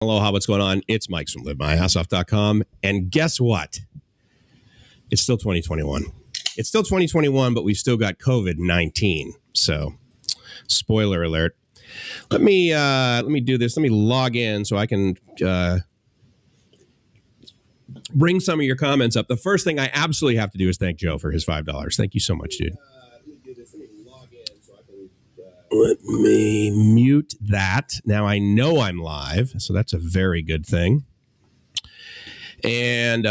Aloha, what's going on? It's Mike from LiveMyAssOff.com. And guess what? It's still 2021. It's still 2021, but we've still got COVID-19. So, spoiler alert. Let me do this. Let me log in so I can bring some of your comments up. The first thing I absolutely have to do is thank Joe for his $5. Thank you so much, dude. Let me do this. Let me log in so I can... Let me mute that. Now I know I'm live, so that's a very good thing. And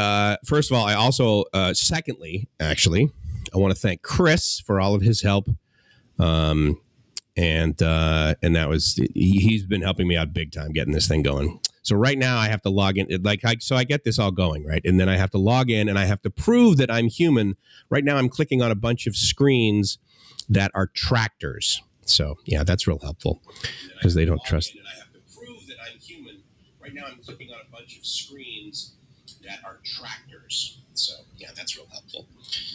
first of all, I also, secondly, actually, I want to thank Chris for all of his help. And that was, he's been helping me out big time getting this thing going. So right now I have to log in, so I get this all going, right? And then I have to log in and I have to prove that I'm human. Right now I'm clicking on a bunch of screens that are tractors. So yeah, that's real helpful because they don't trust. And I have to prove that I'm human. Right now I'm clicking on a bunch of screens that are tractors. So yeah, that's real helpful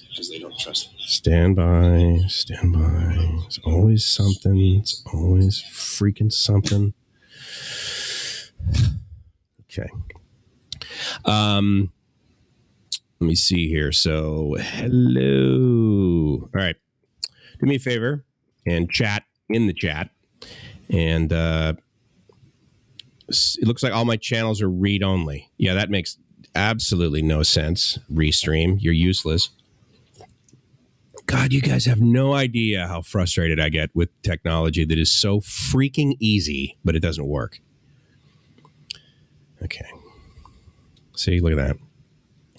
because they don't trust. Stand by. It's always something. It's always freaking something. Okay. Let me see here. So hello. All right. Do me a favor and chat in the chat. And it looks like all my channels are read only. Yeah, that makes absolutely no sense. Restream, you're useless. God, you guys have no idea how frustrated I get with technology that is so freaking easy, but it doesn't work. Okay. See, look at that.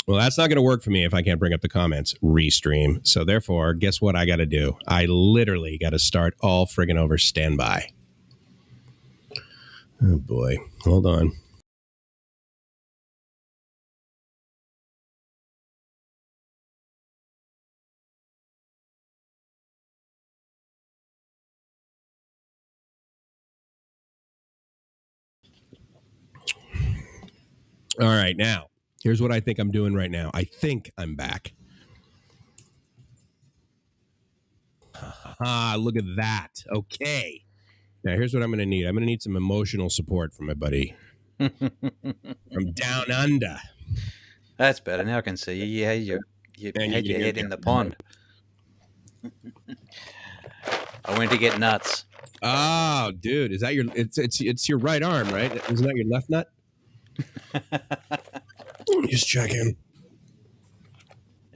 Well, that's not going to work for me if I can't bring up the comments. Restream. So therefore, guess what I got to do? I literally got to start all friggin' over standby. Oh, boy. Hold on. All right, now, here's what I think I'm doing right now. I think I'm back. Look at that. Okay. Now, here's what I'm going to need. I'm going to need some emotional support from my buddy from down under. That's better. Now I can see you. You had your head in the pond. I went to get nuts. Oh, dude. Is that your... It's your right arm, right? Isn't that your left nut? Just checking.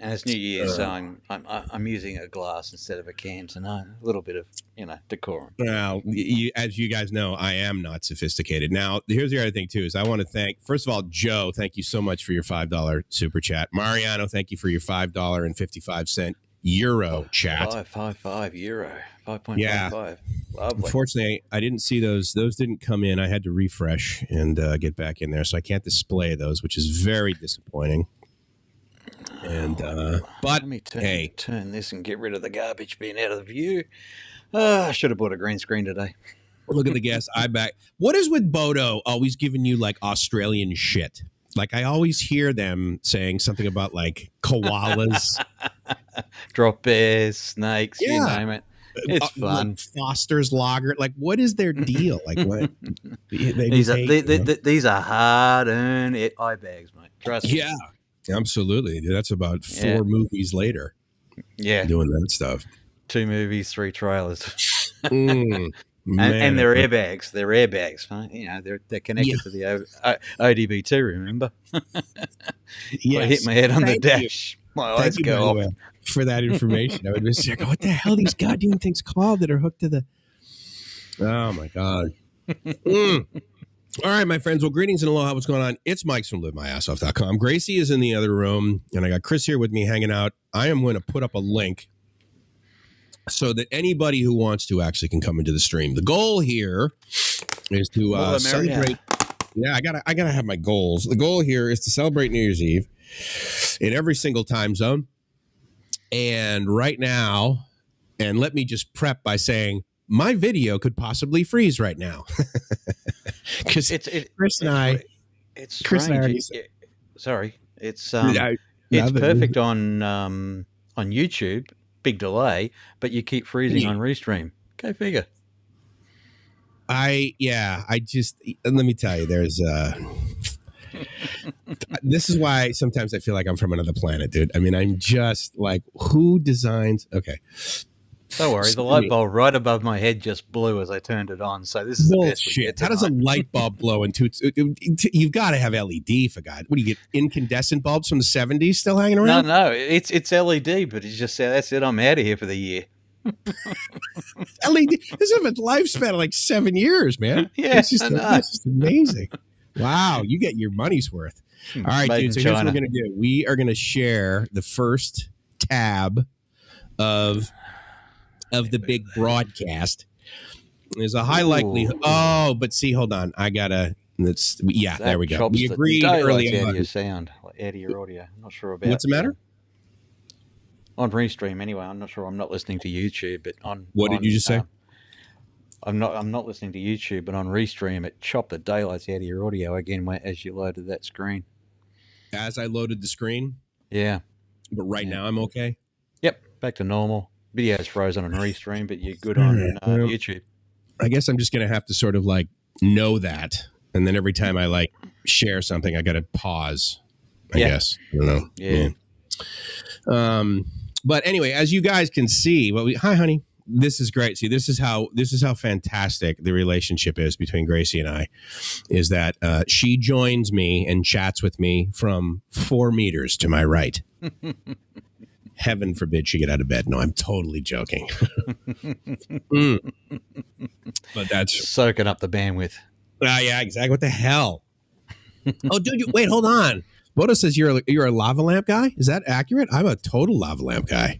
And it's New Year's, so I'm using a glass instead of a can tonight. A little bit of, decorum. Well, as you guys know, I am not sophisticated. Now, here's the other thing, too, is I want to thank, first of all, Joe, thank you so much for your $5 super chat. Mariano, thank you for your $5.55 euro chat. 5.55 euro. 5.55. Yeah. Lovely. Unfortunately, I didn't see those. Those didn't come in. I had to refresh and get back in there, so I can't display those, which is very disappointing. And but let me hey, turn this and get rid of the garbage bin out of the view. I should have bought a green screen today. Look at the guest. I back. What is with Bodo always giving you like Australian shit? Like I always hear them saying something about like koalas, drop bears, snakes, you name it. It's fun. Like Foster's Lager. Like, what is their deal? Like, what? These are hard-earned eye bags, mate. Trust me. Yeah, absolutely. That's about 4 movies later. Yeah, doing that stuff. 2 movies, 3 trailers. Man, and they're airbags. They're airbags, right? They're connected to the ODB2. Remember? Yeah, I hit my head on the dash. My eyes go off. For that information, I would just like, what the hell are these goddamn things called that are hooked to the... Oh, my God. All right, my friends. Well, greetings and aloha. What's going on? It's Mike from LiveMyAssOff.com. Gracie is in the other room, and I got Chris here with me hanging out. I am going to put up a link so that anybody who wants to actually can come into the stream. The goal here is to celebrate... Yeah, I gotta have my goals. The goal here is to celebrate New Year's Eve in every single time zone. And right now, and let me just prep by saying my video could possibly freeze right now. Because Chris and I already said, sorry, it's perfect on YouTube, big delay, but you keep freezing on Restream. Go figure. I just, let me tell you, there's this is why sometimes I feel like I'm from another planet, dude. I mean, I'm just like, who designs? Okay. Don't worry, the light bulb right above my head just blew as I turned it on. So this is the best we get tonight. How does a light bulb blow into? You've got to have LED for God. What do you get? Incandescent bulbs from the 70s still hanging around? No, it's LED, but it's just that's it. I'm out of here for the year. LED. This is a lifespan of like 7 years, man. Yeah, it's just amazing. Wow, you get your money's worth. All right, dude. So here's what we're gonna do. We are gonna share the first tab of the big broadcast. There's a high likelihood. Oh, but see, hold on. I gotta. There we go. We agreed early on. Out of your sound, out of your audio. I'm not sure about. What's the matter? On Restream, anyway. I'm not sure. I'm not listening to YouTube, but on. What did you just say? I'm not listening to YouTube, but on Restream, it chopped the daylights out of your audio again as you loaded that screen. As I loaded the screen? Yeah. But now I'm okay? Yep. Back to normal. Video's frozen on Restream, but you're good on YouTube. I guess I'm just going to have to sort of like know that. And then every time I like share something, I got to pause, I guess. I don't know. Yeah. But anyway, as you guys can see, hi, honey. This is great. See, this is how fantastic the relationship is between Gracie and I, is that she joins me and chats with me from 4 meters to my right. Heaven forbid she get out of bed. No, I'm totally joking. But that's soaking up the bandwidth. Yeah, exactly. What the hell? Oh, dude, wait, hold on. Bodo says you're a lava lamp guy. Is that accurate? I'm a total lava lamp guy.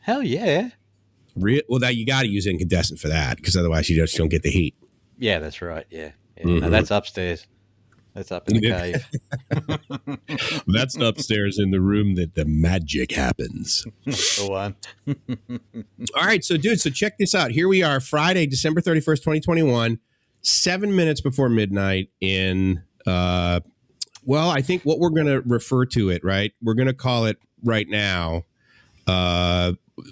Hell yeah. Well, that you got to use incandescent for that, because otherwise you just don't get the heat. Yeah, that's right. Yeah. No, that's upstairs. That's up in the cave. That's upstairs in the room that the magic happens. The one. All right, so dude, check this out. Here we are, Friday, December 31st, 2021, 7 minutes before midnight in, I think what we're going to refer to it, right? We're going to call it right now.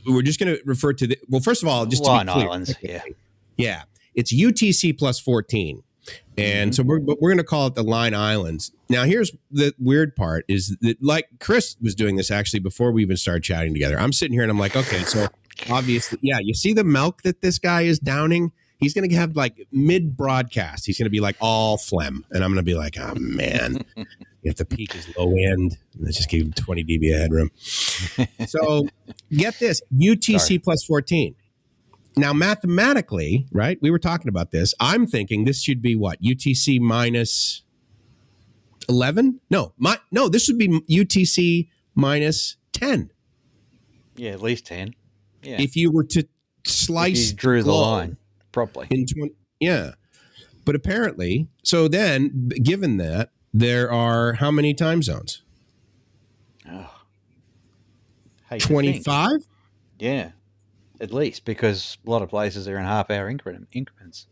We're just going to refer to first of all, just Line to be clear. Islands, yeah. Yeah, it's UTC plus 14. And so we're going to call it the Line Islands. Now, here's the weird part is that, like, Chris was doing this actually before we even started chatting together. I'm sitting here and I'm like, okay, so obviously, you see the milk that this guy is downing? He's going to have like mid-broadcast. He's going to be like all phlegm. And I'm going to be like, oh, man, you have to peak his low end. Let's just give him 20 dB of headroom. So get this, UTC plus 14. Now, mathematically, right, we were talking about this. I'm thinking this should be what? UTC minus 11? No, this would be UTC minus 10. Yeah, at least 10. Yeah. If you were to slice, if you drew the line properly. But apparently, so then, given that, there are how many time zones? 25? Yeah. At least, because a lot of places are in half-hour increments.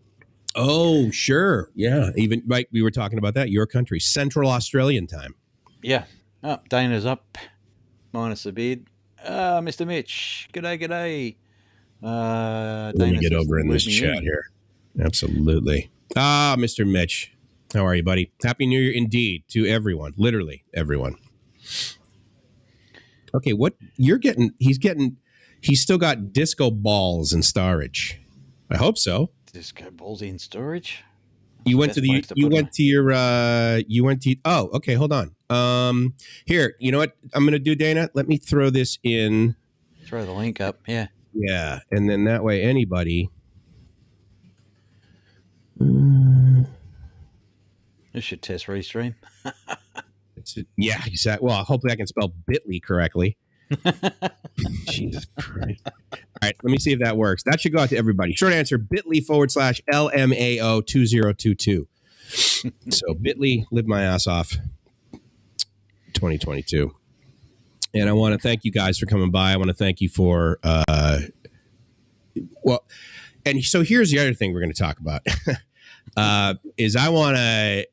Oh, sure. Yeah. Even, right, we were talking about that. Your country, Central Australian time. Yeah. Oh, Dana's up, minus a bid. Mr. Mitch, g'day. Let me get over in this chat here. Absolutely. Mr. Mitch. How are you, buddy? Happy New Year indeed to everyone. Literally everyone. Okay, what you're getting, he's still got disco balls in storage. I hope so. Disco balls in storage? Oh, okay, hold on. Here, you know what I'm going to do, Dana? Let me throw this in. Throw the link up, yeah. Yeah, and then that way anybody. This should test Restream. Yeah, exactly. Well, hopefully I can spell Bitly correctly. Jesus Christ. All right, let me see if that works. That should go out to everybody. Short answer, bit.ly/LMAO2022. So Bitly, live my ass off 2022. And I want to thank you guys for coming by. I want to thank you for, and so here's the other thing we're going to talk about, is I want to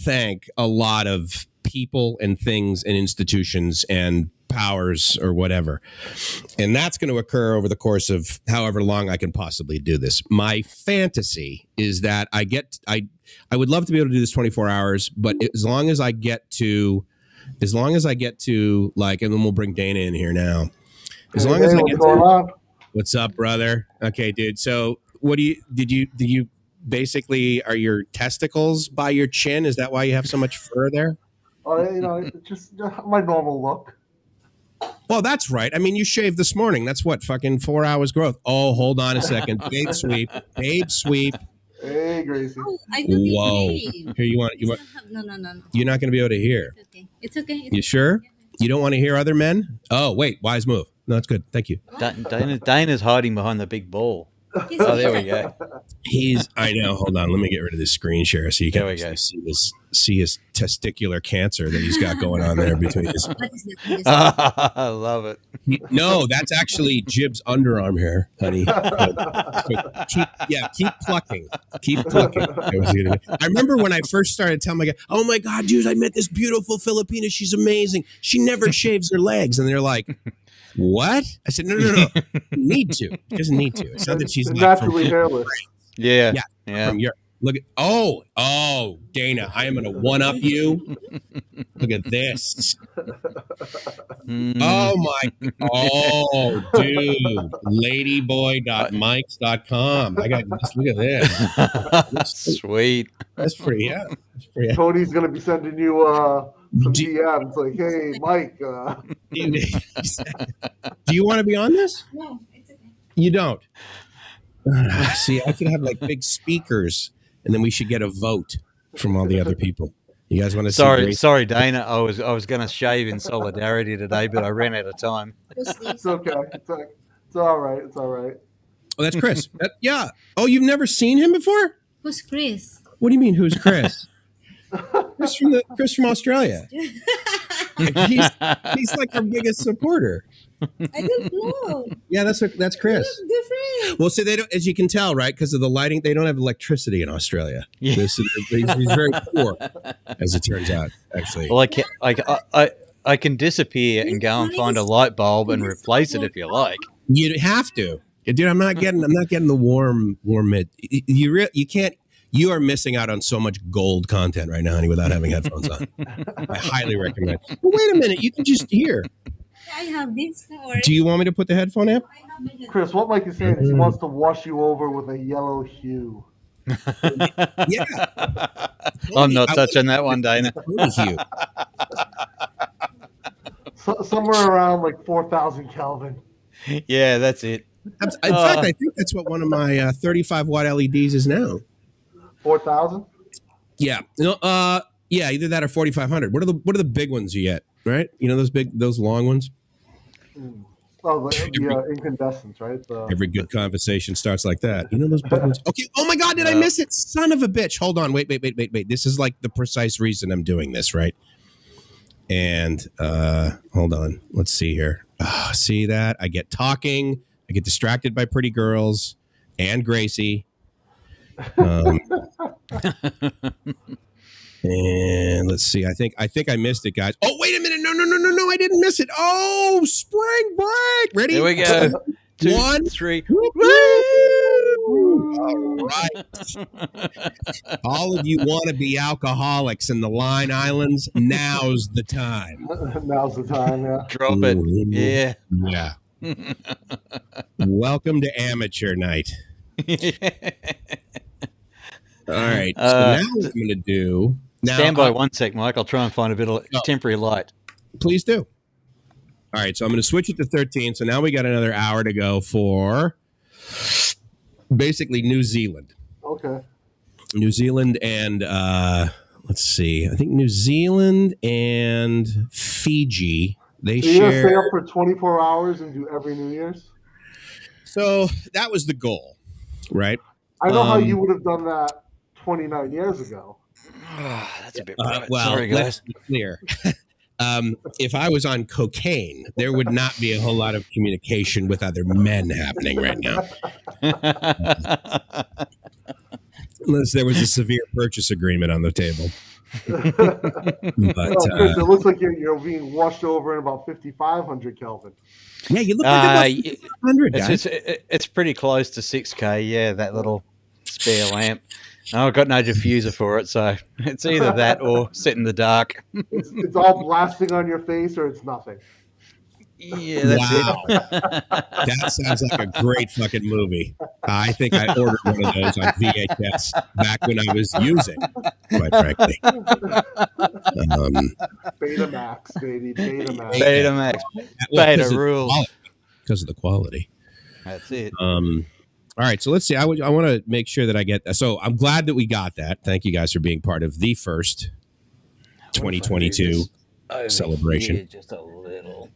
thank a lot of people and things and institutions and powers or whatever. And that's going to occur over the course of however long I can possibly do this. My fantasy is that I would love to be able to do this 24 hours, but as long as I get to like, and then we'll bring Dana in here now. As long as I get to, what's up, brother? Okay, dude. So did you basically, are your testicles by your chin? Is that why you have so much fur there? It's just my normal look. Well, that's right. I mean, you shaved this morning. That's what, fucking 4 hours growth. Oh, hold on a second. Babe sweep. Hey, Gracie. Oh, I don't Whoa. behave. Here, you want? No. You're not going to be able to hear. It's okay. You sure? You don't want to hear other men? Oh, wait. Wise move. No, that's good. Thank you. Dana's hiding behind the big ball. Oh, there we go. I know. Hold on. Let me get rid of this screen share so you can There we go. see his testicular cancer that he's got going on there between his. What is that? I love it. No, that's actually Jib's underarm hair, honey. Keep plucking. Keep plucking. I remember when I first started telling my guy, "Oh my God, dude, I met this beautiful Filipina. She's amazing. She never shaves her legs." And they're like, "What?" I said, No. Need to. She doesn't need to. It's not that she's naturally hairless. Yeah. From Europe. Look at Dana, I am gonna one up you. Look at this. Dude. Ladyboy.mikes.com. I got just look at this. Sweet. That's pretty Tony's gonna be sending you some DMs like, hey Mike. Do you want to be on this? No, it's okay. You don't. See, I could have like big speakers, and then we should get a vote from all the other people. You guys want to? Sorry, Dana. I was going to shave in solidarity today, but I ran out of time. It's okay. It's all right. It's all right. Oh, that's Chris. Yeah. Oh, you've never seen him before? Who's Chris? What do you mean? Who's Chris? Chris from Australia. He's like our biggest supporter. I don't know. Yeah, that's Chris. Different. Well, see, they don't, as you can tell, right, because of the lighting, they don't have electricity in Australia. Yeah. He's very poor, as it turns out. Actually, Well, I can disappear and go and find a light bulb and replace it if you like. you have to, dude. I'm not getting the warm mid. You can't. You are missing out on so much gold content right now, honey, without having headphones on. I highly recommend. Well, wait a minute. You can just hear. I have this. Do you want me to put the headphone app? Chris, what Mike is saying is he wants to wash you over with a yellow hue. Yeah. I'm not touching that one, Dana. Hue. Somewhere around like 4,000 Kelvin. Yeah, that's it. In fact, I think that's what one of my 35-watt LEDs is now. 4,000? Yeah. Yeah, either that or 4,500. What are the big ones you get, right? You know those long ones? Oh, the incandescents, right? Every good conversation starts like that. You know those big ones? Okay. Oh my God, did I miss it? Son of a bitch. Hold on. Wait. This is like the precise reason I'm doing this, right? And hold on. Let's see here. See that? I get talking. I get distracted by pretty girls and Gracie. And let's see. I think I missed it, guys. Oh, wait a minute. No. I didn't miss it. Oh, spring break. Ready? Here we go. 2, 1, 3. Woo! All right. All of you want to be alcoholics in the Line Islands, now's the time. Now's the time, yeah. Drop it. Yeah. Yeah. Welcome to amateur night. All right. So now what I'm going to do. Stand by 1 sec, Mike. I'll try and find a bit of temporary light. Please do. All right. So I'm going to switch it to 13. So now we got another hour to go for basically New Zealand. Okay. New Zealand and let's see. I think New Zealand and Fiji. They so you're share. gonna stay up for 24 hours and do every New Year's? So that was the goal, right? I know how you would have done that 29 years ago. That's a bit private. Well, sorry, let's guys. be clear. If I was on cocaine, there would not be a whole lot of communication with other men happening right now. Unless there was a severe purchase agreement on the table. But Chris, it looks like you're being washed over in about 5,500 Kelvin. yeah, you look like about 100 guys. It's pretty close to 6K. Yeah, that little spare lamp. I've got no diffuser for it, so it's either that or sit in the dark. It's all blasting on your face, or it's nothing. Yeah, that's Wow. That sounds like a great fucking movie. I think I ordered one of those on VHS back when I was using, quite frankly. Betamax, baby, Betamax. Betamax. Beta rules. Because of the quality. That's it. All right, so let's see. I want to make sure that I get. So I'm glad that we got that. Thank you guys for being part of the first 2022 celebration. Just a little.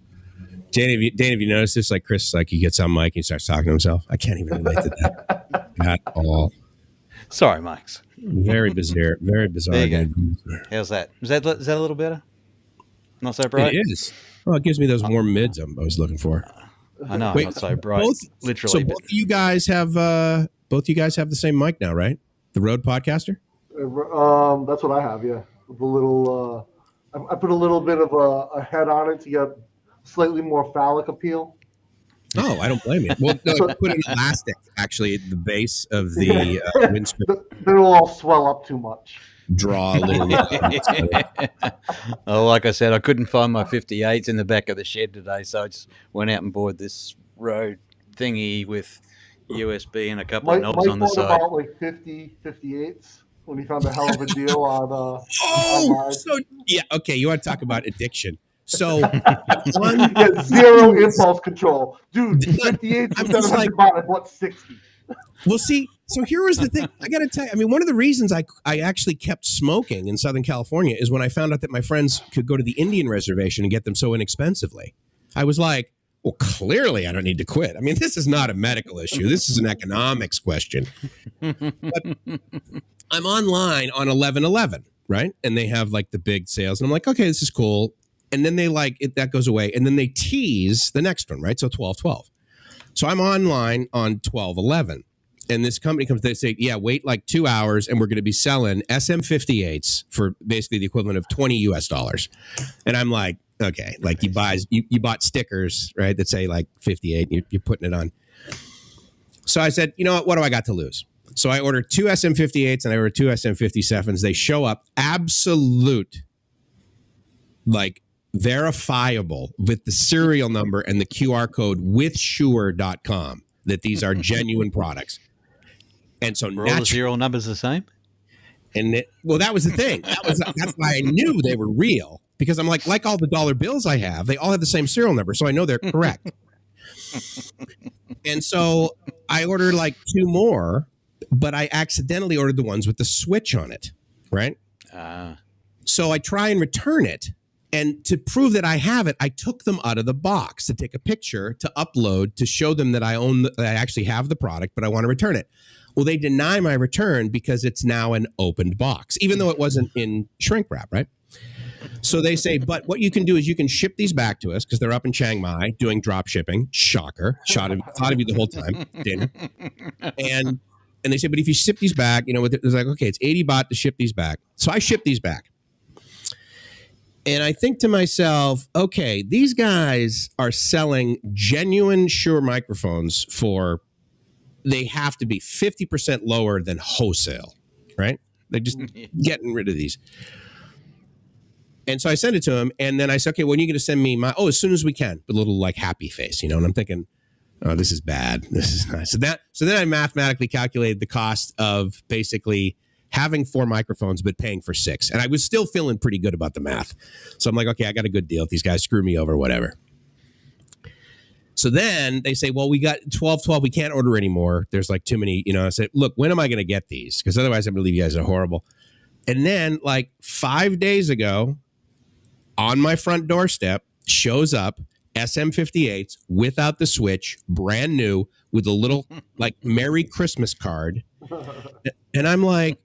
Dane, have you noticed this? Like Chris, like he gets on mic and he starts talking to himself. I can't even relate to that at all. Sorry, Mike's. Very bizarre. Very bizarre. There you go. How's that? Is that a little better? Not so bright? It is. Well, it gives me those warm mids I was looking for. I know. Wait, not so bright. Literally. So both of you guys have the same mic now, right? The Rode Podcaster? That's what I have, yeah. The little, I put a little bit of a head on it to get slightly more phallic appeal. Oh, I don't blame you. Well, no, I put an elastic actually at the base of the windscreen. Then it'll all swell up too much. Draw a little. Oh, like I said, I couldn't find my 58s in the back of the shed today, so I just went out and bought this Rode thingy with USB and a couple of knobs on the side. About like 50 58s when he found a hell of a deal on. So yeah, okay. You want to talk about addiction? So zero impulse control, dude. 58. I'm just like, what 60? Well, see, so here was the thing. I got to tell you, I mean, one of the reasons I actually kept smoking in Southern California is when I found out that my friends could go to the Indian reservation and get them so inexpensively. I was like, well, clearly I don't need to quit. I mean, this is not a medical issue. This is an economics question. But I'm online on 11/11, right? And they have like the big sales. And I'm like, okay, this is cool. And then they that goes away. And then they tease the next one, right? So 12/12. So I'm online on 12/11. And this company comes, they say, yeah, wait like 2 hours and we're going to be selling SM58s for basically the equivalent of $20 US. And I'm like, okay, like you bought stickers, right, that say like 58, you're putting it on. So I said, you know what do I got to lose? So I ordered 2 SM58s and I ordered 2 SM57s. They show up absolute, like verifiable with the serial number and the QR code with sure.com that these are genuine products. And so were all the serial numbers the same? And that was the thing. That's why I knew they were real, because I'm like all the dollar bills I have, they all have the same serial number, so I know they're correct. And so I ordered like 2 more, but I accidentally ordered the ones with the switch on it, right? So I try and return it. And to prove that I have it, I took them out of the box to take a picture, to upload, to show them that I actually have the product, but I want to return it. Well, they deny my return because it's now an opened box, even though it wasn't in shrink wrap, right? So they say, but what you can do is you can ship these back to us because they're up in Chiang Mai doing drop shipping. Shocker. Thought of you the whole time, Daniel. And they say, but if you ship these back, you know, it's like, okay, it's 80 baht to ship these back. So I ship these back. And I think to myself, okay, these guys are selling genuine Shure microphones for, they have to be 50% lower than wholesale, right? They're just getting rid of these. And so I sent it to him, and then I said, okay, when are you going to send me my, as soon as we can, with a little like happy face, you know? And I'm thinking, oh, this is bad. This is nice. So then I mathematically calculated the cost of basically having 4 microphones, but paying for 6. And I was still feeling pretty good about the math. So I'm like, okay, I got a good deal. If these guys screw me over, whatever. So then they say, well, we got 12/12. We can't order anymore. There's like too many, you know. I said, look, when am I going to get these? Because otherwise I'm going to leave you guys are horrible. And then like 5 days ago, on my front doorstep, shows up SM58s without the switch, brand new, with a little like Merry Christmas card. And I'm like,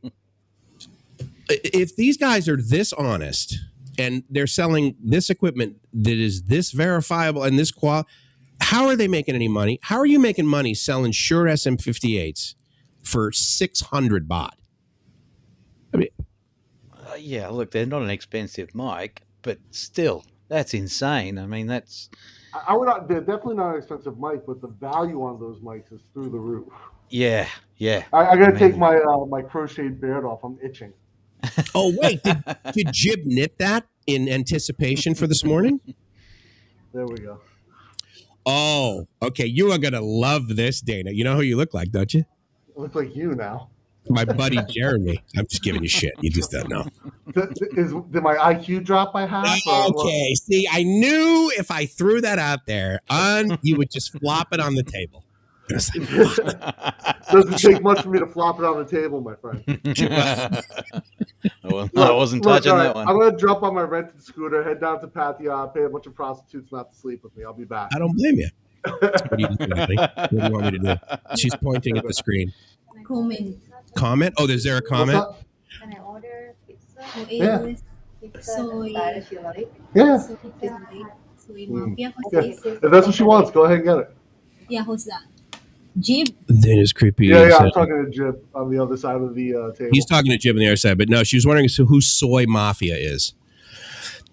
if these guys are this honest and they're selling this equipment that is this verifiable and this how are they making any money? How are you making money selling Shure SM58s for 600 baht? I mean, Yeah, look, they're not an expensive mic, but still, that's insane. I mean, that's I would not. They're definitely not an expensive mic, but the value on those mics is through the roof. yeah. I gotta take mean- my my crocheted beard off. I'm itching. Oh wait, did Jib knit that in anticipation for this morning? There we go. Oh, okay. You are gonna love this, Dana. You know who you look like, don't you? It looks like you now. My buddy Jeremy. I'm just giving you shit. You just don't know. Did my IQ drop by half? Okay. See, I knew if I threw that out there, you would just flop it on the table. It was like, fuck. Doesn't take much for me to flop it on the table, my friend. I wasn't touching all that one. I'm gonna jump on my rented scooter, head down to Pattaya, pay a bunch of prostitutes not to sleep with me. I'll be back. I don't blame you. What do you do, Natalie? What do you want me to do? She's pointing at the screen. Comment? Oh, is there a comment? Can I order pizza? Yeah. Pizza Soy. that you like? Yeah. Soy mafia. Yeah. If that's what she wants, go ahead and get it. Yeah, who's that? Jib? Dana's creepy. Yeah, I'm talking to Jib on the other side of the table. He's talking to Jib on the other side, but no, she was wondering who Soy Mafia is.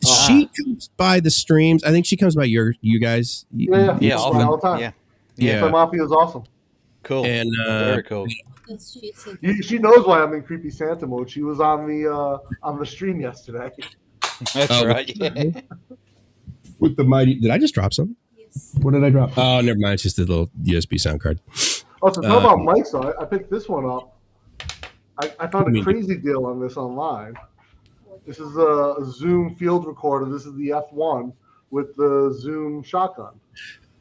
She comes by the streams. I think she comes by you guys. Yeah, all the time. Yeah. Soy Mafia is awesome. Cool. And very cool. She knows why I'm in creepy Santa mode. She was on the stream yesterday. That's right. Yeah. With the mighty, did I just drop something? Yes. What did I drop? Oh, never mind. It's just a little USB sound card. Oh, so talk about mics. Though. I picked this one up. I found I a crazy deal on this online. This is a Zoom field recorder. This is the F1 with the Zoom shotgun.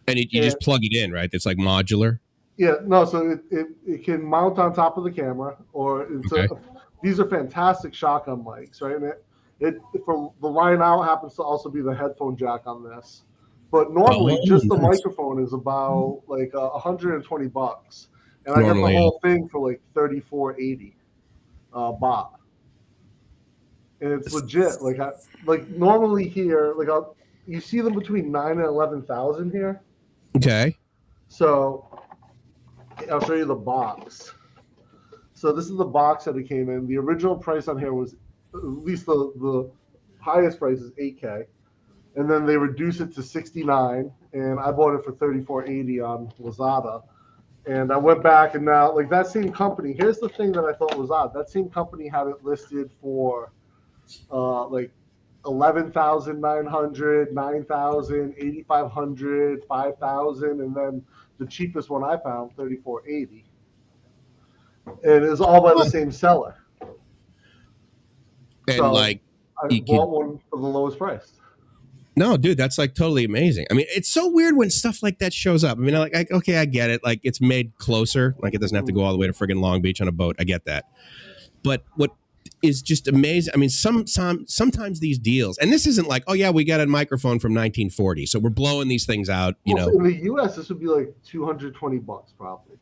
And you just plug it in, right? It's like modular. Yeah, no. So it can mount on top of the camera, or these are fantastic shotgun mics, right? And it for the line out happens to also be the headphone jack on this. But normally, just the microphone is about like $120, and I got the whole thing for like $34.80 baht. And it's legit. Like normally here, you see them between 9,000 and 11,000 here. Okay. So I'll show you the box. So this is the box that it came in. The original price on here was, at least the highest price is $8K. And then they reduced it to $69, and I bought it for $34.80 on Lazada. And I went back, and now, like, that same company, here's the thing that I thought was odd. That same company had it listed for, like, 11,900, 9,000, 8,500, 5,000, and then the cheapest one I found, $34.80. And it was all by the same seller. And so I bought one for the lowest price. No, dude, that's like totally amazing. I mean, it's so weird when stuff like that shows up. I mean, okay, I get it. Like, it's made closer. Like, it doesn't have to go all the way to friggin' Long Beach on a boat. I get that. But what is just amazing, I mean, sometimes these deals, and this isn't like, oh, yeah, we got a microphone from 1940, so we're blowing these things out, you know. In the U.S., this would be like $220 probably.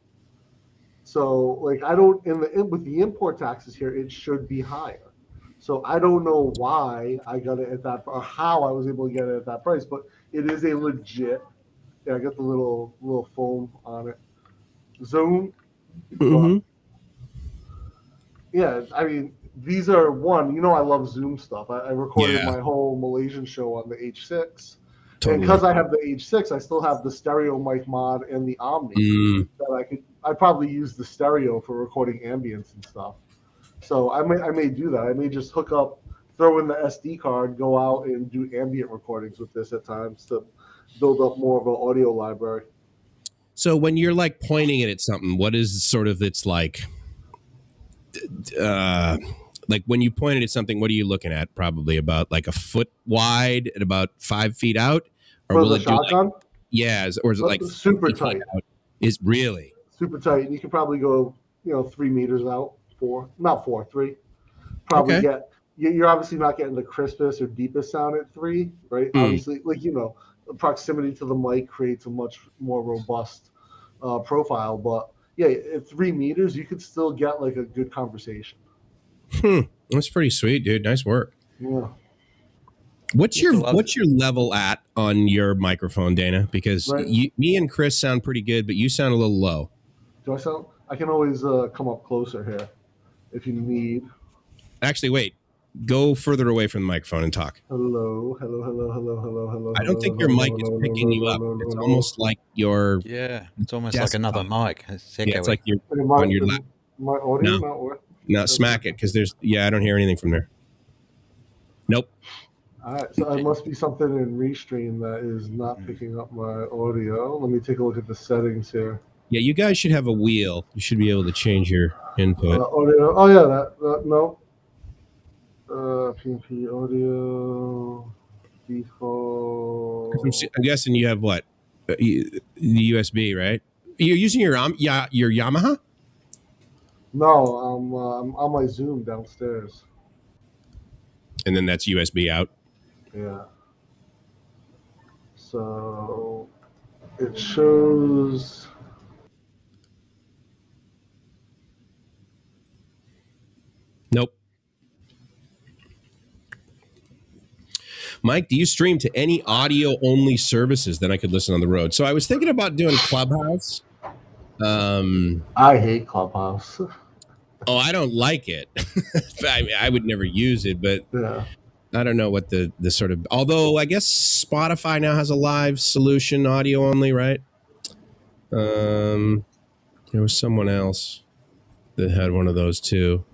So, like, I don't, with the import taxes here, it should be higher. So I don't know why I got it at that, or how I was able to get it at that price, but it is a legit. Yeah, I got the little foam on it. Zoom. Mm-hmm. Yeah, I mean, these are I love Zoom stuff. I recorded my whole Malaysian show on the H6. Totally. And because I have the H6, I still have the stereo mic mod and the Omni I'd probably use the stereo for recording ambience and stuff. So I may do that. I may just hook up, throw in the SD card, go out and do ambient recordings with this at times to build up more of an audio library. So when you're like pointing it at something, what is sort of its like when you point it at something, what are you looking at? Probably about like a foot wide and about 5 feet out? Or for will the it shotgun? Or is it like super tight? Is really super tight. You can probably go 3 meters out. 3. Probably you're obviously not getting the crispest or deepest sound at 3, right? Obviously, the proximity to the mic creates a much more robust profile. But yeah, at 3 meters, you could still get like a good conversation. That's pretty sweet, dude. Nice work. Yeah. What's your level at on your microphone, Dana? Because me and Chris sound pretty good, but you sound a little low. Do I sound? I can always come up closer here if you need. Actually, wait. go further away from the microphone and talk. Hello. I don't think your mic is picking you up. It's almost like you're. Yeah, it's almost like desktop. another mic. It's Yeah, it's echoey. like you're My on your lap. audio not working. No, smack it because there's. Yeah, I don't hear anything from there. Nope. All right, so it must be something in Restream that is not picking up my audio. Let me take a look at the settings here. Yeah, you guys should have a wheel. You should be able to change your input. Audio. Oh yeah, that no. PNP audio default. I'm guessing you have what? The USB, right? You're using your Yamaha? No, I'm on my Zoom downstairs. And then that's USB out. Yeah. So it shows. Nope. Mike, do you stream to any audio only services? Then I could listen on the road. So I was thinking about doing Clubhouse. I hate Clubhouse. Oh, I don't like it. I would never use it, but Yeah. I don't know what the sort of. Although I guess Spotify now has a live solution, audio only, right? There was someone else that had one of those too,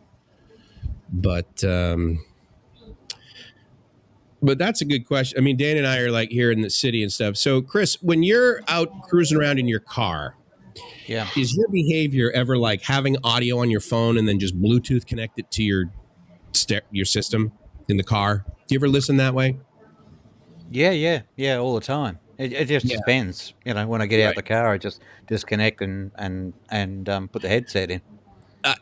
but that's a good question. I mean, Dan and I are like here in the city and stuff. So, Chris, when you're out cruising around in your car, Yeah. is your behavior ever like having audio on your phone and then just Bluetooth connected to your system in the car? Do you ever listen that way? Yeah, all the time. It just depends. You know, when I get out the car, I just disconnect and put the headset in.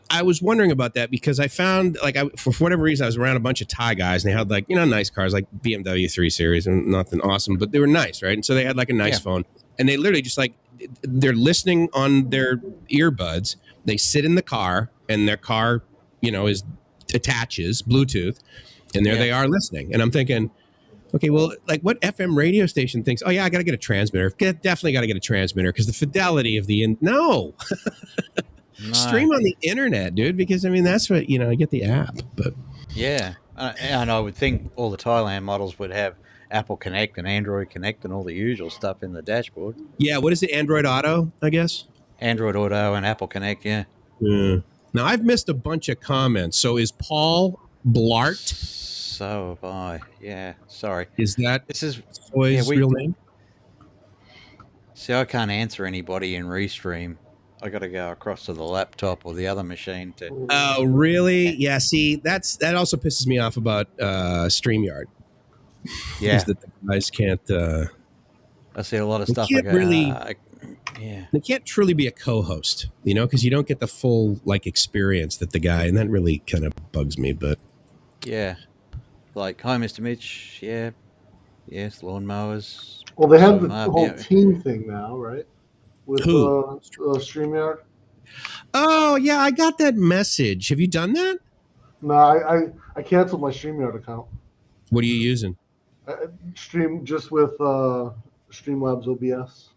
I was wondering about that because I found like for whatever reason I was around a bunch of Thai guys and they had like nice cars like BMW 3 Series and nothing awesome, but they were nice, right? And so they had like a nice phone and they literally just like they're listening on their earbuds. They sit in the car and their car attaches Bluetooth and there they are listening. And I'm thinking, okay, well, like what FM radio station thinks, oh yeah, I got to get a transmitter. Definitely got to get a transmitter because the fidelity of no. Stream on the internet, dude, because I mean that's what you get the app. But yeah, and I would think all the Thailand models would have Apple Connect and Android Connect and all the usual stuff in the dashboard. Yeah, what is it? Android Auto, I guess. Android Auto and Apple Connect, yeah. Now I've missed a bunch of comments. So is Paul Blart? So have I. Yeah, sorry. Is that this is his real name? See, I can't answer anybody in Restream. I got to go across to the laptop or the other machine to. Oh, really? Yeah. See, that also pisses me off about StreamYard. Yeah, that the guys can't. I see a lot of stuff. Can't they can't truly be a co-host, because you don't get the full experience that the guy, and that really kind of bugs me. But yeah, like hi, Mr. Mitch. Yeah, yes, lawnmowers. Well, they have the whole team thing now, right? With StreamYard. Oh yeah, I got that message. Have you done that? No, I canceled my StreamYard account. What are you using? Stream just with Streamlabs OBS.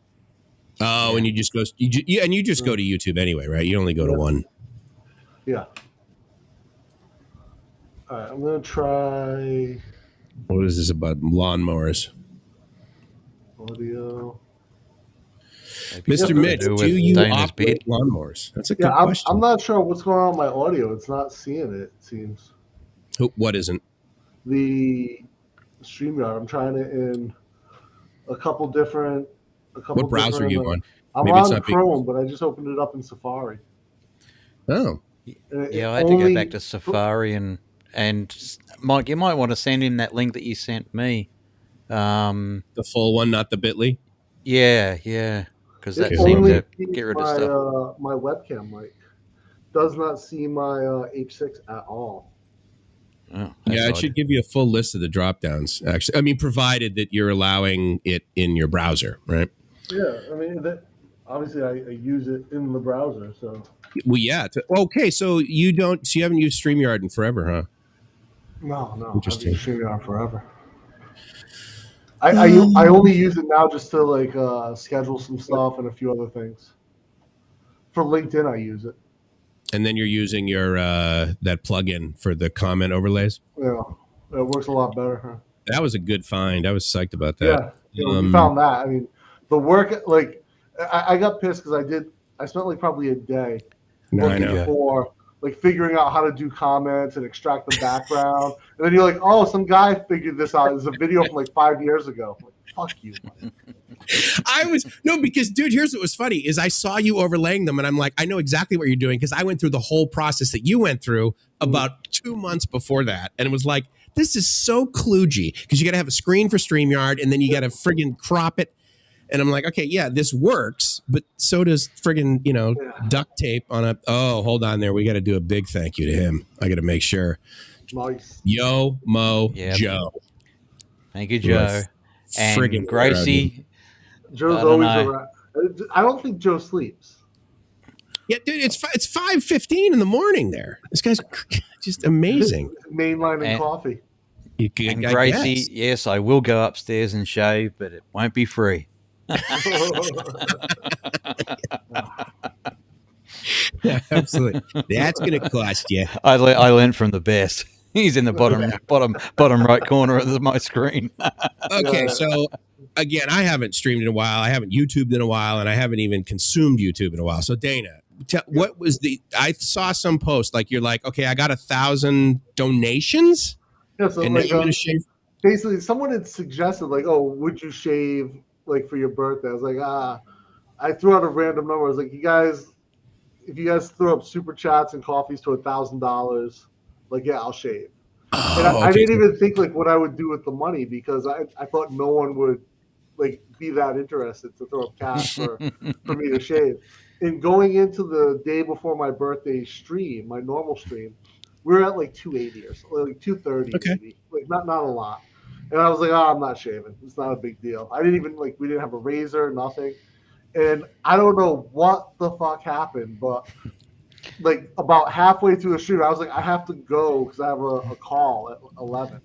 Oh, and you just go. You just go to YouTube anyway, right? You only go to one. Yeah. All right, I'm gonna try. What is this about lawnmowers? Audio. Mr. Mitch, do you operate lawnmowers? That's a good question. I'm not sure what's going on with my audio. It's not seeing it seems. What isn't? The StreamYard. I'm trying it in a couple different. What browser are you on? I'm on Chrome, but I just opened it up in Safari. Oh. Yeah, I had to go back to Safari and Mike, you might want to send him that link that you sent me. The full one, not the bit.ly? Yeah. Because that seemed to get rid of stuff. My webcam mic does not see my H6 at all. Oh, yeah, it should give you a full list of the drop downs, actually. I mean, provided that you're allowing it in your browser, right? Yeah, I mean, obviously I use it in the browser, so. Well, yeah. Okay, so you haven't used StreamYard in forever, huh? No. I've used StreamYard forever. I only use it now just to schedule some stuff and a few other things. For LinkedIn, I use it. And then you're using your that plugin for the comment overlays. Yeah, it works a lot better. Huh? That was a good find. I was psyched about Yeah, that. we found that. I mean, the work, like, I got pissed because I spent like probably a day looking for, like, figuring out how to do comments and extract the background. And then you're like, oh, some guy figured this out. It's a video from like 5 years ago. I'm like, fuck you, man. Because dude, here's what was funny is I saw you overlaying them and I'm like, I know exactly what you're doing because I went through the whole process that you went through about 2 months before that. And it was like, this is so kludgy because you got to have a screen for StreamYard and then you got to friggin' crop it. And I'm like, okay, yeah, this works, but so does friggin', duct tape on a, oh, hold on there. We got to do a big thank you to him. I got to make sure. Nice. Yo, Mo, Joe. Thank you, Joe. And friggin' Gracie. Joe's always around. I don't think Joe sleeps. Yeah, dude, it's 5:15 in the morning there. This guy's just amazing. Mainlining coffee. And Gracie, yes, I will go upstairs and shave, but it won't be free. Yeah, absolutely. That's going to cost you. I learned from the best. He's in the bottom right corner of my screen. Okay, so again, I haven't streamed in a while. I haven't YouTubed in a while, and I haven't even consumed YouTube in a while. So Dana, what was I saw some post like you're like, okay, I got 1,000 donations. Yeah, so and like, you're gonna shave. Basically, someone had suggested like, oh, would you shave like for your birthday? I was like, I threw out a random number. I was like, if you guys throw up super chats and coffees to $1,000, like, yeah, I'll shave. And I didn't even think like what I would do with the money because I thought no one would like be that interested to throw up cash for me to shave. And going into the day before my birthday stream, my normal stream, we were at like 280 or so, like 230 maybe, like not a lot. And I was like, I'm not shaving. It's not a big deal. I didn't even we didn't have a razor, nothing. And I don't know what the fuck happened, but like about halfway through the shoot, I was like, I have to go because I have a call at 11.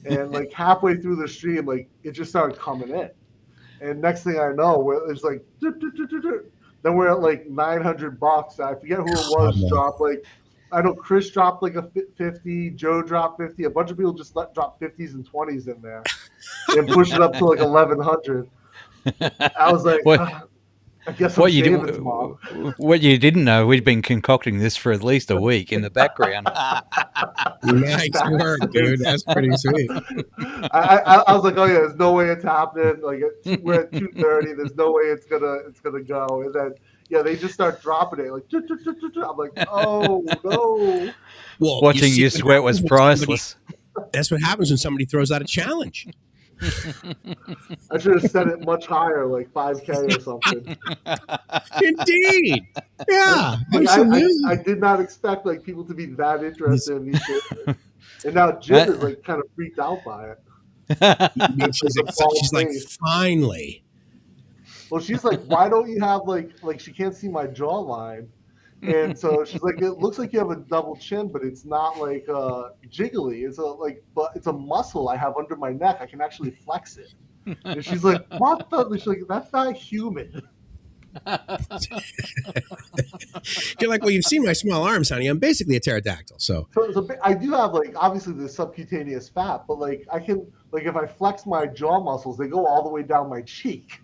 And like halfway through the stream, like it just started coming in. And next thing I know, it's like, then we're at like $900. I forget who it was dropped. Like, I know Chris dropped like a 50, Joe dropped 50. A bunch of people just drop 50s and 20s in there and push it up to like 1,100. I was like, I guess I'm shaving tomorrow. What you didn't know, we'd been concocting this for at least a week in the background. Nice work, dude. That's pretty sweet. I was like, oh yeah, there's no way it's happening. Like we're at 2:30. There's no way it's gonna go. And then they just start dropping it. Like I'm like, oh no. Well, watching you sweat was priceless. That's what happens when somebody throws out a challenge. I should have set it much higher, like 5K or something. Indeed. Yeah. I did not expect like people to be that interested in these things. And now Jim is like kind of freaked out by it. She's like, finally. Well, she's like, why don't you have like she can't see my jawline. And so she's like, it looks like you have a double chin, but it's not like jiggly. But it's a muscle I have under my neck. I can actually flex it. And she's like, what the? She's like, that's not human. You're like, well, you've seen my small arms, honey. I'm basically a pterodactyl. So I do have like obviously the subcutaneous fat, but like I can if I flex my jaw muscles, they go all the way down my cheek.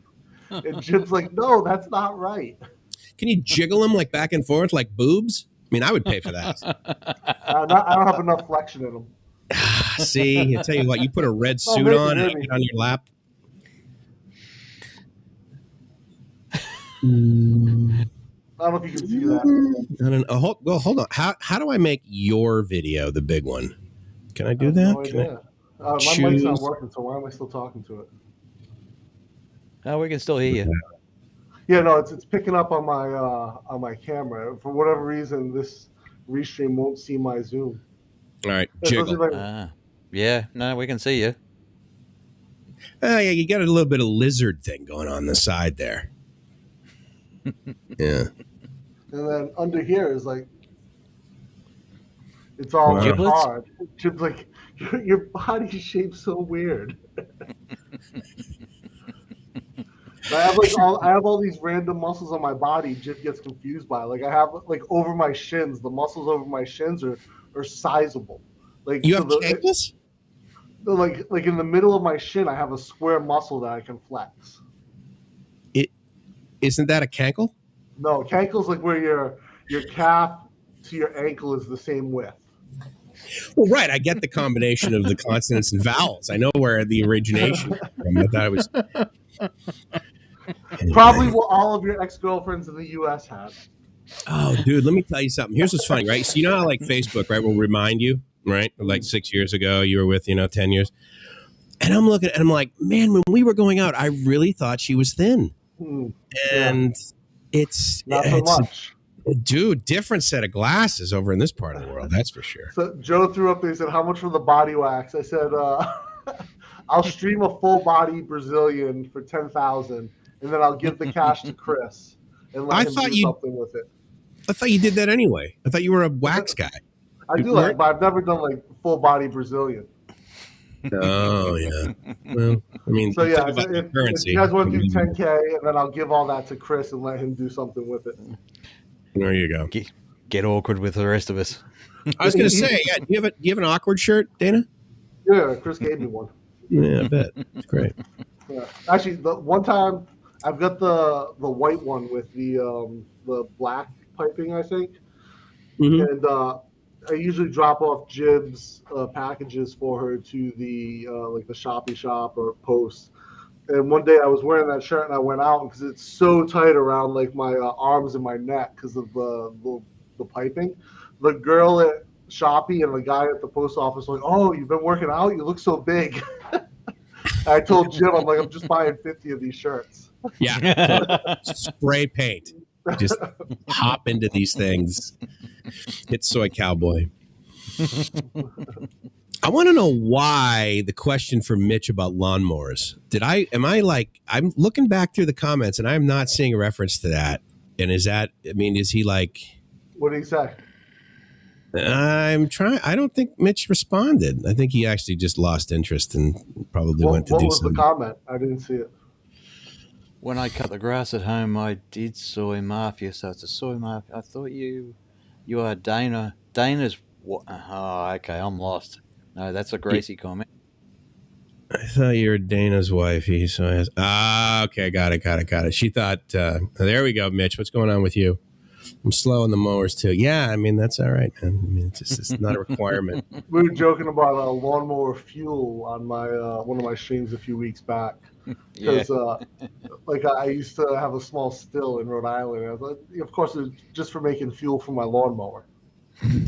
And Jim's like, no, that's not right. Can you jiggle them like back and forth like boobs? I mean, I would pay for that. I don't have enough flexion in them. See, I tell you what, you put a red suit on and get on your lap. I don't know if you can see that. I don't know. Well, hold on. How do I make your video the big one? Can I do that? No idea. My mic's not working, so why am I still talking to it? Oh, we can still hear you. Yeah, no, it's picking up on my camera. For whatever reason, this restream won't see my Zoom. All right, jiggle. Yeah, no, we can see you. Yeah, you got a little bit of lizard thing going on the side there. Yeah. And then under here is like, it's all hard. Jim's like, your body shape's so weird. I have all these random muscles on my body. Jib gets confused by. Like I have like over my shins. The muscles over my shins are sizable. Like You so have cankles? like in the middle of my shin, I have a square muscle that I can flex. Isn't that a cankle? No, cankle's like where your calf to your ankle is the same width. Well, right. I get the combination of the consonants and vowels. I know where the origination is from. I thought it was probably what all of your ex-girlfriends in the U.S. had. Oh, dude, let me tell you something. Here's what's funny, right? So you know how like Facebook, right, will remind you, right? Like 6 years ago, you were with, 10 years. And I'm looking and I'm like, man, when we were going out, I really thought she was thin. And it's not so much. Dude, different set of glasses over in this part of the world, that's for sure. So Joe threw up there, he said, how much for the body wax? I said, I'll stream a full body Brazilian for 10,000 and then I'll give the cash to Chris and let him do something with it. I thought you did that anyway. I thought you were a wax guy. I do that, but I've never done like full body Brazilian. Oh yeah. Well, I mean, so yeah, if you guys want to do 10K, and then I'll give all that to Chris and let him do something with it. There you go. Get awkward with the rest of us. I was going to say, yeah. Do you have an awkward shirt, Dana? Yeah, Chris gave me one. Yeah, I bet. It's great. Yeah. Actually, the one time I've got the white one with the black piping, I think, and I usually drop off Jib's packages for her to the like the Shopee shop or Post. And one day I was wearing that shirt and I went out because it's so tight around like my arms and my neck because of the piping. The girl at Shopee and the guy at the post office were like, "Oh, you've been working out? You look so big." I told Jim, I'm like, I'm just buying 50 of these shirts. Yeah, spray paint. Just hop into these things. It's Soy Cowboy. I want to know why the question for Mitch about lawnmowers. I'm looking back through the comments and I'm not seeing a reference to that. And is he like, what did he say? I don't think Mitch responded. I think he actually just lost interest and probably went to do something. What was the comment? I didn't see it. When I cut the grass at home, I did Soy Mafia, so it's a Soy Mafia. I thought you are Dana. Dana's what? Oh, okay, I'm lost. No, that's a Gracie comment. I thought you were Dana's wife. Okay, got it. She thought, there we go, Mitch. What's going on with you? I'm slow on the mowers too. Yeah, I mean, that's all right, man. I mean, it's not a requirement. We were joking about lawnmower fuel on my one of my streams a few weeks back. Because like I used to have a small still in Rhode Island. I was like, of course, it's just for making fuel for my lawnmower.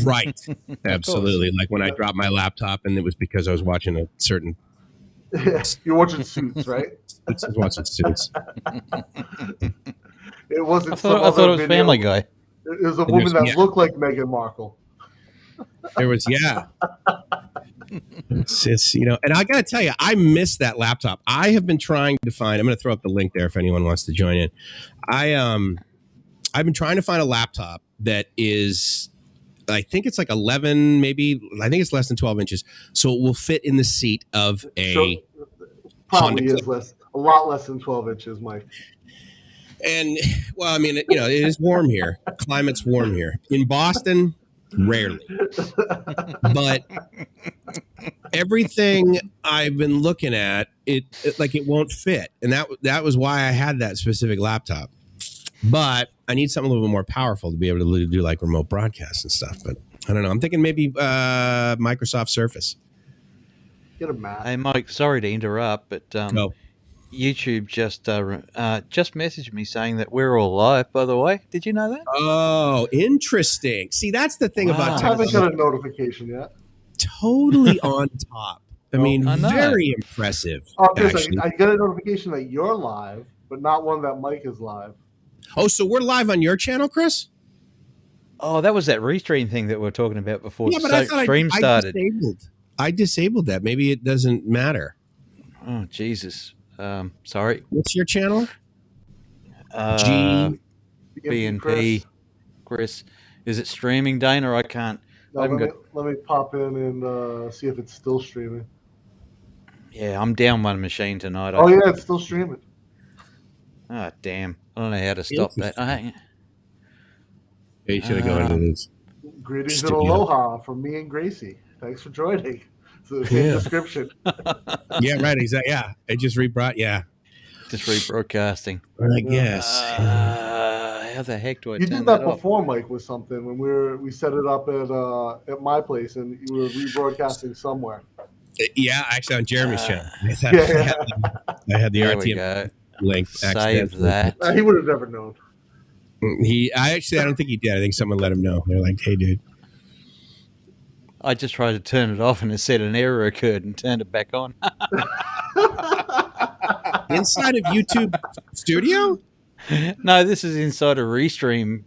Right. Absolutely. Like when I dropped my laptop and it was because I was watching a certain... You're watching Suits, right? I was watching Suits. It wasn't. I thought it was Family Guy. It was a woman that looked like Meghan Markle. There was, yeah. It's just, and I got to tell you, I miss that laptop. I have been trying to find, I'm going to throw up the link there if anyone wants to join in. I've been trying to find a laptop that is, I think it's like 11, maybe, I think it's less than 12 inches. So it will fit in the seat of a probably is less, a lot less than 12 inches, Mike. And, well, I mean, it is warm here. Climate's warm here. In Boston, rarely. But everything I've been looking at, it won't fit. And that was why I had that specific laptop. But I need something a little bit more powerful to be able to do like remote broadcasts and stuff. But I don't know. I'm thinking maybe Microsoft Surface. Get a Mac. Hey, Mike, sorry to interrupt, but YouTube just messaged me saying that we're all live, by the way. Did you know that? Oh, interesting. See, that's the thing about I haven't got a notification yet. Totally on top. I mean, very impressive. Actually. I get a notification that you're live, but not one that Mike is live. Oh, so we're live on your channel, Chris? Oh, that was that restream thing that we were talking about before yeah, but I thought stream started. I disabled that. Maybe it doesn't matter. Oh, Jesus. Sorry. What's your channel? BNP. Chris. Is it streaming, Dana? I can't. No, let me pop in and see if it's still streaming. Yeah, I'm down one machine tonight. Oh, yeah, it's still streaming. Oh, damn. I don't know how to stop that. You should have gone into this. Greetings and Studio. aloha from me and Gracie. Thanks for joining. So the same Yeah. description. Yeah, right. Exactly. Yeah, it just rebrought. Yeah, Just rebroadcasting. I guess. How the heck do I You turn did that off? before, Mike, with something when we set it up at my place and you were rebroadcasting somewhere. Yeah, actually on Jeremy's channel. I had the There we RTM go. link. Save accidentally. that. He would have never known. I don't think he did. I think someone let him know. They're like, "Hey, dude." I just tried to turn it off and it said an error occurred and turned it back on. Inside of YouTube Studio? No, this is inside a Restream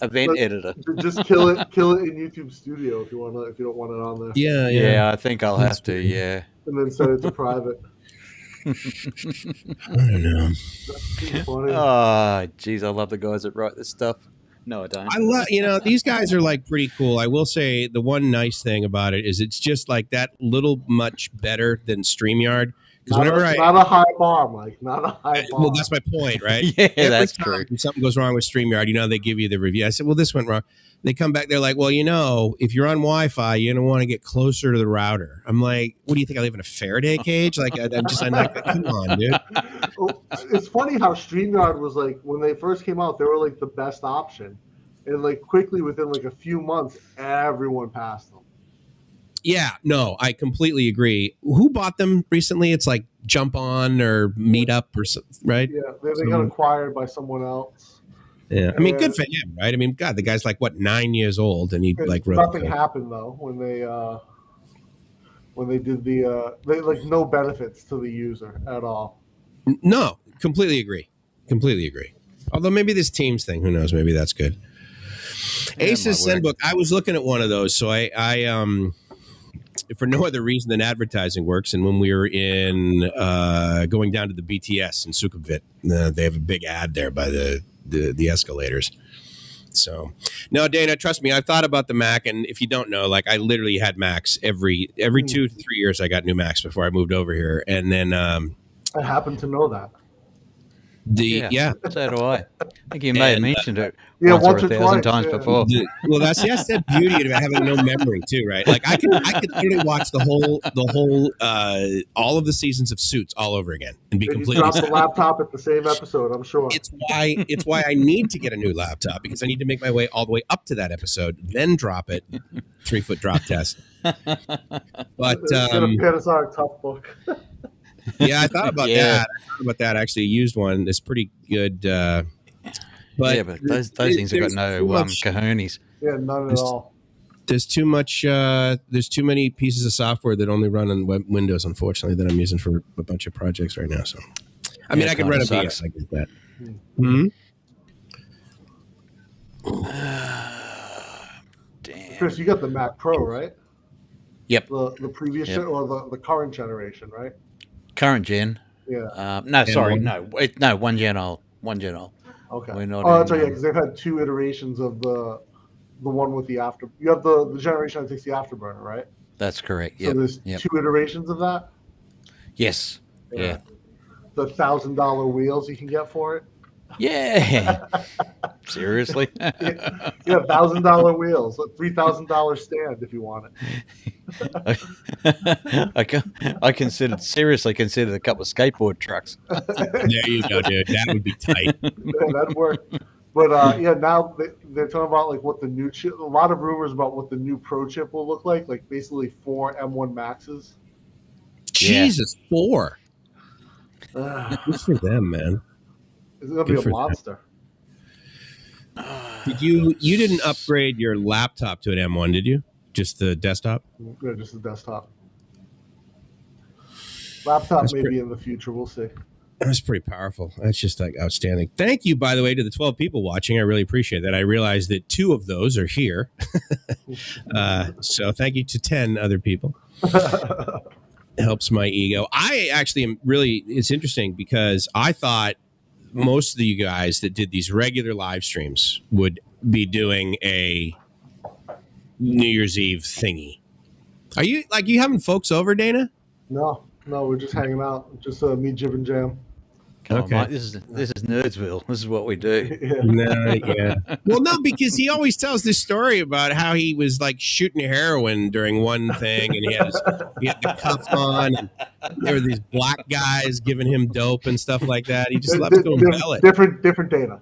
event But- editor. Just kill it in YouTube Studio if you don't want it on there. Yeah, Yeah, I think I'll That's have to, weird. yeah. And then set it to private. I don't know. That's too funny. Oh, geez, I love the guys that write this stuff. No, I don't. I love, these guys are like pretty cool. I will say the one nice thing about it is it's just like that little much better than StreamYard. Because not a high bar, Mike. Not a high bar. well, that's my point, right? Yeah, Every that's time true. something goes wrong with StreamYard, they give you the review. I said, well, this went wrong. They come back, they're like, well, if you're on Wi-Fi, you're going to want to get closer to the router. I'm like, what do you think? I live in a Faraday cage? Like, I'm not, come on, dude. Well, it's funny how StreamYard was like, when they first came out, they were like the best option. And like quickly within like a few months, everyone passed them. Yeah, no, I completely agree. Who bought them recently? It's like Jump On or Meetup or something, right? Yeah, they got acquired by someone else. Yeah, I mean, good for him, right? I mean, God, the guy's like 9 years old, and he like wrote Nothing happened though when they did they like no benefits to the user at all. No, completely agree. Although maybe this Teams thing, who knows? Maybe that's good. Ace's Zenbook. I was looking at one of those, so I for no other reason than advertising works. And when we were in going down to the BTS in Sukhumvit, they have a big ad there by the escalators. So, no, Dana, trust me, I've thought about the Mac, and if you don't know, like I literally had Macs every 2 to 3 years. I got new Macs before I moved over here, and then I happen to know that. So do I. I think you may have mentioned it once or or 1,000 twice, times before. Well, that's the beauty of having no memory too, right? Like I could literally watch the whole all of the seasons of Suits all over again and be You completely. drop the laptop at the same episode, I'm sure. It's why I need to get a new laptop, because I need to make my way all the way up to that episode, then drop it, 3-foot drop test. But It's a Panasonic Tough Book. yeah, I thought about that. I actually used one. It's pretty good. But those things have got no cojones. Yeah, none at all. There's too much. There's too many pieces of software that only run on Windows, unfortunately, that I'm using for a bunch of projects right now. So, I mean, I can run a VS. I get that. Damn. Chris, you got the Mac Pro, right? Yep. The previous or the current generation, right? Current gen. Yeah. No, sorry, no, one gen old. Okay. We're not That's right. Yeah, because they've had 2 iterations of the one with the after. You have the generation that takes the afterburner, right? That's correct. So there's 2 iterations of that. Yes. Yeah. The $1,000 wheels you can get for it. Yeah. Seriously? Yeah, $1,000 wheels, a $3,000 stand if you want it. I seriously considered a couple of skateboard trucks. There you go, dude. That would be tight. Yeah, that'd work. But now they're talking about like what the new chip. A lot of rumors about what the new Pro chip will look like basically 4 M1 Maxes. Jesus, 4. Good for them, man. It's gonna be a monster. You didn't upgrade your laptop to an M1, did you? Just the desktop? Yeah, just the desktop. Laptop maybe in the future. We'll see. That's pretty powerful. That's just like outstanding. Thank you, by the way, to the 12 people watching. I really appreciate that. I realize that 2 of those are here. So thank you to 10 other people. Helps my ego. I actually am really, it's interesting because I thought most of you guys that did these regular live streams would be doing a New Year's Eve thingy. Are you having folks over, Dana? No, we're just hanging out. Just me, Jib, and Jam. Come on, Okay. Mike. This is Nerdsville. This is what we do. Yeah. No, yeah. Well, no, because he always tells this story about how he was like shooting heroin during one thing, and he had the cuff on, and there were these black guys giving him dope and stuff like that. He just loves to embell it. Different data.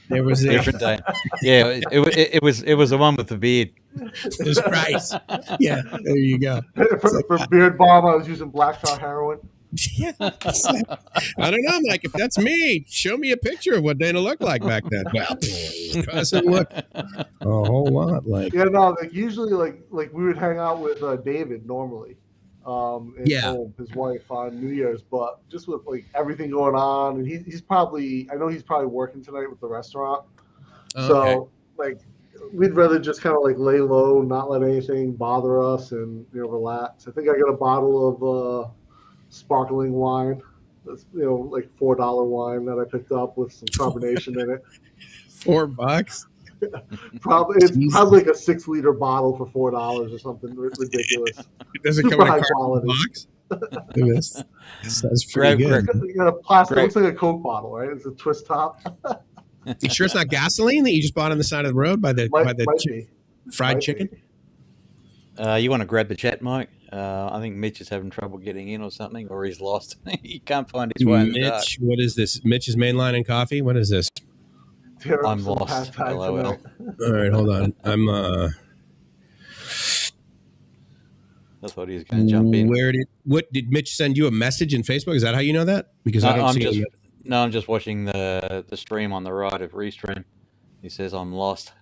There was Different day. Yeah, it was the one with the beard. His price. Yeah, there you go. For beard balm, I was using black tar heroin. Yeah. I don't know, Mike. If that's me, show me a picture of what Dana looked like back then. Well, it doesn't look a whole lot like. Yeah, no. Like usually, like we would hang out with David normally, and home, his wife on New Year's. But just with like everything going on, and he's probably, I know he's probably working tonight with the restaurant. So like we'd rather just kind of like lay low, not let anything bother us, and relax. I think I got a bottle of sparkling wine. That's like $4 wine that I picked up with some carbonation in it. $4. It's probably like a 6-liter bottle for $4 or something ridiculous. Does it Super come in a high cardboard quality box? That's pretty good. You got a plastic. Looks like a Coke bottle, right? It's a twist top. You sure it's not gasoline that you just bought on the side of the road by the fried chicken? You want to grab the chat, Mike? I think Mitch is having trouble getting in or something, or he's lost. He can't find his way in the dark. Mitch, what is this? Mitch's mainline and coffee? What is this? I'm lost. LOL. All right, hold on. I'm I thought he was going to jump in. What did Mitch send you a message in Facebook? Is that how you know that? Because I don't see it. No, I'm just watching the stream on the right of Restream. He says I'm lost.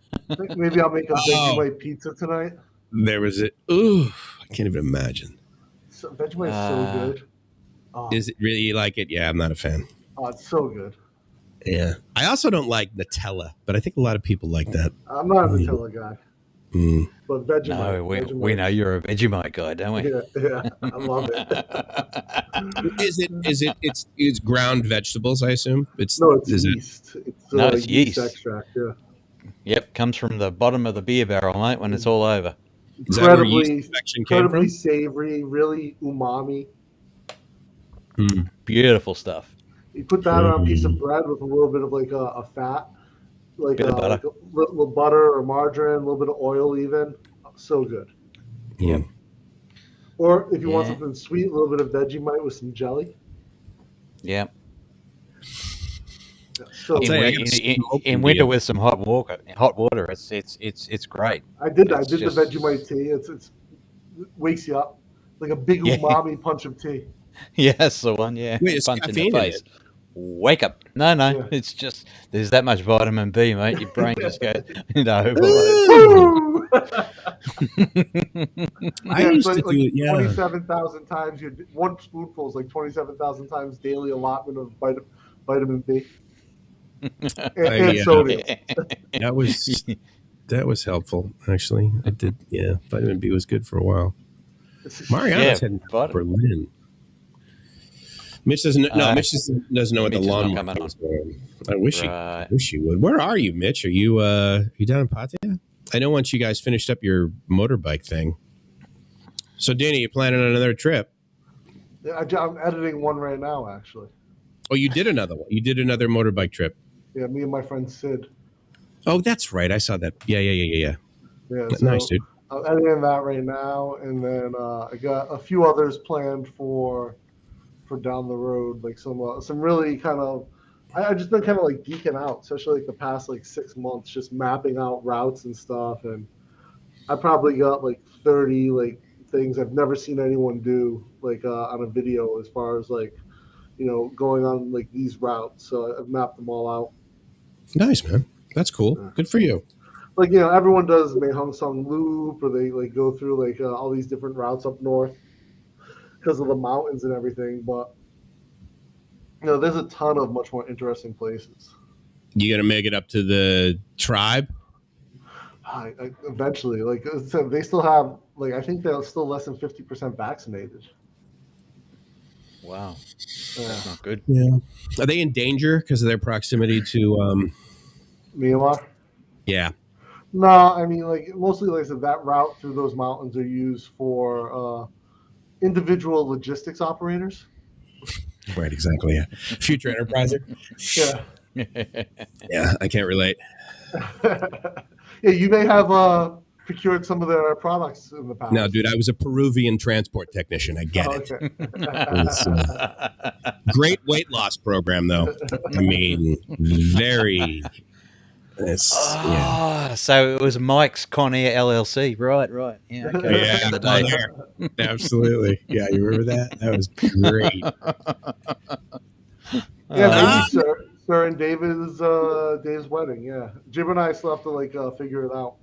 Maybe I'll make a Vegemite pizza tonight. There was it. Ooh, I can't even imagine. Vegemite is so good. Is it really, you like it? Yeah, I'm not a fan. Oh, it's so good. Yeah. I also don't like Nutella, but I think a lot of people like that. I'm not a Nutella guy. But Vegemite. No, we know you're a Vegemite guy, don't we? Yeah, I love it. It's ground vegetables, I assume? It's yeast. It's yeast extract, yeah. Yep, comes from the bottom of the beer barrel, mate, when it's all over. Incredibly savory, really umami. Beautiful stuff. You put that on a piece of bread with a little bit of like a fat, like a little butter or margarine, a little bit of oil even. So good. Yeah. Or if you want something sweet, a little bit of Vegemite with some jelly. Yeah. So in winter with some hot water, it's great. I did the Vegemite tea. It wakes you up like a big umami punch of tea. Yeah, that's the one. Yeah, wait, punch in the face. Wake up! No, it's just there's that much vitamin B, mate. Your brain just goes overload. I used to do it. 27,000 times. One spoonful is like 27,000 times daily allotment of vitamin B. And sodium. That was helpful, actually. I did. Yeah, vitamin B was good for a while. Mariana's heading to Berlin. Mitch doesn't. Mitch doesn't know what the lawn is. I wish you would. Where are you, Mitch? Are you down in Pattaya? I know once you guys finished up your motorbike thing. So, Danny, you planning on another trip? Yeah, I'm editing one right now, actually. Oh, you did another one. You did another motorbike trip. Yeah, me and my friend Sid. Oh, that's right. I saw that. Yeah. Yeah, Nice, dude. I'm editing that right now, and then I got a few others planned for down the road, like some really kind of. I just been kind of like geeking out, especially like the past like 6 months, just mapping out routes and stuff, and I probably got like 30 like things I've never seen anyone do like on a video as far as like going on like these routes. So I've mapped them all out. Nice, man. That's cool. Yeah. Good for you. Like everyone does Mahung Song Loop, or they like go through like all these different routes up north because of the mountains and everything, but there's a ton of much more interesting places. You gonna make it up to the tribe? Eventually, like so they still have like I think they're still less than 50% vaccinated. Wow, that's not good. Yeah, are they in danger because of their proximity to Myanmar? Yeah. No, I mean like mostly like I said, that route through those mountains are used for individual logistics operators. Right, exactly. Yeah. Future enterpriser. Yeah. Yeah, I can't relate. Yeah, you may have procured some of their products in the past. No, dude, I was a Peruvian transport technician. I get Oh, it. okay. It's great weight loss program, though. I mean, very. Yeah. So it was Mike's Con Air LLC. Right. Yeah, okay. Yeah, The day. absolutely. Yeah, you remember that? That was great. Yeah, maybe Sir and Dave's wedding. Yeah, Jim and I still have to figure it out.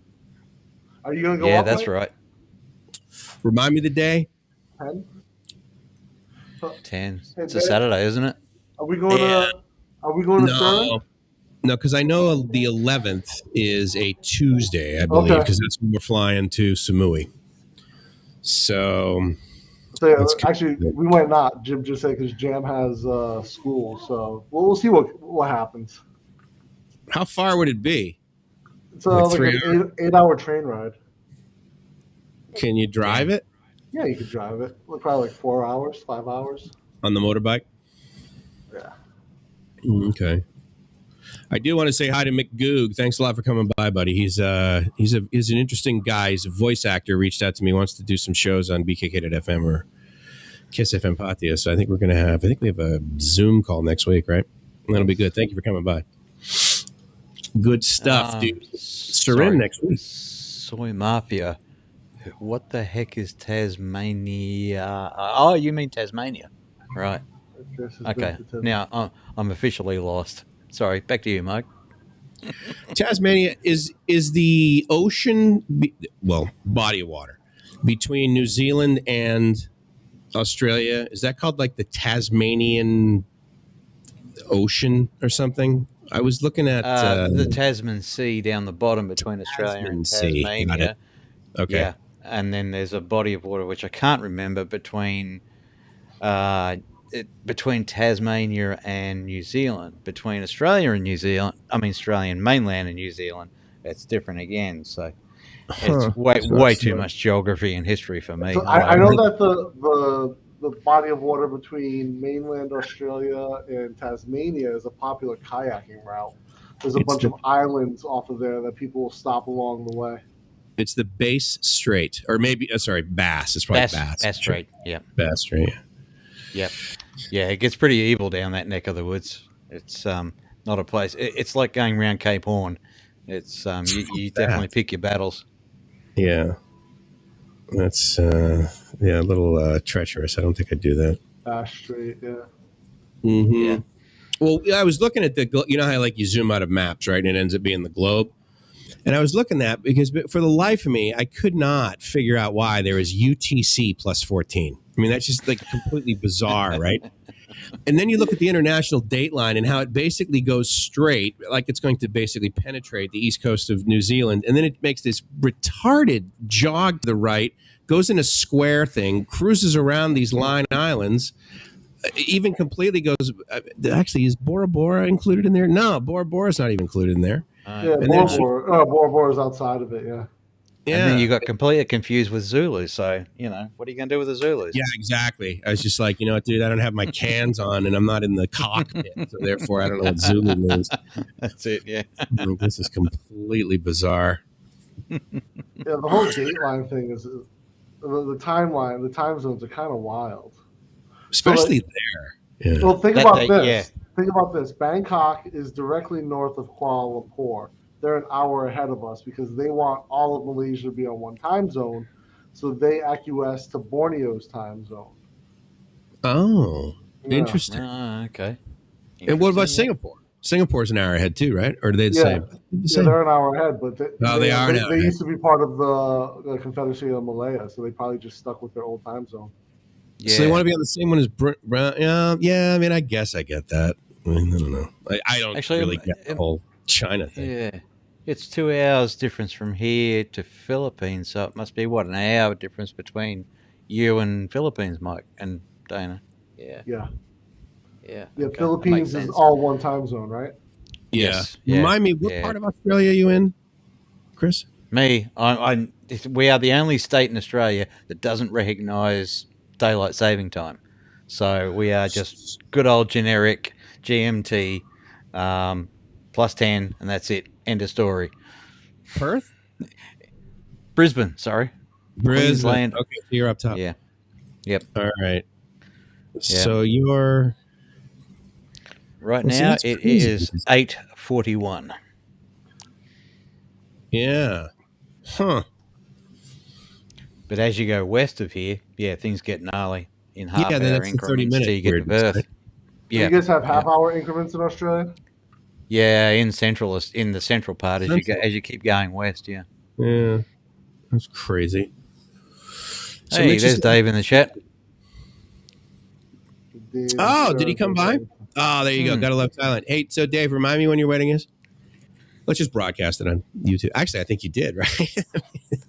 Are you gonna go? Yeah, up, that's Mike? right. Remind me the day. 10? 10. Hey, It's a Dave, Saturday, isn't it? Are we going Yeah. to? Are we going to Stern? No, because I know the 11th is a Tuesday, I believe, Okay. because that's when we're flying to Samui. So, So yeah, That's actually, good. we might not. Jim just said because Jam has school, so we'll see what happens. how far would it be? It's Like like 3 an 8-hour train ride. Can you drive it Yeah, you could drive it. Probably like 4 hours, 5 hours. on the motorbike? Yeah. Okay. I do want to say hi to Mick Goog. Thanks a lot for coming by, buddy. He's an interesting guy. He's a voice actor. Reached out to me, wants to do some shows on BKK.FM or Kiss FM Patia. So I think we have a Zoom call next week, right? And that'll be good. Thank you for coming by. Good stuff, dude. Surin next week. Soy Mafia. What the heck is Tasmania? Oh, you mean Tasmania, right? Okay. Now I'm officially lost. Sorry. Back to you, Mike. Tasmania is the ocean, body of water between New Zealand and Australia. Is that called like the Tasmanian Ocean or something? I was looking at the Tasman Sea down the bottom between Australia and Tasmania. Got it. Okay. Yeah, and then there's a body of water which I can't remember between Tasmania and New Zealand, between Australia and New Zealand. I mean, Australian mainland and New Zealand. It's different again. So it's way too much geography and history for me. So I know that the body of water between mainland Australia and Tasmania is a popular kayaking route. There's a bunch of islands off of there that people will stop along the way. It's the Bass Strait, or maybe Bass. It's probably Bass. Bass Strait. Yeah. Bass Strait. Yep. Yeah, it gets pretty evil down that neck of the woods. It's not a place. It's like going around Cape Horn. It's you definitely pick your battles. Yeah. That's a little treacherous. I don't think I'd do that. Bass Strait, yeah. Mm-hmm. Yeah. Well, I was looking at you know how you zoom out of maps, right? And it ends up being the globe. And I was looking at that because for the life of me, I could not figure out why there is UTC plus 14. I mean, that's just completely bizarre, right? And then you look at the international date line and how it basically goes straight, like it's going to basically penetrate the east coast of New Zealand. And then it makes this retarded jog to the right, goes in a square thing, cruises around these line islands, even completely goes. Actually, is Bora Bora included in there? No, Bora Bora is not even included in there. Yeah, Bora Bora is outside of it, yeah. Yeah. And then you got completely confused with Zulus. So, what are you going to do with the Zulus? Yeah, exactly. I was just like, you know what, dude, I don't have my cans on and I'm not in the cockpit. So therefore, I don't know what Zulu means. That's it, yeah. This is completely bizarre. Yeah, the whole dateline thing is the timeline, the time zones are kind of wild. Especially there. Yeah. Well, think about this. Yeah. Think about this. Bangkok is directly north of Kuala Lumpur. They're an hour ahead of us because they want all of Malaysia to be on one time zone, so they acquiesce to Borneo's time zone. Oh, yeah. Interesting. Okay. And what about Singapore? Singapore's an hour ahead too, right? Or are they the same? Yeah, they're an hour ahead, but they used to be part of the Confederacy of Malaya, so they probably just stuck with their old time zone. Yeah. So they want to be on the same one as yeah. I mean, I guess I get that. I don't know. I don't really get the whole China thing. Yeah. It's 2 hours difference from here to Philippines, so it must be, an hour difference between you and Philippines, Mike and Dana. Yeah. Yeah. Yeah. Yeah, okay. Philippines is all one time zone, right? Yeah. Yes. Remind me, what part of Australia are you in, Chris? Me. We are the only state in Australia that doesn't recognise daylight saving time. So we are just good old generic GMT plus 10, and that's it. End of story. Perth? Brisbane, sorry. Brisbane. Queensland. Okay, so you're up top. Yeah. Yep. All right. So you're... Right Well, see, now, that's it crazy. is 8:41. Yeah. Huh. But as you go west of here, things get gnarly in Yeah, half-hour then that's the 30 increments minute till you get to weirdness, Perth. right? Do you guys have half-hour increments in Australia? Yeah, in the central part as you keep going west. Yeah. Yeah. That's crazy. So Hey, Mitch there's is- Dave in the chat. Oh, did he come by? Oh, there you go. Gotta love Thailand. Hey, so Dave, remind me when your wedding is. Let's just broadcast it on YouTube. Actually, I think you did, right?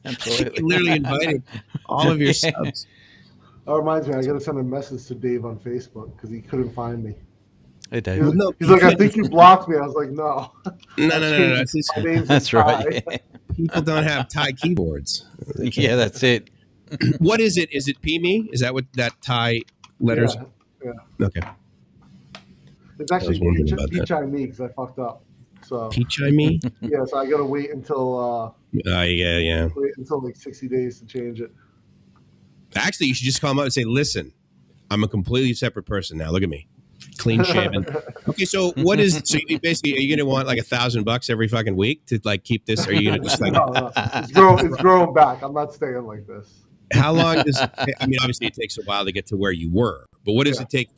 Absolutely. You literally invited all of your subs. That reminds me, I got to send a message to Dave on Facebook because he couldn't find me. Hey, Dave. He's, No, he's like, I think you blocked me. I was like, no. No. My name's That's right. Ty. People don't have Thai keyboards. Yeah, that's it. What is it? Is it PME? Is that what that Thai letters? Yeah. Okay. It's actually wondering about that. Pichai me because I fucked up. So Pichai me? yeah, so I got to wait until Yeah. wait until like 60 days to change it. Actually, you should just call them up and say, listen, I'm a completely separate person now. Look at me. Clean shaven. Okay, so what is so you basically are you gonna want like $1,000 every fucking week to like keep this? Or are you gonna just like No. It's growing back. I'm not staying like this. how long does I mean obviously it takes a while to get to where you were, but what does it take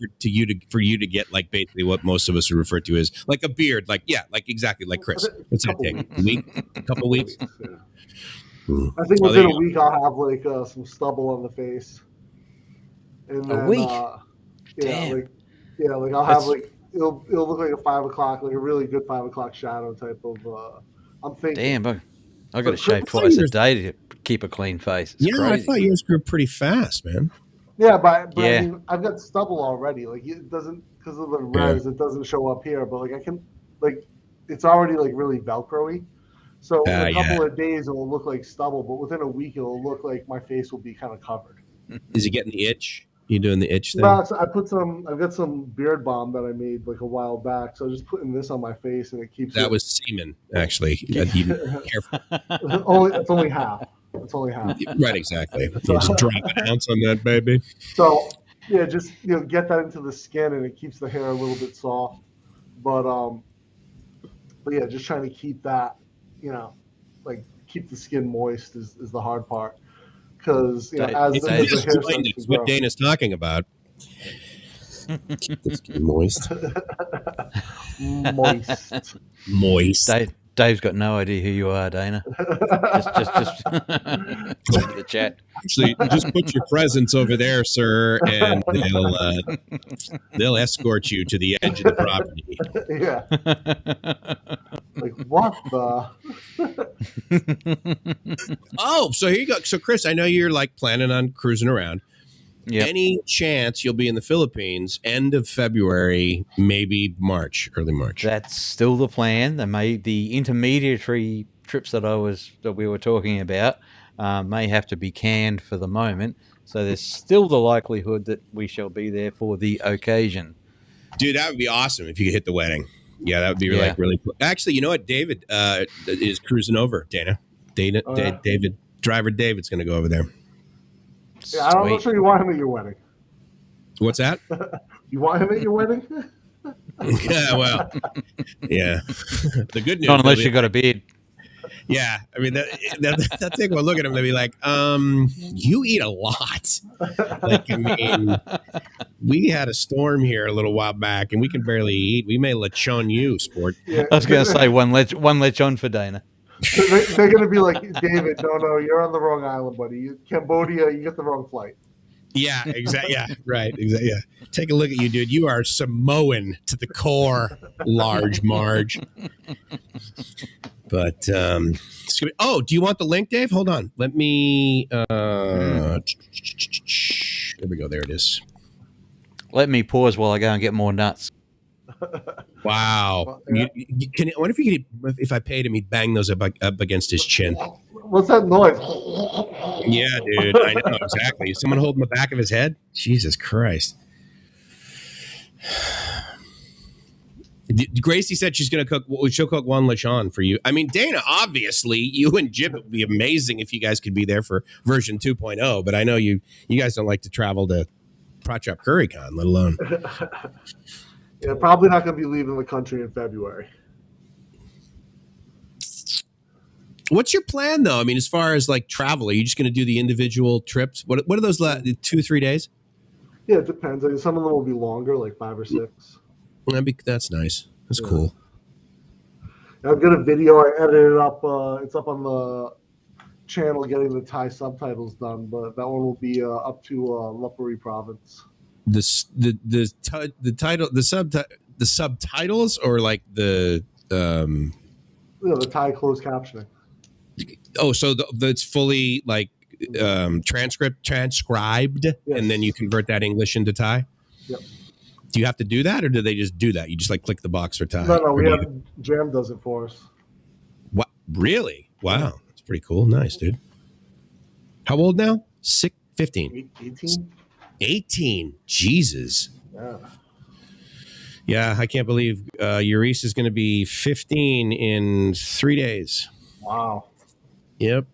for you to get like basically what most of us would refer to as like a beard, like exactly like Chris. What's that take? A week? A couple weeks? Yeah. I think within a week I'll have like some stubble on the face. And then, A week? Yeah, Damn. like I'll have like it'll look like a 5 o'clock, like a really good 5 o'clock shadow type of. I'm thinking. Damn, I got to So shave Chris, twice a day to keep a clean face. It's I crazy. thought yours grew pretty fast, man. Yeah, but Yeah. I mean, I've got stubble already. Like it doesn't because of the res, it doesn't show up here. But like I can, like it's already like really Velcro-y. So in a couple of days it will look like stubble, but within a week it will look like my face will be kind of covered. Is he getting the itch? You doing the itch thing? No, so I've got some beard balm that I made like a while back. So I'm just putting this on my face and it keeps That was semen, actually. Careful. it's only half. It's only half. Right, exactly. You just drop an ounce on that, baby. So yeah, just get that into the skin and it keeps the hair a little bit soft. But yeah, just trying to keep that, like keep the skin moist is the hard part. Because as the hair starts to grow. What Dana's talking about. Keep the skin moist. Moist. Dave's got no idea who you are, Dana. Just talk to the chat. Actually, just put your presents over there, sir, and they'll escort you to the edge of the property. Yeah. Like what the? Oh, so here you go. So Chris, I know you're like planning on cruising around. Yep. Any chance you'll be in the Philippines end of February, maybe March, early March? That's still the plan. The intermediary trips that we were talking about may have to be canned for the moment. So there's still the likelihood that we shall be there for the occasion. Dude, that would be awesome if you could hit the wedding. Yeah, that would be like really cool. Actually, you know what? David is cruising over, Dana. David, driver David's going to go over there. Yeah, I'm not sure you want him at your wedding. What's that? You want him at your wedding? Yeah, well, yeah. The good news. Not unless you got a beard. Yeah, I mean, that thing will look at him and be like, you eat a lot. Like, I mean, we had a storm here a little while back, and we can barely eat. We may lechon you, sport. Yeah. I was going to say one lechon for Dana. They're going to be like, David, no, you're on the wrong island, buddy. Cambodia, you get the wrong flight. Yeah, exactly. Yeah, right. Exactly. Yeah. Take a look at you, dude. You are Samoan to the core, large Marge. But do you want the link, Dave? Hold on. Let me. There we go. There it is. Let me pause while I go and get more nuts. Wow. Yeah. I wonder if I paid him, he'd bang those up against his chin. What's that noise? Yeah, dude. I know exactly. Is someone holding the back of his head? Jesus Christ. Gracie said she's going to cook. She'll cook one lechon for you. I mean, Dana, obviously, you and Jib would be amazing if you guys could be there for version 2.0. But I know you guys don't like to travel to Prachop CurryCon, let alone. Yeah, probably not going to be leaving the country in February. What's your plan, though? I mean, as far as like travel, are you just going to do the individual trips? What are those 2 or 3 days? Yeah, it depends. I mean, some of them will be longer, like 5 or 6. That's nice. That's cool. I've got a video. I edited it up. It's up on the channel getting the Thai subtitles done, but that one will be up to Lopburi province. The subtitles, or like the the Thai closed captioning. Oh, so it's fully like transcribed, yes. And then you convert that English into Thai. Yep. Do you have to do that, or do they just do that? You just like click the box for Thai? No, Jam does it for us. What? Really? Wow, that's pretty cool. Nice, dude. How old now? 15. 18. 18. Jesus. Yeah. Yeah, I can't believe Eurice is going to be 15 in 3 days. Wow. Yep.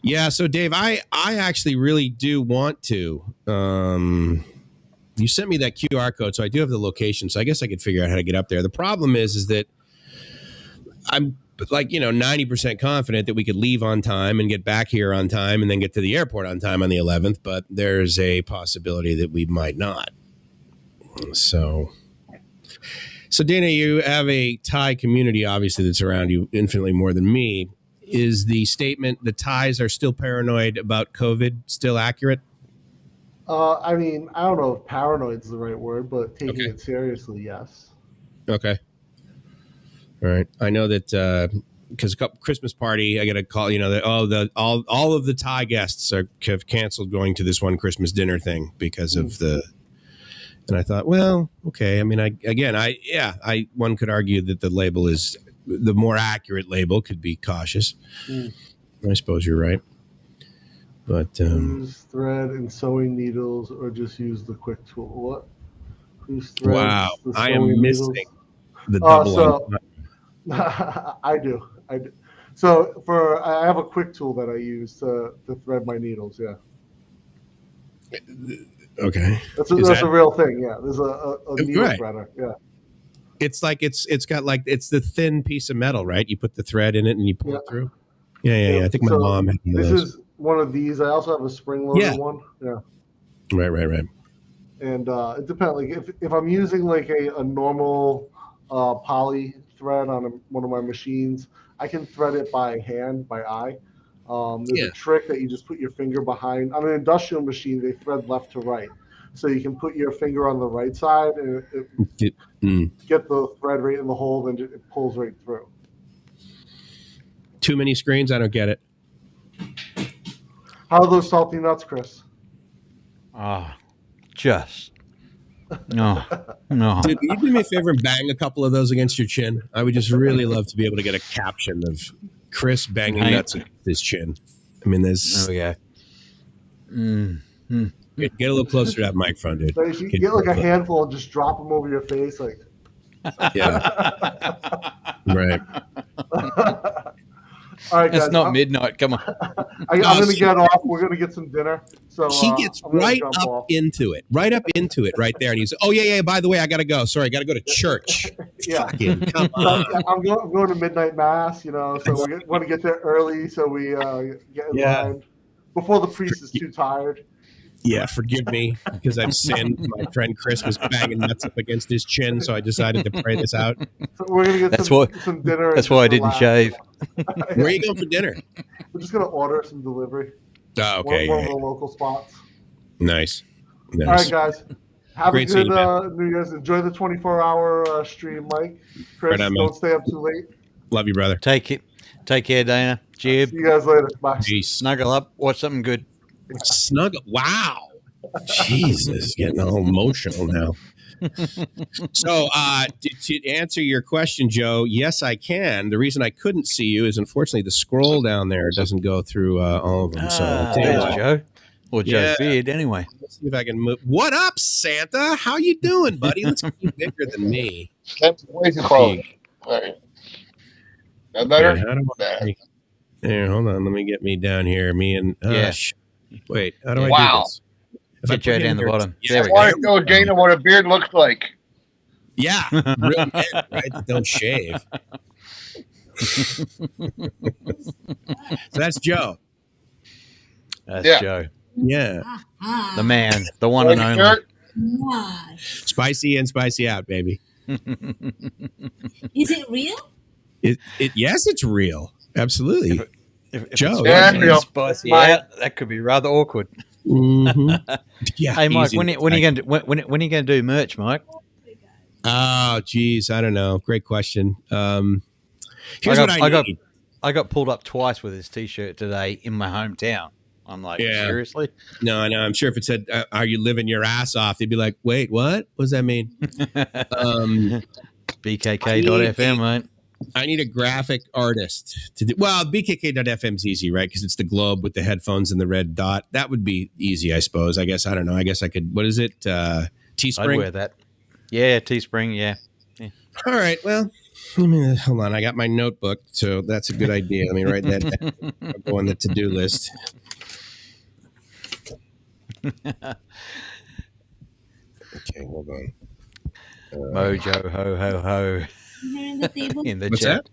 Yeah. So, Dave, I actually really do want to. You sent me that QR code, so I do have the location. So I guess I could figure out how to get up there. The problem is that I'm like 90% confident that we could leave on time and get back here on time and then get to the airport on time on the 11th. But there's a possibility that we might not. So Dana, you have a Thai community, obviously, that's around you infinitely more than me. Is the statement the Thais are still paranoid about COVID still accurate? I mean, I don't know if paranoid's the right word, but taking it seriously, yes. Okay. All right. I know that because a couple Christmas party, I got a call. That all of the Thai guests have canceled going to this one Christmas dinner thing because of the. And I thought, well, okay. I mean, one could argue that the label is the more accurate label could be cautious. I suppose you're right. But use thread and sewing needles, or just use the quick tool. What? Who's thread? Wow, I am missing the double. I do. So I have a quick tool that I use to thread my needles. Yeah. Okay. That's a real thing. Yeah. There's a needle threader. Yeah. It's like it's got like it's the thin piece of metal, right? You put the thread in it and you pull it through. Yeah. I think my mom had one of those. This is one of these. I also have a spring-loaded one. Yeah. Right. And it depends. Like if I'm using like a normal poly thread on one of my machines, I can thread it by hand, by eye. There's a trick that you just put your finger behind. On an industrial machine, they thread left to right. So you can put your finger on the right side and get the thread right in the hole, and it pulls right through. Too many screens? I don't get it. How are those salty nuts, Chris? Just. No. Dude, can you do me a favor and bang a couple of those against your chin? I would just really love to be able to get a caption of Chris banging nuts against his chin. I mean, there's... There we go. Get a little closer to that microphone, dude. So you get like a handful and just drop them over your face. Like, yeah. Right. All right, guys. It's not midnight. Come on. I'm going to get off. We're going to get some dinner. So he gets right up into it right there. And he's, oh, yeah. By the way, I got to go. Sorry, I got to go to church. Yeah. Fucking, come on. I'm going to midnight mass, so we want to get there early so we get in line before the priest is too tired. Yeah, forgive me because I've sinned. My friend Chris was banging nuts up against his chin, so I decided to pray this out. So we're going to get some dinner. That's why I didn't shave. Where are you going for dinner? We're just going to order some delivery. Oh, okay. One of the local spots. Nice. All right, guys. Have a good New Year's. Enjoy the 24-hour stream, Mike. Chris, don't stay up too late. Love you, brother. Take care, Dana. Jib. See you guys later. Bye. Snuggle up. Watch something good. Snuggle. Wow. Jesus, getting all emotional now. So to answer your question, Joe, yes, I can. The reason I couldn't see you is unfortunately the scroll down there doesn't go through all of them. So there's Joe. Or Joe's beard, anyway. Let's see if I can move. What up, Santa? How you doing, buddy? Let's get you bigger than me. That's way too close. All right. That better? Okay, how do I? Here, hold on. Let me get me down here. Me and wait. How do I do this? If Get Joe down the bottom. There we I want to know, Dana, what a beard looks like. Yeah, real men, right? That don't shave. So that's Joe. That's Joe. Yeah. The man, the one and only. Spicy in, spicy out, baby. Is it real? Yes, it's real. Absolutely. If Joe. It's spicy out, that could be rather awkward. Mm-hmm. Yeah. Hey, Mike, when are you going to do merch, Mike? Oh, geez, I don't know. Great question. Here's what I need. I got pulled up twice with this T-shirt today in my hometown. I'm like, seriously? No, I know. I'm sure if it said, "Are you living your ass off?" They'd be like, "Wait, what? What does that mean?" BKK.FM, mate. I need a graphic artist to do. Well, BKK.FM's easy, right? Because it's the globe with the headphones and the red dot. That would be easy, I suppose. I guess I don't know. I guess I could. What is it? Teespring. I'd wear that. Yeah, Teespring. Yeah. All right. Well, hold on. I got my notebook, so that's a good idea. Let me write that down. I'll go on the to-do list. Okay, hold on. Mojo ho ho ho. Here in the table. In the What's chat. that?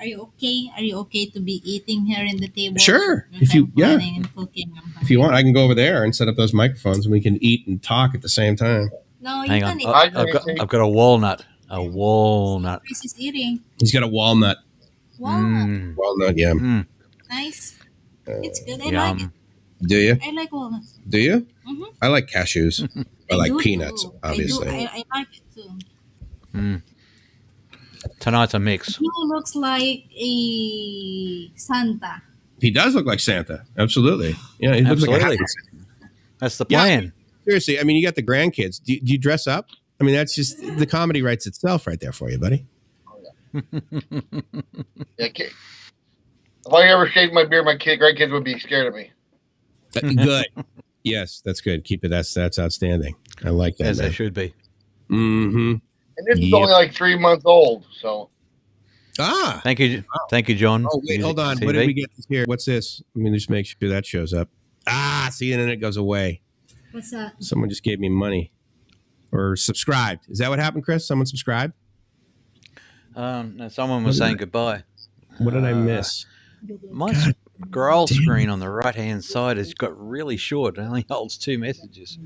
Are you okay? Are you okay to be eating here in the table? Sure. If you and cooking. If you want, I can go over there and set up those microphones, and we can eat and talk at the same time. No, you Hang can on. eat. I've got a walnut. A walnut. Chris is eating. He's got a walnut. Wow. Walnut, yeah. Nice. It's good. I Yum. like it. Do you? I like walnuts. Do you? Mm-hmm. I like cashews. I like do peanuts, too. obviously. I like it too. Tonight's a mix. He looks like a Santa. He does look like Santa. Absolutely. Yeah, he looks like a happy Santa. That's the plan. Seriously, I mean, you got the grandkids. Do you dress up? I mean, that's just the comedy writes itself right there for you, buddy. If I ever shaved my beard, my grandkids would be scared of me. Good. Yes, that's good. Keep it. That's outstanding. I like that. As they should be. Mm-hmm. And this is only like 3 months old, so. Thank you, John. Oh wait, hold on. TV. What did we get here? What's this? Let me just make sure that shows up. See, and then it goes away. What's that? Someone just gave me money or subscribed. Is that what happened, Chris? Someone subscribed? No, someone was saying goodbye. What did I miss? My scroll screen on the right-hand side has got really short. It only holds 2 messages.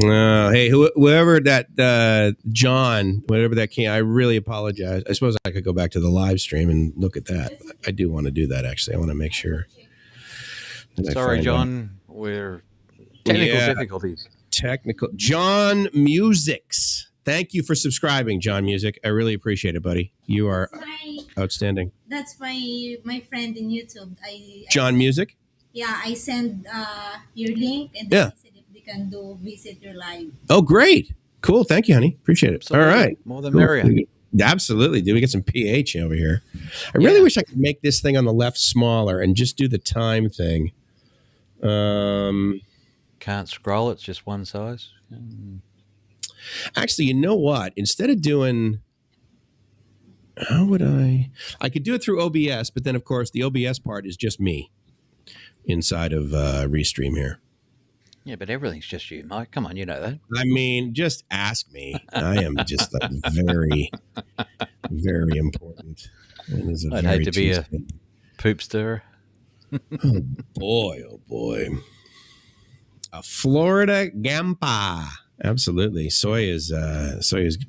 Hey, whoever that John, whatever that came, I really apologize. I suppose I could go back to the live stream and look at that. I do want to do that, actually. I want to make sure. Sorry, John. We're technical difficulties. John Musics. Thank you for subscribing, John Music. I really appreciate it, buddy. You are outstanding. That's my friend in YouTube. John Music? Yeah, I send your link and then I said if they can visit your live. Oh, great. Cool. Thank you, honey. Appreciate it. Absolutely. All right. More than merrier. Absolutely. Do we get some pH over here? I really wish I could make this thing on the left smaller and just do the time thing. Can't scroll. It's just one size. Actually, you know what? Instead of doing, how would I could do it through OBS, but then of course the OBS part is just me inside of Restream here. Yeah, but everything's just you, Mike. Come on, you know that. I mean, just ask me. I am just very, very important. I'd hate to be a poop stirrer. Oh boy. A Florida Gampa. Absolutely. Soy is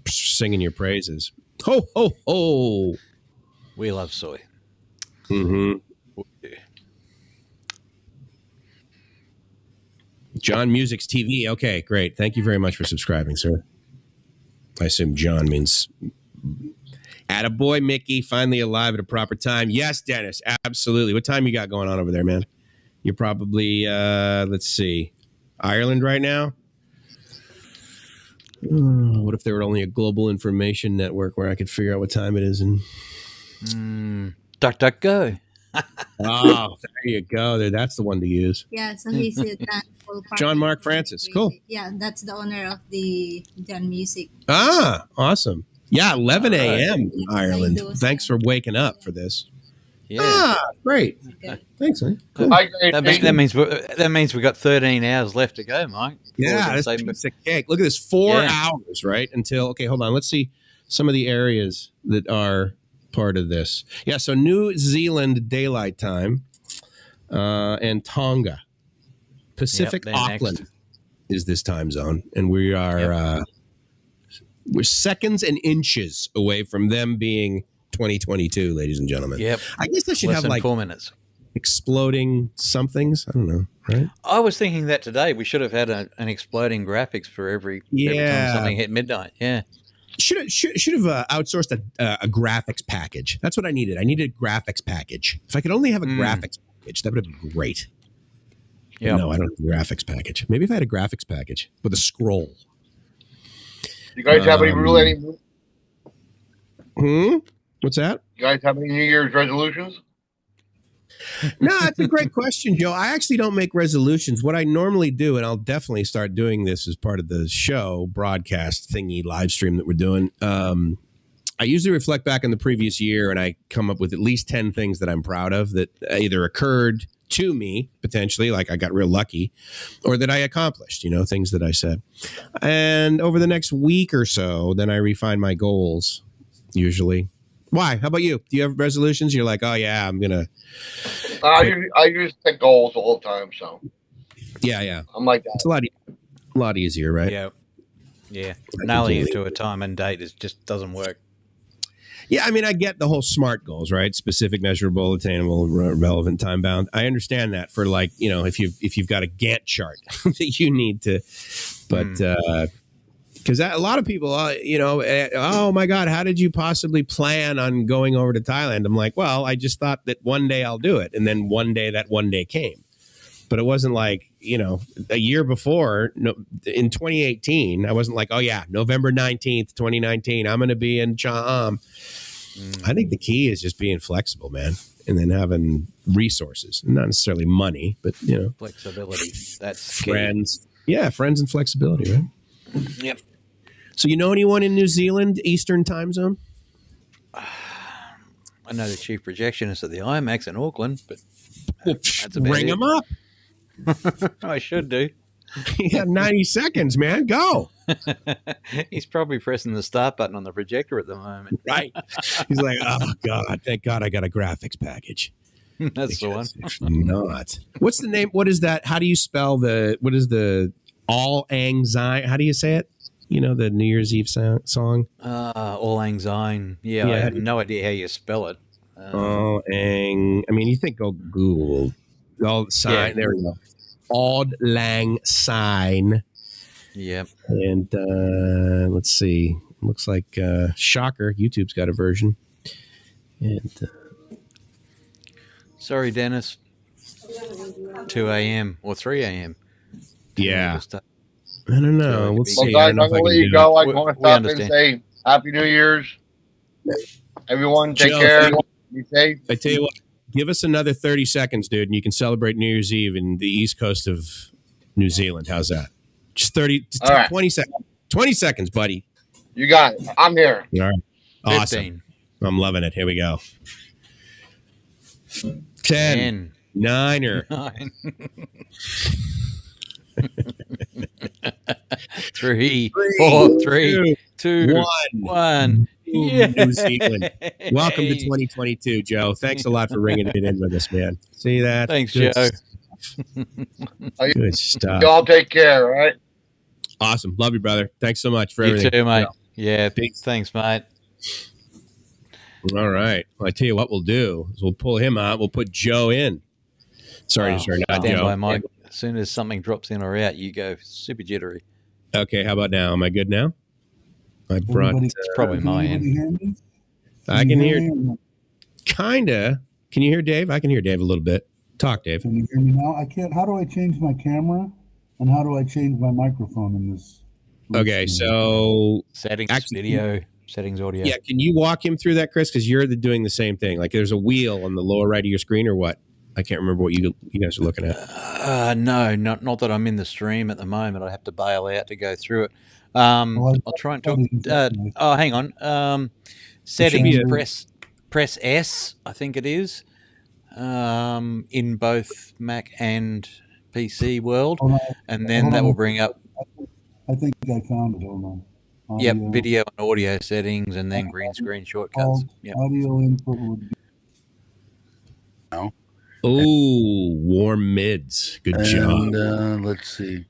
singing your praises. Ho, ho, ho. We love soy. Mm-hmm. John Music's TV. Okay, great. Thank you very much for subscribing, sir. I assume John means attaboy, Mickey. Finally alive at a proper time. Yes, Dennis. Absolutely. What time you got going on over there, man? You're probably, let's see, Ireland right now? What if there were only a global information network where I could figure out what time it is? And Duck, duck, go. Oh, there you go. There, that's the one to use. Yeah, so he's a thankful John Mark partner. Francis. Cool. Yeah, that's the owner of the John Music. Ah, awesome. Yeah, 11 a.m. in Ireland. Those- Thanks for waking up for this. Yeah. Ah, great. Okay. Thanks, man. Cool. Hi, Gracie. That means we got 13 hours left to go, Mike. Yeah, that's a piece of cake. Look at this, 4 Yeah. hours, right? Until, okay, hold on. Let's see some of the areas that are part of this. Yeah, so New Zealand Daylight Time and Tonga. Pacific they're Auckland next. is this time zone. And we are, we're seconds and inches away from them being 2022, ladies and gentlemen. Yep. I guess they should Less have than like 4 minutes. exploding somethings. I don't know, right? I was thinking that today we should have had an exploding graphics for every time something hit midnight. Yeah. Should have outsourced a graphics package. That's what I needed. I needed a graphics package. If I could only have a graphics package, that would have been great. But Yeah. no, I don't have a graphics package. Maybe if I had a graphics package with a scroll. You guys have any What's that? You guys have any New Year's resolutions? No, that's a great question, Joe. I actually don't make resolutions. What I normally do, and I'll definitely start doing this as part of the show broadcast thingy live stream that we're doing. I usually reflect back on the previous year and I come up with at least 10 things that I'm proud of that either occurred to me, potentially, like I got real lucky, or that I accomplished, things that I said. And over the next week or so, then I refine my goals, usually. Why? How about you? Do you have resolutions? You're like, oh, yeah, I'm going to... I just set goals all the time, so. Yeah. I'm like that. It's a lot easier, right? Yeah. Nailing it to a time and date just doesn't work. Yeah, I mean, I get the whole SMART goals, right? Specific, measurable, attainable, relevant, time bound. I understand that for like, if you've got a Gantt chart that you need to, but because a lot of people, oh my God, how did you possibly plan on going over to Thailand? I'm like, well, I just thought that one day I'll do it, and then one day came. But it wasn't like, a year before, in 2018, I wasn't like, oh, yeah, November 19th, 2019, I'm going to be in Cha'am. I think the key is just being flexible, man, and then having resources, not necessarily money, but, Flexibility. That's friends. Key. Yeah, friends and flexibility, right? Yep. So you know anyone in New Zealand, Eastern time zone? I know the chief projectionist at the IMAX in Auckland, but that's Ring them up. I should do. You got 90 seconds, man. Go. He's probably pressing the start button on the projector at the moment. Right. He's like, oh, God, thank God I got a graphics package. That's the one. If not. What's the name? What is that? How do you spell what is the All Anxiety? How do you say it? The New Year's Eve song? All Anxiety. Yeah, I have no idea how you spell it. You think go Google. All sign. Yeah. There we go. Auld Lang Syne. Yep. And let's see. Looks like shocker. YouTube's got a version. And sorry, Dennis. 2 a.m. or 3 a.m. Yeah. I don't know. We'll see. Well, guys, I'm going to let you go. I want to stop and say Happy New Year's. Everyone, take care. Be safe. I tell you what, give us another 30 seconds, dude, and you can celebrate New Year's Eve in the east coast of New Zealand. How's that? Just 20 seconds. 20 seconds, buddy. You got it. I'm here. All right. 15. Awesome. I'm loving it. Here we go. 10. 9. 3, 4, 3, 2, 1. Yeah. New Zealand. Welcome to 2022, Joe. Thanks a lot for ringing it in with us, man. See that? Thanks, Good Joe. Good stuff. Y'all take care, all right? Awesome. Love you, brother. Thanks so much for everything. You too, mate. Yeah, thanks, mate. All right. Well, I tell you what we'll do is we'll pull him out. We'll put Joe in. Sorry, not Joe. By, Mike. As soon as something drops in or out, you go super jittery. Okay, how about now? Am I good now? I brought. It's probably my end. I can hear. Kinda. Can you hear Dave? I can hear Dave a little bit. Talk, Dave. Can you hear me now? I can't. How do I change my camera? And how do I change my microphone in this? Okay, so settings, video. Settings audio. Yeah, can you walk him through that, Chris? Because you're doing the same thing. Like there's a wheel on the lower right of your screen, or what? I can't remember what you guys are looking at. No, not that I'm in the stream at the moment. I have to bail out to go through it. I'll try and talk. Hang on. Settings. Press S. I think it is. In both Mac and PC world, and then that will bring up. I think I found it. Hold on. Yep, video and audio settings, and then green screen shortcuts. Yep. Audio input would be. Oh, warm mids. Good job. Let's see.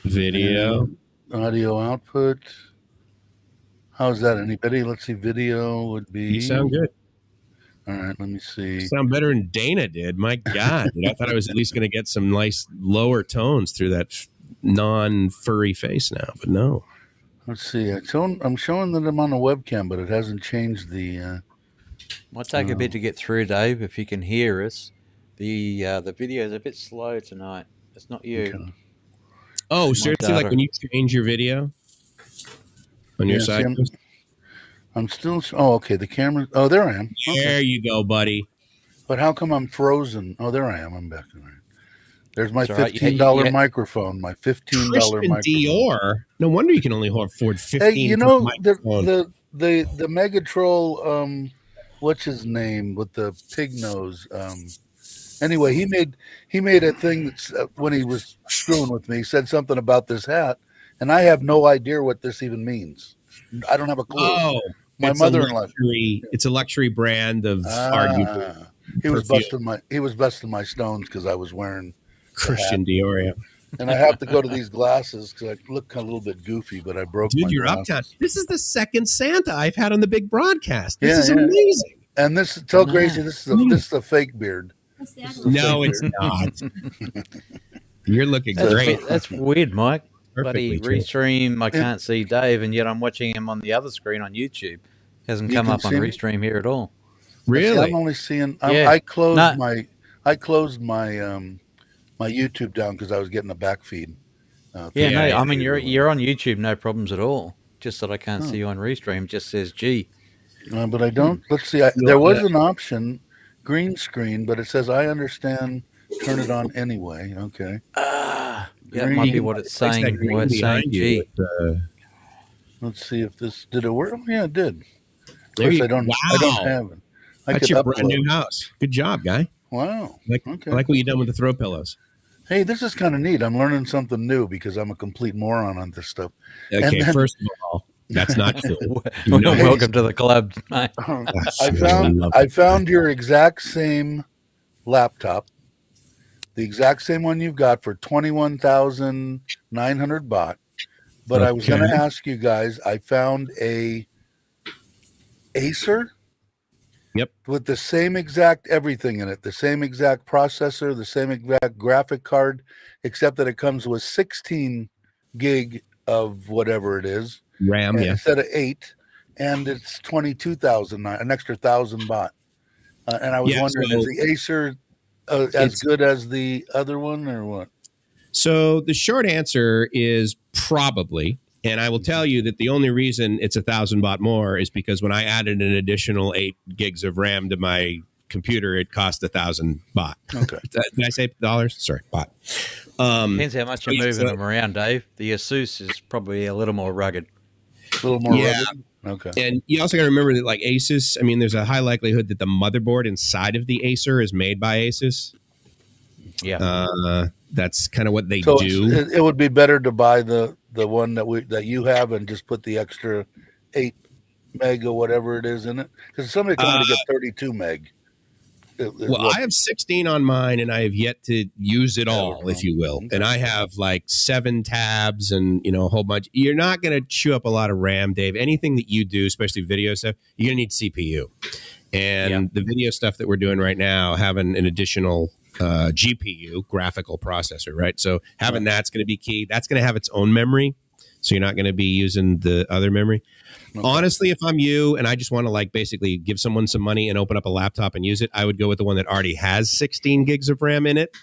Video. Audio output. How's that? Anybody? Let's see. Video would be. You sound good. All right, let me see. You sound better than Dana did. My God. Dude, I thought I was at least going to get some nice lower tones through that non-furry face now, but no. Let's see. I'm showing that I'm on a webcam, but it hasn't changed the. Might take a bit to get through, Dave, if you can hear us. The video is a bit slow tonight. It's not you. Okay. Oh, seriously? Like when you change your video on your side? I'm still. Oh, okay. The camera. Oh, there I am. Okay. There you go, buddy. But how come I'm frozen? Oh, there I am. I'm back. There's my $15 microphone. My $15 microphone. Dior. No wonder you can only afford 15. Hey, you know the Mega Troll. What's his name with the pig nose? Anyway, he made a thing that's when he was screwing with me. He said something about this hat, and I have no idea what this even means. I don't have a clue. Oh, my mother-in-law. It's a luxury brand of arguably. He was busting my stones because I was wearing Christian Dior. Yeah. And I have to go to these glasses because I look a little bit goofy, but I broke. Dude, you're glasses. uptown. This is the second Santa I've had on the big broadcast. This is amazing. And tell Gracie this is a fake beard. No, it's not. You're looking great. That's weird, Mike. Perfectly Buddy, restream. I can't see Dave, and yet I'm watching him on the other screen on YouTube. Hasn't come up on restream here at all. Really? I'm only seeing. I closed my my YouTube down because I was getting a back feed. I mean you're on YouTube, no problems at all. Just that I can't see you on restream. Just says G. But I don't. Let's see. There was an option, green screen, but it says I understand. Turn it on anyway. Okay. That might be what it's saying. What it's saying, G. Let's see if this did it work. Oh, yeah, it did. I don't have it. That's your brand new house. Good job, guy. Wow. I like what you've done with the throw pillows. Hey, this is kind of neat. I'm learning something new because I'm a complete moron on this stuff. Okay, first of all, that's not true. Welcome to the club. I found your exact same laptop, the exact same one you've got for 21,900 baht. But I was going to ask you guys. I found a Acer. Yep. With the same exact everything in it, the same exact processor, the same exact graphic card, except that it comes with 16 gig of whatever it is. RAM, instead of 8, and it's 22,000, an extra 1,000 baht. And I was wondering, is the Acer as good as the other one or what? So the short answer is probably. And I will tell you that the only reason it's 1,000 baht more is because when I added an additional 8 gigs of RAM to my computer, it cost 1,000 baht. Okay. Did I say dollars? Sorry, baht. Depends how much you're moving them around, Dave. The Asus is probably a little more rugged. A little more rugged? Okay. And you also got to remember that, like Asus, I mean, there's a high likelihood that the motherboard inside of the Acer is made by Asus. Yeah. That's kind of what they do. It would be better to buy the one that you have and just put the extra 8 meg or whatever it is in it. Because somebody told me to get 32 meg. I have 16 on mine, and I have yet to use it all, if you will. And I have like 7 tabs and a whole bunch. You're not going to chew up a lot of RAM, Dave. Anything that you do, especially video stuff, you're going to need CPU. And the video stuff that we're doing right now, having an additional GPU, graphical processor, right? So having that's going to be key. That's going to have its own memory, so you're not going to be using the other memory. Okay. Honestly, if I'm you and I just want to like basically give someone some money and open up a laptop and use it, I would go with the one that already has 16 gigs of RAM in it.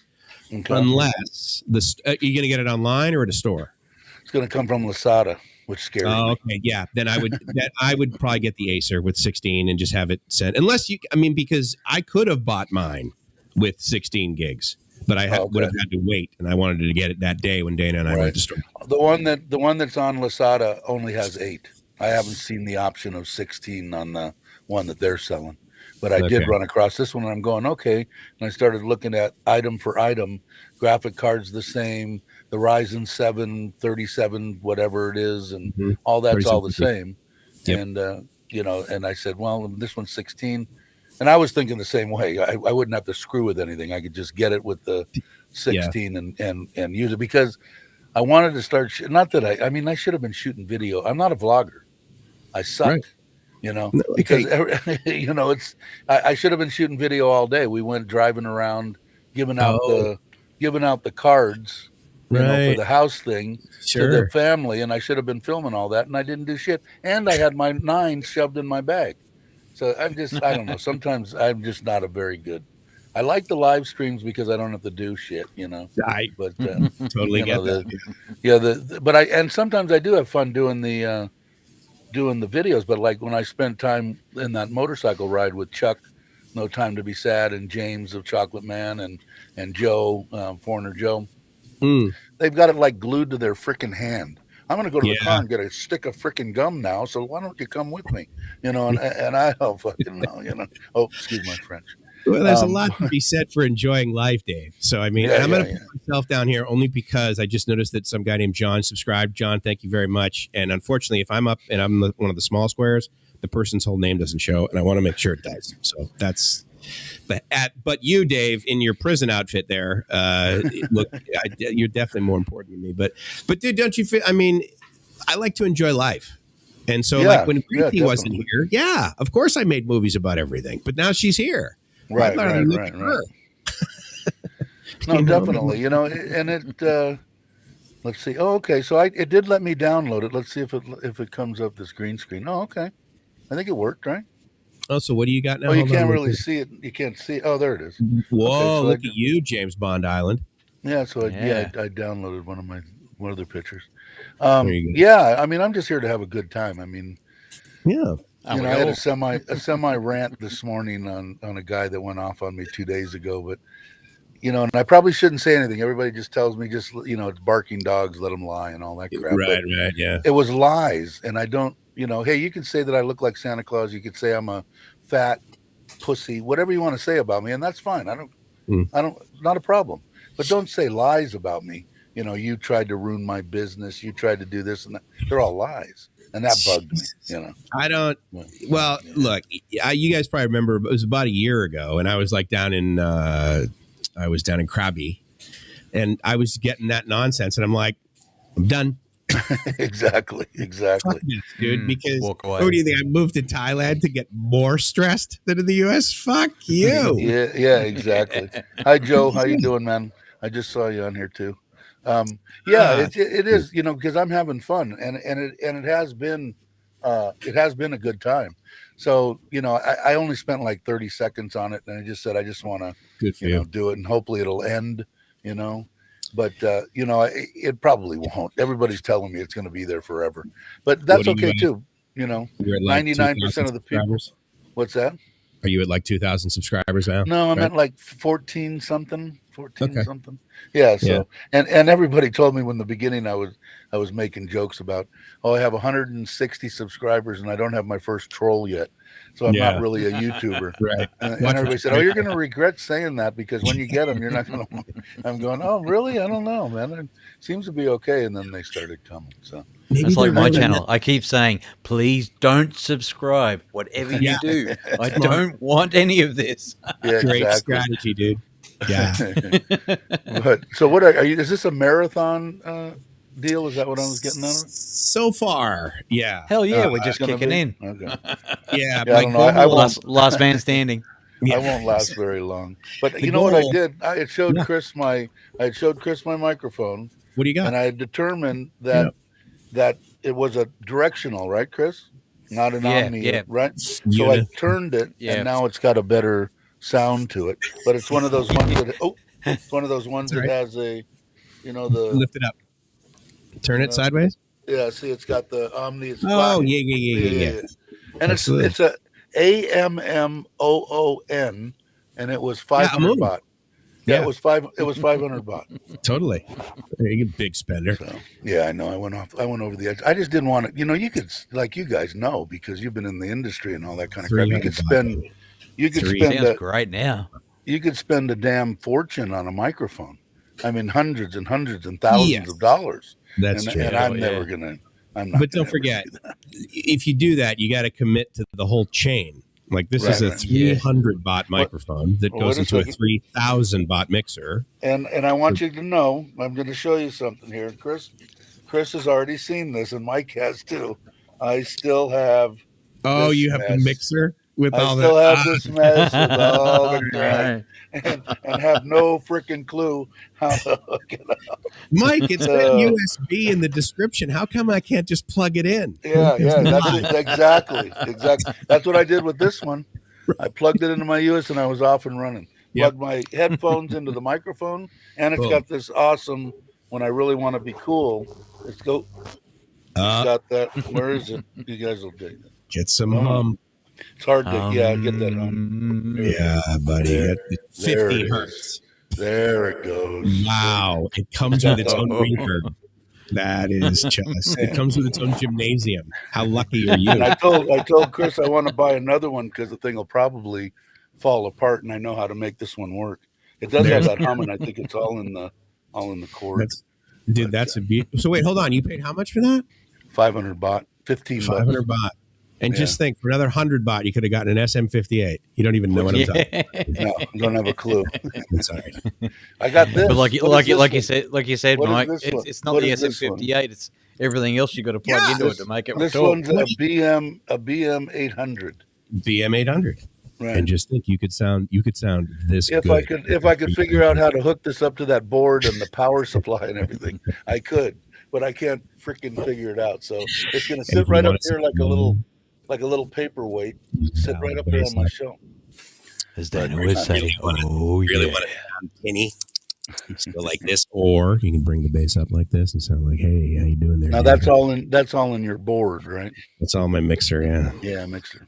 Okay. Unless you're going to get it online or at a store. It's going to come from Lazada. which scares me. Oh, okay, yeah. Then I would probably get the Acer with 16 and just have it sent. Unless because I could have bought mine with 16 gigs, but I would have had to wait, and I wanted to get it that day when Dana and I went to store. The one that's on Lasada only has 8. I haven't seen the option of 16 on the one that they're selling, but I did run across this one, and I'm going, okay. And I started looking at item for item, graphic cards the same, the Ryzen 7 37 whatever it is, and all that's all the same. Yep. And and I said, well, this one's 16, and I was thinking the same way. I wouldn't have to screw with anything. I could just get it with the 16 and use it, because I wanted to start. Not that I should have been shooting video. I'm not a vlogger. I suck, because it's. I should have been shooting video all day. We went driving around, giving out the cards, for the house thing to the family, and I should have been filming all that, and I didn't do shit. And I had my 9 shoved in my bag. So I don't know. Sometimes I'm just not a very good. I like the live streams because I don't have to do shit, But totally get that. And sometimes I do have fun doing the videos. But like when I spent time in that motorcycle ride with Chuck, No Time to Be Sad, and James of Chocolate Man, and Joe, Foreigner Joe, they've got it like glued to their freaking hand. I'm going to go to the car and get a stick of freaking gum now. So why don't you come with me? And I don't fucking know, Oh, excuse my French. Well, there's a lot to be said for enjoying life, Dave. So, I'm going to put myself down here only because I just noticed that some guy named John subscribed. John, thank you very much. And unfortunately, if I'm up and I'm one of the small squares, the person's whole name doesn't show, and I want to make sure it does. So that's. But you, Dave, in your prison outfit there, look, you're definitely more important than me. But dude, don't you feel? I like to enjoy life, and so like when Gracie wasn't here, of course I made movies about everything. But now she's here, right. No, definitely, and it. Let's see. Oh, okay. So it did let me download it. Let's see if it comes up this green screen. Oh, okay. I think it worked, right? Oh, so what do you got now? Oh, you can't really see it. You can't see it. Oh, there it is. Whoa, so look at you, James Bond Island. Yeah, so I downloaded one of their pictures. I'm just here to have a good time. I had a semi rant this morning on a guy that went off on me 2 days ago, but and I probably shouldn't say anything. Everybody just tells me it's barking dogs, let them lie and all that crap. Right, yeah. It was lies, and I don't. Hey, you can say that I look like Santa Claus. You could say I'm a fat pussy, whatever you want to say about me, and that's fine. I don't, not a problem. But don't say lies about me. You tried to ruin my business. You tried to do this and that. They're all lies, and that bugged me. I don't. Well, look, you guys probably remember it was about a year ago, and I was like down in Krabi, and I was getting that nonsense, and I'm like, I'm done. Exactly, dude. Because what do you think? I moved to Thailand to get more stressed than in the U.S. Fuck you. Yeah, exactly. Hi, Joe. How you doing, man? I just saw you on here too. It is. Because I'm having fun, and it has been a good time. So I only spent like 30 seconds on it, and I just said I just want to do it, and hopefully it'll end. But it probably won't. Everybody's telling me it's going to be there forever, but that's okay too. 99% of the people. What's that? Are you at like 2,000 subscribers now? No, I'm at like 14 something. Yeah. So and everybody told me when the beginning I was making jokes about, I have 160 subscribers and I don't have my first troll yet. So I'm not really a YouTuber. Right. And everybody said, you're going to regret saying that because when you get them, you're not going to. I'm going, oh, really? I don't know, man. It seems to be okay. And then they started coming. So it's like my channel. I keep saying, please don't subscribe. Whatever you do, I don't want any of this. Yeah, great strategy, dude. Yeah. But so what are you? Is this a marathon deal? Is that what I was getting out of it? So far, yeah. Hell yeah, we're just kicking in. Okay. Yeah, I don't know. I won't, last man standing. I won't last very long. But you know what I did? I had showed Chris my microphone. What do you got? And I had determined that it was a directional, right, Chris? Not an omni, right? So I turned it, and now it's got a better sound to it. But it's one of those ones that has a, the lift it up. Turn it sideways? Yeah, see, it's got the Omni. It's Oh, flat. yeah. And Absolutely. it's a AMMOON, and it was 500 Amun. baht. Yeah, it was 500 baht. Totally. You're a big spender. So, yeah, I know. I went over the edge. I just didn't want to. You could, like, you guys know, because you've been in the industry and all that kind of crap. You could spend. Sounds great now. You could spend a damn fortune on a microphone. I mean, hundreds and hundreds and thousands of dollars. That's true. And I'm never gonna. I'm not. But don't forget, if you do that, you got to commit to the whole chain. Like this is a 300 baht microphone that goes into a 3,000 baht mixer. And I want you to know, I'm going to show you something here. Chris has already seen this, and Mike has too. I still have. Oh, you have the mixer with all that. I still have this mess with all the crap, and have no freaking clue how to hook it up. Mike, it's got USB in the description. How come I can't just plug it in? Yeah, that's it. Exactly. That's what I did with this one. I plugged it into my US and I was off and running. Plugged my headphones into the microphone, and it's got this awesome. When I really want to be cool, it's got that. Where is it? You guys will dig it. Get some hum. It's hard to get that hum. Yeah, buddy. 50 hertz. There it goes. Wow. It comes with its own reverb. That is just. It comes with its own gymnasium. How lucky are you? And I told Chris I want to buy another one because the thing will probably fall apart, and I know how to make this one work. It does have that hum, and I think it's all in the cord. That's a beautiful. So wait, hold on. You paid how much for that? 500 baht. 15 500 baht. And just think, for another 100 baht, you could have gotten an SM58. You don't even know what I'm talking about. No, I don't have a clue. I'm sorry. I got this. But like you said, Mike, it's not the SM58. It's everything else you got to plug into it to make it. This one's a BM 800. BM 800. Right. And just think, you could sound this good. If I could figure out how to hook this up to that board and the power supply and everything, I could. But I can't freaking figure it out. So it's going to sit right up here like a little paperweight, sit right up there on my shelf. As Dana would say, really want to sound tinny. Go like this, or you can bring the bass up like this and sound like, "Hey, how you doing there?" Now that's all in your board, right? That's all my mixer, yeah. Yeah, mixer.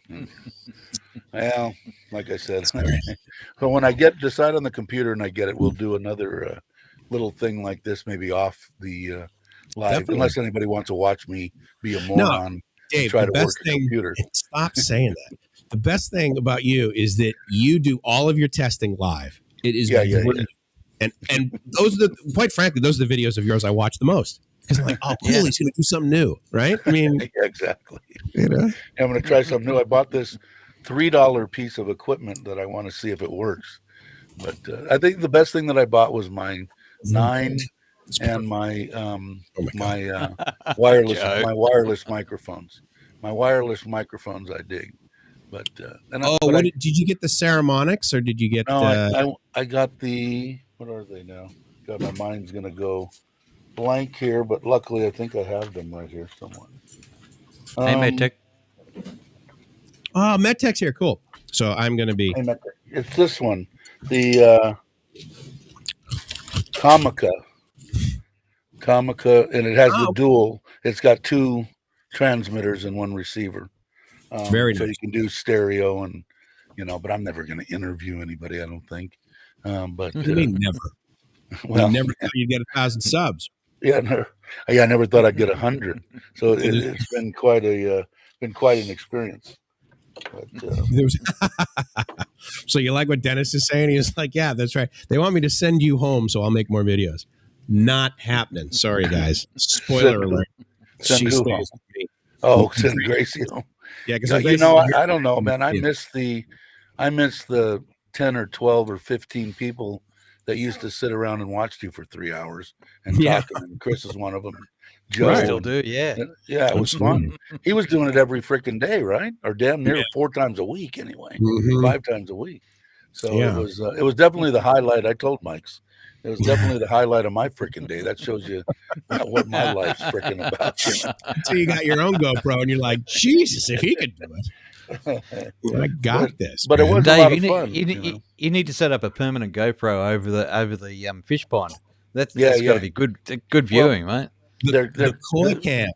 Well, like I said, but when I decide on the computer and I get it, we'll do another little thing like this, maybe off the live, definitely. Unless anybody wants to watch me be a moron. No, Dave, try the to work best a thing. computer. Stop saying that. The best thing about you is that you do all of your testing live. It is brilliant. And those are quite frankly, those are the videos of yours I watch the most. Because I'm like, oh, cool, he's going to do something new, right? I mean, exactly. You know, I'm going to try something new. I bought this $3 piece of equipment that I want to see if it works. But I think the best thing that I bought was my 9 and my wireless microphones. My wireless microphones I dig. But did you get the Ceramonics or did you get? No, I got the. What are they now? God, my mind's gonna go blank here, but luckily I think I have them right here somewhere. Hey, MedTech. Oh, MedTech's here. Cool. So I'm gonna be. Hey, MedTech. It's this one, the Comica, and it has the dual. It's got 2 transmitters and 1 receiver. Very so nice. You can do stereo and but I'm never going to interview anybody, I don't think. But what do you mean never? Well, you never thought you'd get 1,000 subs. Yeah, I never thought I'd get 100. So it's been quite an experience. But, so you like what Dennis is saying? He's like, yeah, that's right. They want me to send you home, so I'll make more videos. Not happening. Sorry, guys. Spoiler alert. Send who home? Oh, send Gracie home. Yeah, because I don't know, man. I miss the 10 or 12 or 15 people that used to sit around and watch you for 3 hours and talk. And Chris is one of them. Joe I still do, yeah. Yeah, it was fun. He was doing it every freaking day, right? Or damn near 4 times a week, anyway. 5 times a week. So it was definitely the highlight. I told Mike's. It was definitely the highlight of my freaking day. That shows you what my life's freaking about. So you got your own GoPro, and you're like, Jesus, if he could do it, I got this. But it was Dave, a lot of fun. You need to set up a permanent GoPro over the fish pond. That's got to be good viewing, mate. The koi cam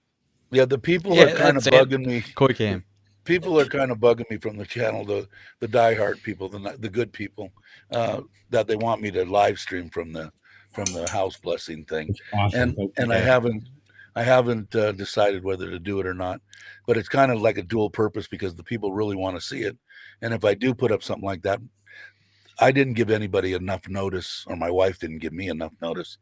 Yeah, the people are kind of bugging me. Koi cam. People are kind of bugging me from the channel, the diehard people, the good people, that they want me to live stream from the house blessing thing. Awesome. And I haven't decided whether to do it or not. But it's kind of like a dual purpose because the people really want to see it. And if I do put up something like that, I didn't give anybody enough notice, or my wife didn't give me enough notice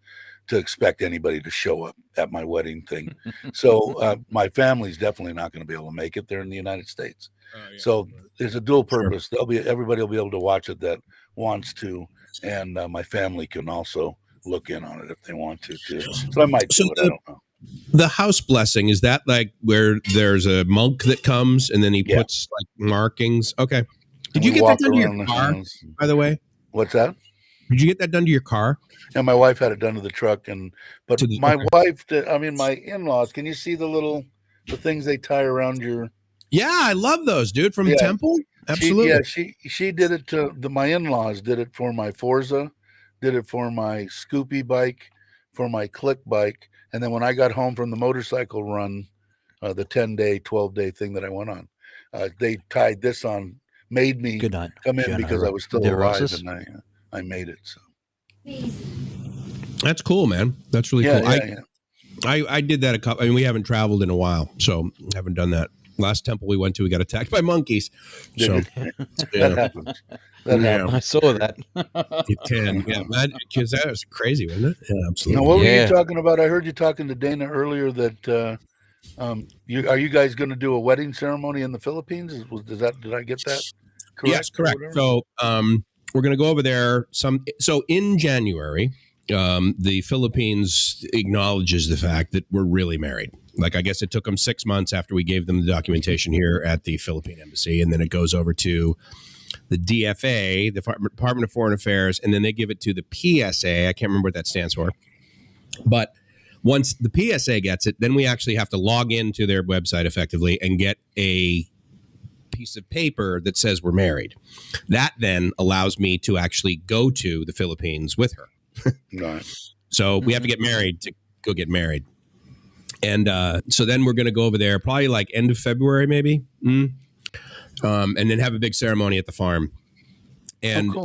to expect anybody to show up at my wedding thing. So my family's definitely not going to be able to make it there in the United States. Yeah. So there's a dual purpose. Sure. Everybody will be able to watch it that wants to, and my family can also look in on it if they want to too. So I might do it. I don't know. The house blessing, is that like where there's a monk that comes and then he puts like markings? Okay. Did you get that done to your car, by the way? What's that? Did you get that done to your car? And my wife had it done to the truck, but my wife, my in-laws. Can you see the things they tie around your? Yeah, I love those, dude. From Temple, absolutely. She did it to my in-laws. Did it for my Forza, did it for my Scoopy bike, for my Click bike, and then when I got home from the motorcycle run, the 10-day, 12-day thing that I went on, they tied this on. Made me come in because I was still alive, and I made it. So. That's cool, man. That's really cool. I did that a couple. I mean, we haven't traveled in a while, so haven't done that. Last temple we went to, we got attacked by monkeys. So that happens. That happens. I saw that. It can, because that was crazy, wasn't it? Yeah, absolutely. Now, what were you talking about? I heard you talking to Dana earlier that are you guys going to do a wedding ceremony in the Philippines? Did I get that correct? Yes, correct. So we're going to go over there. So in January, the Philippines acknowledges the fact that we're really married. Like, I guess it took them 6 months after we gave them the documentation here at the Philippine Embassy, and then it goes over to the DFA, the Department of Foreign Affairs, and then they give it to the PSA. I can't remember what that stands for. But once the PSA gets it, then we actually have to log into their website effectively and get a piece of paper that says we're married. That then allows me to actually go to the Philippines with her. Nice. So we have to get married to go get married. And so then we're going to go over there probably like end of February, maybe. And then have a big ceremony at the farm. And cool.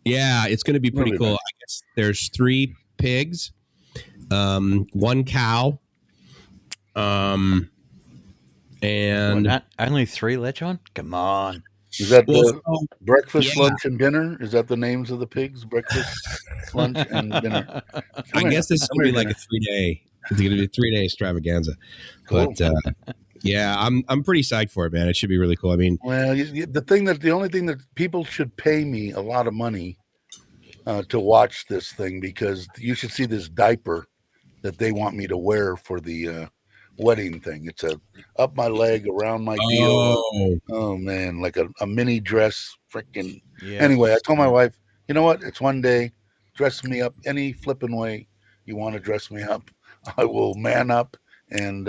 It's going to be pretty cool. Nice. I guess there's 3 pigs, 1 cow, and only 3 lechon? Come on. Is that the breakfast, lunch, and dinner? Is that the names of the pigs? Breakfast, lunch, and dinner. I guess this is going to be like a 3-day. It's going to be a 3-day extravaganza. Cool. But I'm pretty psyched for it, man. It should be really cool. I mean, well, the only thing that people should pay me a lot of money to watch this thing, because you should see this diaper that they want me to wear for the wedding thing. It's up my leg, around my heel. Oh man, like a mini dress. Freaking. Yeah. Anyway, I told my wife, you know what? It's one day. Dress me up any flipping way you want to dress me up. I will man up and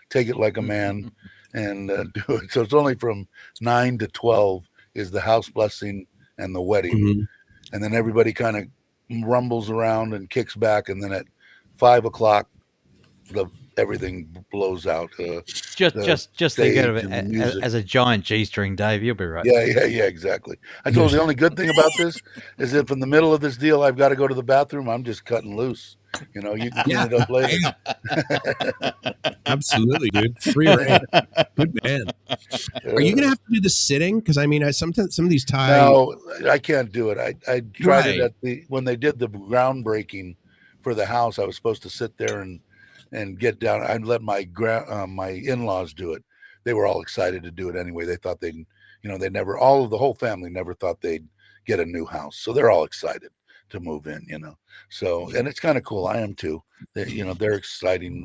take it like a man and do it. So it's only from 9 to 12 is the house blessing and the wedding. Mm-hmm. And then everybody kind of rumbles around and kicks back. And then at 5 o'clock, everything blows out. Just think of it as a giant G-string, Dave. You'll be right. Yeah, exactly. I told you the only good thing about this is if in the middle of this deal I've got to go to the bathroom, I'm just cutting loose. You know, you can clean it up later. Absolutely, dude. Free reign. Good man. Are you going to have to do the sitting? Because I mean, sometimes some of these ties. No, I can't do it. I tried it when they did the groundbreaking for the house. I was supposed to sit there and get down. I let my in-laws do it. They were all excited to do it anyway. They thought the whole family never thought they'd get a new house. So they're all excited to move in, So, and it's kind of cool. I am too. Their exciting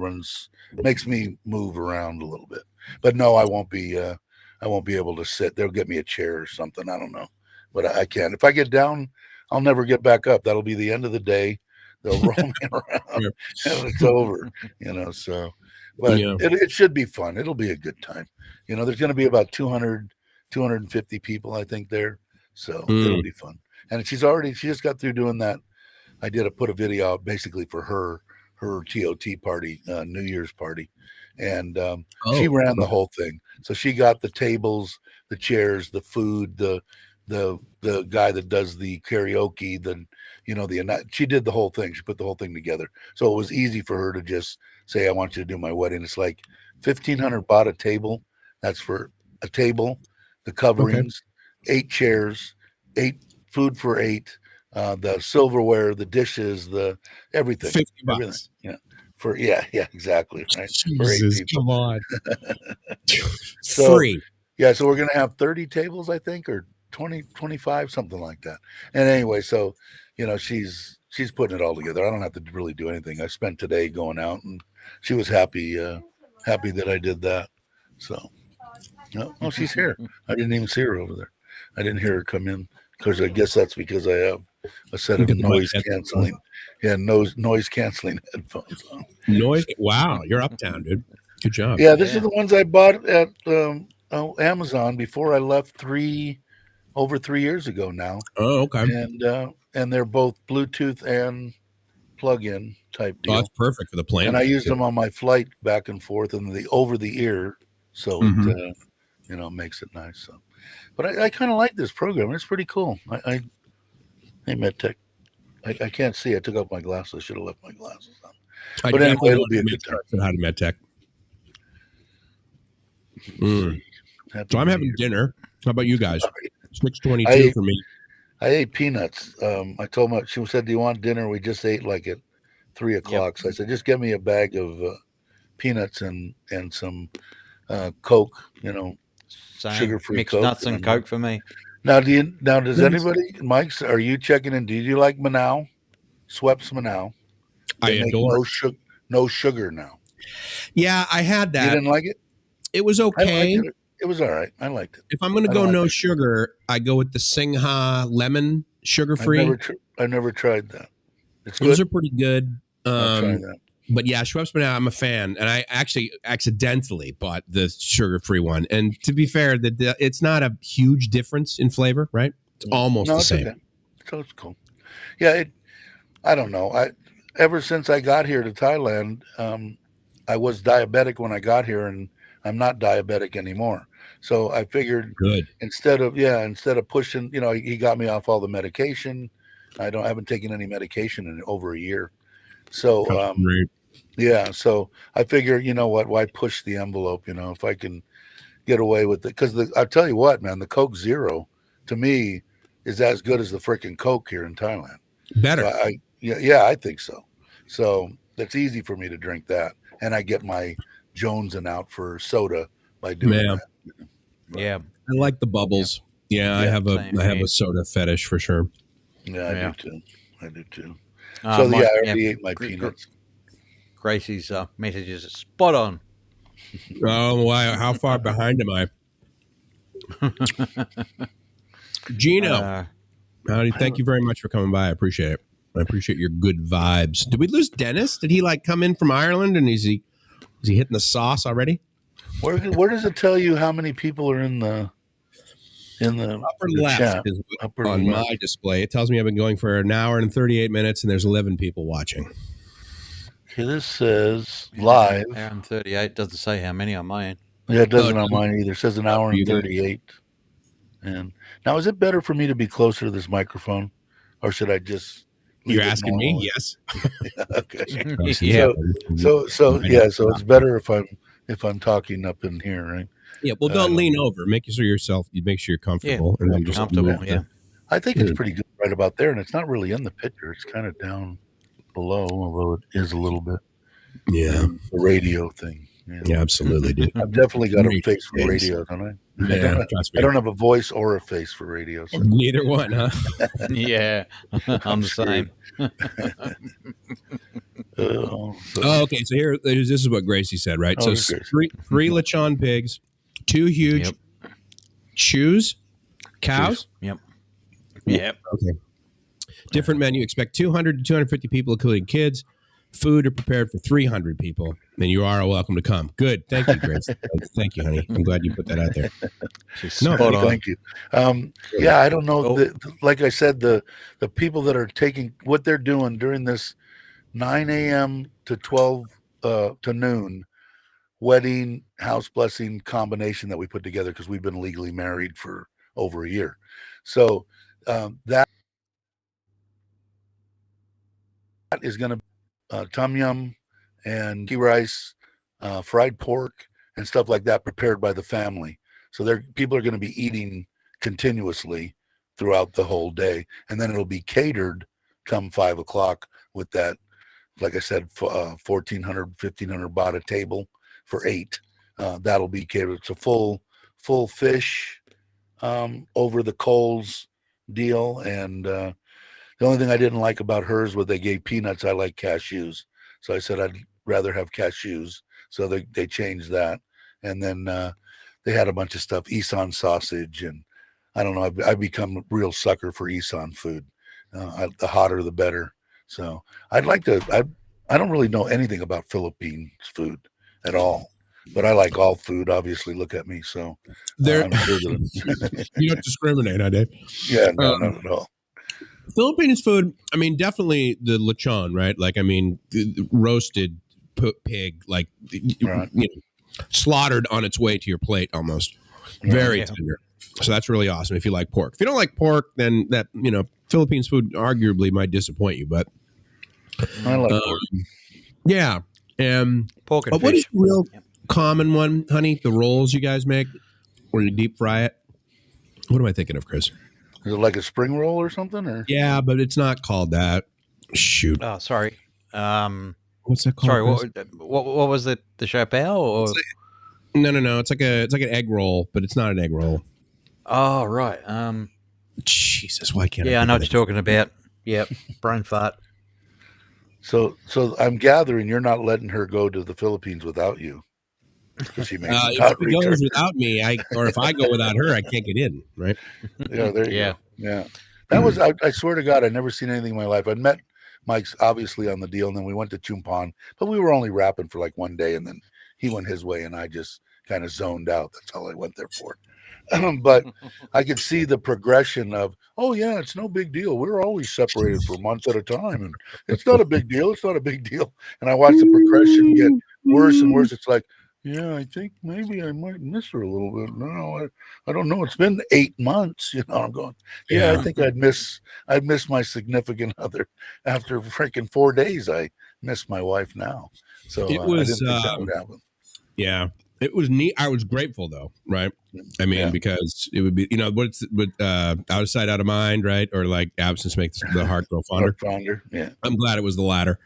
makes me move around a little bit. But no, I won't be able to sit. They'll get me a chair or something. I don't know. But I can. If I get down, I'll never get back up. That'll be the end of the day. They'll roll me around and it's over, so, but it should be fun. It'll be a good time. There's going to be about 200, 250 people, I think there. So it'll be fun. And she just got through doing that. I put a video out basically for her her TOT party, New Year's party, and she ran the whole thing. So she got the tables, the chairs, the food, the guy that does the karaoke, she did the whole thing. She put the whole thing together. So it was easy for her to just say, I want you to do my wedding. It's like 1,500 baht a table. That's for a table, the coverings, 8 chairs, 8 food for 8, the silverware, the dishes, the everything. $50. Everything. Yeah, exactly. Right. Jesus, come on. So, free. Yeah, so we're gonna have 30 tables, I think, or 20, 25, something like that. And anyway, so she's putting it all together. I don't have to really do anything. I spent today going out, and she was happy that I did that. So oh, she's here. I didn't even see her over there. I didn't hear her come in because I guess that's because I have a set of noise canceling. Yeah, noise canceling headphones on. Wow, you're uptown, dude. Good job. Yeah, this is the ones I bought at Amazon before I left over 3 years ago now. Oh, okay. And they're both Bluetooth and plug-in type deal. Oh, that's perfect for the plane. And I used them on my flight back and forth and the over the ear, so it makes it nice. So, but I kind of like this program. It's pretty cool. Hey, MedTech. I can't see. I took off my glasses. I should have left my glasses on. But anyway, it'll be a good time. How to MedTech. So I'm having dinner. How about you guys? 6:22 for me. I ate peanuts. I told my, she said, do you want dinner? We just ate like at 3 o'clock. Yep. So I said, just get me a bag of peanuts and some Coke, sugar-free mixed Coke. Nuts and Coke for me. Now, does anybody, Mike's, are you checking in? Do you like Manao? Schweppes Manao? I adore no sugar now. Yeah, I had that. You didn't like it? It was okay. It was all right. I liked it. If I'm going to go no sugar, I go with the Singha lemon sugar-free. I never tried that. Those are pretty good. I'll try that. But yeah, Schweppes Banana, I'm a fan, and I actually accidentally bought the sugar-free one. And to be fair, it's not a huge difference in flavor, right? It's almost the same. Okay. So it's cool. Yeah, I don't know. Ever since I got here to Thailand, I was diabetic when I got here, and I'm not diabetic anymore. So I figured instead of pushing, he got me off all the medication. I haven't taken any medication in over a year. So so I figure, why push the envelope? If I can get away with it, because I'll tell you what, man, the Coke Zero to me is as good as the freaking Coke here in Thailand. Better. So I think so. So it's easy for me to drink that, and I get my jonesing out for soda by doing that. Yeah, I like the bubbles. Yeah, I have a soda fetish for sure. Yeah, I do too. I already ate my peanuts. Gracie's messages are spot on. Oh, wow. How far behind am I? Gino, thank you very much for coming by. I appreciate it. I appreciate your good vibes. Did we lose Dennis? Did he come in from Ireland, and is he hitting the sauce already? Where does it tell you how many people are in the upper left is on my display? It tells me I've been going for an hour and 38 minutes, and there's 11 people watching. Okay, this says live. Hour and 38 doesn't say how many on mine. Yeah, it doesn't on mine either. It says an hour and 38. And now, is it better for me to be closer to this microphone, or should I just? You're asking me? Yes. Okay. So it's better if I'm talking up in here, right? Yeah, well, don't lean over. Make sure you're comfortable. Yeah, and then just comfortable. Yeah, I think it's pretty good right about there, and it's not really in the picture. It's kind of down below, although it is a little bit. Yeah, the radio thing. Yeah, absolutely, dude. I've definitely got a face for radio, don't I? Yeah, I don't have a voice or a face for radio. So. Neither one, huh? Yeah, I'm the same. Okay. So this is what Gracie said, right? So three lechon pigs, 2 huge cows. Yep. Okay. Different menu. Expect 200 to 250 people, including kids. Food are prepared for 300 people, and you are welcome to come. Good. Thank you, Grace. Thank you, honey. I'm glad you put that out there. Thank you. I don't know. Like I said, the people that are taking what they're doing during this 9 a.m. to 12 to noon, wedding, house blessing combination that we put together because we've been legally married for over a year. So that is going to be tom yum and ghee rice, fried pork, and stuff like that prepared by the family. So people are going to be eating continuously throughout the whole day. And then it'll be catered come 5 o'clock with that, like I said, 1,400, 1,500 baht a table for 8. That'll be catered. It's a full fish over the coals deal. And the only thing I didn't like about hers was they gave peanuts. I like cashews. So I said I'd rather have cashews. So they changed that. And then they had a bunch of stuff, Isan sausage. And I don't know, I've become a real sucker for Isan food. The hotter, the better. So I'd like to, I don't really know anything about Philippines food at all. But I like all food, obviously. Look at me. So I'm sure that you don't discriminate, huh, Dave? Yeah, no, not at all. Philippines food, I mean, definitely the lechon, right? Like, I mean, roasted pig, like, right. you know, slaughtered on its way to your plate almost. Very tender. So that's really awesome if you like pork. If you don't like pork, then that, you know, Philippines food arguably might disappoint you, but I like pork. Yeah. Pork and but fish. What is the real common one, honey? The rolls you guys make where you deep fry it? What am I thinking of, Chris? Is it like a spring roll or something? Or yeah, but it's not called that. Shoot. Oh, sorry. What's that called? Sorry, what was it? The chapelle? Or? No. It's like an egg roll, but it's not an egg roll. Oh, right. Jesus, why can't I know what you're talking about. Yep, brain fart. So I'm gathering you're not letting her go to the Philippines without you. She makes if she goes without me, or if I go without her, I can't get in, right? Yeah, there you go. Yeah. That was, I swear to God, I'd never seen anything in my life. I'd met Mike's obviously on the deal, and then we went to Chumpan, but we were only rapping for like one day, and then he went his way, and I just kind of zoned out. That's all I went there for. But I could see the progression of, oh yeah, it's no big deal. We're always separated for months at a time, and it's not a big deal. It's not a big deal. And I watched the progression get worse and worse. It's like, yeah, I think maybe I might miss her a little bit. No, I don't know. It's been 8 months. You know, I'm going, I think I'd miss my significant other after freaking 4 days. I miss my wife now. So it was, I didn't think that would happen. Yeah. It was neat. I was grateful though, right? I mean, because it would be, you know, out of sight, out of mind, right? Or like absence makes the heart grow fonder. Yeah. I'm glad it was the latter,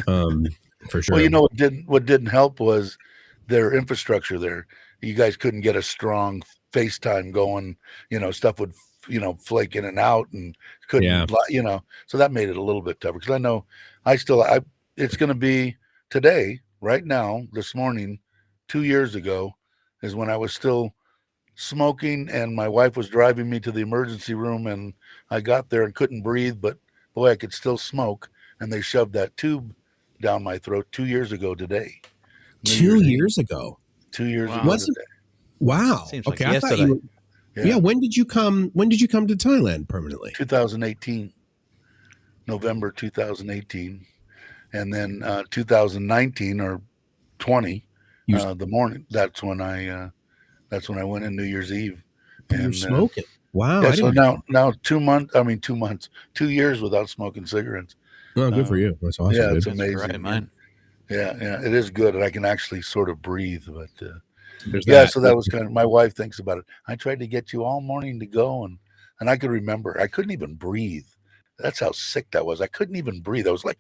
for sure. Well, you know, what didn't help was their infrastructure there. You guys couldn't get a strong FaceTime going. You know, stuff would, you know, flake in and out, and couldn't, you know. So that made it a little bit tougher. Because I know it's going to be today, right now, this morning. 2 years ago is when I was still smoking, and my wife was driving me to the emergency room, and I got there and couldn't breathe, but boy, I could still smoke. And they shoved that tube down my throat 2 years ago today. 2 years ago. 2 years ago today. Wow. Seems okay. like yesterday. I thought you were, When did you come to Thailand permanently? 2018, November 2018, and then 2019 or 20. The morning. That's when I went in New Year's Eve. And you're smoking. Wow. Yeah, so now 2 months. 2 years without smoking cigarettes. Oh, good for you. That's awesome. Yeah, dude. it's amazing. Right, man. Yeah, it is good, and I can actually sort of breathe. But so that was kind of, my wife thinks about it. I tried to get you all morning to go, and I could remember I couldn't even breathe. That's how sick that was. I couldn't even breathe. I was like.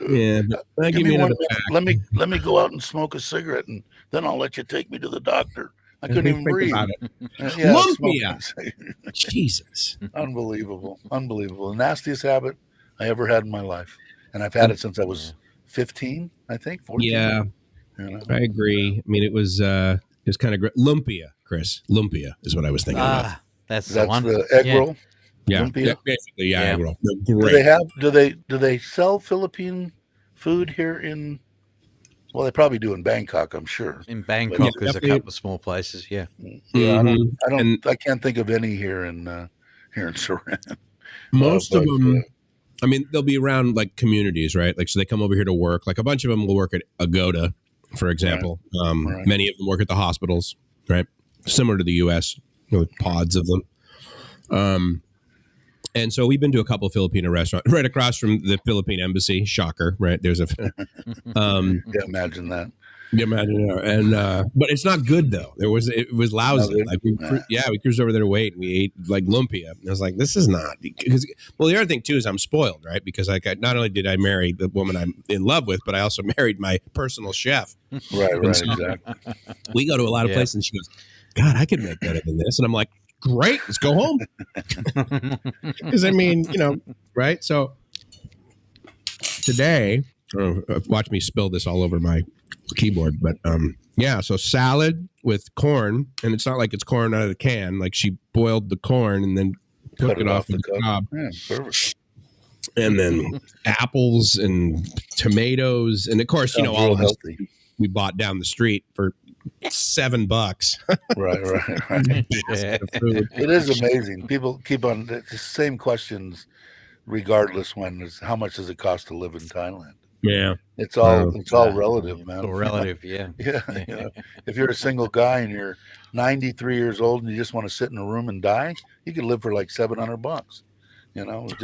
Yeah, give me 1 minute. Let me go out and smoke a cigarette, and then I'll let you take me to the doctor. I couldn't even breathe. Lumpia. Jesus. Unbelievable. The nastiest habit I ever had in my life. And I've had it since I was 15, I think, 14. Yeah, you know? I agree. I mean, it was kind of great. Lumpia, Chris. Lumpia is what I was thinking about. That's the one. The egg roll? Yeah, Lumpia? basically, egg roll. They're great. Do they sell Philippine food here in? Well, they probably do in Bangkok, I'm sure. In Bangkok, there's a couple of small places. Yeah. Yeah, I can't think of any here in Surin. Most of them I mean, they'll be around like communities, right? Like, so they come over here to work. Like a bunch of them will work at Agoda, for example. Right. Many of them work at the hospitals, right? Similar to the U.S., with pods of them. And so we've been to a couple of Filipino restaurants right across from the Philippine embassy. Shocker, right? There's a, Yeah, imagine that. yeah, imagine that. And but it's not good though. It was lousy. No, Like we cruised over there to wait, and we ate like lumpia. And I was like, this is not because. Well, the other thing too is I'm spoiled, right? Because like not only did I marry the woman I'm in love with, but I also married my personal chef. Right, So exactly. we go to a lot of places, and she goes, "God, I could make better than this," and I'm like, "Great, let's go home." Because I mean, right? So today, watch me spill this all over my keyboard, but so salad with corn, and it's not like it's corn out of the can. Like she boiled the corn and then took it off the cob. Yeah, perfect. And then apples and tomatoes, and of course, all of this we bought down the street for $7. Right. It is amazing. People keep on the same questions, regardless. How much does it cost to live in Thailand? Yeah, it's all relative, man. All relative, yeah. Yeah. If you're a single guy and you're 93 years old and you just want to sit in a room and die, you could live for like $700. It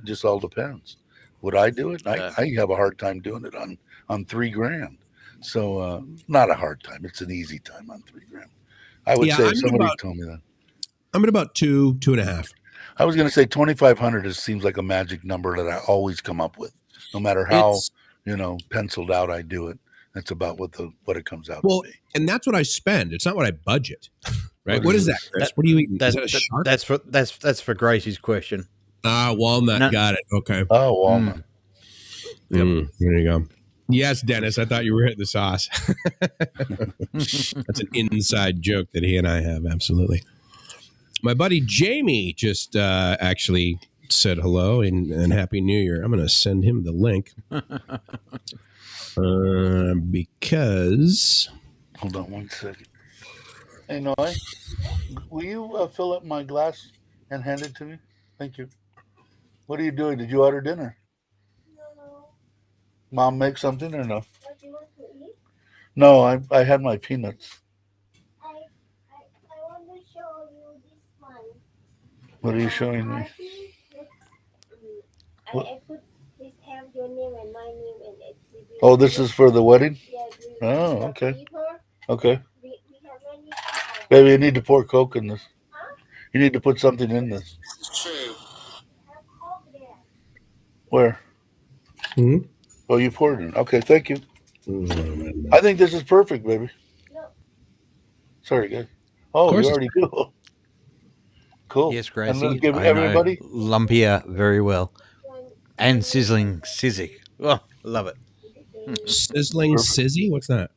just all depends. Would I do it? I have a hard time doing it on $3,000. So not a hard time. It's an easy time on $3,000. I would say if somebody told me that. I'm at about 2.5. I was going to say 2,500 seems like a magic number that I always come up with, no matter how penciled out I do it. That's about what it comes out to be. And that's what I spend. It's not what I budget. Right? What is that, Chris? What are you eating? Is that a shark? That's for Gracie's question. Walnut. Got it. Okay. Oh, walnut. There you go. Yes, Dennis. I thought you were hitting the sauce. That's an inside joke that he and I have. Absolutely. My buddy Jamie just actually said hello and Happy New Year. I'm going to send him the link because. Hold on 1 second. Hey, Noy, will you fill up my glass and hand it to me? Thank you. What are you doing? Did you order dinner? No. Mom make something or no? What do you want to eat? No, I had my peanuts. I want to show you this one. What are you showing me? I put this have your name and my name and it. Oh, this is for the wedding? Yeah. Oh, okay. Okay. We have many. Baby, you need to pour Coke in this. Huh? You need to put something in this. True. Where? Mm-hmm. Oh, you poured it. Okay, thank you. I think this is perfect, baby. No. Sorry, guys. Oh, you already do. Cool. Yes, Gracie. And give everybody lumpia very well, and sizzling sizzy. Oh, love it. Sizzling sizzy. What's that?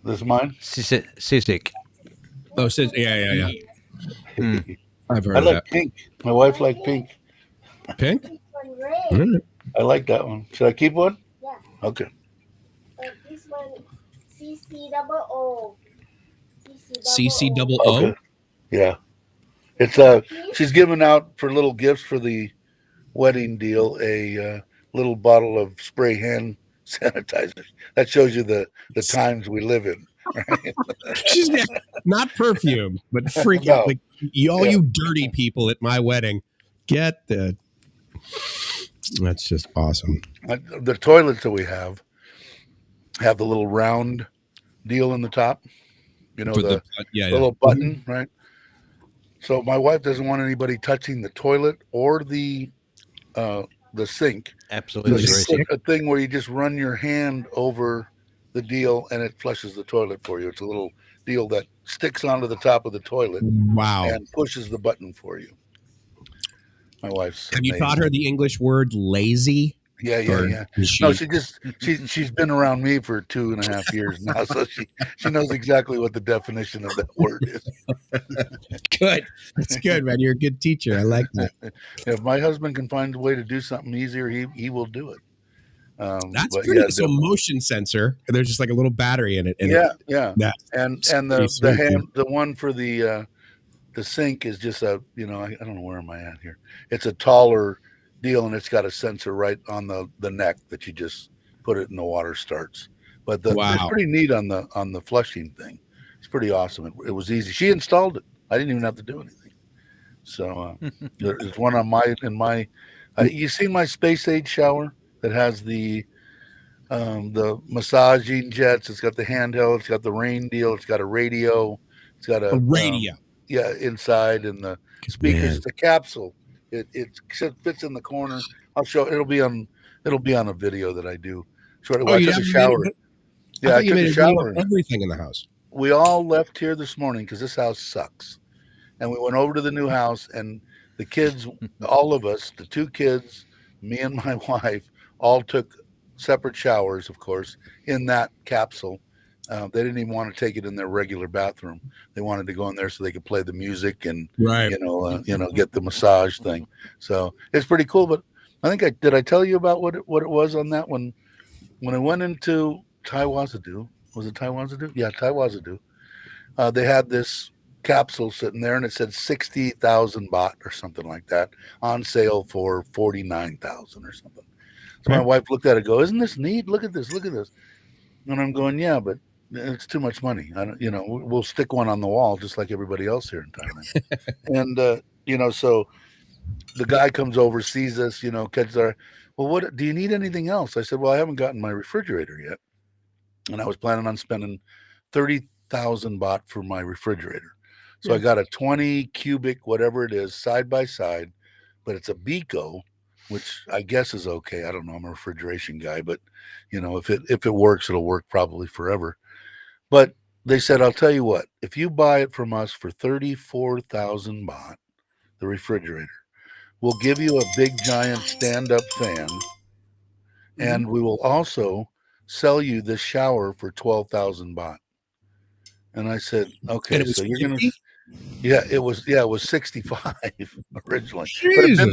This is mine. Sizzling. Oh, yeah. I've heard I of like that. pink. My wife likes pink. Pink? I like that one. Should I keep one? Yeah. Okay. This one, CC00. CC00? Okay. Yeah. It's she's giving out for little gifts for the wedding deal a little bottle of spray hand sanitizer. That shows you the times we live in. Right? She's not perfume, but freaking like you dirty people at my wedding. Get the. That's just awesome. The toilets that we have the little round deal in the top. The little button, right? So my wife doesn't want anybody touching the toilet or the sink. Absolutely. There's a thing where you just run your hand over the deal and it flushes the toilet for you. It's a little deal that sticks onto the top of the toilet. Wow. And pushes the button for you. My wife's Have you taught her the English word lazy? Yeah. No, she's been around me for 2.5 years now, so she knows exactly what the definition of that word is. Good. That's good, man. You're a good teacher. I like that. If my husband can find a way to do something easier, he will do it. That's pretty. So motion sensor. There's just like a little battery in it. And the one for the sink is just I don't know where am I at here. It's a taller deal, and it's got a sensor right on the neck that you just put it in the water starts. But it's pretty neat on the flushing thing. It's pretty awesome. It was easy. She installed it. I didn't even have to do anything. So there's one on my. You seen my space age shower that has the massaging jets? It's got the handheld. It's got the rain deal. It's got a radio. It's got a radio. Inside, and the speakers. It's a capsule. It fits in the corner. I'll show. It'll be on a video that I do. Shortly. I took a shower. I took a shower. Everything in the house. We all left here this morning because this house sucks, and we went over to the new house, and the kids, all of us, the 2 kids, me and my wife, all took separate showers, of course, in that capsule. They didn't even want to take it in their regular bathroom. They wanted to go in there so they could play the music and get the massage thing. So it's pretty cool. But I think did I tell you about what it was on that one? When I went into Taiwazadu, was it Taiwazadu? Yeah, Taiwazadu. They had this capsule sitting there, and it said 60,000 baht or something like that on sale for 49,000 or something. So my wife looked at it, go, "Isn't this neat? Look at this, look at this." And I'm going, "Yeah, but it's too much money. I don't, we'll stick one on the wall just like everybody else here in Thailand." And so the guy comes over, sees us, catches our. "Well, what do you need? Anything else?" I said, "Well, I haven't gotten my refrigerator yet, and I was planning on spending 30,000 baht for my refrigerator." So I got a 20 cubic, whatever it is, side by side, but it's a Biko, which I guess is okay. I don't know. I'm a refrigeration guy, but if it works, it'll work probably forever. But they said, "I'll tell you what, if you buy it from us for 34,000 baht, the refrigerator, we'll give you a big giant stand-up fan, and we will also sell you this shower for 12,000 baht." And I said, "Okay, so you're going to..." Yeah, it was 65 originally. Jesus,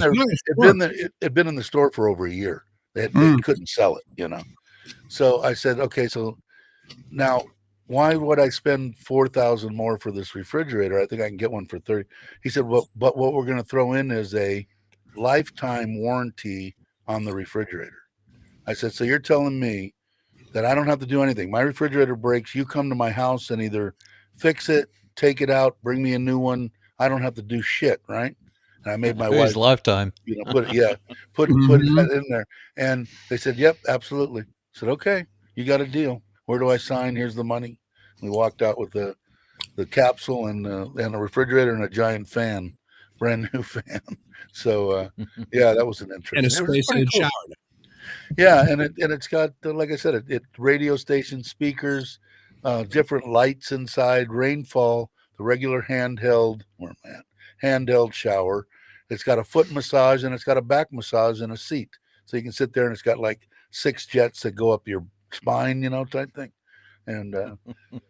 but it'd been in the store for over a year. They couldn't sell it, So I said, "Okay, so now why would I spend 4,000 more for this refrigerator? I think I can get one for 30." He said, "Well, but what we're going to throw in is a lifetime warranty on the refrigerator." I said, "So you're telling me that I don't have to do anything? My refrigerator breaks, you come to my house and either fix it, take it out, bring me a new one. I don't have to do shit, right?" And I made my wife lifetime. Put that in there. And they said, "Yep, absolutely." I said, "Okay, you got a deal. Where do I sign? Here's the money." We walked out with the capsule and a refrigerator and a giant fan, brand new fan. So that was an interesting. And a space age shower. Yeah, and it's got, like I said, it radio station speakers, different lights inside, rainfall, the regular handheld shower. It's got a foot massage and it's got a back massage and a seat, so you can sit there, and it's got like 6 jets that go up your spine, type thing. And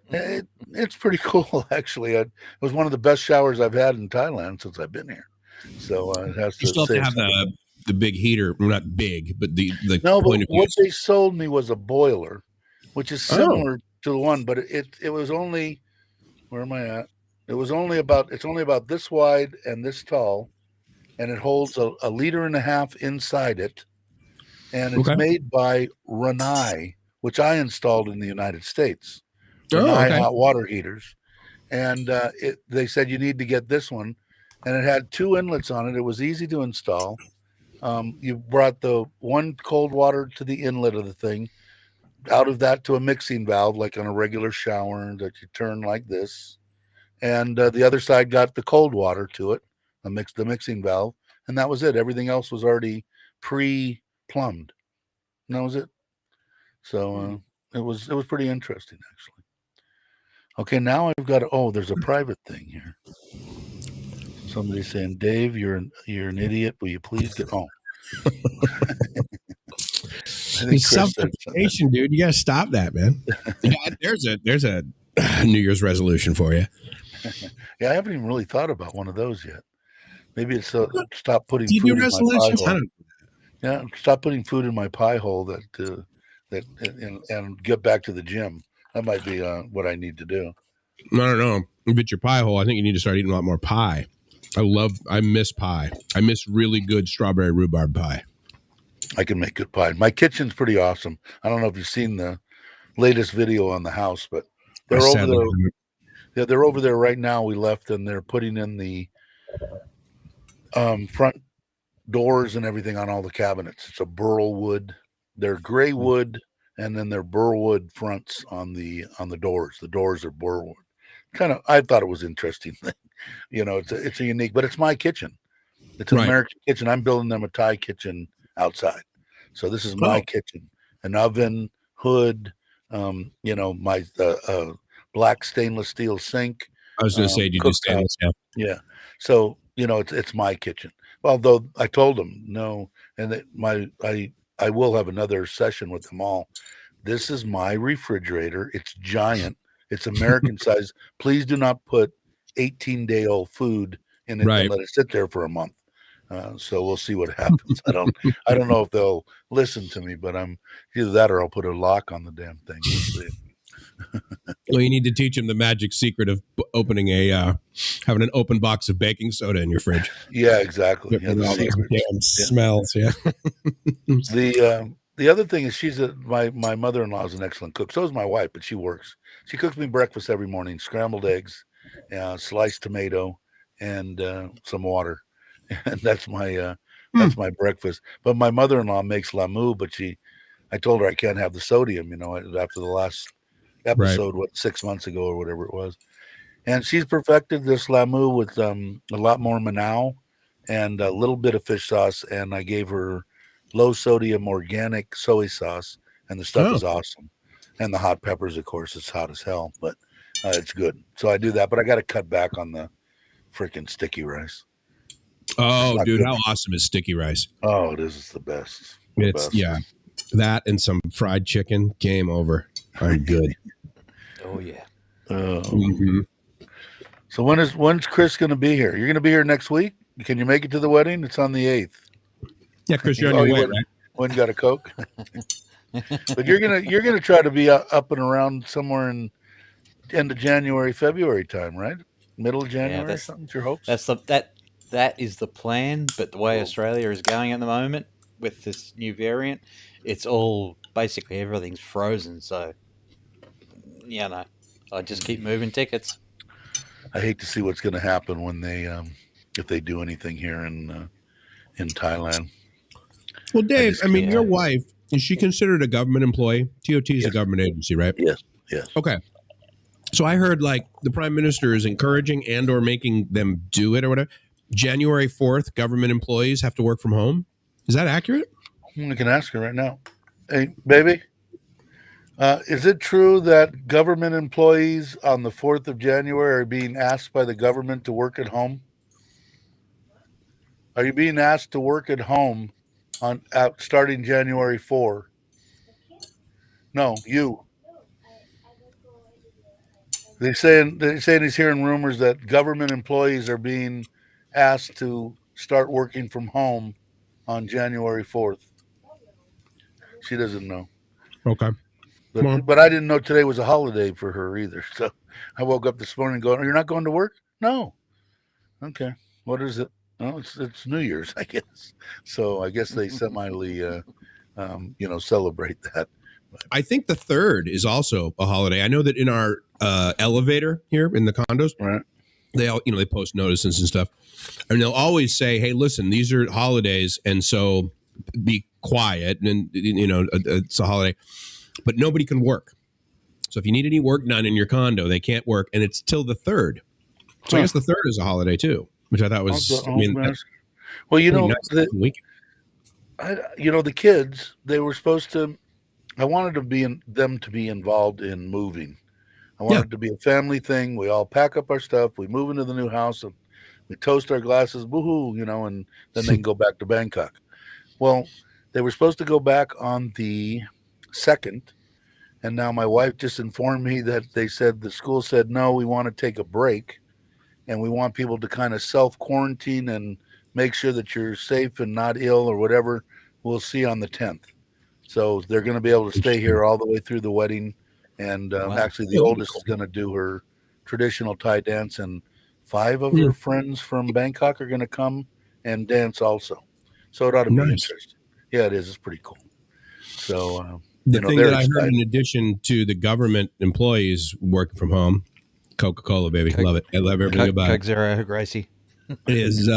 it's pretty cool, actually. It was one of the best showers I've had in Thailand since I've been here. So it has to. You still have to have the big heater, well, not big, but the no. But what they sold me was a boiler, which is similar to the one, but it was only, where am I at? It's only about this wide and this tall, and it holds a 1.5 liters inside it, and it's made by Rinnai, which I installed in the United States. Rinnai hot water heaters, and they said you need to get this one, and it had 2 inlets on it. It was easy to install. You brought the one cold water to the inlet of the thing, out of that to a mixing valve, like on a regular shower that you turn like this. And the other side got the cold water to it, the mixing valve. And that was it. Everything else was already pre-plumbed. And that was it. So it was pretty interesting, actually. Okay, now I've got, there's a private thing here. Somebody's saying, "Dave, you're an idiot. Will you please get home?" Self-deprecation, dude. You got to stop that, man. There's a New Year's resolution for you. Yeah, I haven't even really thought about one of those yet. Maybe it's stop putting food in my pie hole. Yeah, stop putting food in my pie hole and get back to the gym. That might be what I need to do. I don't know. If it's your pie hole, I think you need to start eating a lot more pie. I miss pie. I miss really good strawberry rhubarb pie. I can make good pie. My kitchen's pretty awesome. I don't know if you've seen the latest video on the house, but they're over there. Yeah, they're over there right now. We left, and they're putting in the front doors and everything on all the cabinets. It's a burl wood. They're gray wood, and then they're burl wood fronts on the doors. The doors are burl wood. I thought it was interesting. It's a unique, but it's my kitchen. It's an American kitchen. I'm building them a Thai kitchen outside. So this is my kitchen, an oven, hood, my black stainless steel sink. I was going to say, did you do stainless? Yeah. So, it's my kitchen. Although I told them no, and that I will have another session with them all. This is my refrigerator. It's giant. It's American size. Please do not put 18-day-old food in it and let it sit there for a month. So we'll see what happens. I don't know if they'll listen to me, but I'm either that or I'll put a lock on the damn thing. Well, you need to teach them the magic secret of opening having an open box of baking soda in your fridge. Yeah, exactly. Yeah, all those damn smells. Yeah. The other thing is my mother-in-law is an excellent cook. So is my wife, but she works. She cooks me breakfast every morning: scrambled eggs, sliced tomato, and some water. And that's my breakfast. But my mother-in-law makes lamu, but I told her I can't have the sodium, after the last episode, 6 months ago or whatever it was. And she's perfected this lamu with a lot more manao and a little bit of fish sauce. And I gave her low sodium organic soy sauce, and the stuff is awesome. And the hot peppers, of course, it's hot as hell, but it's good. So I do that, but I got to cut back on the freaking sticky rice. Oh, dude, how awesome is sticky rice? Oh, this is the best. Yeah, that and some fried chicken. Game over. I'm good. Oh yeah. So when's Chris going to be here? You're going to be here next week? Can you make it to the wedding? It's on the 8th. Yeah, Chris, you're on your way, right? When got a Coke? But you're gonna try to be up and around somewhere in end of January, February time, right? Middle of January. That's your hopes. That is the plan. But the way Australia is going at the moment with this new variant, it's all basically everything's frozen. So I just keep moving tickets. I hate to see what's going to happen when they if they do anything here in Thailand. Well, Dave, your wife, is she considered a government employee? TOT is a government agency, right? Yes. Okay. So I heard the prime minister is encouraging and or making them do it or whatever. January 4th, government employees have to work from home. Is that accurate? I can ask her right now. Hey, baby, is it true that government employees on the 4th of January are being asked by the government to work at home? Are you being asked to work at home starting January 4? No, you. They're saying he's hearing rumors that government employees are being asked to start working from home on January 4th. She doesn't know. Okay. But I didn't know today was a holiday for her either. So I woke up this morning going, "You're not going to work?" No. Okay. What is it? Oh, it's New Year's, I guess. So I guess they celebrate that. I think the 3rd is also a holiday. I know that in our elevator here in the condos, right? They all, they post notices and stuff, and they'll always say, "Hey, listen, these are holidays, and so be quiet." And it's a holiday, but nobody can work. So if you need any work done in your condo, they can't work, and it's till the 3rd. So I guess the 3rd is a holiday too, which I thought was. Well, the kids, they were supposed to. I wanted them to be involved in moving. I wanted it to be a family thing. We all pack up our stuff. We move into the new house, and we toast our glasses, woohoo, and then they can go back to Bangkok. Well, they were supposed to go back on the 2nd, and now my wife just informed me that the school said, no, we want to take a break, and we want people to kind of self-quarantine and make sure that you're safe and not ill or whatever. We'll see on the 10th. So they're going to be able to stay here all the way through the wedding. And actually, the oldest is going to do her traditional Thai dance and 5 of her friends from Bangkok are going to come and dance also. So it ought to be interesting. Yeah, it is. It's pretty cool. So the thing that I heard, in addition to the government employees working from home, Coca-Cola, baby, love it. I love everything about it. Coke Zero, Gracie. Is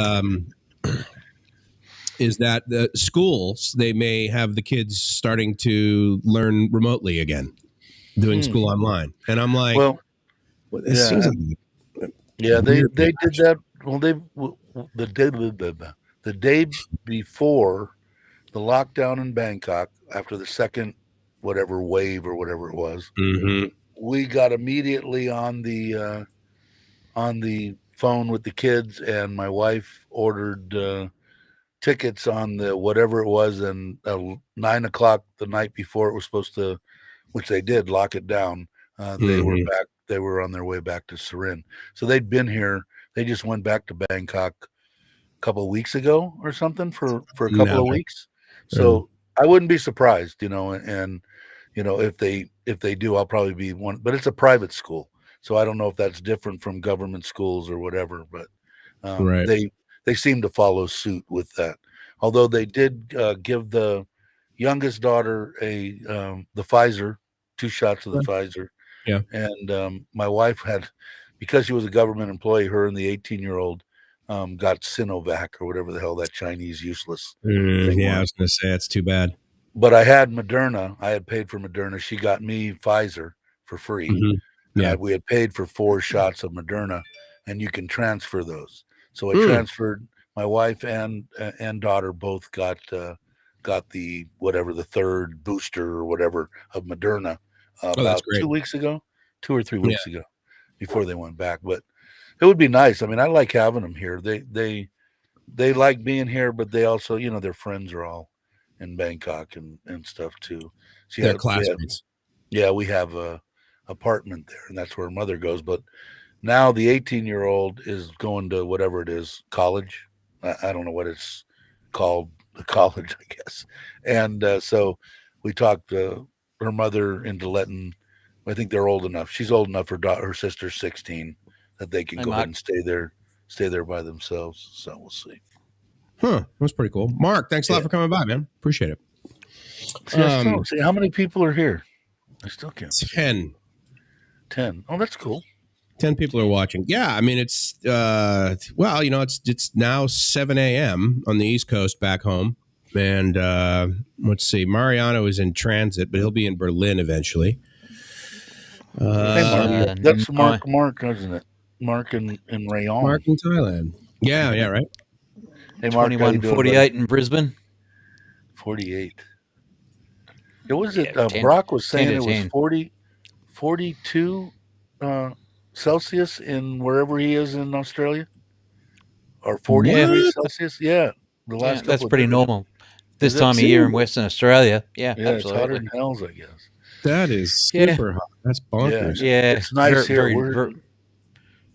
that the schools, they may have the kids starting to learn remotely again, doing school online. And I'm like, well, it seems like they did that. Well, the day before the lockdown in Bangkok, after the second whatever wave or whatever it was, we got immediately on the phone with the kids, and my wife ordered tickets on the whatever it was, and 9 o'clock the night before it was supposed to, which they did, lock it down. They were back. They were on their way back to Surin. So they'd been here. They just went back to Bangkok a couple of weeks ago or something for a couple of weeks. So I wouldn't be surprised, and if they do, I'll probably be one. But it's a private school, so I don't know if that's different from government schools or whatever. But they seem to follow suit with that. Although they did give the youngest daughter the Pfizer, 2 shots of the Pfizer. Yeah. And my wife had, because she was a government employee, her and the 18-year-old got Sinovac or whatever the hell that Chinese useless thing I was. was going to say, that's too bad. But I had Moderna. I had paid for Moderna. She got me Pfizer for free. We had paid for 4 shots of Moderna, and you can transfer those. So I transferred. My wife and daughter both got the whatever, the 3rd booster or whatever of Moderna about 2 weeks ago, 2 or 3 weeks ago, before they went back. But it would be nice. I mean, I like having them here. They like being here, but they also, their friends are all in Bangkok and stuff too. So they're classmates. We have a apartment there, and that's where her mother goes. But now the 18-year-old is going to whatever it is, college. I don't know what it's called, the college, I guess. And so we talked her mother into letting. I think they're old enough. She's old enough. Her sister's 16, that they can go ahead and stay there by themselves. So we'll see. That's pretty cool. Mark, thanks a lot for coming by, man. Appreciate it. See, how many people are here? I still can't. 10. 10. Oh, that's cool. 10 people are watching. Yeah, I mean, it's it's now 7 a.m. on the East Coast back home. And let's see, Mariano is in transit, but he'll be in Berlin eventually. Hey, Mark. That's Mark, isn't it? Mark in Rayon. Mark in Thailand. Yeah, right. Hey, Mark, 21:48 in Brisbane. 48. It was Brock was saying it was 42 Celsius in wherever he is in Australia, or 40 degrees Celsius. Yeah, the last that's pretty normal this time of year in Western Australia. Yeah, absolutely. It's hotter than hell's, I guess. That is super hot. That's bonkers. Yeah, it's nice here.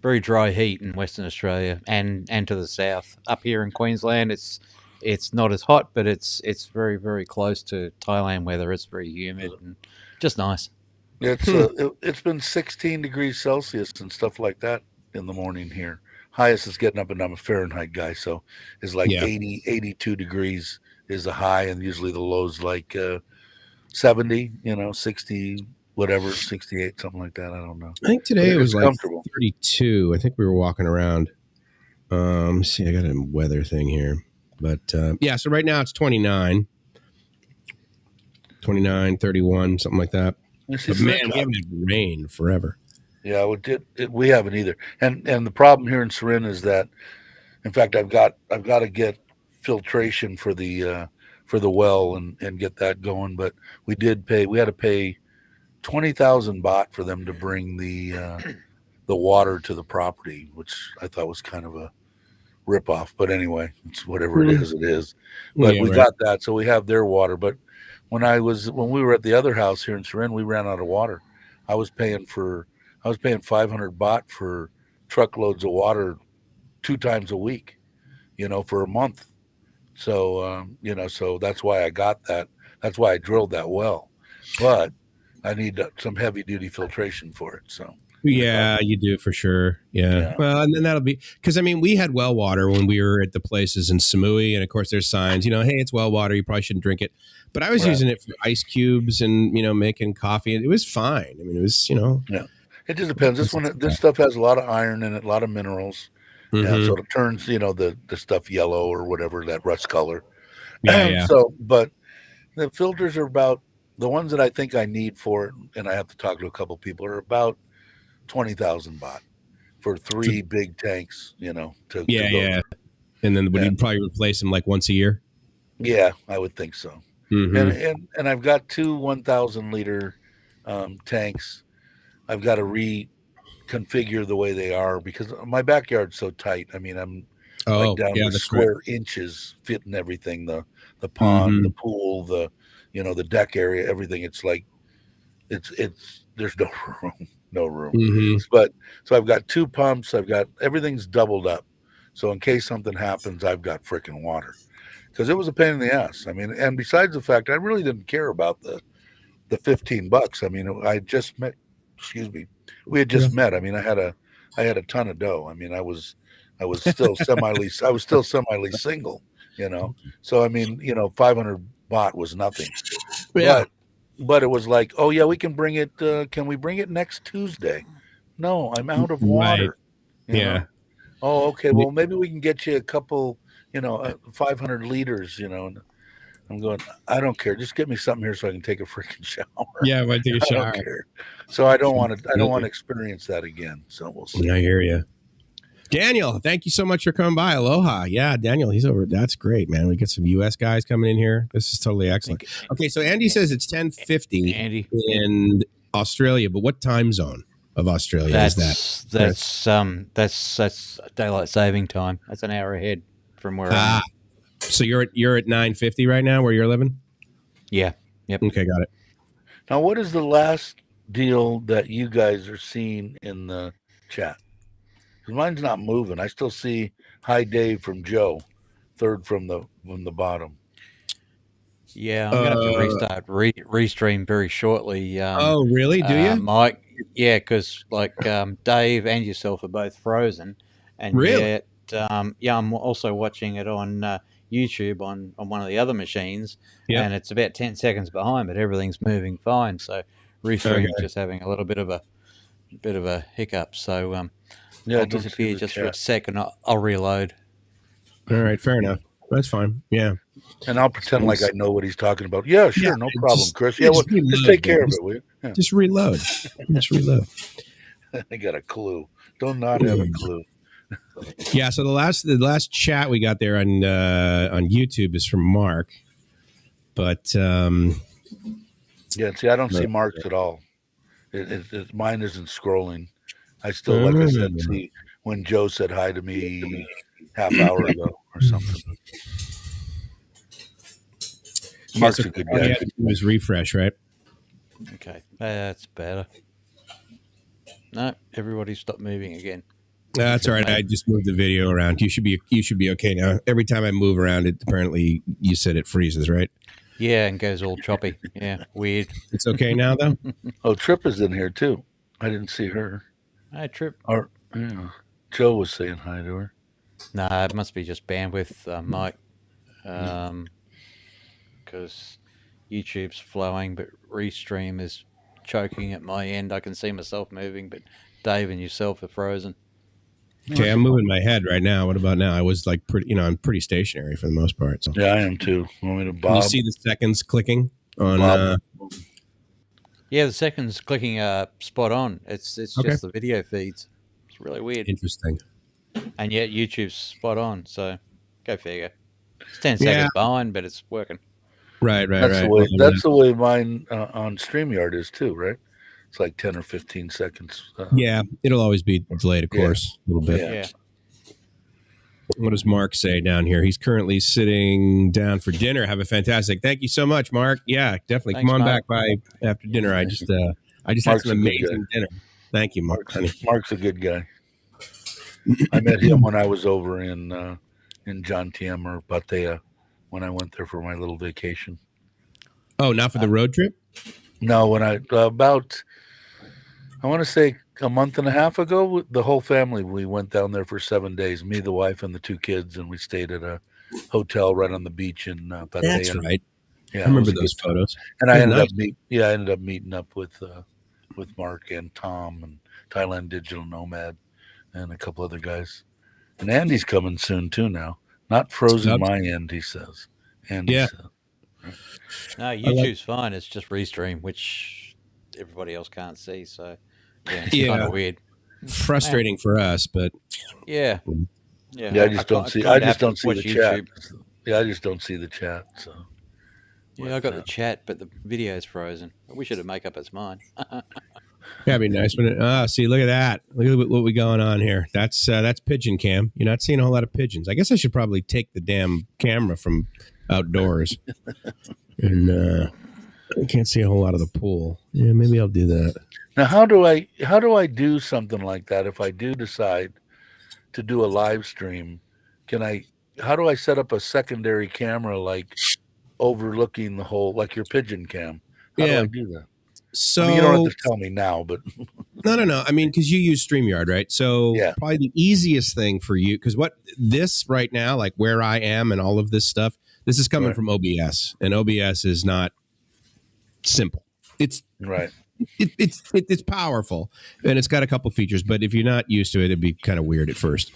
Very dry heat in Western Australia and to the south. Up here in Queensland, it's not as hot, but it's very, very close to Thailand weather. It's very humid and just nice. It's been 16 degrees Celsius and stuff like that in the morning here. Highest is getting up, and I'm a Fahrenheit guy, so it's like 82 degrees is the high, and usually the low's like 70, 60, whatever, 68, something like that. I don't know. I think today it was like 32. I think we were walking around. Let's see, I got a weather thing here. But so right now it's 29, 31, something like that. But man, we haven't had rain forever. Yeah, we haven't either. And the problem here in Surin is that, in fact, I've got to get filtration for the well and get that going. But we had to pay 20,000 baht for them to bring the water to the property, which I thought was kind of a ripoff. But anyway, it's whatever it is. But we got that, so we have their water. But when we were at the other house here in Surin, we ran out of water. I was paying 500 baht for truckloads of water 2 times a week, for a month. So, so that's why I got that. That's why I drilled that well. But I need some heavy duty filtration for it. So Yeah, you do for sure. Yeah. Well, and then that'll be because we had well water when we were at the places in Samui, and of course there's signs, hey, it's well water, you probably shouldn't drink it. But I was using it for ice cubes and making coffee, and it was fine. It was Yeah, it just depends. This stuff has a lot of iron in it, a lot of minerals. Yeah, so it turns the stuff yellow or whatever, that rust color. Yeah. So, but the filters are about the ones that I think I need for it, and I have to talk to a couple people, are about 20,000 baht for 3 big tanks, to go through. And then would you probably replace them like once a year? Yeah, I would think so. And I've got 2 1,000 liter tanks. I've got to reconfigure the way they are because my backyard's so tight. I'm like down to square inches fitting everything, the pond, the pool, the deck area, everything. It's like it's there's no room. But so I've got 2 pumps, I've got everything's doubled up. So in case something happens, I've got freaking water. Because it was a pain in the ass. And besides the fact I really didn't care about the $15. I just met, we had just met. I had a ton of dough. I was still semi single, So 500 baht was nothing. Yeah. But it was like, oh yeah, we can bring it. Can we bring it next Tuesday? No, I'm out of water. Right. Yeah. Oh, okay. Well, maybe we can get you a couple, 500 liters, and I'm going, I don't care. Just get me something here so I can take a freaking shower. Yeah, I take a shower. I don't care. So I don't want to experience that again. So we'll see. I hear you. Daniel, thank you so much for coming by. Aloha. Yeah, Daniel, he's over. That's great, man. We get some U.S. guys coming in here. This is totally excellent. Okay, so Andy says it's 10:50 in Australia, but what time zone of Australia is that? That's daylight saving time. That's an hour ahead from where I am. So you're at 9:50 right now where you're living? Yeah. Yep. Okay, got it. Now, what is the last deal that you guys are seeing in the chat? Mine's not moving. I still see hi Dave from Joe, third from the bottom. Yeah, I'm going to have to restart restream very shortly. Oh, really? Do you, Mike? Yeah, because Dave and yourself are both frozen, and really, I'm also watching it on YouTube on one of the other machines, and it's about 10 seconds behind, but everything's moving fine. So restream is just having a little bit of a hiccup. So I'll disappear just for a second. I'll reload. All right, fair enough. That's fine. Yeah. And I'll pretend like I know what he's talking about. Yeah, sure, no problem, Chris. Yeah, just take care of it, will you? Yeah. Just reload. Just reload. I got a clue. Don't not have a clue. Yeah. So the last chat we got there on YouTube is from Mark, but yeah. See, I don't see Mark's at all. Mine isn't scrolling. I still, like I said, see when Joe said hi to me half hour ago or something. Mark's a good guy. All you had to do was refresh, right? Okay, that's better. No, everybody stopped moving again. That's all right. I just moved the video around. You should be okay now. Every time I move around, it apparently you said it freezes, right? Yeah, and goes all choppy. Yeah, weird. It's okay now, though. Oh, Trip is in here too. I didn't see her. Hi, Trip. Or Joe was saying hi to her. Nah, it must be just bandwidth, Mike. Because YouTube's flowing, but Restream is choking at my end. I can see myself moving, but Dave and yourself are frozen. Okay, I'm moving my head right now. What about now? I was like pretty, I'm pretty stationary for the most part. So. Yeah, I am too. Want me to bob? Can you see the seconds clicking on? Yeah, the seconds clicking spot on. It's just the video feeds. It's really weird. Interesting. And yet YouTube's spot on. So go figure. It's 10 seconds behind, but it's working. Right. That's the way mine on StreamYard is too, right? It's like 10 or 15 seconds. Yeah, it'll always be delayed, of course, a little bit. Yeah. What does Mark say down here? He's currently sitting down for dinner. Have a fantastic. Thank you so much, Mark. Yeah, definitely. Thanks, come on Mark. back by after dinner. I just had some amazing dinner. Thank you, Mark. Mark's a good guy. I met him when I was over in Jantiem or Pattaya when I went there for my little vacation. Oh, not for the road trip? No, when I want to say a month and a half ago, the whole family, we went down there for 7 days, me, the wife, and the 2 kids, and we stayed at a hotel right on the beach in Pattaya. That's right. Yeah, I remember those photos. And I ended up meeting up with Mark and Tom and Thailand Digital Nomad and a couple other guys. And Andy's coming soon too now. Not frozen my end, he says. Andy says. No, YouTube's fine. It's just Restream, which everybody else can't see. So it's kind of weird. Frustrating for us, but yeah. I just don't see the chat. Yeah, I just don't see the chat. So yeah, I got the chat, but the video's frozen. We should have make up its mind. That'd be nice. See, look at that. Look at what we going on here. That's pigeon cam. You're not seeing a whole lot of pigeons. I guess I should probably take the damn camera from outdoors. And I can't see a whole lot of the pool. Yeah, maybe I'll do that. Now, how do I do something like that if I do decide to do a live stream? How do I set up a secondary camera like overlooking the whole, like your pigeon cam? How do I do that? So you don't have to tell me now, but no. I mean, because you use StreamYard, right? So probably the easiest thing for you, because this right now, like where I am and all of this stuff, this is coming from OBS, and OBS is not simple. It's it's powerful, and it's got a couple features, but if you're not used to it, it'd be kind of weird at first.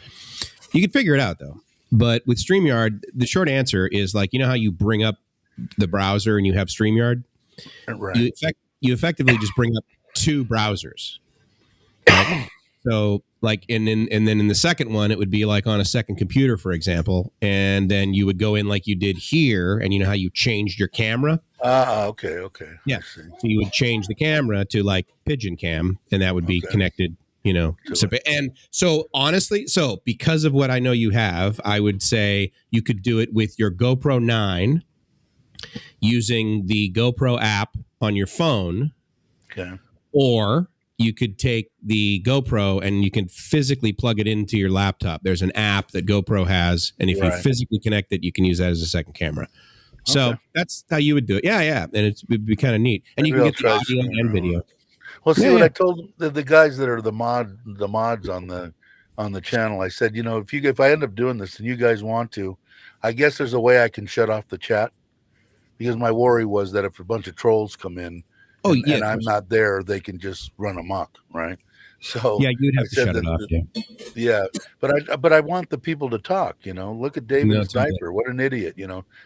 You can figure it out though. But with StreamYard, the short answer is like, you know how you bring up the browser and you have StreamYard? Right. You effectively just bring up 2 browsers. Right? So like, and then in the second one, it would be like on a second computer, for example, and then you would go in like you did here, and you know how you changed your camera? Okay. Yeah. So you would change the camera to like pigeon cam, and that would be connected, and so honestly, because of what I know you have, I would say you could do it with your GoPro 9 using the GoPro app on your phone. Okay. Or you could take the GoPro and you can physically plug it into your laptop. There's an app that GoPro has, and if you physically connect it, you can use that as a second camera. So that's how you would do it. Yeah. And it would be kind of neat. And Maybe you can get the audio and video. Well, see what I told the guys that are the mods on the channel. I said, if I end up doing this and you guys want to, I guess there's a way I can shut off the chat, because my worry was that if a bunch of trolls come in and I'm not there, they can just run amok, right? So you'd have to shut it off. Yeah, but I want the people to talk. Look at David's diaper. What an idiot.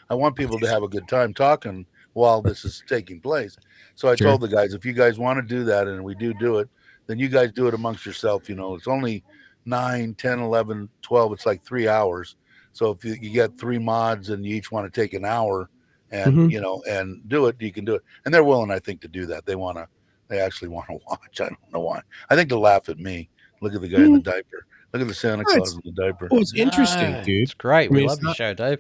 I want people to have a good time talking while this is taking place. So I told the guys, if you guys want to do that, and we do it, then you guys do it amongst yourself. It's only 9, 10, 11, 12. It's like 3 hours. So if you get 3 mods and you each want to take an hour and, and do it, you can do it. And they're willing, I think, to do that. They actually want to watch. I don't know why. I think they'll laugh at me. Look at the guy in the diaper. Look at the Santa Claus in the diaper. Oh, it's interesting, dude. It's great. We love the show, Dave.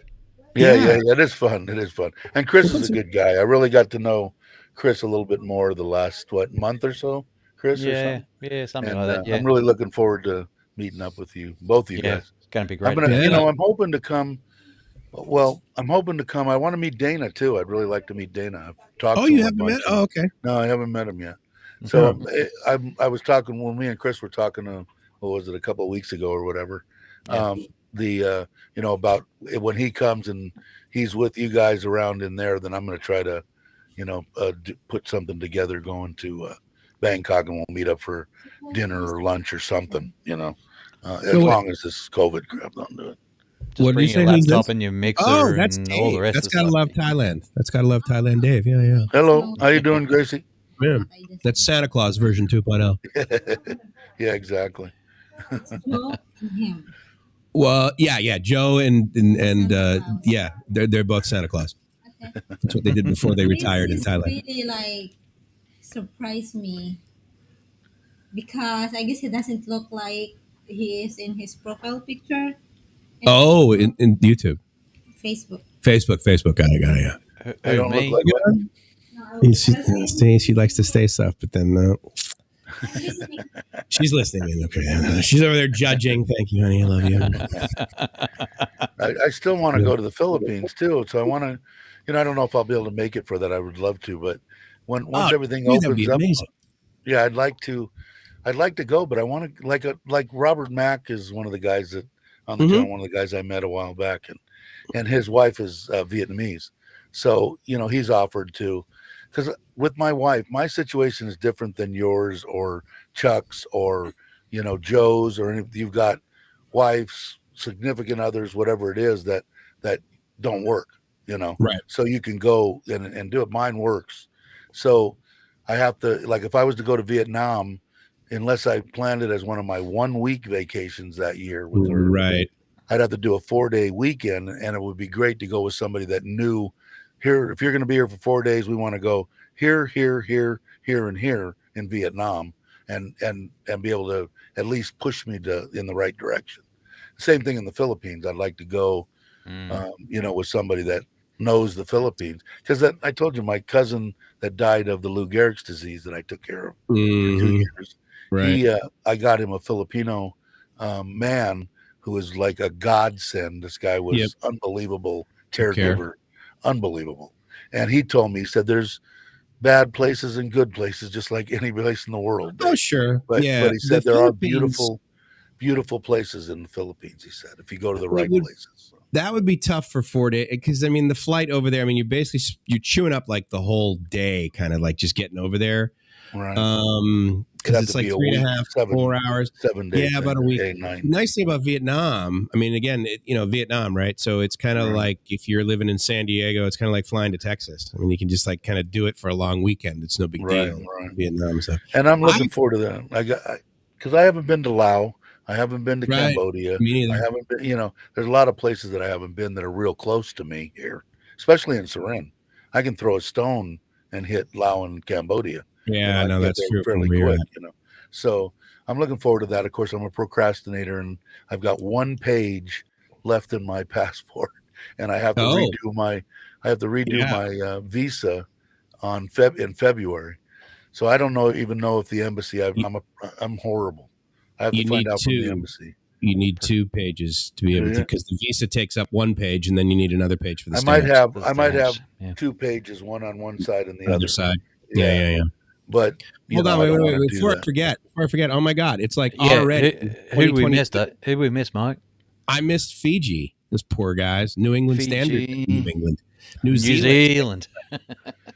Yeah, it is fun. It is fun. And Chris is a good guy. I really got to know Chris a little bit more the last, month or so, Chris? Yeah, something like that. Yeah. I'm really looking forward to meeting up with you, both of you guys. It's going to be great. I'm hoping to come. Well, I'm hoping to come. I want to meet Dana, too. I'd really like to meet Dana. I've talked to him. You haven't met? Oh, okay. No, I haven't met him yet. So I was talking, when me and Chris were talking, what was it, a couple of weeks ago or whatever, about when he comes and he's with you guys around in there, then I'm going to try to, put something together going to Bangkok, and we'll meet up for dinner or lunch or something, as long as this COVID crap don't do it. Just bring your laptop and your mixer that's and Dave. all the rest That's of gotta love Thailand. That's gotta love Thailand, Dave. Yeah. Hello, how you doing, Gracie? Yeah. That's Santa Claus version 2.0. Yeah, exactly. Well, yeah. Joe and they're both Santa Claus. Okay. That's what they did before they retired in Thailand. Really surprised me, because I guess he doesn't look like he is in his profile picture. In YouTube, Facebook. Got it. Yeah. I don't look like She likes to say stuff, but then she's listening in. Okay, she's over there judging. Thank you, honey. I love you. I still want to go to the Philippines too, so I want to. I don't know if I'll be able to make it for that. I would love to, but once everything opens up, amazing. Yeah, I'd like to I'd like to go, but I want to like Robert Mack is one of the guys that on the Mhm. channel, one of the guys I met a while back, and his wife is Vietnamese, so he's offered to, because with my wife, my situation is different than yours or Chuck's or Joe's, or you've got wives, significant others, whatever it is that don't work, Right. so you can go and do it. Mine works, so I have to, like, if I was to go to Vietnam, unless I planned it as one of my 1 week vacations that year with her, Right. I'd have to do a 4-day weekend, and it would be great to go with somebody that knew, here, if you're going to be here for 4 days, we want to go here, here, here, here, and here in Vietnam, and be able to at least push me in the right direction. Same thing in the Philippines. I'd like to go, with somebody that knows the Philippines, because I told you, my cousin that died of the Lou Gehrig's disease that I took care of for 2 years. Right. I got him a Filipino man who was like a godsend. This guy was unbelievable caregiver, unbelievable. And he told me, he said, there's bad places and good places, just like any place in the world. Oh, sure. But Yeah. he said there are beautiful places in the Philippines, he said, if you go to the right places. That would be tough for 4 days, because I mean the flight over there, I mean you're chewing up like the whole day, kind of like just getting over there. Right. Because it's like 3.5, 4 hours. 7 days. Yeah, about a week. 8, 9. Nice thing about Vietnam, I mean, again, Vietnam, right? So it's kind of like if you're living in San Diego, it's kind of like flying to Texas. I mean, you can just like kind of do it for a long weekend. It's no big deal. Right. Vietnam. So. And I'm looking forward to that. Because I haven't been to Laos. I haven't been to Cambodia. Me neither. I haven't been, there's a lot of places that I haven't been that are real close to me here, especially in Surin. I can throw a stone and hit Laos and Cambodia. Yeah, no, that's true. Fairly quick, So I'm looking forward to that. Of course, I'm a procrastinator, and I've got 1 page left in my passport, and I have to redo my my visa in February. So I don't even know if the embassy. I'm horrible. I have to find out from the embassy. You need 2 pages to be able to, because the visa takes up 1 page, and then you need another page for the stamps. I might have 2 pages, one on one side and the other side. Yeah. But hold on, wait. Before I forget. Oh my God, it's like already. Who we missed? Who we missed, Mike? I missed Fiji. Those poor guys. New England Standard. New England. New Zealand.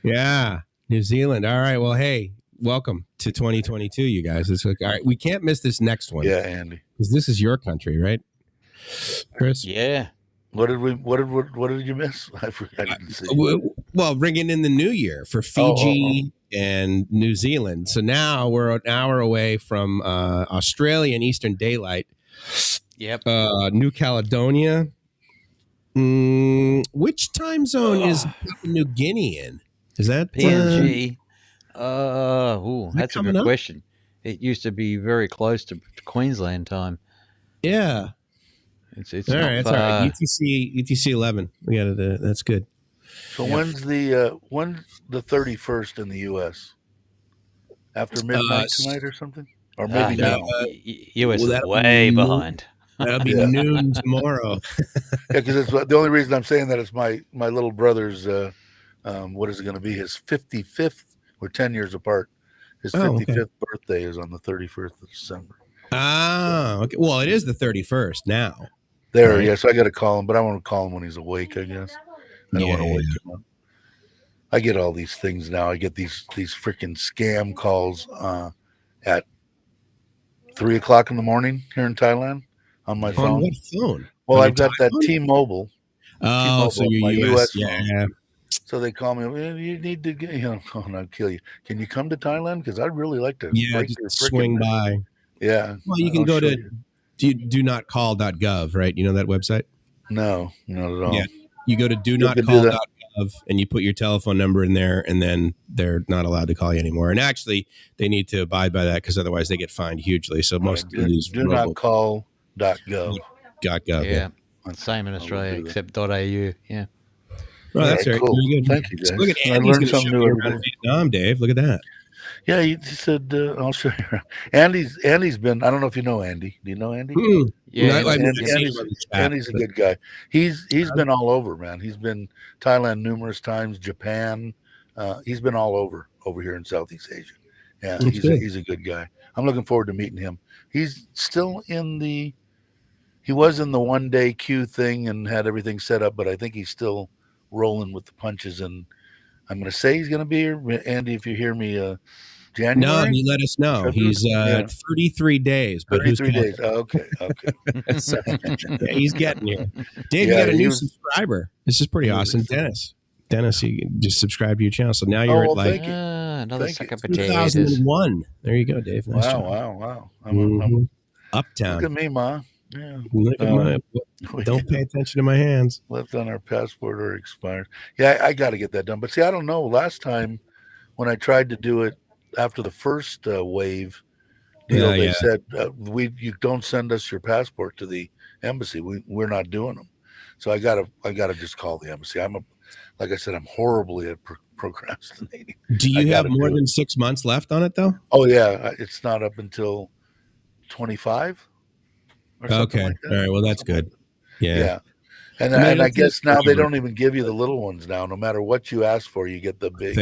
Yeah, New Zealand. All right. Well, hey, welcome to 2022, you guys. It's like, all right, we can't miss this next one. Yeah, Andy, because this is your country, right, Chris? Yeah. What did you miss? I didn't see. Well, bringing in the new year for Fiji and New Zealand. So now we're an hour away from Australian Eastern Daylight. Yep. New Caledonia. Which time zone is Papua New Guinea in? Is that PNG? That's a good question. It used to be very close to Queensland time. Yeah. It's all right. It's all right. UTC 11. We got it. That's good. So when's the 31st in the U.S.? After midnight tonight or something, or maybe now? U.S. is way behind. That'll be noon tomorrow. Yeah, because the only reason I'm saying that is my little brother's. What is it going to be? His 55th. We're 10 years apart. His 55th birthday is on the 31st of December. Ah, okay. Well, it is the 31st now. Yeah. So I got to call him, but I want to call him when he's awake, I guess. I don't want to wake him up. I get all these things now. I get these freaking scam calls at 3:00 in the morning here in Thailand on my phone. On what phone? Well, I've got that T-Mobile. Oh, so you're US phone. Yeah. So they call me. Well, you need to get. I'll kill you. Can you come to Thailand? Because I'd really like to. Just swing by. Yeah. Well, you can go to donotcall.gov, right? You know that website? No, not at all. Yeah. You go to donotcall.gov and you put your telephone number in there, and then they're not allowed to call you anymore. And actually, they need to abide by that because otherwise they get fined hugely. So most of these donotcall.gov. .gov. Yeah. Same in Australia, except .au. Yeah. Well, that's very cool. Good. Thank you, guys. Look at Andy's going to show you around Vietnam, Dave. Look at that. Yeah, he said, I'll show you around. Andy's been, I don't know if you know Andy. Do you know Andy? Yeah. Andy's a good guy. He's been all over, man. He's been Thailand numerous times, Japan. He's been all over here in Southeast Asia. Yeah, That's good. he's a good guy. I'm looking forward to meeting him. He's still he was in the 1-day queue thing and had everything set up, but I think he's still rolling with the punches. And I'm going to say he's going to be here, Andy. If you hear me, January. No, he let us know. February? He's 33 days, but 33 days. Oh, okay. So, yeah, he's getting here. Dave, you Yeah, got a he new was- subscriber. This is pretty he was awesome. excited. Dennis, you just subscribed to your channel. So now you're well, at like thank you. Another Thank suck you. of potatoes. 2001. There you go, Dave. Nice job. Wow. Mhm. Uptown. Look at me, Ma. Yeah. Look at my. We Don't pay attention to my hands. left on our passport or expired. Yeah, I got to get that done. But see, I don't know. Last time when I tried to do it after the first wave deal, Yeah, they yeah. said you don't send us your passport to the embassy. We're not doing them. So I gotta just call the embassy. Like I said, I'm horribly at procrastinating. Do I you have gotta more do it. than 6 months left on it though? Oh yeah, it's not up until 25 or something Okay. like that. All right. Well, that's good. Yeah. Yeah. And, I mean, and I it's guess now they forever. don't even give you the little ones now. No matter what you ask for, you get the big,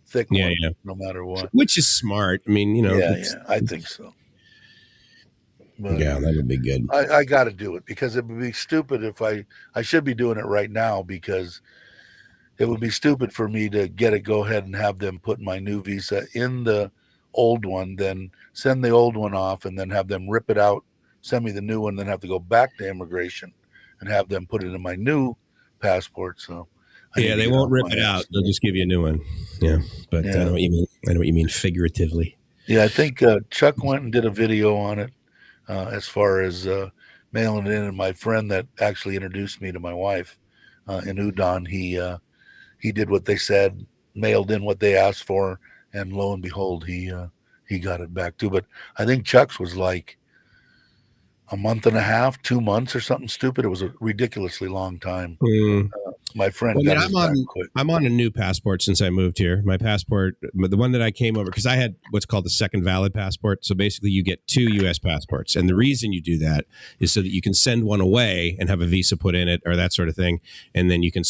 thick Yeah, one, yeah. no matter what. Which is smart. I mean, Yeah, I think so. But yeah, that would be good. I got to do it because it would be stupid if I should be doing it right now because it would be stupid for me to get a go ahead and have them put my new visa in the old one, then send the old one off and then have them rip it out, send me the new one, then have to go back to immigration and have them put it in my new passport. So Yeah, they won't rip it out. They'll just give you a new one. Yeah, but I know what you mean. I know what you mean figuratively. Yeah, I think Chuck went and did a video on it as far as mailing it in. And my friend that actually introduced me to my wife in Udon, he did what they said, mailed in what they asked for, and lo and behold, he got it back too. But I think Chuck's was like a month and a half, 2 months or something stupid. It was a ridiculously long time. My friend got his back quick. I'm on a new passport since I moved here. My passport, the one that I came over, because I had what's called the second valid passport. So basically you get 2 U.S. passports. And the reason you do that is so that you can send one away and have a visa put in it or that sort of thing. And then you can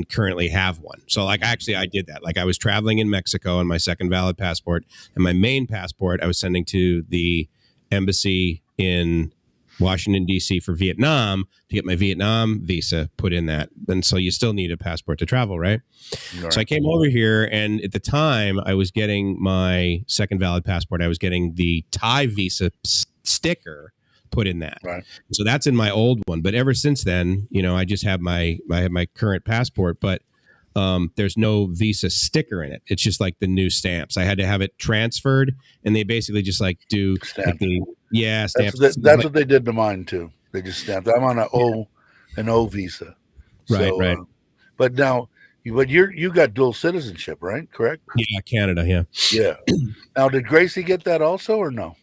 currently have one. So like actually I did that. Like I was traveling in Mexico on my second valid passport, and my main passport I was sending to the embassy in Washington, D.C. for Vietnam to get my Vietnam visa put in that. And so you still need a passport to travel, right? So I came over here, and at the time I was getting my second valid passport. I was getting the Thai visa sticker put in that. Right. So that's in my old one. But ever since then, I just have my current passport, but there's no visa sticker in it. It's just like the new stamps. I had to have it transferred, and they basically just like do like stamps. That's what they did to mine too. They just stamped. I'm on an O visa. Right. But now, you got dual citizenship, right? Correct? Yeah, Canada. Yeah. Yeah. Now, did Gracie get that also, or no?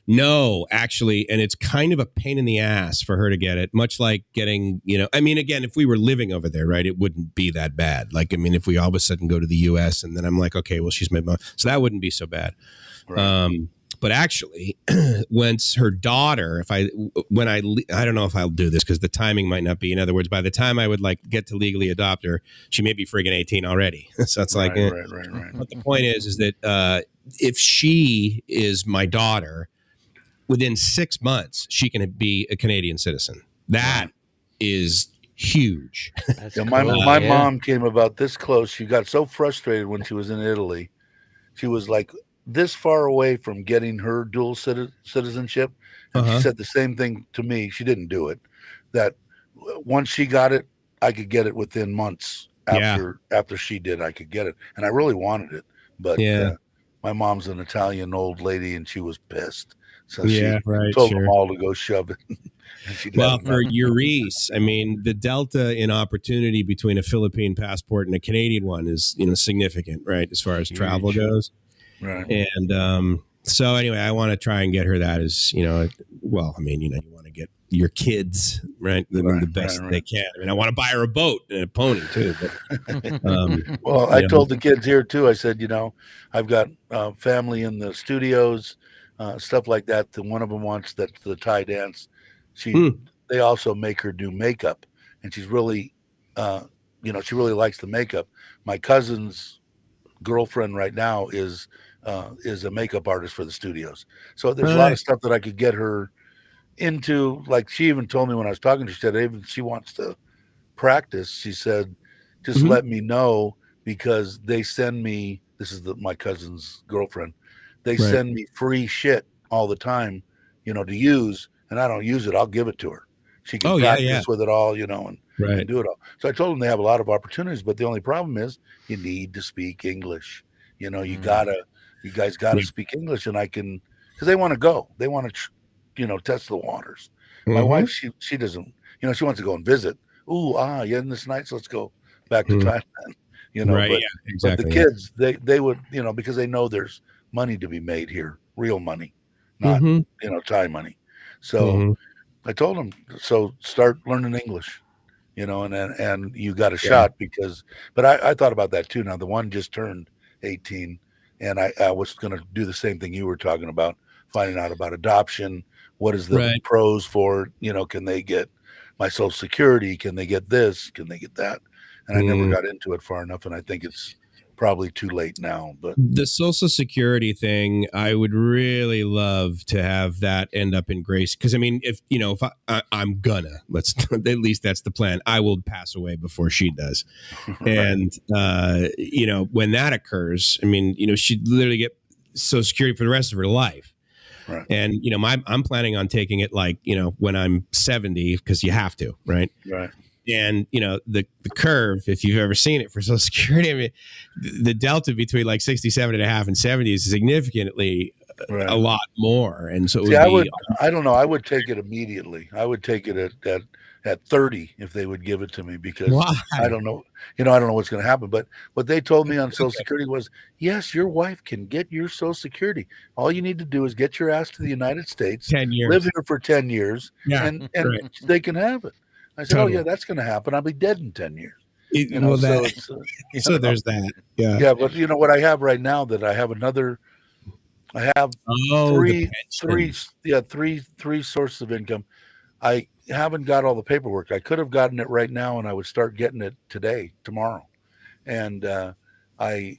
No, actually, and it's kind of a pain in the ass for her to get it, much like getting, I mean, again, if we were living over there, right, it wouldn't be that bad. Like, I mean, if we all of a sudden go to the U.S. and then I'm like, okay, well, she's my mom. So that wouldn't be so bad. Right. But actually, once her daughter, I don't know if I'll do this because the timing might not be. In other words, by the time I would get to legally adopt her, she may be friggin' 18 already. So it's like, right. But the point is that if she is my daughter, within 6 months, she can be a Canadian citizen. That is huge. My mom came about this close. She got so frustrated when she was in Italy. She was like this far away from getting her dual citizenship. And she said the same thing to me. She didn't do it. That once she got it, I could get it within months. After she did, I could get it. And I really wanted it. But my mom's an Italian old lady, and she was pissed. So she told them all to go shove it. Well, for Eurice, I mean, the delta in opportunity between a Philippine passport and a Canadian one is, significant, right, as far as travel goes. Right. And so anyway, I want to try and get her that as, well, I mean, you want to get your kids, right, the best they can. I mean, I want to buy her a boat and a pony, too. But, well, I told the kids here, too, I said, I've got family in the studios, stuff like that. And one of them wants the Thai dance. They also make her do makeup, and she's really, she really likes the makeup. My cousin's girlfriend right now is a makeup artist for the studios. So there's a lot of stuff that I could get her into. Like she even told me when I was talking to her, she said even she wants to practice. She said, just let me know, because they send me, this is my cousin's girlfriend, they send me free shit all the time, to use, and I don't use it. I'll give it to her. She can practice with it all, and do it all. So I told them they have a lot of opportunities, but the only problem is you need to speak English. You guys gotta speak English, and I can, because they want to go. They want to, test the waters. My wife, she doesn't, she wants to go and visit. Ooh, in this night, so let's go back to Thailand. But the kids, they would, because they know there's money to be made here, real money, not Thai money. So I told them, so start learning English, and you got a shot, but I thought about that too. Now the one just turned 18, and I was going to do the same thing you were talking about, finding out about adoption. What is the pros for, can they get my Social Security? Can they get this? Can they get that? And I never got into it far enough, and I think it's probably too late now. But the Social Security thing, I would really love to have that end up in Gracie, because I mean, if I'm gonna, at least that's the plan. I will pass away before she does, and when that occurs, I mean, she'd literally get Social Security for the rest of her life. Right. And I'm planning on taking it when I'm 70, because you have to, right? Right. And the curve, if you've ever seen it for Social Security, I mean, the delta between like 67 and a half and 70 is significantly a lot more. And so I don't know. I would take it immediately. I would take it at 30 if they would give it to me, because I don't know. I don't know what's going to happen. But what they told me on Social Security was, yes, your wife can get your Social Security. All you need to do is get your ass to the United States, 10 years, live here for 10 years, and they can have it. I said, oh yeah, that's going to happen. I'll be dead in 10 years. So there's that. Yeah. Yeah. But what I have right now, that I have three sources of income. I haven't got all the paperwork. I could have gotten it right now, and I would start getting it tomorrow. And I'm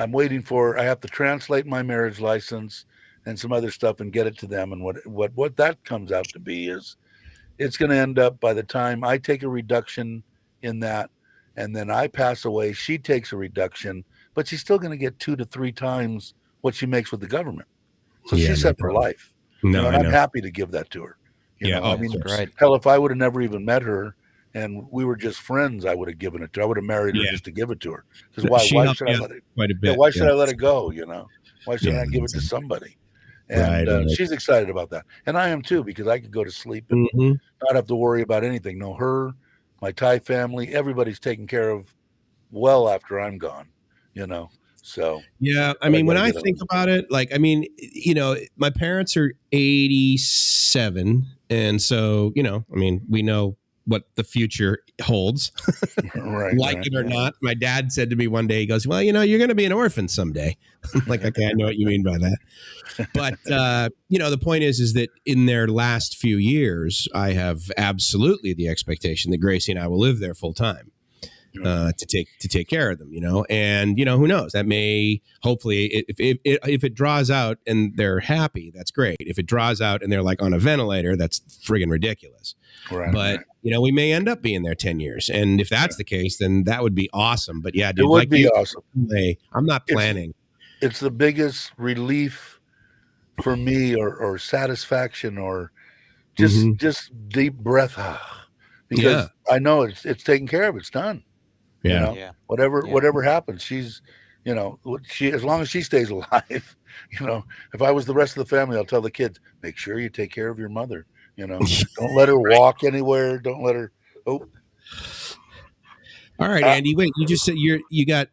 waiting for, I have to translate my marriage license and some other stuff and get it to them. And what that comes out to be is, it's going to end up, by the time I take a reduction in that, and then I pass away, she takes a reduction, but she's still going to get 2 to 3 times what she makes with the government. So she's set for life. And I'm happy to give that to her. I mean, hell, if I would have never even met her and we were just friends, I would have given it to her. I would have married her just to give it to her. Because why should I let it? Quite a bit. Why should I let it go? Why should I give it to somebody? And she's excited about that, and I am too, because I could go to sleep and not have to worry about anything. No, her, my Thai family, everybody's taken care of well after I'm gone. So yeah, I mean, when I think about it, like, I mean, my parents are 87, and so I mean, we know what the future holds, like it or not. My dad said to me one day, he goes, well, you're going to be an orphan someday. I'm like, okay, I know what you mean by that. But, the point is that in their last few years, I have absolutely the expectation that Gracie and I will live there full time to take care of them, and, who knows, that may, hopefully, if it draws out and they're happy, that's great. If it draws out and they're like on a ventilator, that's friggin' ridiculous. But we may end up being there 10 years. And if that's the case, then that would be awesome. But yeah, dude, it would be awesome. I'm not planning. It's the biggest relief for me, or satisfaction, or just deep breath. Because I know it's taken care of. It's done. Whatever happens, she's, as long as she stays alive, if I was the rest of the family, I'll tell the kids, make sure you take care of your mother. Don't let her walk anywhere. Don't let her. Oh. All right, Andy. Wait, you just said you got,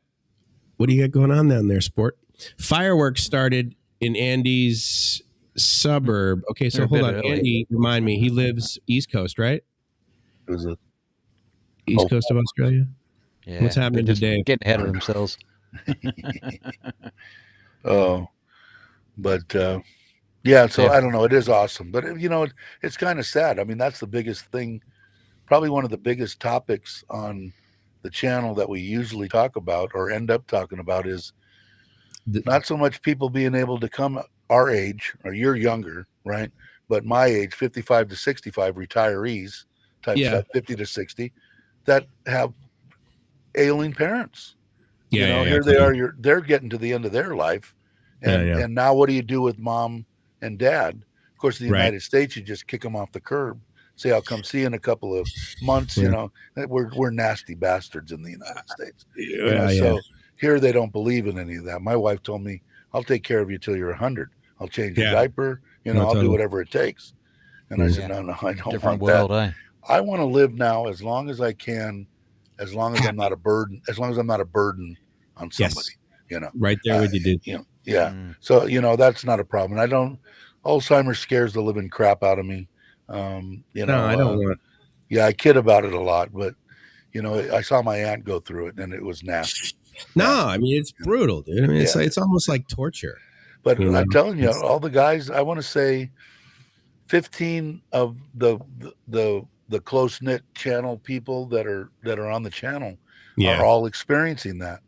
what do you got going on down there, sport? Fireworks started in Andy's suburb. Okay, so hold on. Andy, remind me, he lives East Coast, right? Is it East Coast of Australia? Yeah. What's happening today? Getting ahead of themselves. Yeah, so I don't know. It is awesome, but it's kind of sad. I mean, that's the biggest thing, probably one of the biggest topics on the channel that we usually talk about or end up talking about is not so much people being able to come our age, or you're younger, right? But my age, 55 to 65 retirees type stuff, 50 to 60, that have ailing parents. Here they are, they're getting to the end of their life. And now what do you do with mom and dad? Of course, in the United States, you just kick them off the curb. Say, I'll come see you in a couple of months. We're nasty bastards in the United States. So here they don't believe in any of that. My wife told me, I'll take care of you till you're 100. I'll change your diaper. I'll do whatever it takes. And I said, no, I don't want world, that. I want to live now as long as I can, as long as I'm not a burden, on somebody, Right there with you, dude. So, that's not a problem. Alzheimer's scares the living crap out of me. I don't want. I kid about it a lot, but I saw my aunt go through it and it was nasty. I mean, it's brutal, dude. I mean, it's almost like torture. But I'm telling you, all the guys, I want to say 15 of the close-knit channel people that are on the channel are all experiencing that.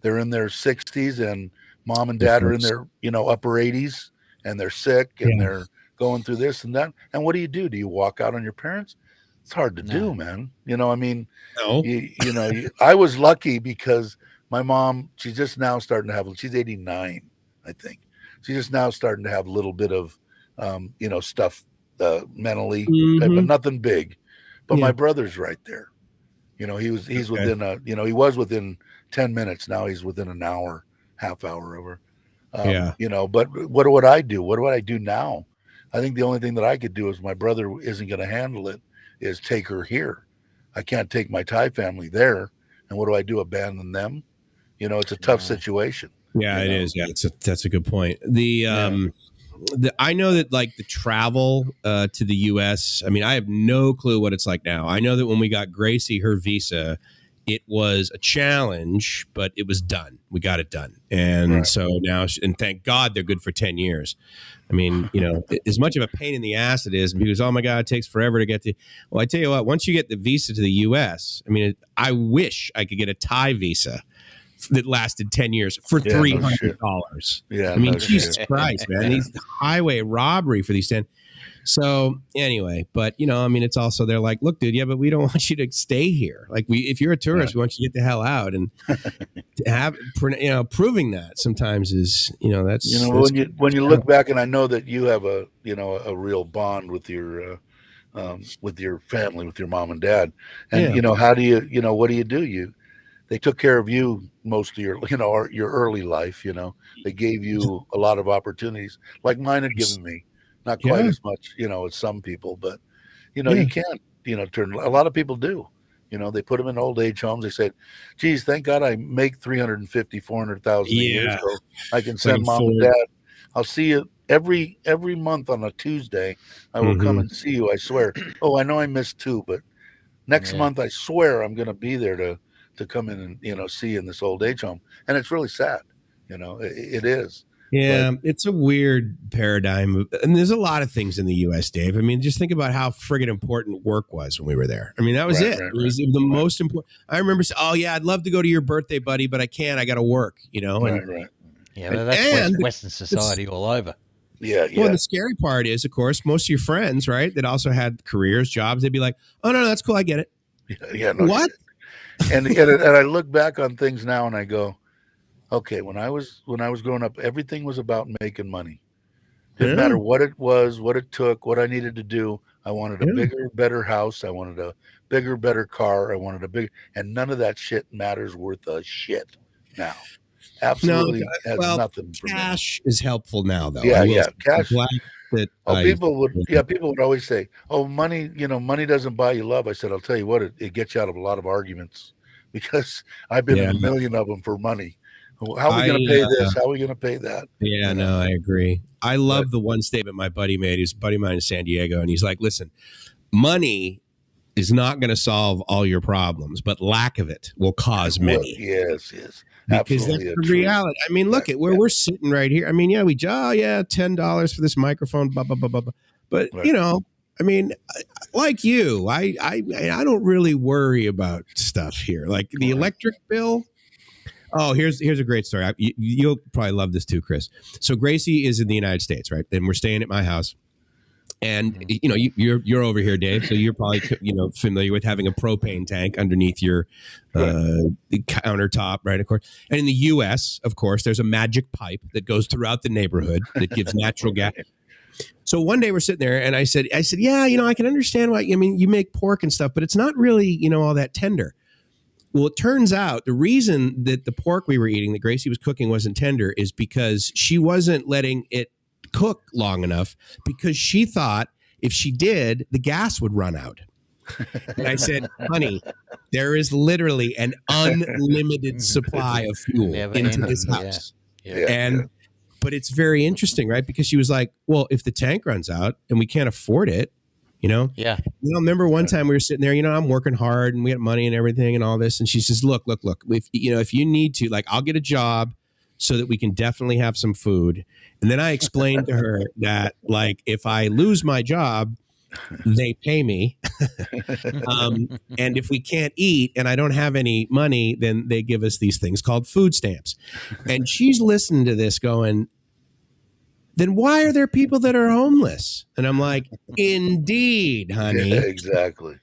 They're in their 60s and mom and dad are in their upper 80s and they're sick and they're going through this and that. And what do? Do you walk out on your parents? It's hard to do, man. I mean, no. I was lucky because my mom, she's just now starting to have, she's 89, I think. She's just now starting to have a little bit of, stuff mentally, but nothing big. But my brother's right there. He's within he was within 10 minutes. Now he's within an hour, half hour over. But what would I do? What do I do now? I think the only thing that I could do is my brother isn't going to handle it is take her here. I can't take my Thai family there. And what do I do? Abandon them? It's a tough situation. Yeah, it is. Yeah, that's a good point. I know that like the travel to the U.S. I mean, I have no clue what it's like now. I know that when we got Gracie her visa, it was a challenge, but it was done. We got it done, and so now, and thank God they're good for 10 years. I mean, as much of a pain in the ass it is, because oh my God, it takes forever to get to. Well, I tell you what, once you get the visa to the U.S., I mean, I wish I could get a Thai visa that lasted 10 years for $300. I mean, Jesus Christ, man, these highway robbery for these 10. So anyway, but I mean, it's also, they're like, look, dude, but we don't want you to stay here. Like if you're a tourist, we want you to get the hell out. And to have, proving that sometimes is, that's, when you look back, and I know that you have a real bond with your family, with your mom and dad, and how do you, what do you do? They took care of you most of your early life. They gave you a lot of opportunities, like mine had given me. Not quite as much, as some people, but you can't, turn. A lot of people do. They put them in old age homes. They said, "Geez, thank God I make 350, 400,000 a year, so I can send mom and dad. I'll see you every month on a Tuesday. I will come and see you. I swear. Oh, I know I missed 2, but next month I swear I'm going to be there to come in and see you in this old age home." And it's really sad. It is. Yeah, it's a weird paradigm. And there's a lot of things in the U.S., Dave. I mean, just think about how friggin' important work was when we were there. I mean, that was it. It was the most important. I remember saying, oh, yeah, I'd love to go to your birthday, buddy, but I can't. I got to work, And, yeah, well, that's Western society all over. Yeah. Well, and the scary part is, of course, most of your friends, right, that also had careers, jobs, they'd be like, oh, no, that's cool. I get it. Yeah. No, what? And I look back on things now and I go, okay, when I was growing up, everything was about making money. Didn't matter what it was, what it took, what I needed to do. I wanted a bigger, better house. I wanted a bigger, better car. I wanted and none of that shit matters worth a shit now. Absolutely has nothing for me. Cash is helpful now, though. Yeah. Cash. People would always say, oh, money, money doesn't buy you love. I said, I'll tell you what, it gets you out of a lot of arguments because I've been in a million of them for money. How are we going to pay this? How are we going to pay that? Yeah, no, I agree. I love the one statement my buddy made. He's a buddy of mine in San Diego, and he's like, listen, money is not going to solve all your problems, but lack of it will cause many. Yes. Because that's the reality. I mean, look at where we're sitting right here. I mean, we $10 for this microphone, blah, blah, blah, blah, blah. But, I mean, like you, I don't really worry about stuff here. Like the electric bill. Oh, here's a great story. You'll probably love this too, Chris. So Gracie is in the United States, right? And we're staying at my house. And you know, you're over here, Dave. So you're probably familiar with having a propane tank underneath your countertop, right? Of course. And in the U.S., of course, there's a magic pipe that goes throughout the neighborhood that gives natural gas. So one day we're sitting there, and I said, yeah, I can understand why. I mean, you make pork and stuff, but it's not really, all that tender. Well, it turns out the reason that the pork we were eating, that Gracie was cooking, wasn't tender is because she wasn't letting it cook long enough, because she thought if she did, the gas would run out. And I said, honey, there is literally an unlimited supply of fuel into this house. But it's very interesting, right? Because she was like, well, if the tank runs out and we can't afford it, Yeah. Remember one time we were sitting there, I'm working hard and we got money and everything and all this. And she says, look, if you need to, like, I'll get a job so that we can definitely have some food. And then I explained to her that, like, if I lose my job, they pay me. And if we can't eat and I don't have any money, then they give us these things called food stamps. And she's listening to this going, then why are there people that are homeless? And I'm like, indeed, honey. Yeah, exactly.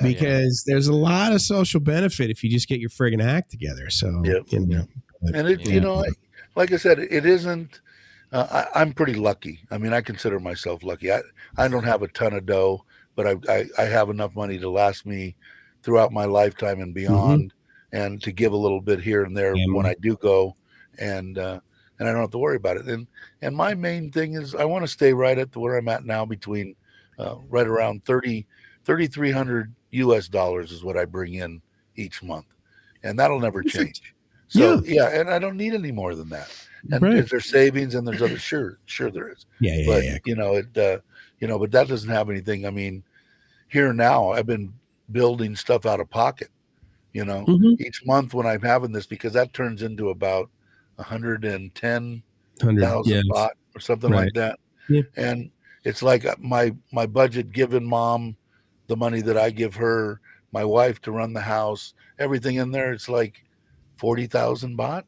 Because there's a lot of social benefit if you just get your friggin' act together. So, and like I said, it isn't. I'm pretty lucky. I mean, I consider myself lucky. I don't have a ton of dough, but I have enough money to last me throughout my lifetime and beyond, and to give a little bit here and there when I do go, and I don't have to worry about it. And my main thing is I want to stay right at where I'm at now, between right around $3,300 US is what I bring in each month, and that'll never change. So and I don't need any more than that. And is there savings and there's other sure there is. But that doesn't have anything. I mean, here now I've been building stuff out of pocket, each month when I'm having this, because that turns into about 110,000 baht or something like that. Yeah. And it's like my budget, giving mom the money that I give her, my wife to run the house, everything in there, it's like 40,000 baht.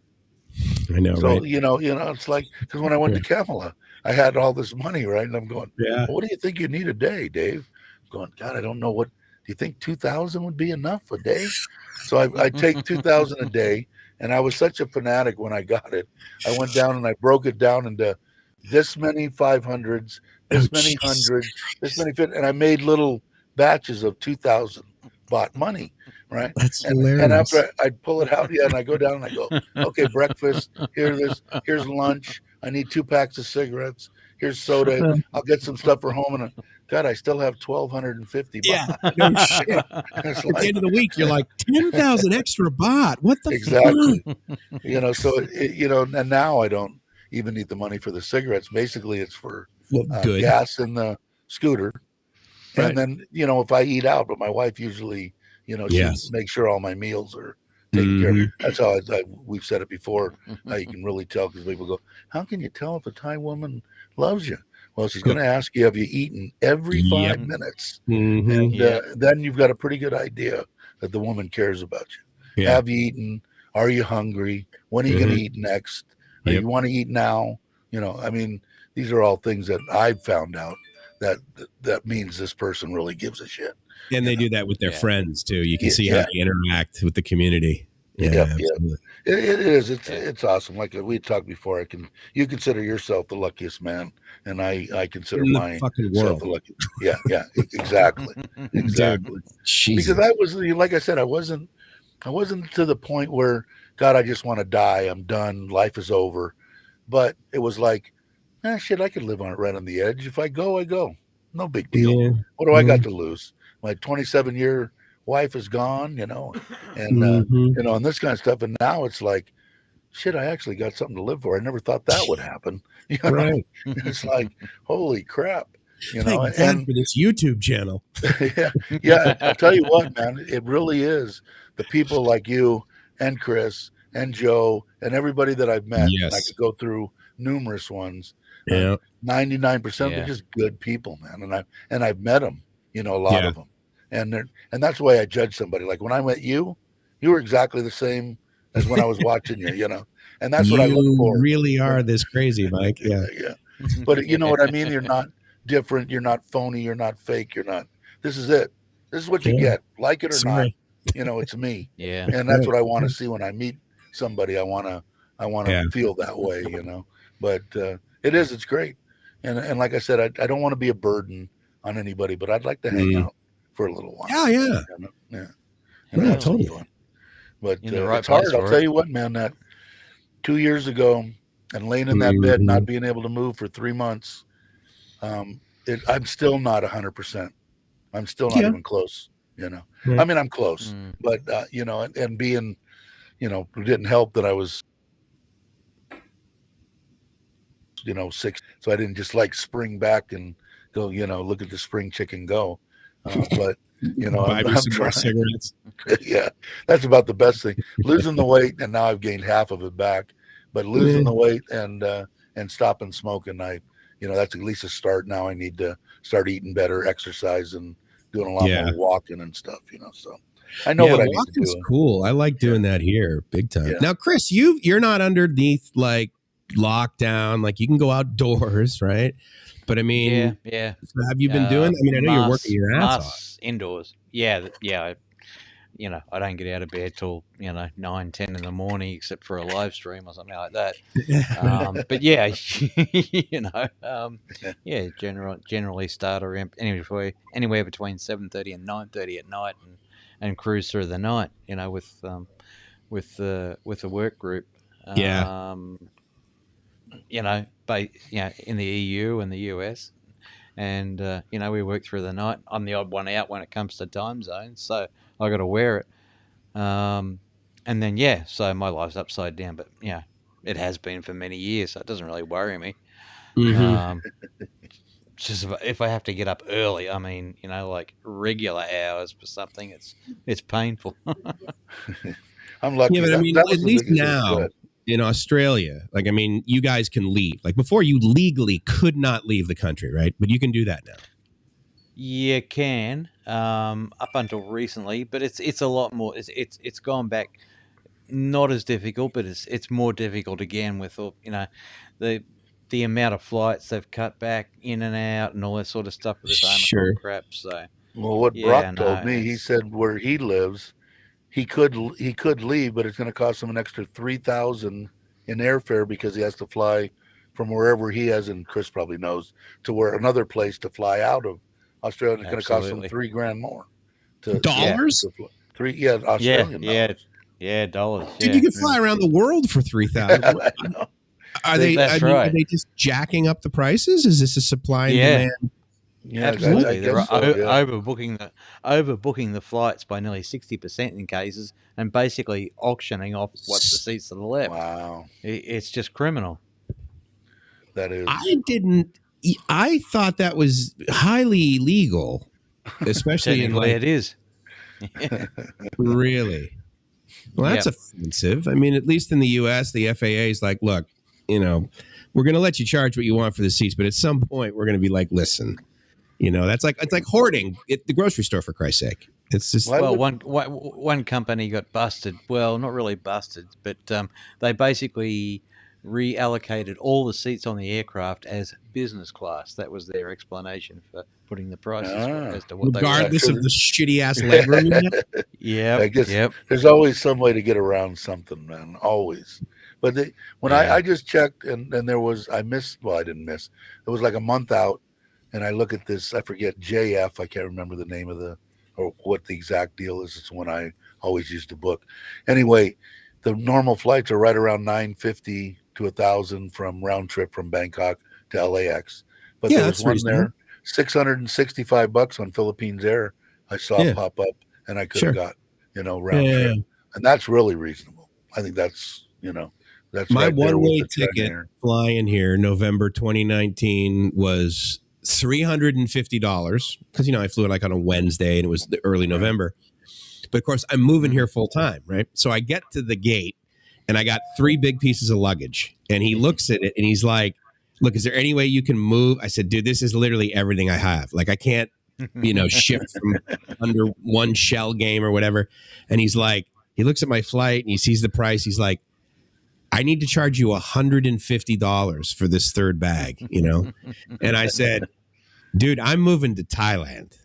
I know, so, right? It's like, because when I went to Kamala, I had all this money, right? And I'm going, well, what do you think you need a day, Dave? I'm going, God, I don't know. What do you think? 2,000 would be enough a day? So I take 2,000 a day. And I was such a fanatic when I got it. I went down and I broke it down into this many 500s, this many hundreds, this many 50, and I made little batches of 2,000 baht money, right? That's hilarious. And after I'd pull it out, and I go down and I go, okay, breakfast, here's lunch. I need 2 packs of cigarettes. Here's soda. I'll get some stuff for home. And God, I still have 1,250 baht. Yeah, no shit. At the end of the week, you're like 10,000 extra baht. What the exactly? So and now I don't even need the money for the cigarettes. Basically, it's for gas in the scooter. And then if I eat out, but my wife usually she makes sure all my meals are taken care of. That's how we've said it before. How you can really tell, because people go, how can you tell if a Thai woman loves you? Well, she's going to ask you, have you eaten every 5 minutes? And then you've got a pretty good idea that the woman cares about you. Yeah. Have you eaten? Are you hungry? When are you going to eat next? Do you want to eat now? I mean, these are all things that I've found out that means this person really gives a shit. And they do that with their friends too. You can see how they interact with the community. Yeah. It is. It's awesome. Like we talked before, you consider yourself the luckiest man, and I consider myself the luckiest. Yeah, exactly. Exactly. Because I was, like I said, I wasn't to the point where, God, I just want to die. I'm done. Life is over. But it was like, shit, I could live right on the edge. If I go, I go. No big deal. Yeah. What do I got to lose? My 27-year wife is gone, and and this kind of stuff. And now it's like, shit, I actually got something to live for. I never thought that would happen. Right. It's like, holy crap. Thank God for this YouTube channel. I'll tell you what, man, it really is the people like you and Chris and Joe and everybody that I've met. I could go through numerous ones. Yeah. 99% Yeah. they're just good people, man. And I've met them, a lot of them, and that's the way I judge somebody. Like when I met you, you were exactly the same as when I was watching you, and that's what I look for. You really are this crazy, Mike. Yeah. Yeah. But you know what I mean? You're not different. You're not phony. You're not fake. You're not. This is it. This is what you get. Like it or Sorry. not, it's me. Yeah. And that's what I want to see when I meet somebody. I want to feel that way, But it's great. And like I said, I don't want to be a burden on anybody, but I'd like to hang out for a little while. Yeah. Yeah. Yeah, totally. Fun. But right it's hard. I'll tell tell you what, man, that 2 years ago and laying in that bed, not being able to move for 3 months, I'm still not 100%. I'm still not even close, I mean, I'm close, but, and being, it didn't help that I was, 6. So I didn't just like spring back and go, look at the spring chicken go. But, buy some more cigarettes. Yeah, that's about the best thing. Losing the weight, and now I've gained half of it back. But losing the weight and stopping smoking, that's at least a start. Now I need to start eating better, exercise, and doing a lot more walking and stuff. So I know what I need to do. Cool. I like doing that here, big time. Yeah. Now, Chris, you're not underneath like lockdown. Like you can go outdoors, right? But I mean, yeah. So have you been doing? I mean, I know you're working your ass off indoors. Yeah. I don't get out of bed till 9, 10 in the morning, except for a live stream or something like that. But yeah, generally start around anywhere between 7:30 and 9:30 at night, and cruise through the night. With the work group. In the EU and the US, and we work through the night. I'm the odd one out when it comes to time zones, so I got to wear it. And then so my life's upside down, but it has been for many years, so it doesn't really worry me. Just if I have to get up early, I mean, like regular hours for something, it's painful. I'm lucky. Yeah, but I mean, at least now in Australia, like, I mean, you guys can leave. Like before, you legally could not leave the country, right? But you can do that now. You can, up until recently, but it's a lot more. It's gone back. Not as difficult, but it's more difficult again with all the amount of flights they've cut back in and out and all that sort of stuff with this Omicron crap. So, well, what Brock told me, he said where he lives, he could leave, but it's going to cost him an extra $3,000 in airfare because he has to fly from wherever he has, and Chris probably knows, to where another place to fly out of. Australia is going to cost him $3,000 more. Dollars? Australian dollars. Yeah, dollars. Dude, you can fly around the world for $3,000. Are they just jacking up the prices? Is this a supply and demand? Yeah, absolutely. They're overbooking the flights by nearly 60% in cases, and basically auctioning off what the seats that are left. Wow, it's just criminal. That is. I thought that was highly legal, especially in it is. Really? Well, that's offensive. I mean, at least in the U.S., the FAA is like, look, we're going to let you charge what you want for the seats, but at some point we're going to be like, listen, it's like hoarding at the grocery store, for Christ's sake. It's just one company got busted. Well, not really busted, but they basically reallocated all the seats on the aircraft as business class. That was their explanation for putting the prices as to what regardless of the shitty ass legroom. Yeah, I guess there's always some way to get around something, man. Always. But I just checked and there was I didn't miss. It was like a month out, and I look at this. I forget JF. I can't remember the name of or what the exact deal is. It's one I always used to book. Anyway, the normal flights are right around $950 to $1,000 from round trip from Bangkok to LAX. But there was one there, $665 on Philippines Air. I saw pop up, and I could have got round trip, and that's really reasonable. I think that's that's my right one-way ticket flying here November 2019 was $350 because I flew like on a Wednesday and it was the early November. But of course, I'm moving here full time, right? So I get to the gate, and I got 3 big pieces of luggage. And he looks at it and he's like, look, is there any way you can move? I said, dude, this is literally everything I have. Like, I can't, shift from under one shell game or whatever. And he's like, he looks at my flight and he sees the price. He's like, I need to charge you $150 for this 3rd bag, And I said, dude, I'm moving to Thailand.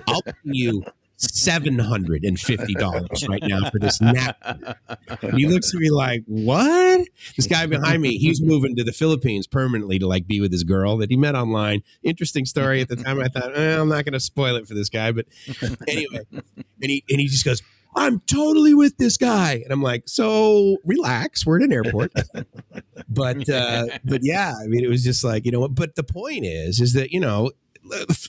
I'll pay you $750 right now for this napkin. And he looks at me like, what? This guy behind me, he's moving to the Philippines permanently to like be with his girl that he met online. Interesting story. At the time I thought, I'm not going to spoil it for this guy. But anyway, and he just goes, I'm totally with this guy. And I'm like, so relax. We're at an airport. But yeah, I mean, it was just like, but the point is that,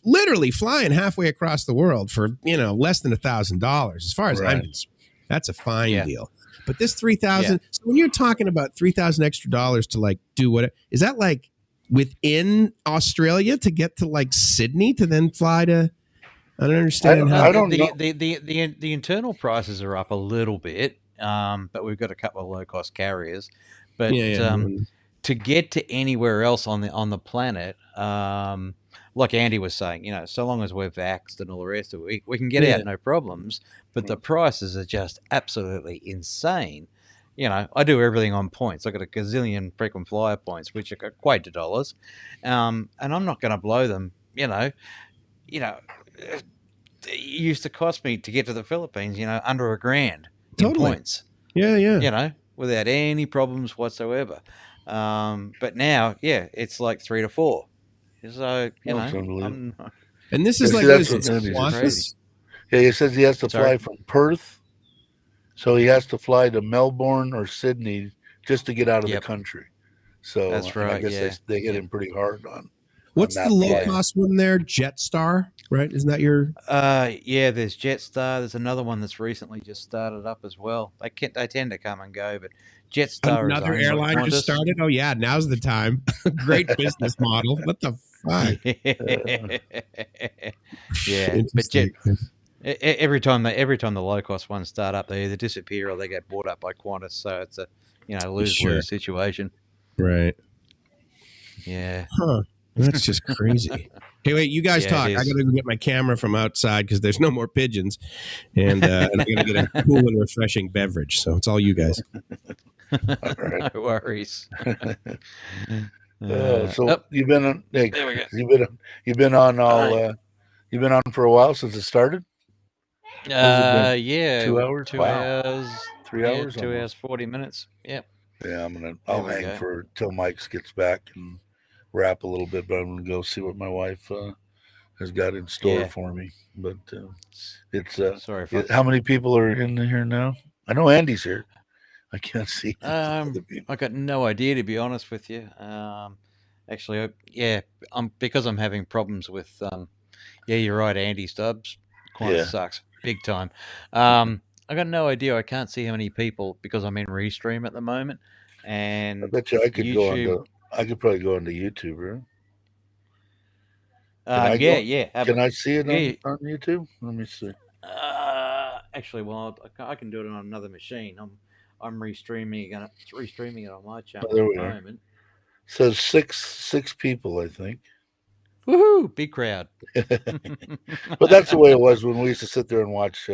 literally flying halfway across the world for less than $1,000 as far as I'm concerned, that's a fine deal. But this $3,000, so when you're talking about $3,000 extra dollars to like do what is that like within Australia to get to like Sydney to then fly to? I don't understand. I don't know. The internal prices are up a little bit, but we've got a couple of low cost carriers. But to get to anywhere else on the planet, like Andy was saying, so long as we're vaxxed and all the rest of it, we can get out no problems. But the prices are just absolutely insane. I do everything on points. I got a gazillion frequent flyer points, which equate to dollars, and I'm not going to blow them. It used to cost me to get to the Philippines, under $1,000 in points. Yeah. Without any problems whatsoever. But now, it's like 3 to 4. So, and this is crazy. Yeah, he says he has to fly from Perth. So he has to fly to Melbourne or Sydney just to get out of the country. So that's right. I guess they hit him pretty hard on. What's the low cost one there? Jetstar, right? Isn't that your? There's Jetstar. There's another one that's recently just started up as well. They tend to come and go, but Jetstar. Another airline just started. Oh yeah, now's the time. Great business model. What the fuck? Yeah, but every time the low cost ones start up, they either disappear or they get bought up by Qantas. So it's a lose-lose situation. Right. Yeah. Huh. That's just crazy. Hey, wait, you guys talk. I got to go get my camera from outside because there's no more pigeons, and I'm going to get a cool and refreshing beverage. So it's all you guys. All right. No worries. You've been on. Hey, there we go. You've been on all. You've been on for a while since it started. 2 hours. 2 hours. 3 hours. 2 hours 40 minutes. Yep. Yeah, I'll hang till Mike gets back and wrap a little bit, but I'm gonna go see what my wife has got in store for me. But it's sorry. How many people are in here now? I know Andy's here. I can't see. I got no idea, to be honest with you. Actually, because I'm having problems with. You're right, Andy Stubbs. Qantas sucks big time. I got no idea. I can't see how many people because I'm in Restream at the moment. And I bet you I could YouTube, I could probably go into YouTube, right? Can I see it on YouTube? Let me see. Actually, I can do it on another machine. I'm restreaming it on my channel at the moment. So six people, I think. Woohoo! Big crowd. But that's the way it was when we used to sit there and watch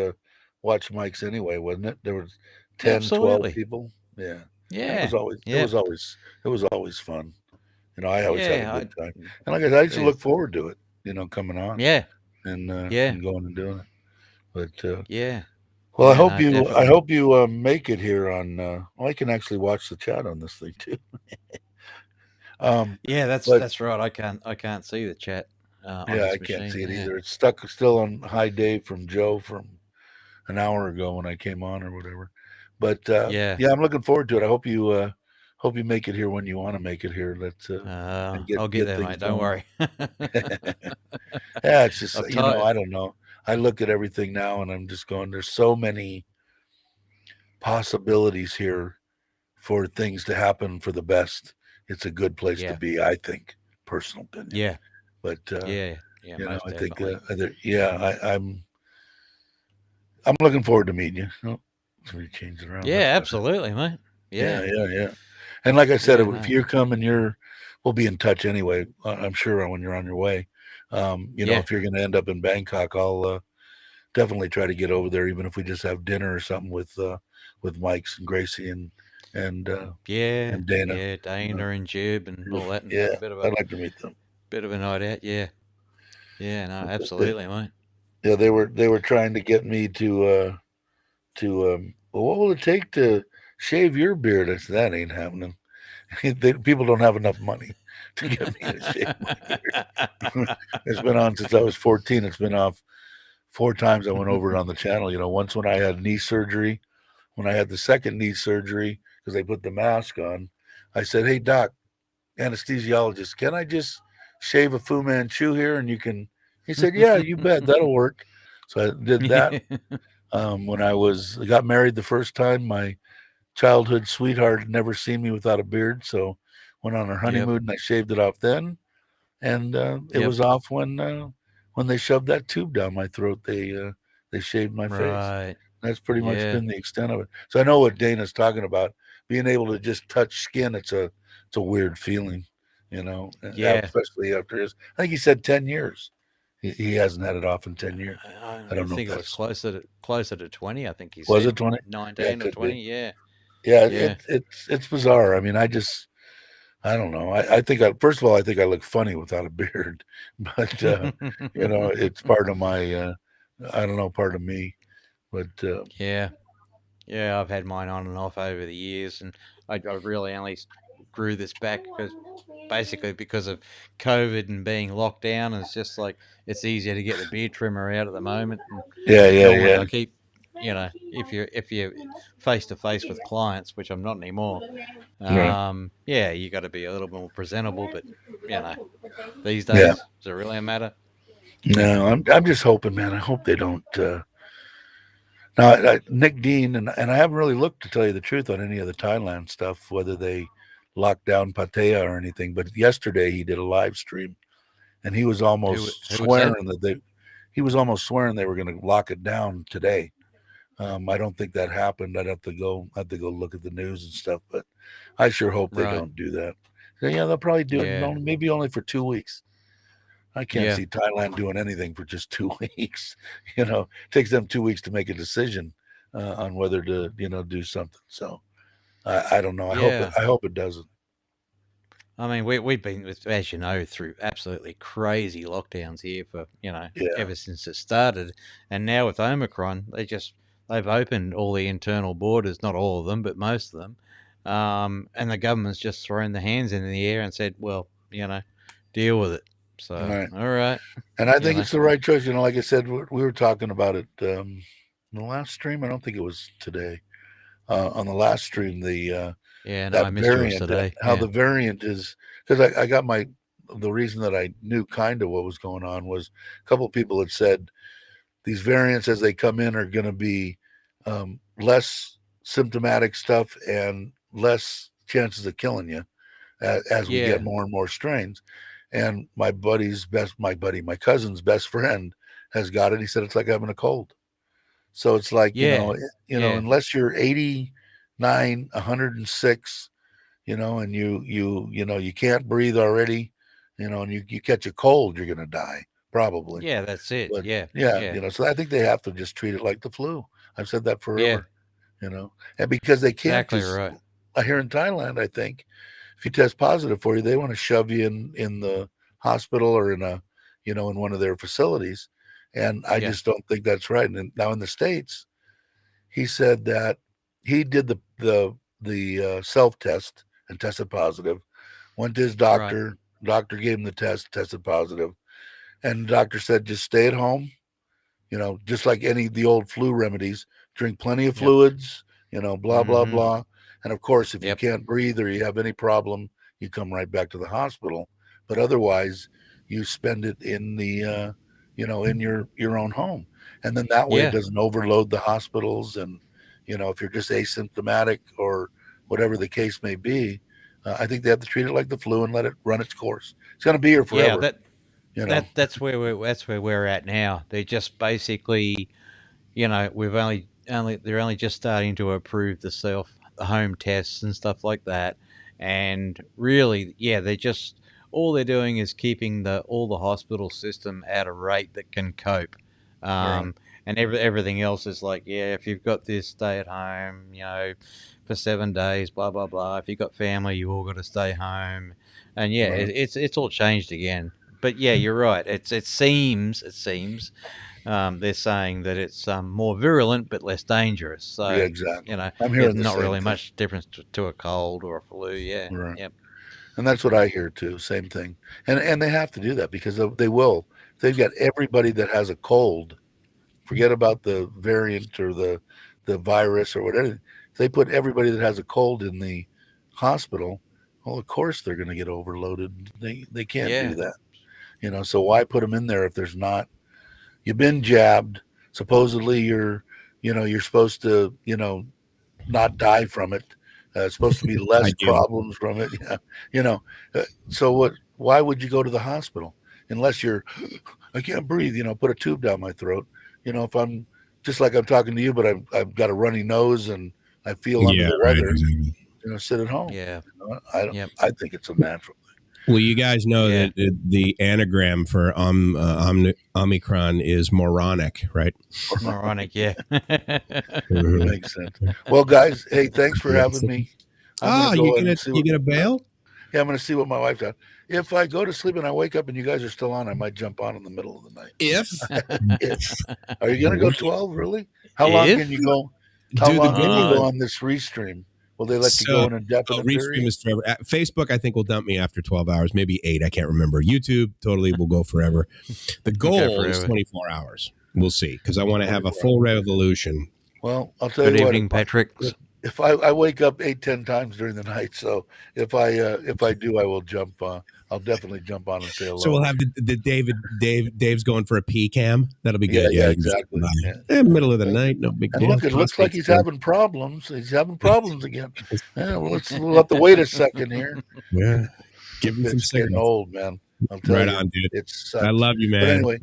Mike's anyway, wasn't it? There was 10, 12 people. Yeah. Yeah. It was always fun. I always had a good time. And like I said, I used to look forward to it, coming on. Yeah. And going and doing it. But Well, I hope you make it here on I can actually watch the chat on this thing too. That's right. I can't see the chat. I can't see it either. It's stuck still on high day from Joe from an hour ago when I came on or whatever. But I'm looking forward to it. I hope you make it here when you want to make it here. Let's I'll get there, mate. Don't worry. It's just I don't know. I look at everything now and I'm just going, there's so many possibilities here for things to happen for the best. It's a good place to be, I think, personal opinion. Yeah. But I think I'm looking forward to meeting you. Oh, so we change it around. Yeah, absolutely, mate. Yeah. And like I said, Yeah, if no. you come and we'll be in touch anyway. I'm sure when you're on your way. If you're going to end up in Bangkok, I'll definitely try to get over there, even if we just have dinner or something with Mike's and Gracie and Dana. Dana and Jib and all that, and Yeah, have a bit of I'd like to meet them. a night out. Yeah, no, absolutely, mate. Yeah, they were trying to get me well, what will it take to shave your beard? I said, that ain't happening. People don't have enough money to get me to shave my beard. It's been on since I was 14. It's been off 4 times. I went over it on the channel. Once when I had knee surgery, when I had the second knee surgery, because they put the mask on, I said, hey, doc, anesthesiologist, can I just shave a Fu Manchu here and you can? He said, yeah, you bet. That'll work. So I did that. When I got married the first time, my childhood sweetheart had never seen me without a beard, so went on our honeymoon and I shaved it off then, and it was off when they shoved that tube down my throat. They shaved my face. Right. That's pretty much been the extent of it. So I know what Dana's talking about. Being able to just touch skin, it's a weird feeling, especially after his. I think he said 10 years. He hasn't had it off in 10 years. I don't know. Think it was closer to 20. I think he said. Was it 20? 19 or 20? Yeah. It's bizarre. I mean, I don't know. I think first of all, I think I look funny without a beard, but it's part of my I don't know, part of me. But yeah, I've had mine on and off over the years, and I really only grew this back because of COVID and being locked down. And it's just like it's easier to get the beard trimmer out at the moment. And normally I keep, if you're face to face with clients, which I'm not anymore. You got to be a little more presentable. But these days, does it really matter? No, I'm just hoping, man. I hope they don't. Now, Nick Dean and I haven't really looked, to tell you the truth, on any of the Thailand stuff, whether they locked down Pattaya or anything. But yesterday he did a live stream, and he was almost swearing he was almost swearing they were going to lock it down today. I don't think that happened. I'd have to go look at the news and stuff, but I sure hope they don't do that. So, they'll probably do it maybe only for 2 weeks. I can't see Thailand doing anything for just 2 weeks. It takes them 2 weeks to make a decision on whether to, do something. So I don't know. I hope it doesn't. I mean, we've been, as you know, through absolutely crazy lockdowns here for, ever since it started. And now with Omicron, they've opened all the internal borders, not all of them, but most of them. And the government's just thrown their hands in the air and said, well, deal with it. So, all right. And I think it's the right choice. Like I said, we were talking about it in the last stream. I don't think it was today. On the last stream, I missed yours today. How the variant is, because I got the reason that I knew kind of what was going on was a couple of people had said these variants as they come in are going to be less symptomatic stuff and less chances of killing you as we get more and more strains. And my cousin's best friend has got it. He said it's like having a cold. So it's like, unless you're 89, 106, and you can't breathe already, and you catch a cold, you're going to die probably. Yeah, that's it. But, yeah. So I think they have to just treat it like the flu. I've said that forever, and because they can't right. Here in Thailand, I think if you test positive for you, they want to shove you in the hospital or in one of their facilities. And I just don't think that's right. And now in the States, he said that he did the self-test and tested positive, went to his doctor, doctor gave him the test, tested positive. And the doctor said, just stay at home, just like the old flu remedies, drink plenty of fluids, blah, blah, blah. And of course, if you can't breathe or you have any problem, you come right back to the hospital. But otherwise, you spend it in the, in your own home. And then that way it doesn't overload the hospitals. And, if you're just asymptomatic or whatever the case may be, I think they have to treat it like the flu and let it run its course. It's going to be here forever. That's where we're at now. They just basically, they're only just starting to approve the home tests and stuff like that. And really, yeah, all they're doing is keeping all the hospital system at a rate that can cope. And everything else is like, yeah, if you've got this, stay at home, for 7 days, blah blah blah. If you've got family, you all got to stay home. And yeah, it's all changed again. But yeah, you're right. It seems they're saying that it's more virulent but less dangerous. So yeah, exactly. I'm there's hearing not really much difference to a cold or a flu. Yeah, right. Yep. And that's what I hear too. Same thing. And they have to do that because they will. If they've got everybody that has a cold. Forget about the variant or the virus or whatever. If they put everybody that has a cold in the hospital, well, of course they're going to get overloaded. They can't do that. So why put them in there if there's not? You've been jabbed. Supposedly you're supposed to, not die from it. It's supposed to be less problems from it. Yeah. So what? Why would you go to the hospital unless I can't breathe? Put a tube down my throat. If I'm just like I'm talking to you, but I've got a runny nose and I feel under the weather, sit at home. Yeah. I think it's a natural thing. Well, you guys know that the anagram for Omicron is moronic, right? Moronic, yeah. Makes sense. Well, guys, hey, thanks for having me. You gonna bail? Yeah, I'm going to see what my wife's got. If I go to sleep and I wake up and you guys are still on, I might jump on in the middle of the night. If are you going to go 12? Really? How long can you go? How long can you go on this restream? Will they let you go in a definite restream is forever. Facebook, I think, will dump me after 12 hours, maybe 8. I can't remember. YouTube totally will go forever. The goal is 24 hours. We'll see, because I want to have a full revolution. Well, I'll tell you what. Good evening, Patrick. If I wake up 8-10 times during the night, so if I do, I will jump. I'll definitely jump on and say hello. So we'll have the Dave's going for a pee cam. That'll be good. Yeah, exactly. Middle of the night, no big deal. Look, it looks like he's having problems. He's having problems again. Yeah, we'll have to wait a second here. Yeah, give him some signals. Getting old, man. I'll tell right you, on, dude. It's I love you, man. But anyway,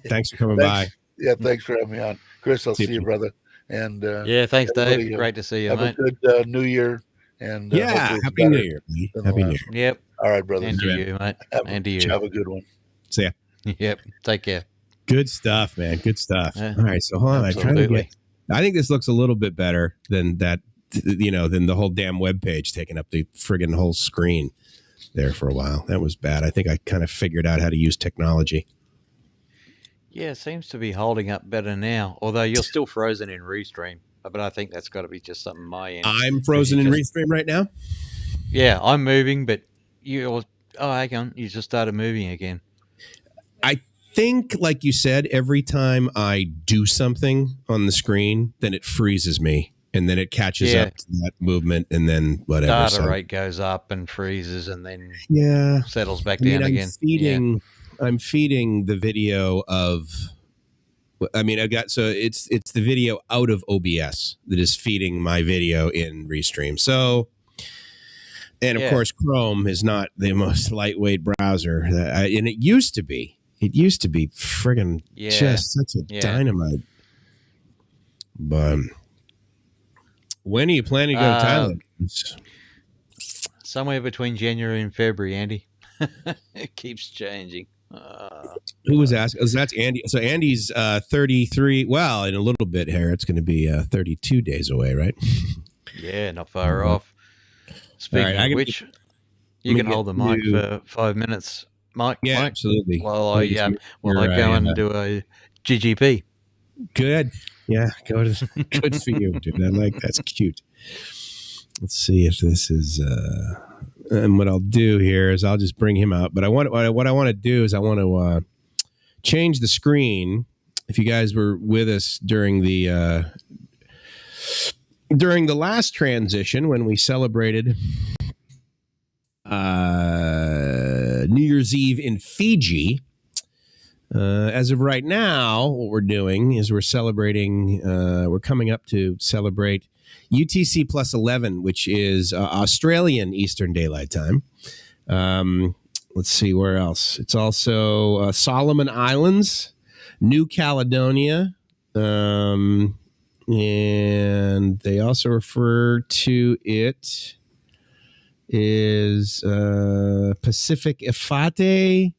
thanks for coming by. Yeah, thanks for having me on, Chris. I'll see you, brother. And thanks, Dave. Great to see you, have mate. a good New Year. And Happy New Year. Happy New Year. Yep. All right, brother. And to you, mate. And to you. Have a good one. See ya. Yep. Take care. Good stuff, man. Good stuff. All right, so hold on. I think this looks a little bit better than that. Than the whole damn web page taking up the friggin' whole screen there for a while. That was bad. I think I kind of figured out how to use technology. Yeah, it seems to be holding up better now, although you're still frozen in Restream. But I think that's got to be just something my end. I'm frozen in Restream right now? Yeah, I'm moving, but hang on. You just started moving again. I think, like you said, every time I do something on the screen, then it freezes me, and then it catches up to that movement, and then whatever. Data rate goes up and freezes, and then settles back down again. I'm feeding the video of. It's the video out of OBS that is feeding my video in Restream. So, and of course, Chrome is not the most lightweight browser, and it used to be. It used to be friggin' just such a dynamite. But when are you planning to go to Thailand? Somewhere between January and February, Andy. It keeps changing. Who was asking? So that's Andy. So Andy's 33. Well, in a little bit here, it's going to be 32 days away, right? Yeah, not far off. Speaking of which, you can hold the mic for 5 minutes, Mike. Yeah, Mike, absolutely. While I go and do a GGP. Good. Yeah, good for you, dude. I like that's cute. Let's see if this is. And what I'll do here is I'll just bring him out. But what I want to do is I want to change the screen. If you guys were with us during the last transition when we celebrated New Year's Eve in Fiji, as of right now, what we're doing is we're celebrating. We're coming up to celebrate UTC plus 11, which is Australian Eastern Daylight Time. Let's see where else. It's also Solomon Islands, New Caledonia, And they also refer to it as Pacific Ifate,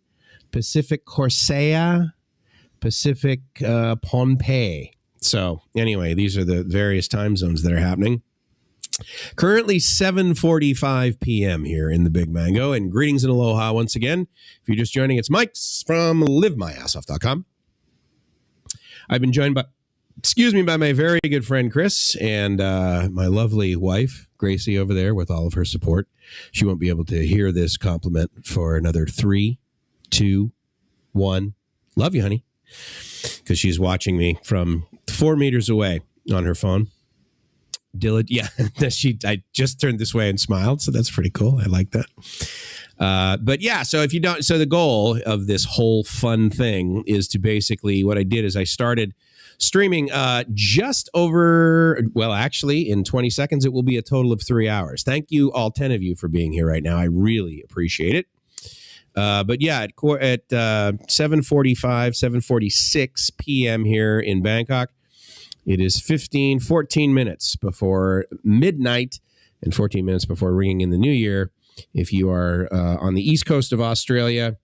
Pacific Corsair, Pacific Pohnpei. So anyway, these are the various time zones that are happening. Currently 7:45 p.m. here in the Big Mango. And greetings and aloha once again. If you're just joining, it's Mike's from livemyassoff.com. I've been joined by my very good friend Chris and my lovely wife Gracie over there with all of her support. She won't be able to hear this compliment for another 3, 2, 1. Love you, honey. Because she's watching me from 4 meters away on her phone. Yeah, I just turned this way and smiled, so that's pretty cool. I like that. But yeah, so if you don't, so the goal of this whole fun thing is to basically, what I did is I started streaming just over, well, actually in 20 seconds, it will be a total of 3 hours. Thank you, all 10 of you, for being here right now. I really appreciate it. But yeah, at 7:46 p.m. here in Bangkok, it is 14 minutes before midnight and 14 minutes before ringing in the new year. If you are on the east coast of Australia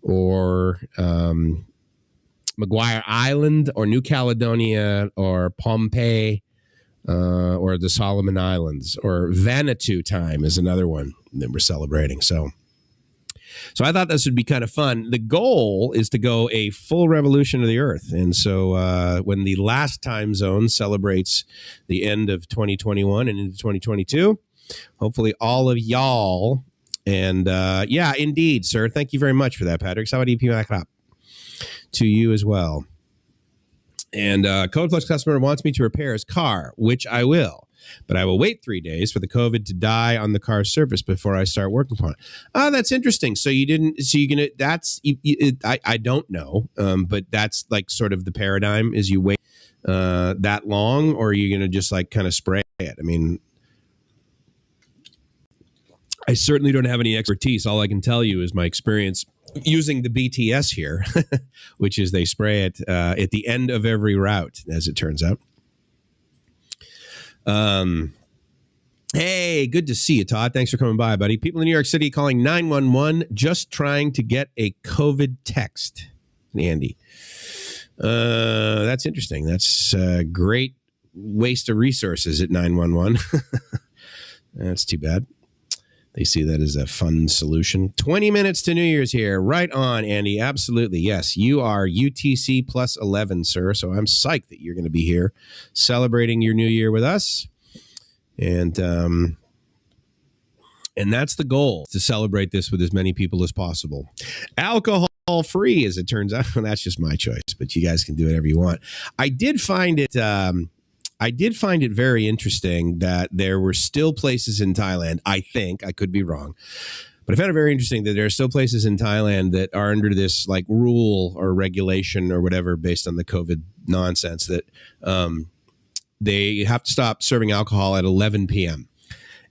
or Maguire Island or New Caledonia or Pohnpei or the Solomon Islands, or Vanuatu time is another one that we're celebrating. So I thought this would be kind of fun. The goal is to go a full revolution of the Earth. And so when the last time zone celebrates the end of 2021 and into 2022, hopefully all of y'all, and yeah, indeed, sir. Thank you very much for that, Patrick. Sawadee to you as well. And Code Plus customer wants me to repair his car, which I will. But I will wait 3 days for the COVID to die on the car's surface before I start working upon it. Oh, that's interesting. So you didn't, so you're going to, that's, I don't know. But that's like sort of the paradigm is you wait that long, or are you going to just like kind of spray it? I mean, I certainly don't have any expertise. All I can tell you is my experience using the BTS here, which is they spray it at the end of every route, as it turns out. Hey, good to see you, Todd. Thanks for coming by, buddy. People in New York City calling 911 just trying to get a COVID text. Andy. That's interesting. That's a great waste of resources at 911. That's too bad. They see that as a fun solution. 20 minutes to New Year's here. Right on, Andy. Absolutely. Yes, you are UTC plus 11, sir. So I'm psyched that you're going to be here celebrating your new year with us. And that's the goal, to celebrate this with as many people as possible. Alcohol free, as it turns out. That's just my choice, but you guys can do whatever you want. I did find it very interesting that there were still places in Thailand, I think, I could be wrong, but I found it very interesting that there are still places in Thailand that are under this like rule or regulation or whatever based on the COVID nonsense that they have to stop serving alcohol at 11 p.m.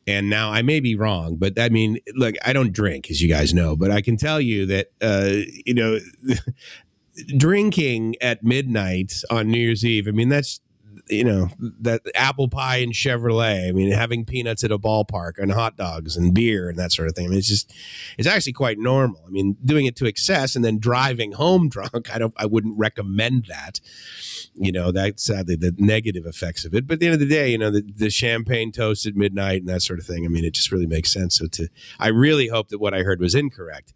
And now I may be wrong, but I mean, look, I don't drink, as you guys know, but I can tell you that, drinking at midnight on New Year's Eve, I mean, that's, that apple pie and Chevrolet. I mean, having peanuts at a ballpark and hot dogs and beer and that sort of thing. I mean, it's actually quite normal. I mean, doing it to excess and then driving home drunk, I wouldn't recommend that. That's sadly the negative effects of it. But at the end of the day, the champagne toast at midnight and that sort of thing. I mean, it just really makes sense. So I really hope that what I heard was incorrect.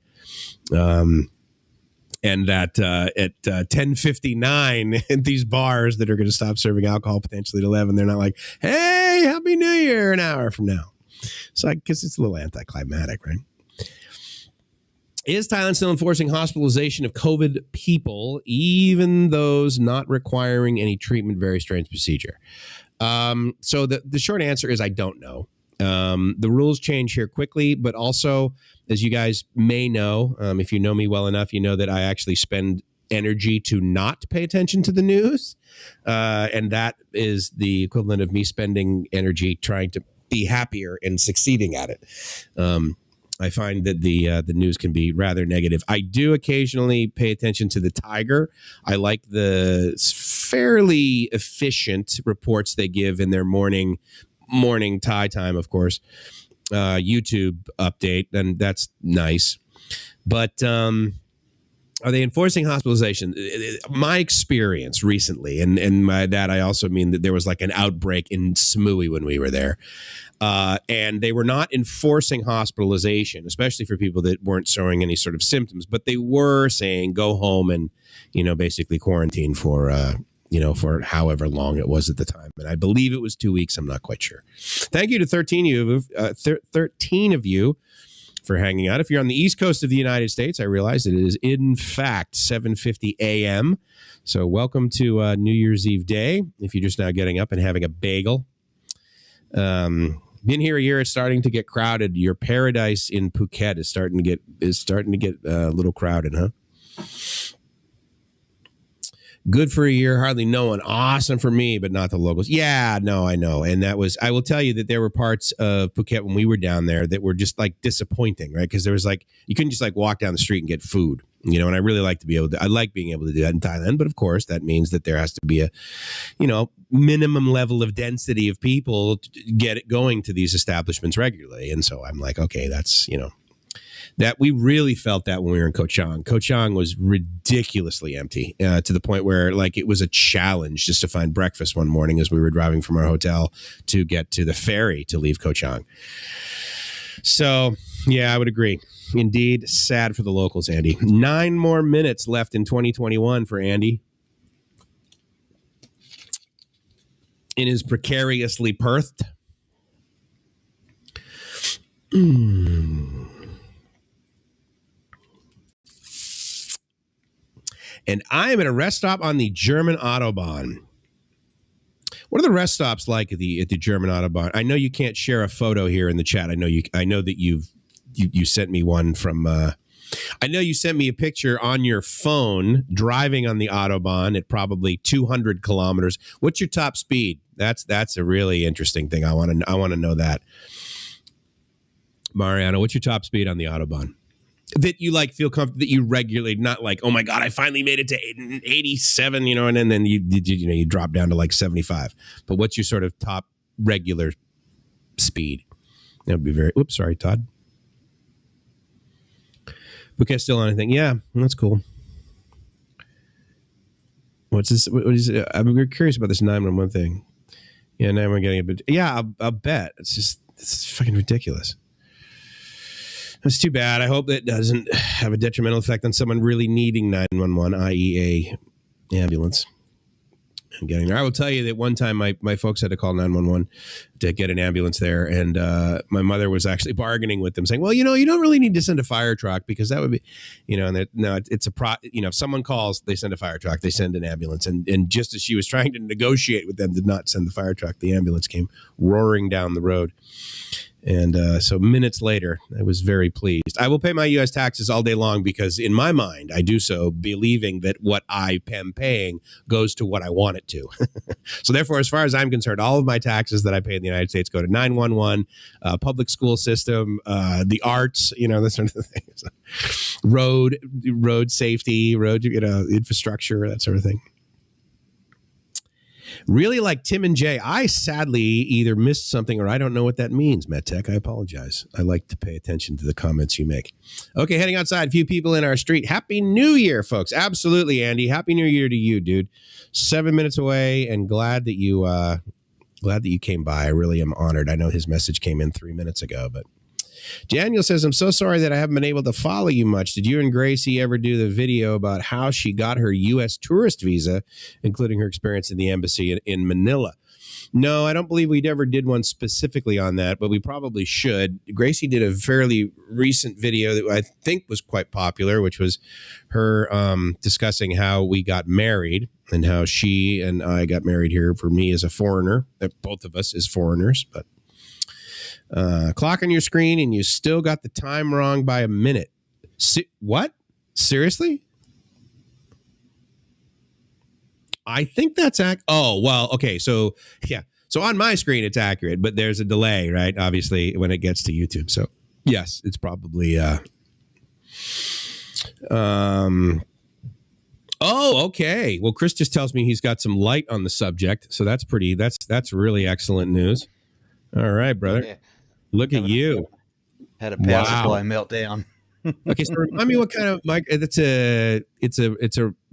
And that at 10:59 at these bars that are going to stop serving alcohol potentially at 11, they're not like, hey, Happy New Year an hour from now. So I guess it's a little anticlimactic, right? Is Thailand still enforcing hospitalization of COVID people, even those not requiring any treatment? Very strange procedure. So the short answer is I don't know. The rules change here quickly, but also, as you guys may know, if you know me well enough, you know that I actually spend energy to not pay attention to the news. And that is the equivalent of me spending energy trying to be happier and succeeding at it. I find that the news can be rather negative. I do occasionally pay attention to the Tiger. I like the fairly efficient reports they give in their morning Thai time, of course, YouTube update, and that's nice. But are they enforcing hospitalization? My experience recently, and by that I also mean that there was like an outbreak in Smoothie when we were there. And they were not enforcing hospitalization, especially for people that weren't showing any sort of symptoms, but they were saying go home and, basically quarantine for, for however long it was at the time. And I believe it was 2 weeks. I'm not quite sure. Thank you to 13 of you for hanging out. If you're on the East Coast of the United States, I realize that it is in fact 7:50 a.m. So welcome to New Year's Eve day. If you're just now getting up and having a bagel. Been here a year. It's starting to get crowded. Your paradise in Phuket is starting to get a little crowded, huh? Good for a year, hardly no one. Awesome for me, but not the locals. Yeah, no, I know. And I will tell you that there were parts of Phuket when we were down there that were just like disappointing, right? Because there was like, you couldn't just like walk down the street and get food, and I really like to be able to, I like being able to do that in Thailand. But of course, that means that there has to be a, minimum level of density of people to get it going to these establishments regularly. And so I'm like, okay, that's, that we really felt that when we were in Koh Chang. Koh Chang was ridiculously empty to the point where like it was a challenge just to find breakfast one morning as we were driving from our hotel to get to the ferry to leave Koh Chang. So, yeah, I would agree. Indeed, sad for the locals, Andy. 9 more minutes left in 2021 for Andy. In his precariously Perthed. And I am at a rest stop on the German Autobahn. What are the rest stops like at the German Autobahn? I know you can't share a photo here in the chat. I know that you sent me one from. I know you sent me a picture on your phone driving on the Autobahn at probably 200 kilometers. What's your top speed? That's a really interesting thing. I want to know that. Mariano, what's your top speed on the Autobahn? That you like feel comfortable, that you regularly, not like, oh my God, I finally made it to 87, and then you drop down to like 75. But what's your sort of top regular speed? That would be very, oops, sorry, Todd. Bouquet still on anything? Yeah, that's cool. What's this? What is it? I'm curious about this 911 thing. Yeah, now we're getting a bit. Yeah, I'll bet. It's fucking ridiculous. That's too bad. I hope that doesn't have a detrimental effect on someone really needing 911, i.e. a ambulance. I'm getting there. I will tell you that one time my folks had to call 911 to get an ambulance there. And my mother was actually bargaining with them saying, well, you don't really need to send a fire truck because that would be, it's if someone calls, they send a fire truck, they send an ambulance. And just as she was trying to negotiate with them to not send the fire truck, the ambulance came roaring down the road. And so minutes later, I was very pleased. I will pay my U.S. taxes all day long because in my mind, I do so believing that what I am paying goes to what I want it to. So therefore, as far as I'm concerned, all of my taxes that I pay in the United States go to 911, public school system, the arts, this sort of thing. So, road safety, road infrastructure, that sort of thing. Really like Tim and Jay. I sadly either missed something or I don't know what that means, MedTech. I apologize. I like to pay attention to the comments you make. Okay, heading outside. A few people in our street. Happy New Year, folks. Absolutely, Andy. Happy New Year to you, dude. 7 minutes away, and glad that you came by. I really am honored. I know his message came in 3 minutes ago, but Daniel says, I'm so sorry that I haven't been able to follow you much. Did you and Gracie ever do the video about how she got her U.S. tourist visa, including her experience in the embassy in Manila? No, I don't believe we ever did one specifically on that, but we probably should. Gracie did a fairly recent video that I think was quite popular, which was her discussing how we got married and how she and I got married here, for me as a foreigner, both of us as foreigners, but clock on your screen and you still got the time wrong by a minute. What? Seriously? I think that's oh, well, okay. So yeah. So on my screen, it's accurate, but there's a delay, right? Obviously when it gets to YouTube. So yes, it's probably, Oh, okay. Well, Chris just tells me he's got some light on the subject, so that's pretty. That's really excellent news. All right, brother. Yeah. Look at you. Had a power supply meltdown. Okay, so remind me what kind of mic. It's a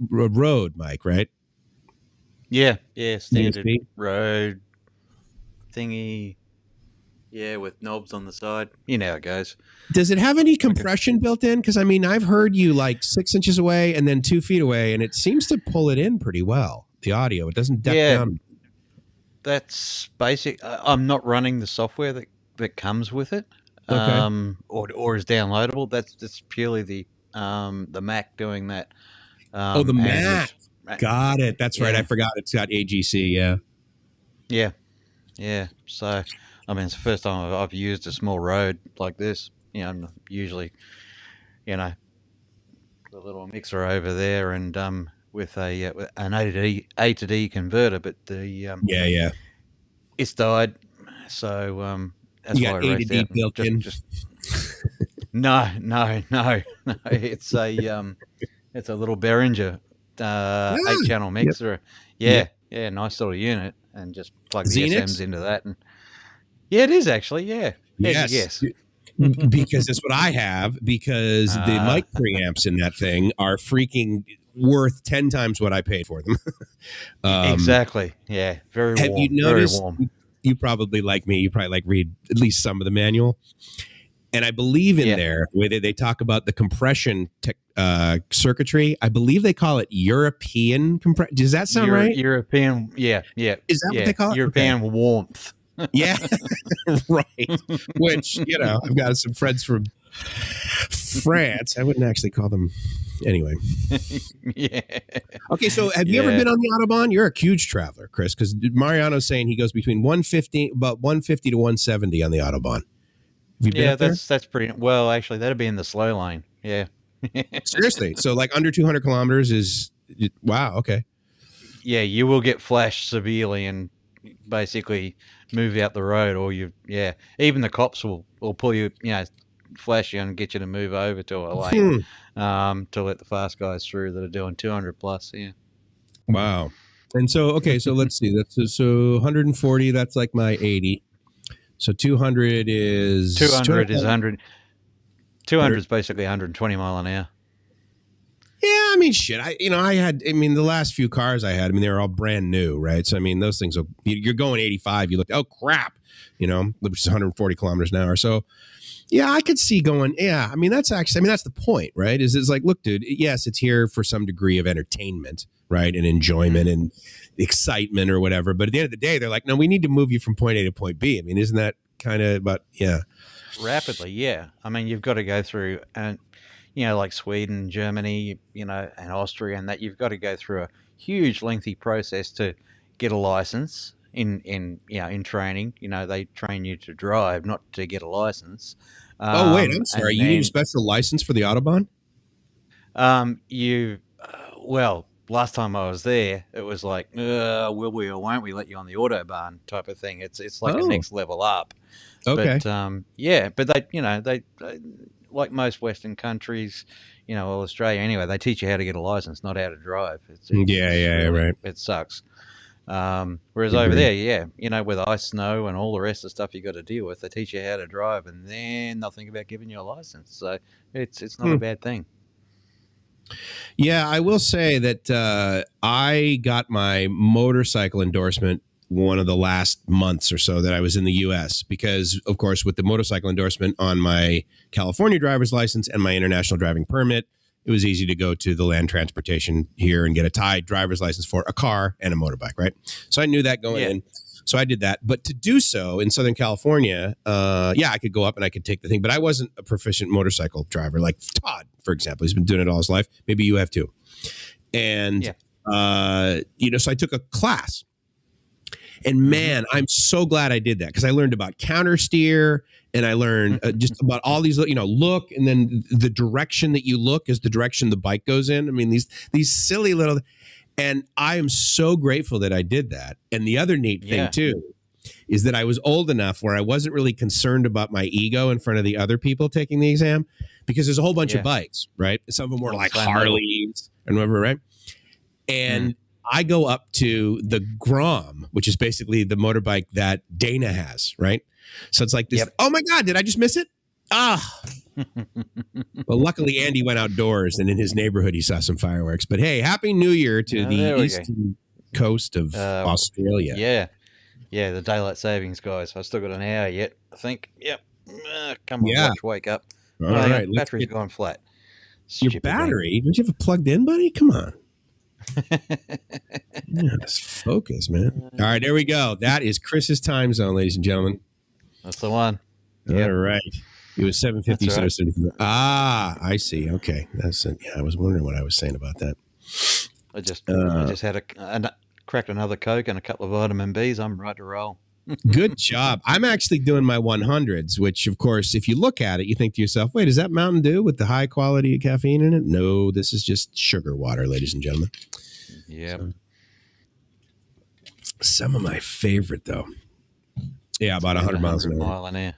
Rode mic, right? Yeah, standard USB? Rode thingy. Yeah, with knobs on the side. You know how it goes. Does it have any compression built in? Because I mean, I've heard you like 6 inches away and then 2 feet away, and it seems to pull it in pretty well. The audio, it doesn't duck down. That's basic. I'm not running the software that comes with it, okay. or is downloadable. That's purely the Mac doing that. The Mac. Got it. That's right. I forgot it's got AGC. Yeah. So, I mean, it's the first time I've used a small Rode like this. You know, I'm usually, the little mixer over there, and with an A to D converter, but the it's died. So that's why I raced out. Built in. No. It's a little Behringer 8-channel mixer. Yep. Yeah, nice little unit, and just plug the SMs into that. And yeah, it is actually. Yeah. Yes. Because that's what I have. Because the mic preamps in that thing are freaking worth 10 times what I paid for them. Exactly. Yeah. Very warm. Have you noticed? Very warm. You probably like me. You probably read at least some of the manual. And I believe in there where they talk about the compression circuitry. I believe they call it European compression. Does that sound right? European, yeah. Is that what they call it? European warmth. Yeah, right. Which, I've got some friends from France. I wouldn't actually call them anyway. Yeah. Okay, so have you ever been on the Autobahn? You're a huge traveler, Chris, because Mariano's saying he goes between 150 to 170 on the Autobahn. That's pretty well. Actually, that'd be in the slow lane. Yeah. Seriously, so like under 200 kilometers is wow. Okay. Yeah, you will get flashed severely and basically move out the road, or even the cops will pull you, flash you and get you to move over to a lane to let the fast guys through that are doing 200 plus. Yeah. Wow. And so so let's see. That's so 140. That's like my 80. So 200 is 200 is 100. 200 is basically 120 mile an hour. Yeah, I mean, shit. The last few cars I had, they were all brand new, right? So, I mean, those things, you're going 85. You look, oh, crap, which is 140 kilometers an hour. So, yeah, I could see going, that's the point, right? Is it's like, look, dude, yes, it's here for some degree of entertainment, right? And enjoyment and excitement or whatever. But at the end of the day, they're like, no, we need to move you from point A to point B. I mean, isn't that kind of, but yeah. Rapidly, yeah. I mean, you've got to go through, and like Sweden, Germany, and Austria, and that you've got to go through a huge, lengthy process to get a license in training. They train you to drive, not to get a license. I'm sorry. You need a special license for the Autobahn? Last time I was there, it was like, will we or won't we let you on the Autobahn type of thing. It's like a next level up. Okay. But, but they like most Western countries, well, Australia anyway, they teach you how to get a license, not how to drive. It's right. It sucks. Whereas over there, with ice, snow, and all the rest of the stuff you got to deal with, they teach you how to drive, and then they'll think about giving you a license. So it's not a bad thing. Yeah, I will say that I got my motorcycle endorsement one of the last months or so that I was in the U.S. because, of course, with the motorcycle endorsement on my California driver's license and my international driving permit, it was easy to go to the land transportation here and get a tied driver's license for a car and a motorbike, right? So I knew that going in. So I did that. But to do so in Southern California, I could go up and I could take the thing. But I wasn't a proficient motorcycle driver like Todd, for example. He's been doing it all his life. Maybe you have too. And, so I took a class. And man, I'm so glad I did that because I learned about counter steer and I learned just about all these, look, and then the direction that you look is the direction the bike goes in. I mean, these silly little, and I am so grateful that I did that. And the other neat thing too is that I was old enough where I wasn't really concerned about my ego in front of the other people taking the exam because there's a whole bunch of bikes, right? Some of them were like Harleys and whatever, right? And I go up to the Grom, which is basically the motorbike that Dana has, right? So it's like this. Yep. Oh my God, did I just miss it? Ah. Well, luckily Andy went outdoors, and in his neighborhood he saw some fireworks. But hey, Happy New Year to the eastern coast of Australia. Yeah, the daylight savings, guys. I've still got an hour yet, I think. Yep. Come on, watch, wake up. All right, battery's gone flat. Stupid your battery? Thing. Don't you have it plugged in, buddy? Come on. Yes, focus, man. All right, there we go. That is Chris's time zone, ladies and gentlemen. That's the one. All right. It was 7:50. Right. I see. Okay, that's it. Yeah, I was wondering what I was saying about that. I just had cracked another Coke and a couple of vitamin Bs. I'm right to roll. Good job. I'm actually doing my 100s, which, of course, if you look at it, you think to yourself, wait, is that Mountain Dew with the high quality of caffeine in it? No, this is just sugar water, ladies and gentlemen. Yeah. Some of my favorite, though. Yeah, about 100 miles an hour.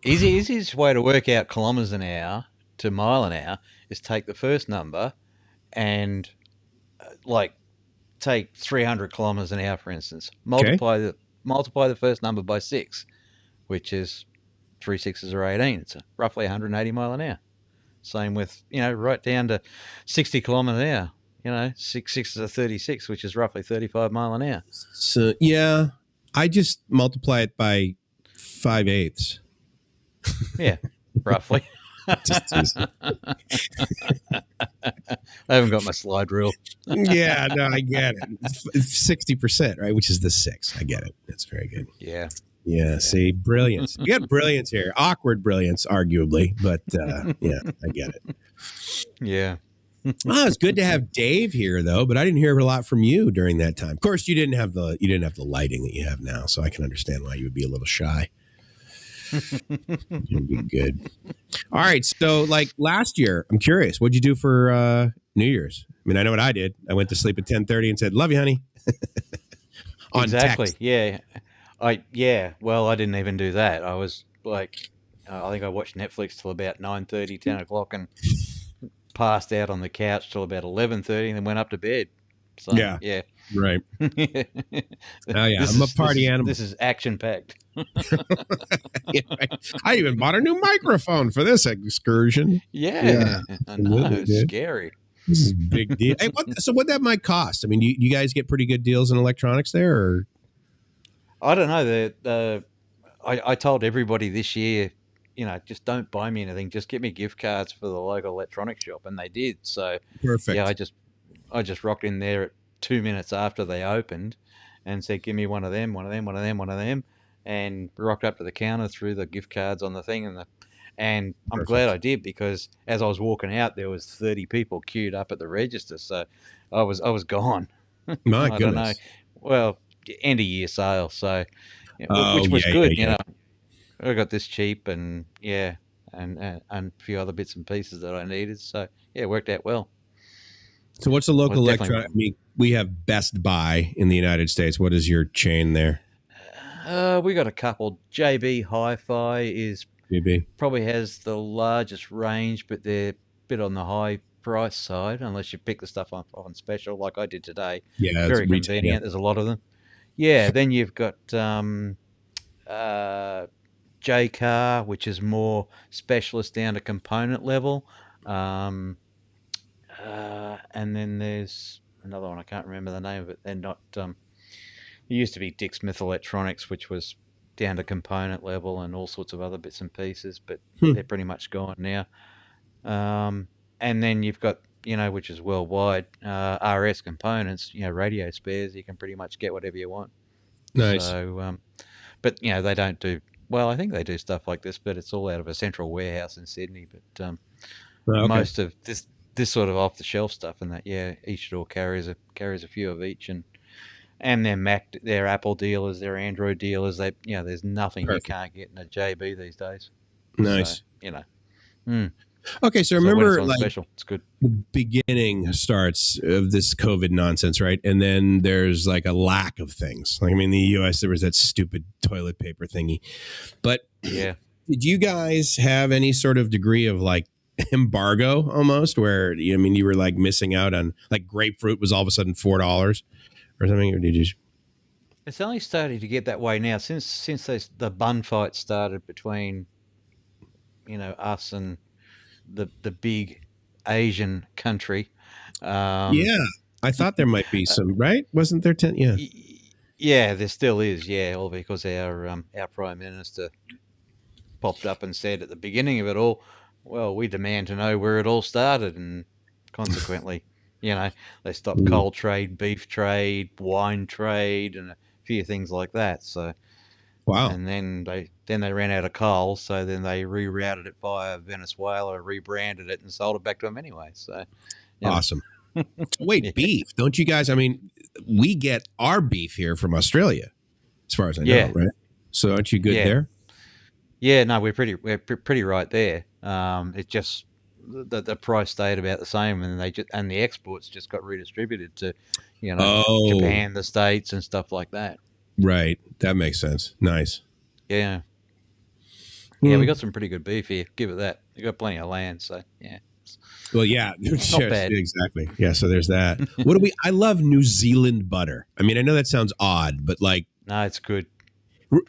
Easiest way to work out kilometers an hour to mile an hour is take the first number and take 300 kilometers an hour, for instance. Multiply the first number by 6, which is 3 6s are 18. It's roughly 180 mile an hour. Same with, right down to 60 kilometers an hour. 6 6s are 36, which is roughly 35 mile an hour. So, yeah, I just multiply it by 5/8. Yeah, roughly. I haven't got my slide rule. Yeah, no, I get it. It's 60%, right? Which is the 6. I get it. That's very good. Yeah. See, brilliance. You got brilliance here. Awkward brilliance, arguably, but yeah, I get it. Yeah. It's good to have Dave here, though. But I didn't hear a lot from you during that time. Of course, you didn't have the lighting that you have now, so I can understand why you would be a little shy. You'd be good. All right. So, like last year, I'm curious, what'd you do for New Year's? I mean, I know what I did. I went to sleep at 10:30 and said, "Love you, honey." On exactly. Text. Yeah. Well, I didn't even do that. I was like, I think I watched Netflix till about 9:30, 10 o'clock, and passed out on the couch till about 11:30, and then went up to bed. So, yeah. Right. Oh yeah, I'm a party animal. This is action packed. Yeah, right. I even bought a new microphone for this excursion. Yeah. I know. It's scary. This is a big deal. Hey, what that might cost? I mean, do you guys get pretty good deals in electronics there, or? I don't know. I told everybody this year, just don't buy me anything. Just get me gift cards for the local electronics shop, and they did. So perfect. Yeah, I just rocked in there at 2 minutes after they opened, and said, "Give me one of them," and rocked up to the counter, threw the gift cards on the thing, and I'm glad I did, because as I was walking out, there was 30 people queued up at the register, so I was gone. My I goodness. don't know. Well, end of year sale, so which was good. I got this cheap, and and a few other bits and pieces that I needed, so it worked out well. So what's the local electronic? I mean, we have Best Buy in the United States. What is your chain there? We got a couple. JB Hi-Fi probably has the largest range, but they're a bit on the high price side, unless you pick the stuff up on special like I did today. Yeah, very convenient. Yeah. There's a lot of them. Yeah, then you've got J-Car, which is more specialist down to component level. And then there's another one, I can't remember the name of it. They're not. It used to be Dick Smith Electronics, which was down to component level and all sorts of other bits and pieces, but they're pretty much gone now. And then you've got, which is worldwide, RS components, radio spares. You can pretty much get whatever you want. Nice. So, but they don't do. Well, I think they do stuff like this, but it's all out of a central warehouse in Sydney. But most of this sort of off the shelf stuff, and that each store carries a few of each, and their Apple dealers, their Android dealers. They there's nothing you can't get in a JB these days. Nice. So, Okay, so remember, it's special. It's good. The beginning starts of this COVID nonsense, right? And then there's like a lack of things. Like, I mean, in the U.S. there was that stupid toilet paper thingy, but yeah. Did you guys have any sort of degree of like embargo almost, where I mean you were like missing out on like grapefruit was all of a sudden $4 or something, or did you? It's only starting to get that way now since the bun fight started between us and the big Asian country. Yeah, I thought there might be some, right? Wasn't there 10? Yeah. Yeah, there still is. Yeah, all because our Prime Minister popped up and said at the beginning of it all, well, we demand to know where it all started, and consequently, they stopped coal trade, beef trade, wine trade, and a few things like that. So, wow. And then they ran out of coal, so then they rerouted it via Venezuela, rebranded it, and sold it back to them anyway. So, awesome. Wait, yeah. Beef? Don't you guys? I mean, we get our beef here from Australia, as far as I know, right? So aren't you good there? Yeah, no, we're pretty right there. It just the price stayed about the same, and the exports just got redistributed to, Japan, the States, and stuff like that. Right, that makes sense. Nice. Yeah. Yeah, we got some pretty good beef here. Give it that. We got plenty of land, so yeah. Well, yeah, not bad. Exactly. Yeah, so there's that. I love New Zealand butter. I mean, I know that sounds odd, but like, no, it's good.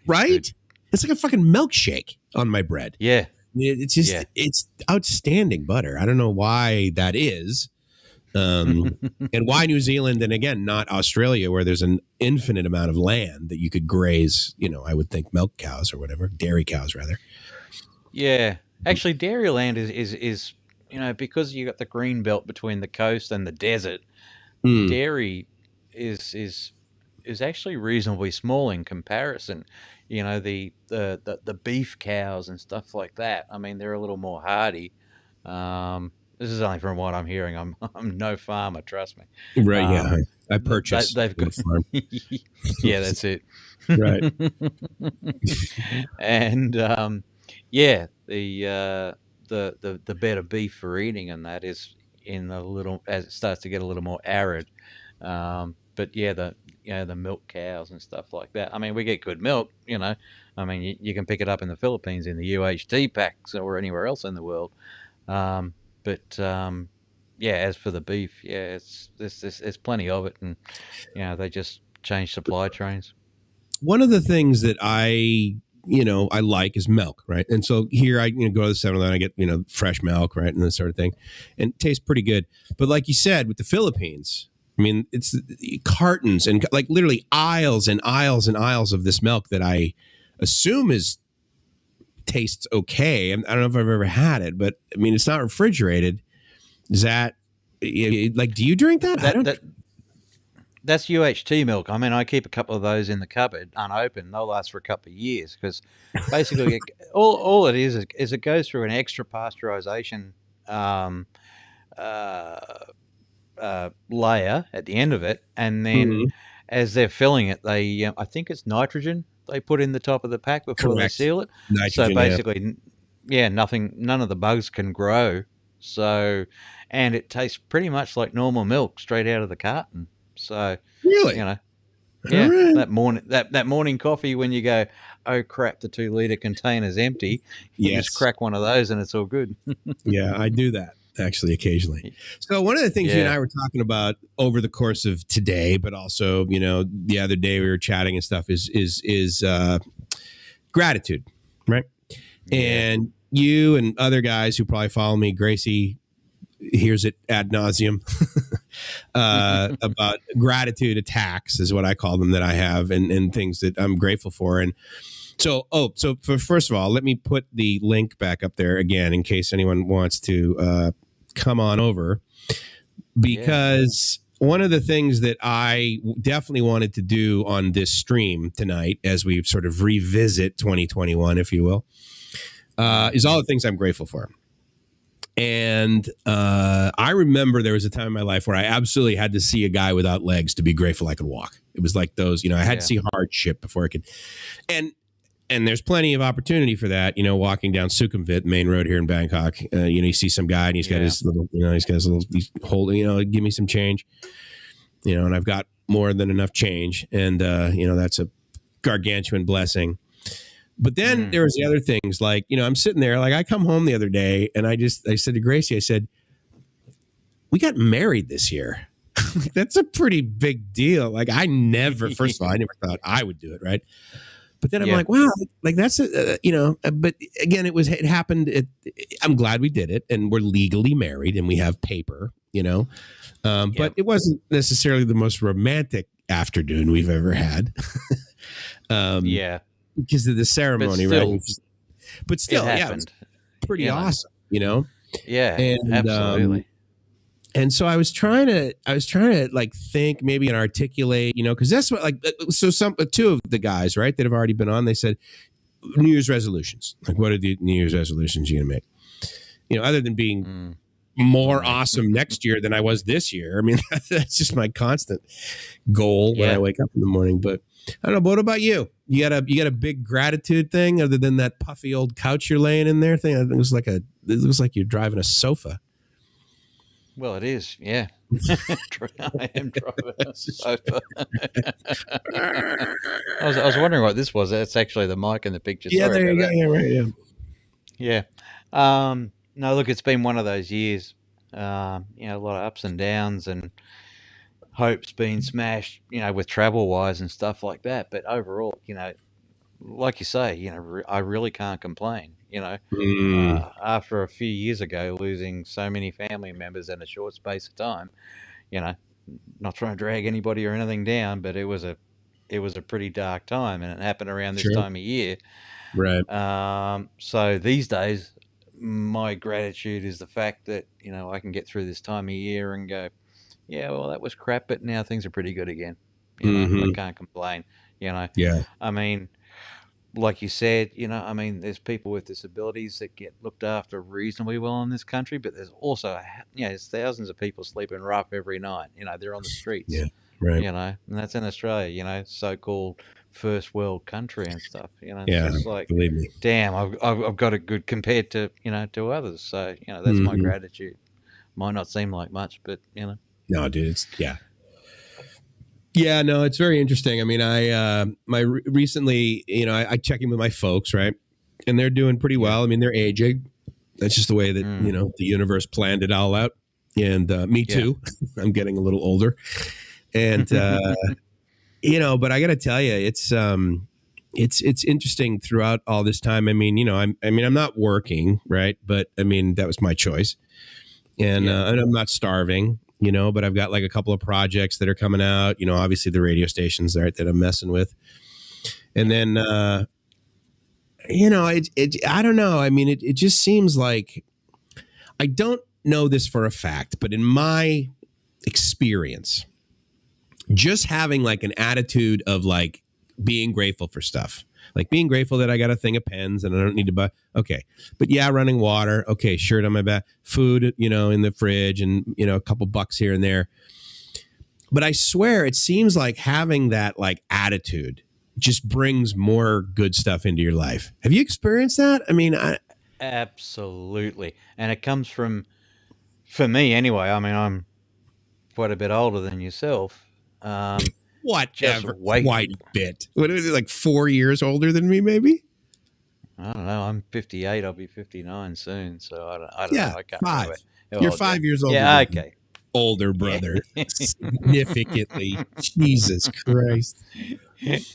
Right? It's like a fucking milkshake on my bread. Yeah. It's just, it's outstanding butter. I don't know why that is. And why New Zealand, and again, not Australia, where there's an infinite amount of land that you could graze, I would think milk cows or whatever, dairy cows rather. Yeah. Actually, dairy land is because you got the green belt between the coast and the desert, dairy is actually reasonably small in comparison. The beef cows and stuff like that. I mean, they're a little more hardy. This is only from what I'm hearing. I'm no farmer, trust me. Right? Yeah, I purchased. They've got farm. Yeah, that's it. Right. And the better beef for eating, and that is as it starts to get a little more arid. But yeah, the milk cows and stuff like that. I mean, we get good milk, I mean, you can pick it up in the Philippines in the UHT packs or anywhere else in the world. But as for the beef, there's plenty of it, and they just change supply trains. One of the things that I like is milk, right? And so here I go to the 7-Eleven, I get fresh milk, right, and this sort of thing, and it tastes pretty good. But like you said, with the Philippines, I mean, it's cartons and like literally aisles and aisles and aisles of this milk that I assume tastes okay. I don't know if I've ever had it, but I mean, it's not refrigerated. Is that like? Do you drink that? That's UHT milk. I mean, I keep a couple of those in the cupboard unopened. They'll last for a couple of years because basically all it is it goes through an extra pasteurization layer at the end of it, and then as they're filling it, they I think it's nitrogen they put in the top of the pack before they seal it. Nitrogen, so basically, none of the bugs can grow. So, and it tastes pretty much like normal milk straight out of the carton. So really, right. that morning coffee when you go, oh crap, the 2-liter container's empty. You just crack one of those and it's all good. Yeah, I do that actually occasionally. So one of the things you and I were talking about over the course of today, but also the other day we were chatting and stuff is gratitude, right? Yeah. And you and other guys who probably follow me, Gracie hears it ad nauseum about gratitude attacks is what I call them that I have and things that I'm grateful for. And so first of all, let me put the link back up there again in case anyone wants to come on over, because one of the things that I definitely wanted to do on this stream tonight, as we sort of revisit 2021, if you will, is all the things I'm grateful for. And I remember there was a time in my life where I absolutely had to see a guy without legs to be grateful I could walk. It was like those, I had to see hardship before I could. And there's plenty of opportunity for that, walking down Sukhumvit main road here in Bangkok. You see some guy and he's got his little, he's holding, give me some change, and I've got more than enough change. And, that's a gargantuan blessing. But then there was the other things like, I'm sitting there, like I come home the other day and I said to Gracie, I said, we got married this year. That's a pretty big deal. Like I never, first of all, I never thought I would do it. Right. But then I'm like, wow, like that's, but again, it happened. I'm glad we did it and we're legally married and we have paper, but it wasn't necessarily the most romantic afternoon we've ever had. Because of the ceremony, right? But still, it was pretty awesome, Yeah, and, absolutely. And so I was trying to like think maybe and articulate, because that's what so two of the guys, right, that have already been on, they said New Year's resolutions. Like, what are the New Year's resolutions you're gonna make? Other than being more awesome next year than I was this year. I mean, that's just my constant goal when I wake up in the morning. But I don't know. But what about you? You got a big gratitude thing other than that puffy old couch you're laying in there thing? It looks like you're driving a sofa. Well, it is, yeah. I am driving a sofa. I was wondering what this was. That's actually the mic in the picture. Yeah, Sorry there you go. that. Yeah, right. Yeah. Yeah. No, look, it's been one of those years. A lot of ups and downs and hopes being smashed. With travel wise and stuff like that. But overall, like you say, I really can't complain. After a few years ago, losing so many family members in a short space of time, not trying to drag anybody or anything down, but it was a pretty dark time, and it happened around this time of year. Right. So these days, my gratitude is the fact that, I can get through this time of year and go, yeah, well, that was crap, but now things are pretty good again. I can't complain, Yeah. I mean, like you said, there's people with disabilities that get looked after reasonably well in this country, but there's also, there's thousands of people sleeping rough every night. They're on the streets. Yeah, right. And that's in Australia. So-called first world country and stuff. Yeah, it's just like, believe me. Damn, I've got it good compared to to others. So that's my gratitude. Might not seem like much, but No, dude, Yeah, no, it's very interesting. I mean, recently, I check in with my folks, right? And they're doing pretty well. I mean, they're aging. That's just the way that, the universe planned it all out. And me too. I'm getting a little older. And, but I got to tell you, it's interesting throughout all this time. I mean, I'm not working, right? But I mean, that was my choice. And I'm not starving. But I've got like a couple of projects that are coming out, obviously the radio stations that I'm messing with. And then, I don't know. I mean, it just seems like, I don't know this for a fact, but in my experience, just having like an attitude of like being grateful for stuff, like being grateful that I got a thing of pens and I don't need to buy. Okay. But running water. Okay. Shirt on my back, food, in the fridge and, a couple bucks here and there. But I swear it seems like having that like attitude just brings more good stuff into your life. Have you experienced that? I mean, absolutely. And it comes from, for me anyway, I mean, I'm quite a bit older than yourself. Whatever, quite a bit. What is it, like 4 years older than me, maybe? I don't know. I'm 58. I'll be 59 soon. So I don't know. I can't 5. Remember. You're 5 years older. Yeah, okay. Older brother. Significantly. Jesus Christ.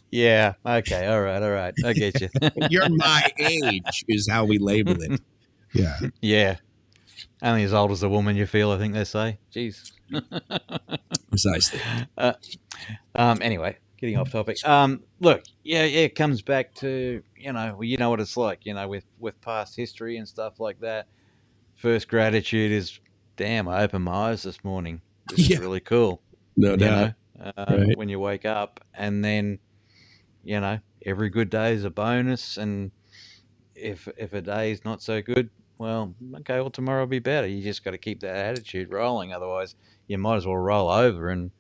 Yeah. Okay. All right. I get you. You're my age is how we label it. Yeah. Yeah. Only as old as the woman you feel, I think they say. Jeez. Precisely. Anyway, getting off topic. Look, it comes back to, what it's like, with past history and stuff like that. First gratitude is, damn, I opened my eyes this morning. This is really cool. No doubt. Right. When you wake up, and then, every good day is a bonus. And if a day is not so good, well, okay, well, tomorrow will be better. You just got to keep that attitude rolling. Otherwise, you might as well roll over and,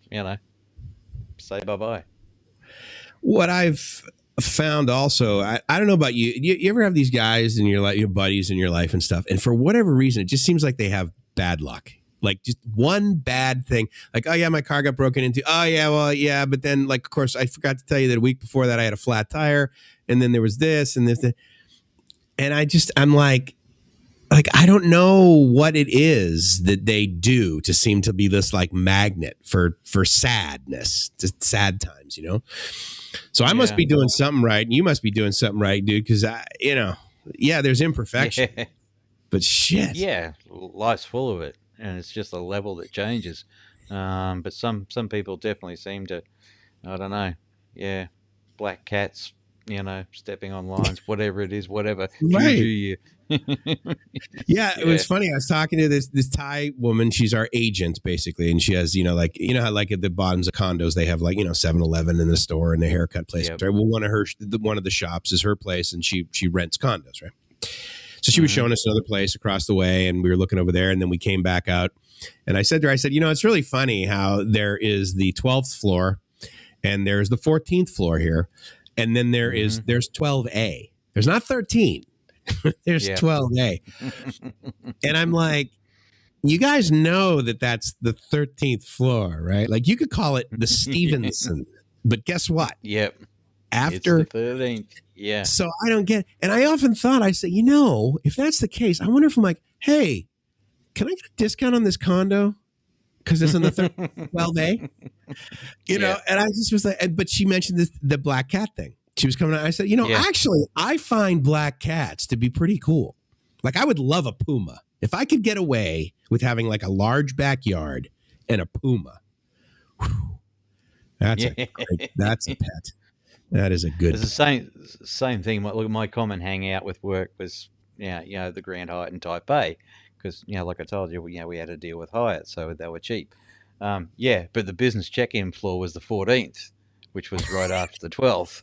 say bye-bye. What I've found also, I don't know about you. You ever have these guys in your life, your buddies in your life and stuff, and for whatever reason, it just seems like they have bad luck. Like just one bad thing. Like, oh yeah, my car got broken into. Oh yeah, well, yeah. But then like, of course, I forgot to tell you that a week before that I had a flat tire. And then there was this and this. And I'm like, I don't know what it is that they do to seem to be this like magnet for sadness, to sad times, So I must be doing something right. And you must be doing something right, dude. Because there's imperfection, but shit. Yeah, life's full of it, and it's just a level that changes. But some people definitely seem to, I don't know. Yeah, black cats, stepping on lines, whatever it is, whatever. Right. You. Yeah, it was funny. I was talking to this Thai woman. She's our agent, basically. And she has, how like at the bottoms of condos, they have like, 7-Eleven in the store and the haircut place. Yep. Right? Well, one of the shops is her place, and she rents condos, right? So she was showing us another place across the way, and we were looking over there, and then we came back out. And I said to her, it's really funny how there is the 12th floor and there's the 14th floor here. And then there's 12A. There's not 13. There's 12A. And I'm like, you guys know that that's the 13th floor, right? Like you could call it the Stevenson, but guess what? Yep. After it's the 13th. Yeah. So I don't get, and I often thought, I say, if that's the case, I wonder if I'm like, hey, can I get a discount on this condo? Because it's in the 12A, and I just was like, but she mentioned the black cat thing. She was coming out. I said, actually, I find black cats to be pretty cool. Like, I would love a puma. If I could get away with having like a large backyard and a puma, that's a pet. That is a good. It's the same thing. My common hangout with work was, the Grand Hyatt and Type A, because like I told you, we had to deal with Hyatt, so they were cheap. But the business check-in floor was the 14th, which was right after the 12th.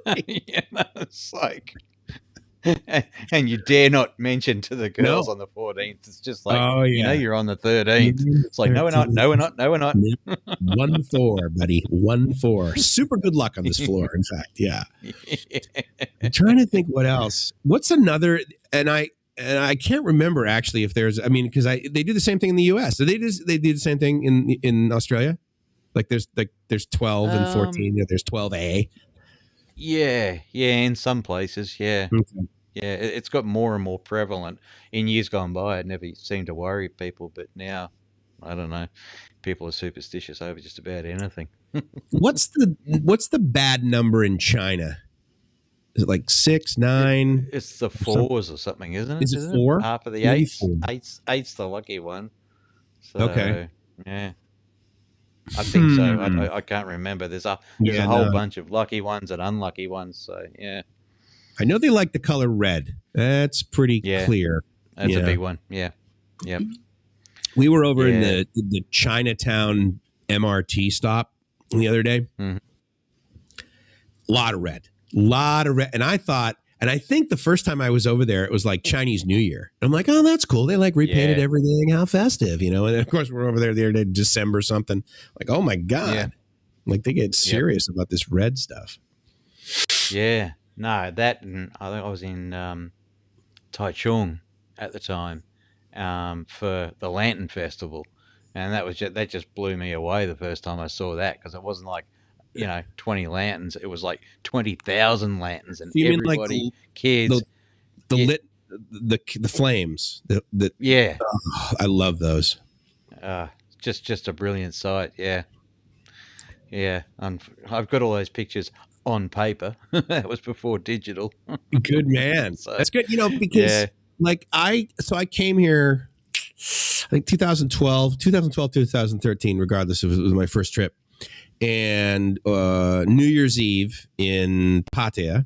Right. It's like, and you dare not mention to the girls on the 14th. It's just like, you're on the 13th. It's like, no, we're not. 1-4, buddy. 1-4. Super good luck on this floor. In fact, yeah. I'm trying to think what else. What's another? And I can't remember actually if there's. I mean, because they do the same thing in the U.S. So they do the same thing in Australia. Like there's 12 and 14. There's 12A. Yeah, in some places, yeah. Okay. Yeah, it's got more and more prevalent. In years gone by, it never seemed to worry people, but now, I don't know, people are superstitious over just about anything. What's the bad number in China? Is it like 6, 9? It's the 4s or something, isn't it? Is it 4? Half of the 8s. Eight's the lucky one. So, okay. Yeah. I think so. I can't remember. There's a whole bunch of lucky ones and unlucky ones. So yeah, I know they like the color red. That's pretty clear. That's a big one. Yeah, yep. We were over in the Chinatown MRT stop the other day. Mm-hmm. A lot of red, and I think the first time I was over there, it was like Chinese New Year. I'm like, oh, that's cool. They like repainted everything. How festive, And of course, we're over there the other day, December something. Like, oh my God. Like they get serious about this red stuff. Yeah. No, that, and I think I was in Taichung at the time for the Lantern Festival. And that just blew me away the first time I saw that, because it wasn't like, 20 lanterns. It was like 20,000 lanterns, and everybody, like kids, the flames. I love those. Just a brilliant sight. Yeah. I've got all those pictures on paper. That was before digital. Good man. So, that's good. Because like I came here, I think 2012, 2013, regardless if it was my first trip. And New Year's Eve in Pattaya,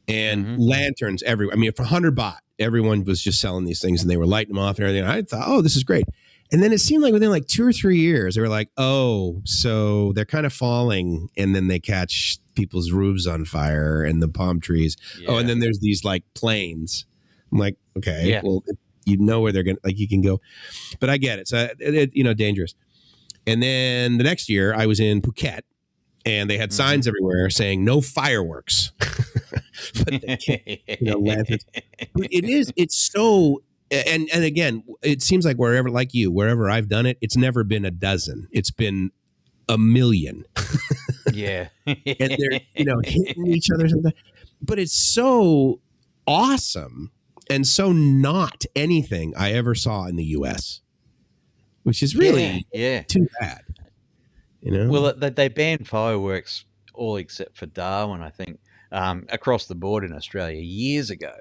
and lanterns everywhere. I mean, for 100 baht, everyone was just selling these things, and they were lighting them off and everything. I thought, oh, this is great. And then it seemed like within like 2 or 3 years, they were like, oh, so they're kind of falling, and then they catch people's roofs on fire and the palm trees. Yeah. Oh, and then there's these like planes. I'm like, okay, well, where they're going to, like, you can go. But I get it. So, dangerous. And then the next year, I was in Phuket, and they had signs everywhere saying no fireworks. But lanterns. It's so and again, it seems like wherever I've done it, it's never been a dozen. It's been a million. Yeah. And they're, hitting each other. But it's so awesome and so not anything I ever saw in the U.S., which is really too bad. Well, they banned fireworks all except for Darwin, I think, across the board in Australia years ago.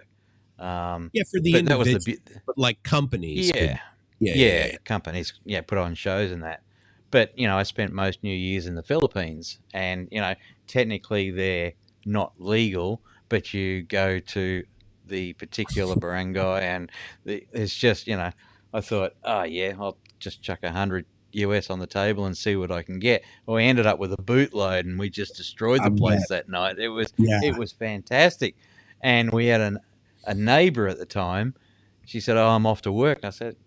For the individuals, but like companies. Companies, put on shows and that. But, I spent most New Year's in the Philippines, and, technically they're not legal, but you go to the particular barangay and it's just, I thought, I'll just chuck 100 US on the table and see what I can get. Well, we ended up with a bootload and we just destroyed the place that night. It was fantastic. And we had a neighbor at the time. She said, I'm off to work. I said,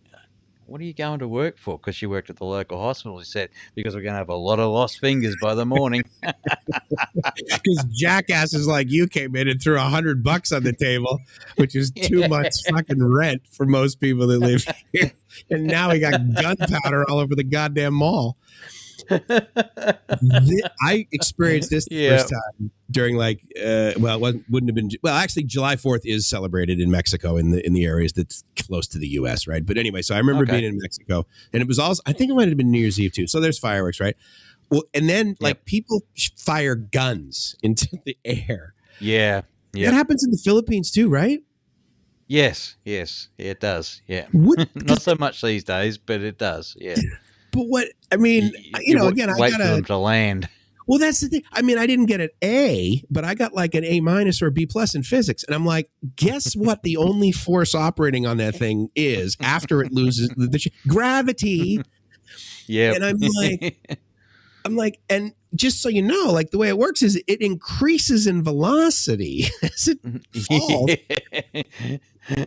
what are you going to work for? Because she worked at the local hospital. She said, because we're going to have a lot of lost fingers by the morning. Because jackasses like you came in and threw $100 on the table, which is 2 months fucking rent for most people that live here. And now we got gunpowder all over the goddamn mall. I experienced this the first time during wouldn't have been. Well, actually, July 4th is celebrated in Mexico in the areas that's close to the U.S. Right. But anyway, so I remember being in Mexico, and it was also, I think it might have been New Year's Eve too. So there's fireworks, right? Well, and then people fire guns into the air. Yeah. That happens in the Philippines too, right? Yes, it does. Yeah, not so much these days, but it does. Yeah. But what I mean, again, I got for them to land. Well, that's the thing. I mean, I didn't get an A, but I got like an A- or a B+ in physics, and I'm like, guess what? The only force operating on that thing is after it loses gravity. Yeah, and I'm like, and just so you know, like the way it works is it increases in velocity as it falls.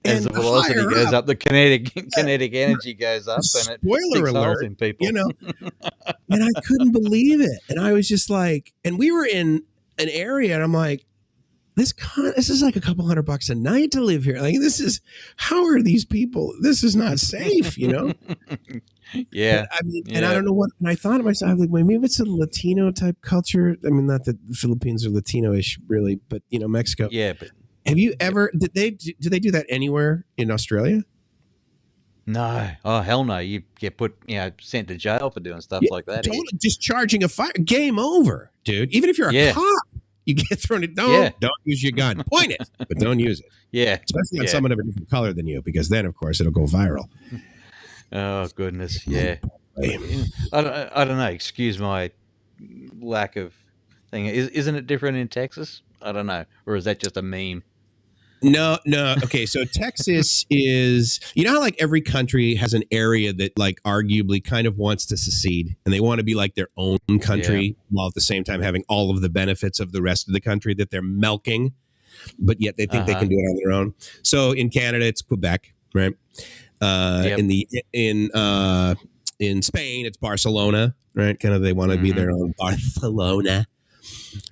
As the velocity goes up, the kinetic energy goes up, and it sticks holes in people. And I couldn't believe it. And I was just like, and we were in an area, and I'm like, this is like a couple $100 a night to live here. Like, how are these people? This is not safe, Yeah. I mean, and I don't know what, and I thought to myself, like, well, maybe it's a Latino type culture. I mean, not that the Philippines are Latino-ish really, but Mexico. Yeah, but have you ever, do they do that anywhere in Australia? No. Oh, hell no. You get sent to jail for doing stuff like that. Totally. Just charging a fire, game over, dude. Even if you're a cop, you get thrown it. Don't use your gun. Point it, but don't use it. Yeah. Especially on someone of a different color than you, because then, of course, it'll go viral. Oh, goodness. Yeah. I don't know. Excuse my lack of thing. Isn't it different in Texas? I don't know. Or is that just a meme? No. Okay, so Texas is, how like every country has an area that like arguably kind of wants to secede, and they want to be like their own country while at the same time having all of the benefits of the rest of the country that they're milking, but yet they think they can do it on their own. So in Canada, it's Quebec, right? In Spain, it's Barcelona, right? Kind of they want to be their own Barcelona.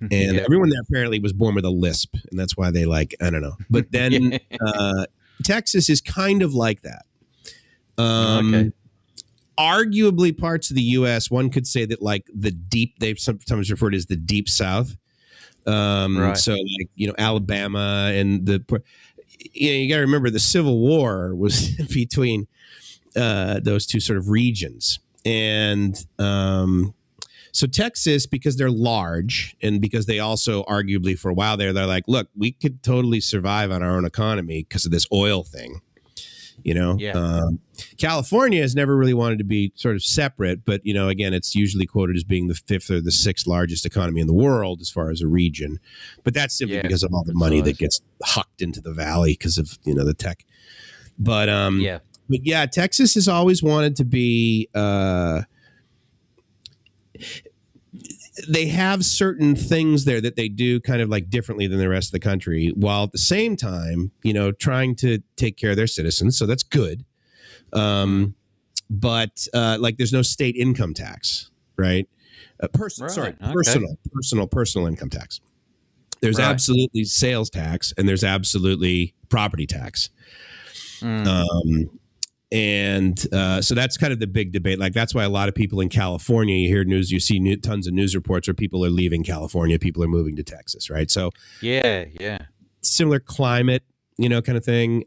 And everyone there apparently was born with a lisp, and that's why they I don't know. But then Texas is kind of like that. Arguably parts of the U.S., one could say that like they've sometimes referred to as the deep South. So like, Alabama and you got to remember the Civil War was between those two sort of regions. And so Texas, because they're large and because they also arguably for a while they're like, look, we could totally survive on our own economy because of this oil thing. California has never really wanted to be sort of separate, but again, it's usually quoted as being the 5th or the 6th largest economy in the world as far as a region, but that's simply because of all the money that gets hucked into the valley because of the tech. But Texas has always wanted to be. They have certain things there that they do kind of like differently than the rest of the country, while at the same time, trying to take care of their citizens. So that's good. But like there's no state income tax, right? Personal income tax. There's absolutely sales tax and there's absolutely property tax. And so that's kind of the big debate. Like, that's why a lot of people in California, you hear news, you see tons of news reports where people are leaving California, people are moving to Texas, right? So similar climate, kind of thing.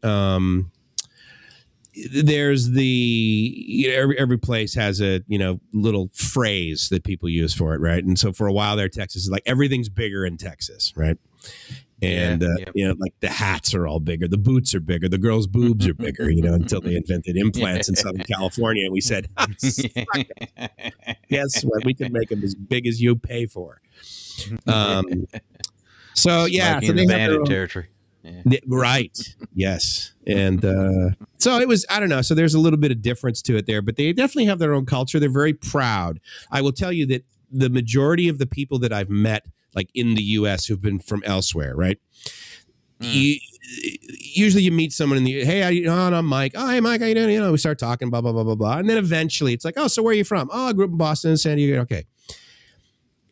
There's every place has a little phrase that people use for it, right? And so for a while there, Texas is like, everything's bigger in Texas, right? And like the hats are all bigger, the boots are bigger, the girls' boobs are bigger, until they invented implants in Southern California, and we said, guess what? We can make them as big as you pay for. So yeah, so they have their own territory. Right. Yes. And so it was, I don't know. So there's a little bit of difference to it there, but they definitely have their own culture. They're very proud. I will tell you that the majority of the people that I've met, like in the U.S. who've been from elsewhere, right? Usually you meet someone hey, I'm Mike. Oh, hey, Mike, how you doing? We start talking, blah, blah, blah, blah, blah. And then eventually it's like, oh, so where are you from? Oh, I grew up in Boston, San Diego. Okay.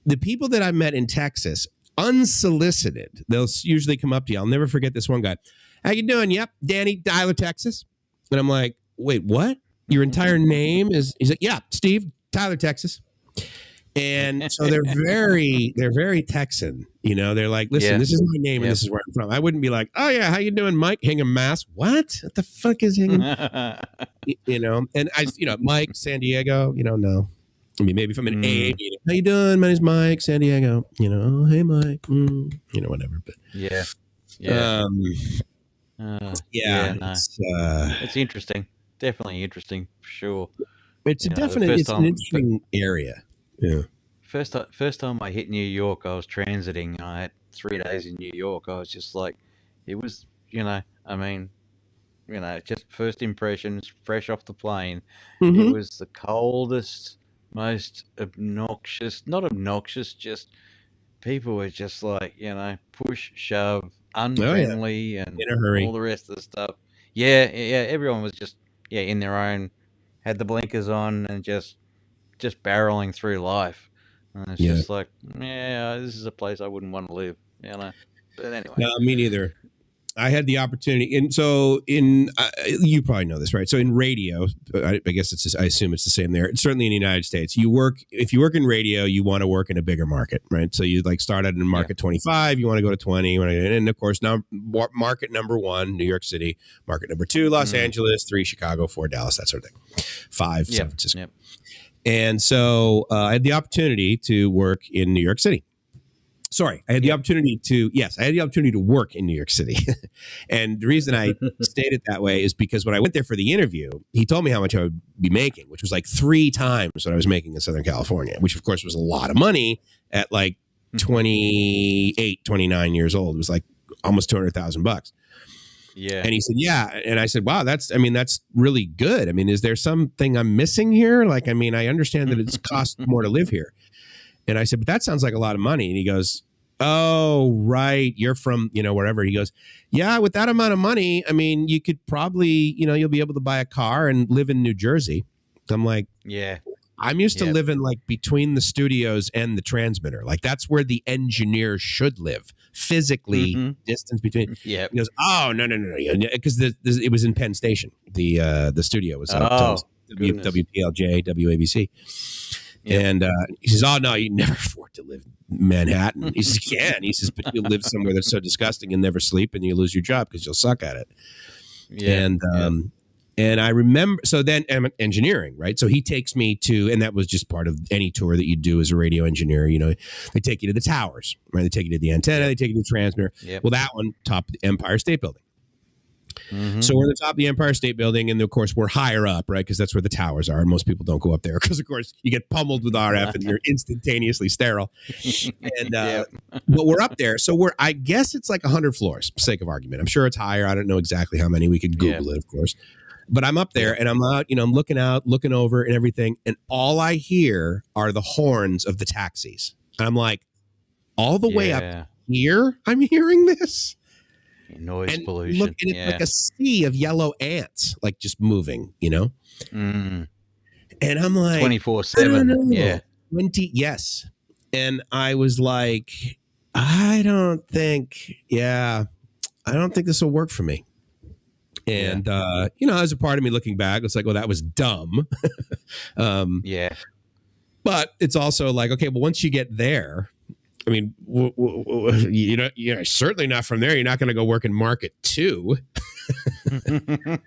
The people that I met in Texas, unsolicited, they'll usually come up to you. I'll never forget this one guy. How you doing? Yep, Danny, Tyler, Texas. And I'm like, wait, what? Your entire name is? He's like, yeah, Steve, Tyler, Texas. And so they're very Texan. They're like, listen, this is my name and this is where I'm from. I wouldn't be like, oh yeah, how you doing, Mike? Hingham, Mass. What the fuck is Hingham? And I, Mike, San Diego. No. I mean, maybe if I'm an AA meeting, how you doing? My name's Mike, San Diego. Oh, hey, Mike. Whatever. But it's interesting. Definitely interesting for sure. It's it's an interesting area. Yeah. First time I hit New York, I was transiting. I had 3 days in New York. I was just like, it was, just first impressions, fresh off the plane. It was the coldest, most obnoxious, not obnoxious, just people were just like, push, shove, unfriendly, and in a hurry. All the rest of the stuff. Yeah. Everyone was just, in their own, had the blinkers on and just barreling through life. And it's just like, this is a place I wouldn't want to live, But anyway. No, me neither. I had the opportunity. And so you probably know this, right? So in radio, I guess I assume it's the same there. Certainly in the United States, if you work in radio, you want to work in a bigger market, right? So you start out in market 25, you want to go to 20, and of course, now market number 1, New York City, market number 2, Los Angeles, 3, Chicago, 4, Dallas, that sort of thing. 5, San Francisco. Yep. And so I had the opportunity to work in New York City. Sorry, I had the opportunity to work in New York City. And the reason I stated that way is because when I went there for the interview, he told me how much I would be making, which was like 3 times what I was making in Southern California, which of course was a lot of money at like 28, 29 years old. It was like almost $200,000. Yeah. And he said, yeah. And I said, wow, that's really good. I mean, is there something I'm missing here? Like, I understand that it's cost more to live here. And I said, but that sounds like a lot of money. And he goes, oh, right. You're from, wherever. He goes, yeah, with that amount of money, you could probably, you'll be able to buy a car and live in New Jersey. I'm like, yeah, I'm used to living like between the studios and the transmitter. Like that's where the engineer should live physically, distance between. Yeah. He goes, oh, no. Because it was in Penn Station. The studio was WPLJ, WABC. Yep. And he says, oh, no, you never afford to live in Manhattan. He says, you can. He says, but you'll live somewhere that's so disgusting and never sleep and you lose your job because you'll suck at it. Yeah. And I remember, so then engineering, right? So he takes me to, and that was just part of any tour that you do as a radio engineer. They take you to the towers, right? They take you to the antenna, they take you to the transmitter. Yep. Well, that one, top of the Empire State Building. So we're at the top of the Empire State Building, and of course we're higher up, right? Because that's where the towers are. And most people don't go up there because, of course, you get pummeled with RF and you're instantaneously sterile. And but we're up there, so I guess it's like 100 floors, for sake of argument. I'm sure it's higher. I don't know exactly how many. We could Google it, of course. But I'm up there, and I'm out. I'm looking out, looking over, and everything, and all I hear are the horns of the taxis. And I'm like, all the way up here, I'm hearing this. Noise pollution. Look, and it's like a sea of yellow ants, like just moving, And I'm like 24/7. Yeah. 20. Yes. And I was like, I don't think this will work for me. And, as a part of me looking back, it's like, well, that was dumb. Yeah. But it's also like, okay, well, once you get there, I mean, you're certainly not from there. You're not going to go work in Market 2. At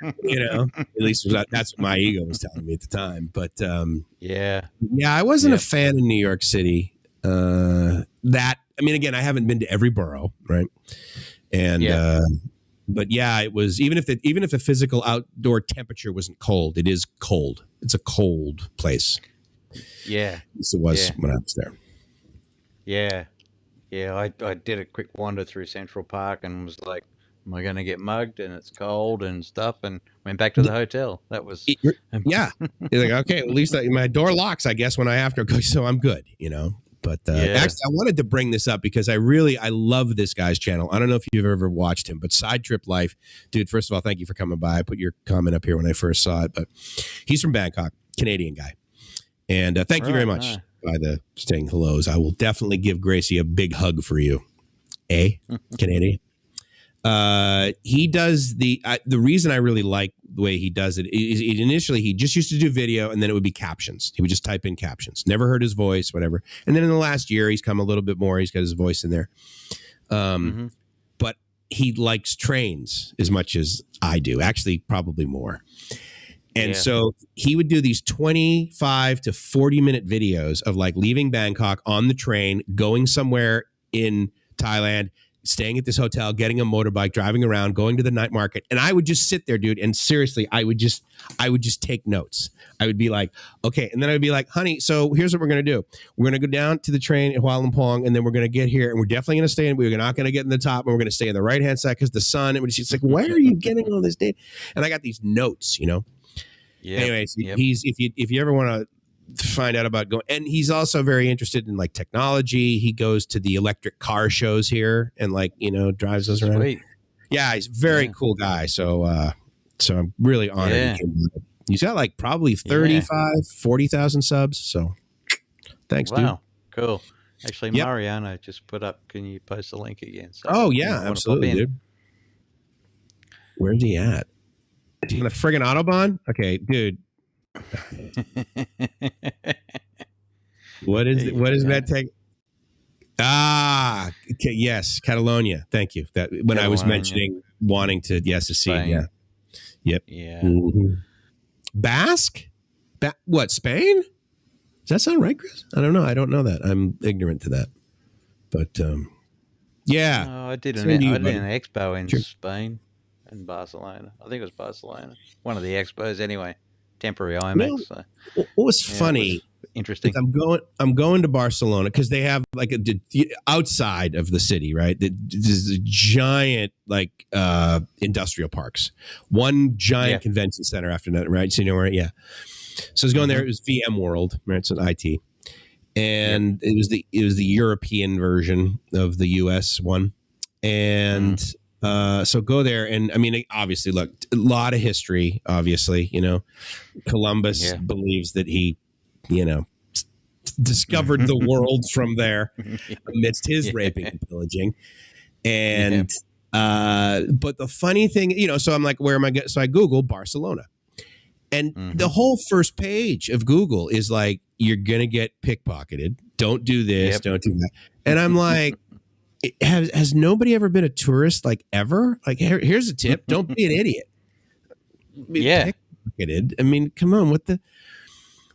least that's what my ego was telling me at the time. But I wasn't a fan of New York City. Again, I haven't been to every borough, right? And but it was even if the physical outdoor temperature wasn't cold, it is cold. It's a cold place. Yeah, at least it was when I was there. Yeah, I did a quick wander through Central Park and was like, am I going to get mugged? And it's cold and stuff, and went back to the hotel. That was You're like, okay, at least my door locks, I guess, when I have to go, so I'm good, But actually, I wanted to bring this up because I love this guy's channel. I don't know if you've ever watched him, but Side Trip Life, dude. First of all, thank you for coming by. I put your comment up here when I first saw it, but he's from Bangkok, Canadian guy, and thank you very much by the saying hellos. I will definitely give Gracie a big hug for you, Canadian. He does the reason I really like the way he does it is initially he just used to do video and then it would be captions. He would just type in captions. Never heard his voice, whatever. And then in the last year, he's come a little bit more. He's got his voice in there. But he likes trains as much as I do. Actually, probably more. And so he would do these 25 to 40-minute videos of like leaving Bangkok on the train, going somewhere in Thailand, staying at this hotel, getting a motorbike, driving around, going to the night market. And I would just sit there, dude. And seriously, I would just take notes. I would be like, okay. And then I would be like, honey, so here's what we're going to do. We're going to go down to the train at Huala Lumpong, and then we're going to get here, and we're definitely going to stay in. We're not going to get in the top, and we're going to stay in the right-hand side because the sun. And it's like, where are you getting all this data? And I got these notes, Yeah. Anyways, he's if you ever want to find out about going, and he's also very interested in like technology. He goes to the electric car shows here and like drives us around. Sweet. Yeah, he's a very cool guy. So I'm really honored. He's got like probably 40,000 subs. So thanks, dude. Wow, cool. Actually, Mariano just put up. Can you post the link again? So absolutely, dude. Where's he at? Is he on a friggin' Autobahn? Okay, dude. What is that take? Okay, yes, Catalonia. Thank you. That when I was mentioning wanting to see. Yeah. Yep. Yeah. Mm-hmm. Basque? What, Spain? Does that sound right, Chris? I don't know. I don't know that. I'm ignorant to that. But yeah. Oh, I did an expo in Spain. In Barcelona. I think it was Barcelona. One of the expos anyway. Temporary IMAX. So. What was funny? It was interesting. I'm going to Barcelona because they have like outside of the city, right? There's giant like industrial parks. One giant convention center after another, right? So where? Yeah. So I was going there. It was VM World, right? It's an IT, and it was the European version of the US one, and. So go there, and I mean, obviously, look, a lot of history. Obviously, Columbus believes that he, discovered the world from there amidst his raping and pillaging. And but the funny thing, so I'm like, where am I going? So I Google Barcelona, and the whole first page of Google is like, you're gonna get pickpocketed. Don't do this. Don't do that. And I'm like. Has nobody ever been a tourist like ever? Like here's a tip: don't be an idiot. Pickpocketed. I mean, come on. What the?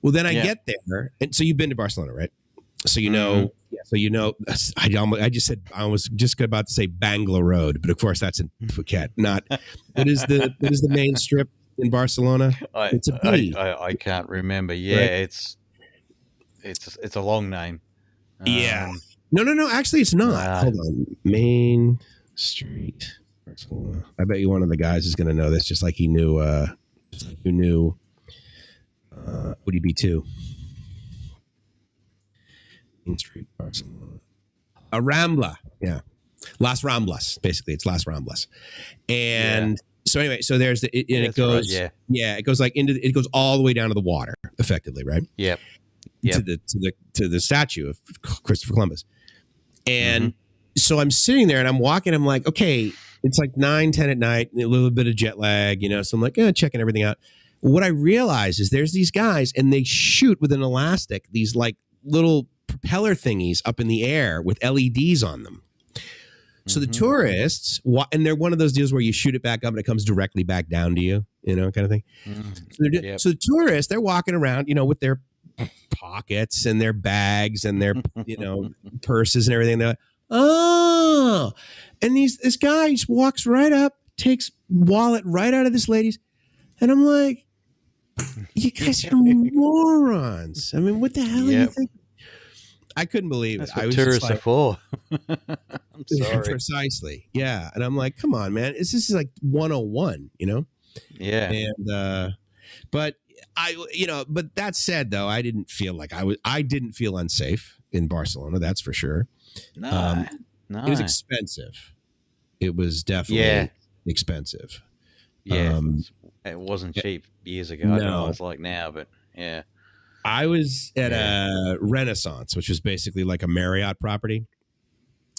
Well, then I get there, and so you've been to Barcelona, right? So I just said I was just about to say Bangla Road, but of course that's in Phuket. Not what is the main strip in Barcelona? It's a B. I can't remember. Yeah, right? It's a long name. Yeah. No. Actually, it's not. Hold on. Main Street. I bet you one of the guys is going to know this, just like he knew. Who knew? ODB2. Main Street, Barcelona. A Rambla. Yeah. Las Ramblas. Basically, it's Las Ramblas. And so anyway, so there's it goes. Right, it goes like it goes all the way down to the water, effectively, right? Yep. To the statue of Christopher Columbus. And so I'm sitting there and I'm walking. I'm like, okay, It's like 9, 10 at night, a little bit of jet lag, so I'm like, checking everything out. What I realize is there's these guys and they shoot with an elastic, these like little propeller thingies up in the air with LEDs on them. So the tourists, and they're one of those deals where you shoot it back up and it comes directly back down to you, kind of thing. So the tourists, they're walking around, with their pockets and their bags and their, purses and everything. They're like, oh, and this guy just walks right up, takes wallet right out of this lady's, and I'm like, you guys are morons. I mean, what the hell are you thinking? I couldn't believe it. That's what tourists are for. I'm sorry. Precisely. Yeah. And I'm like, come on, man. This is like 101, Yeah. And, but but that said, though, I didn't feel unsafe in Barcelona. That's for sure. No. It was expensive. It was definitely expensive. Yeah. It wasn't cheap years ago. I don't know what it's like now, but yeah. I was at a Renaissance, which was basically like a Marriott property.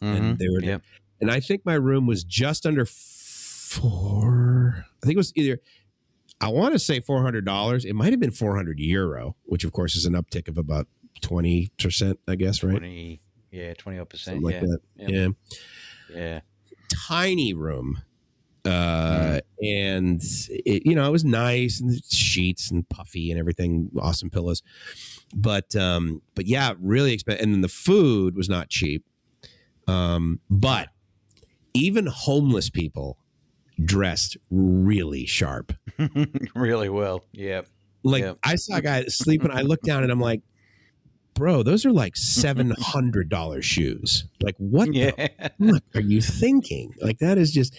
And they were, and I think my room was just under I think it was I want to say $400. It might have been €400, which of course is an uptick of about 20%, I guess, right? 20 odd percent. Something like that. Yep. Yeah. Tiny room. And it, it was nice and sheets and puffy and everything, awesome pillows, but yeah, really expensive. And then the food was not cheap. But even homeless people dressed really sharp, really well. Yeah. I saw a guy sleeping. I looked down and I'm like, bro, those are like $700 shoes. Like what are you thinking? Like that is just,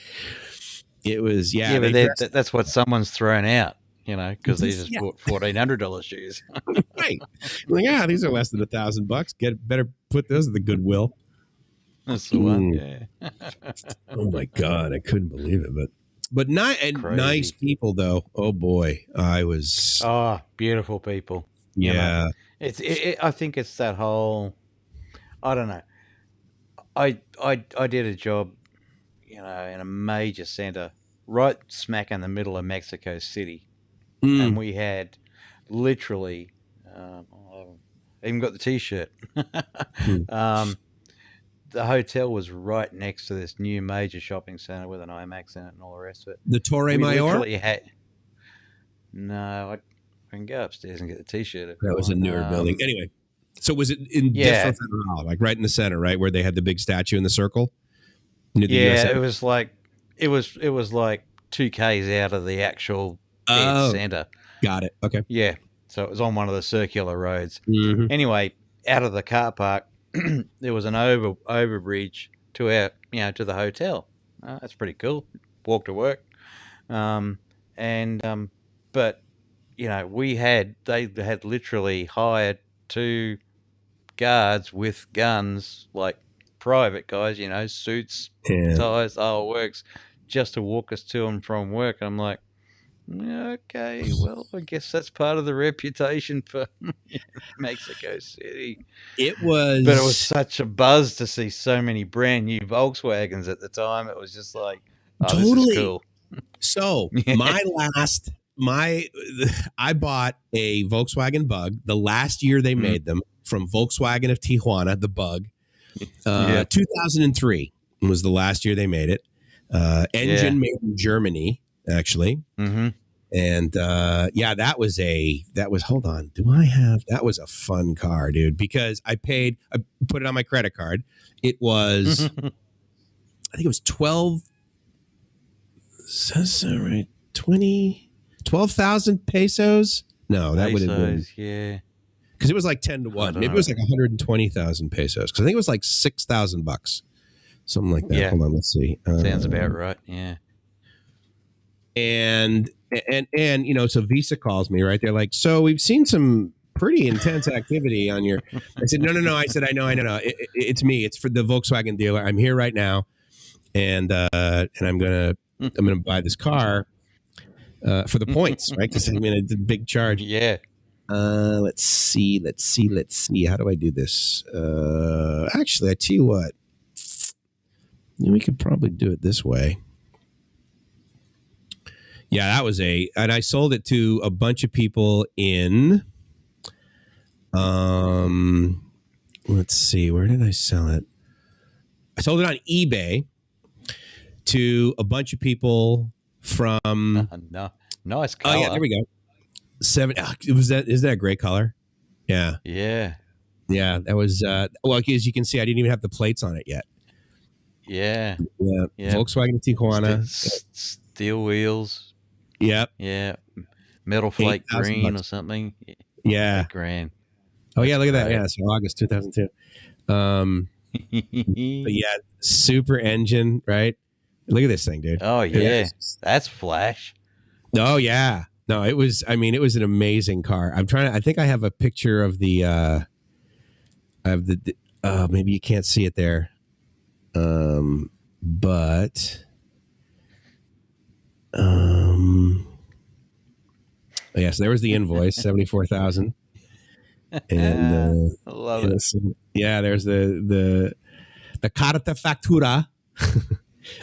it was, but that's what someone's thrown out, because they just bought $1,400 shoes. Right. Like, these are less than $1,000. Better put those at the Goodwill. That's the one. Yeah. Oh my God. I couldn't believe it, but nice people though. Oh boy. I was. Oh, beautiful people. Yeah. I think it's that whole, I don't know. I did a job, in a major center right smack in the middle of Mexico City. And we had literally, I even got the T-shirt. The hotel was right next to this new major shopping center with an IMAX in it and all the rest of it. The Torre Mayor? No, I can go upstairs and get the T-shirt. That was a newer building. Anyway, so was it in Distro Federal, like right in the center, right where they had the big statue in the circle? It was like it was like 2 Ks out of the actual center. Got it. Okay. Yeah, so it was on one of the circular roads. Anyway, out of the car park, there was an overbridge to our to the hotel. That's pretty cool. Walk to work, but they had literally hired 2 guards with guns, like private guys, suits, ties, the whole works, just to walk us to and from work. I'm like, okay, well, I guess that's part of the reputation for Mexico City. But it was such a buzz to see so many brand new Volkswagens at the time. It was just like, totally this is cool. So I bought a Volkswagen Bug the last year they made them from Volkswagen of Tijuana, the Bug. 2003 was the last year they made it. Engine made in Germany, actually. And that was a fun car, dude, because I put it on my credit card. It was, I think it was 12,000 pesos. No, that would have been, because it was like 10 to 1. Maybe it was like 120,000 pesos. Because I think it was like $6,000, something like that. Yeah. Hold on, let's see. Sounds about right. Yeah. And so Visa calls me, right? They're like, so we've seen some pretty intense activity on your. I said, no. I said, I know. It's me. It's for the Volkswagen dealer. I'm here right now, and I'm gonna buy this car for the points, right? Because it's a big charge. Yeah. Let's see. How do I do this? Actually, I tell you what. We could probably do it this way. Yeah, that was and I sold it to a bunch of people in, let's see, where did I sell it? I sold it on eBay to a bunch of people from. No, nice color. Oh yeah, there we go. Is that a great color? Yeah. Yeah. Yeah, that was well, as you can see, I didn't even have the plates on it yet. Yeah. Volkswagen Tijuana. Steel wheels. Yep. Yeah. Metal flake green or something. Yeah. $8,000. Oh yeah, look at that. Yeah, so August 2002. But yeah, super engine, right? Look at this thing, dude. Oh yeah. That's flash. Oh yeah. No, it was an amazing car. I think I have a picture of the maybe you can't see it there. But yeah, so there was the invoice, 74,000. And I love it. Yeah, there's the carta factura.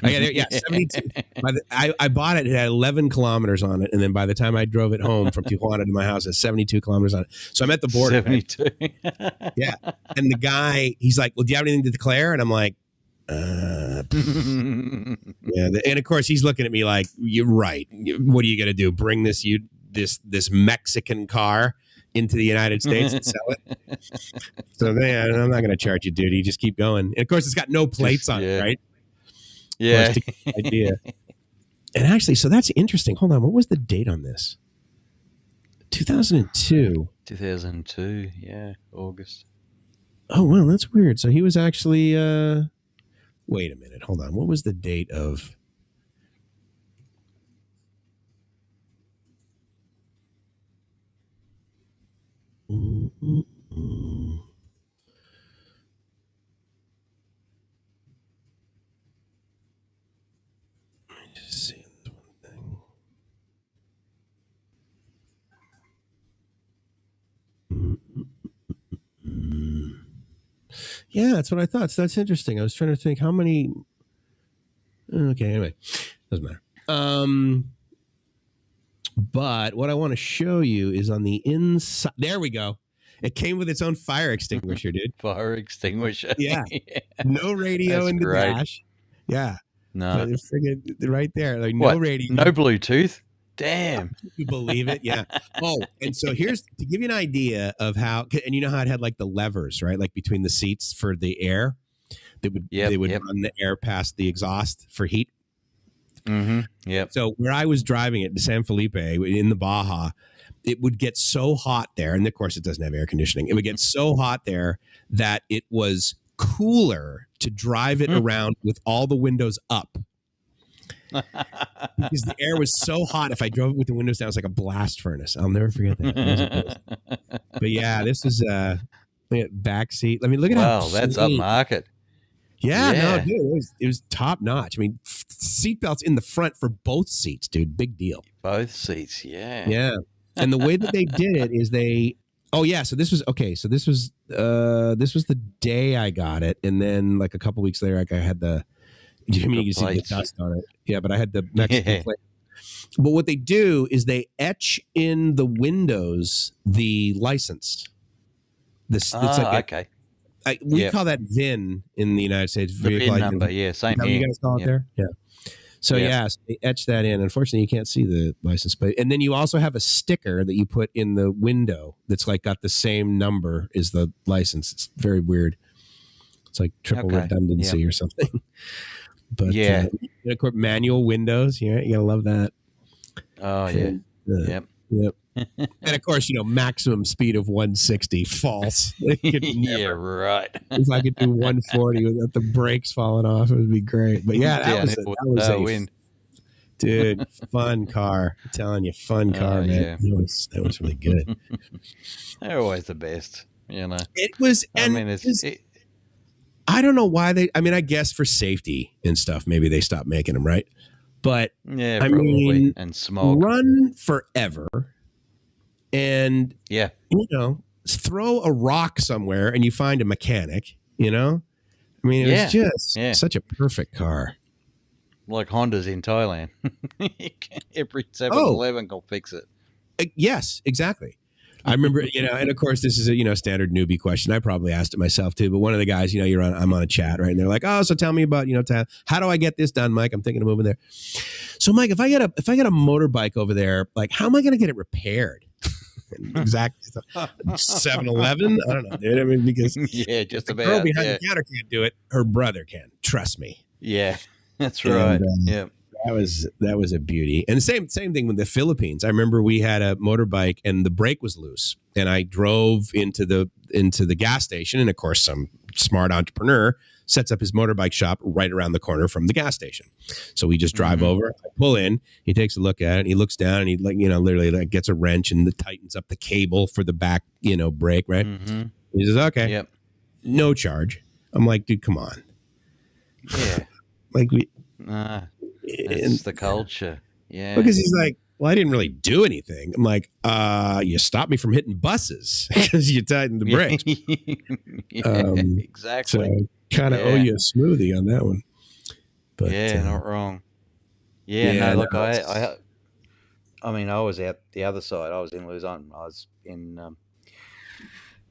Yeah, 72. I bought it. It had 11 kilometers on it, and then by the time I drove it home from Tijuana to my house, it had 72 kilometers on it. So I'm at the border. 72. Yeah, and the guy, he's like, "Well, do you have anything to declare?" And I'm like, yeah. And of course, he's looking at me like, "You're right. What are you going to do? Bring this Mexican car into the United States and sell it?" So man, I'm not going to charge you, dude. You just keep going. And of course, it's got no plates on it, right? Yeah. Idea. And actually, so that's interesting. Hold on. What was the date on this? 2002. 2002. Yeah. August. Oh, well, that's weird. So he was actually, wait a minute. Hold on. What was the date of? Just see this one thing. Yeah, that's what I thought. So that's interesting. I was trying to think how many. Okay, anyway, doesn't matter. But what I want to show you is on the inside. There we go. It came with its own fire extinguisher, dude. Fire extinguisher. Yeah. No radio That's in the great. dash. Yeah. No. Right there. Like What? no radio. No Bluetooth. Damn. You believe it? Yeah. Oh, and so here's to give you an idea of how, and you know how it had like the levers, right? Like between the seats for the air. They would run the air past the exhaust for heat. Mm-hmm. Yep. So where I was driving it to San Felipe in the Baja, it would get so hot there, and of course it doesn't have air conditioning. It would get so hot there that it was cooler to drive it around with all the windows up. Because the air was so hot, if I drove it with the windows down, it was like a blast furnace. I'll never forget that. But yeah, this is back seat. I mean, look at how that's upmarket. Yeah, no, dude, it was top notch. I mean, seatbelts in the front for both seats, dude. Big deal. Both seats, yeah. Yeah. And the way that they did it is so this was the day I got it, and then like a couple weeks later, like I had you can see the dust on it. Yeah, but I had the Mexican plate. But what they do is they etch in the windows the license. It's like okay. We call that VIN in the United States. The VIN number, yeah, same here. You guys call it there? Yeah. So so they etch that in. Unfortunately, you can't see the license plate. And then you also have a sticker that you put in the window that's like got the same number as the license. It's very weird. It's like triple redundancy or something. But of course, manual windows. Yeah, you gotta love that. Oh yeah. Yep. And of course, maximum speed of 160. False. Yeah, right. If I could do 140 without the brakes falling off, it would be great. But yeah, that was a win. Dude, fun car. I'm telling you, fun car, man. Yeah. That was really good. They're always the best, It was, and I don't know why I guess for safety and stuff, maybe they stopped making them, right? But probably. And smoke. Run forever. And throw a rock somewhere and you find a mechanic, it was just such a perfect car. like Hondas in Thailand. Every 7-Eleven will fix it. Yes, exactly. I remember, and of course, this is a, standard newbie question. I probably asked it myself too, but one of the guys, I'm on a chat, right? And they're like, oh, so tell me about, how do I get this done, Mike? I'm thinking of moving there. So Mike, if I get a motorbike over there, like, how am I going to get it repaired? Exactly. 7-Eleven? I don't know, dude. I mean, because just the about. girl behind the counter can't do it. Her brother can. Trust me. Yeah, that's right. Yeah. That was a beauty. And the same thing with the Philippines. I remember we had a motorbike and the brake was loose, and I drove into the gas station, and of course some smart entrepreneur sets up his motorbike shop right around the corner from the gas station. So we just drive over, I pull in, he takes a look at it, and he looks down, and he literally gets a wrench and tightens up the cable for the back, brake, right? Mm-hmm. He says, okay, yep, no charge. I'm like, dude, come on. Yeah. Like it's the culture. Yeah. Because he's like, well, I didn't really do anything. I'm like, you stopped me from hitting buses because you tightened the brakes. Exactly. So kind of owe you a smoothie on that one. But not wrong. Yeah, no, look, I was out the other side. I was in Luzon. I was in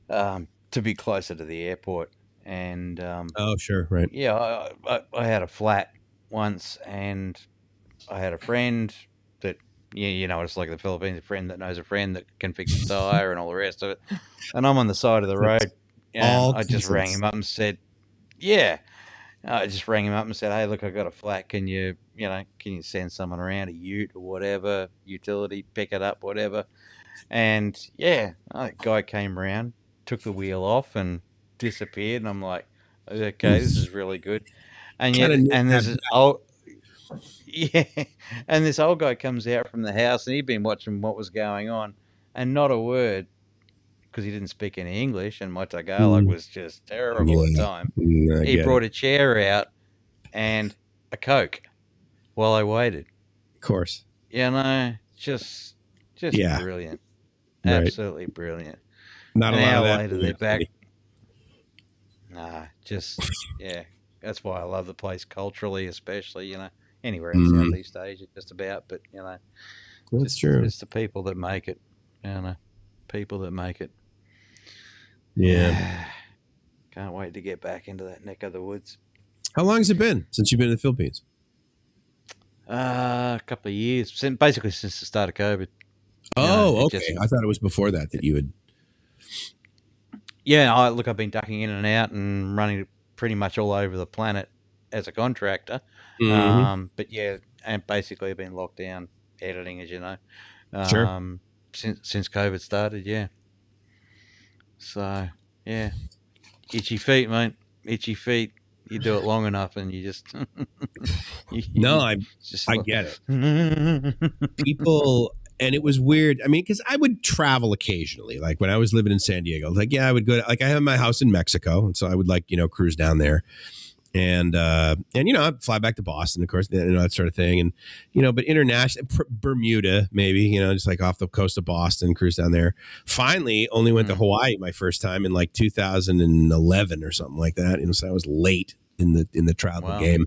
to be closer to the airport. And oh, sure, right. Yeah, I had a flat once, and I had a friend that, it's like the Philippines, a friend that knows a friend that can fix a tire and all the rest of it. And I'm on the side of the road. And I just rang him up and said, hey, look, I got a flat. Can you send someone around, a ute or whatever, utility, pick it up, whatever. And a guy came around, took the wheel off and disappeared. And I'm like, okay, this is really good. And there's this old guy comes out from the house, and he'd been watching what was going on, and not a word, because he didn't speak any English, and my Tagalog was just terrible at the time. He brought a chair out and a Coke while I waited. Of course. Just brilliant. Right. Absolutely brilliant. Not an a lot hour of that later, they're back. That's why I love the place culturally, especially, anywhere in Southeast Asia, just about. But, that's true. It's the people that make it, people that make it. Yeah. Can't wait to get back into that neck of the woods. How long has it been since you've been in the Philippines? A couple of years, basically since the start of COVID. Oh, okay. I thought it was before that you had. Yeah, I've been ducking in and out and running pretty much all over the planet as a contractor. Mm-hmm. But and basically I've been locked down editing, as you know, sure. Since COVID started. Yeah. So itchy feet, mate. Itchy feet. You do it long enough, and you just. I get it. People. And it was weird. I mean, because I would travel occasionally. Like when I was living in San Diego, I would go I have my house in Mexico. And so I would cruise down there and I'd fly back to Boston, of course, that sort of thing. And, but international, Bermuda, maybe, just like off the coast of Boston, cruise down there. Finally, only went to Hawaii my first time in 2011 or something like that. So I was late in the travel game.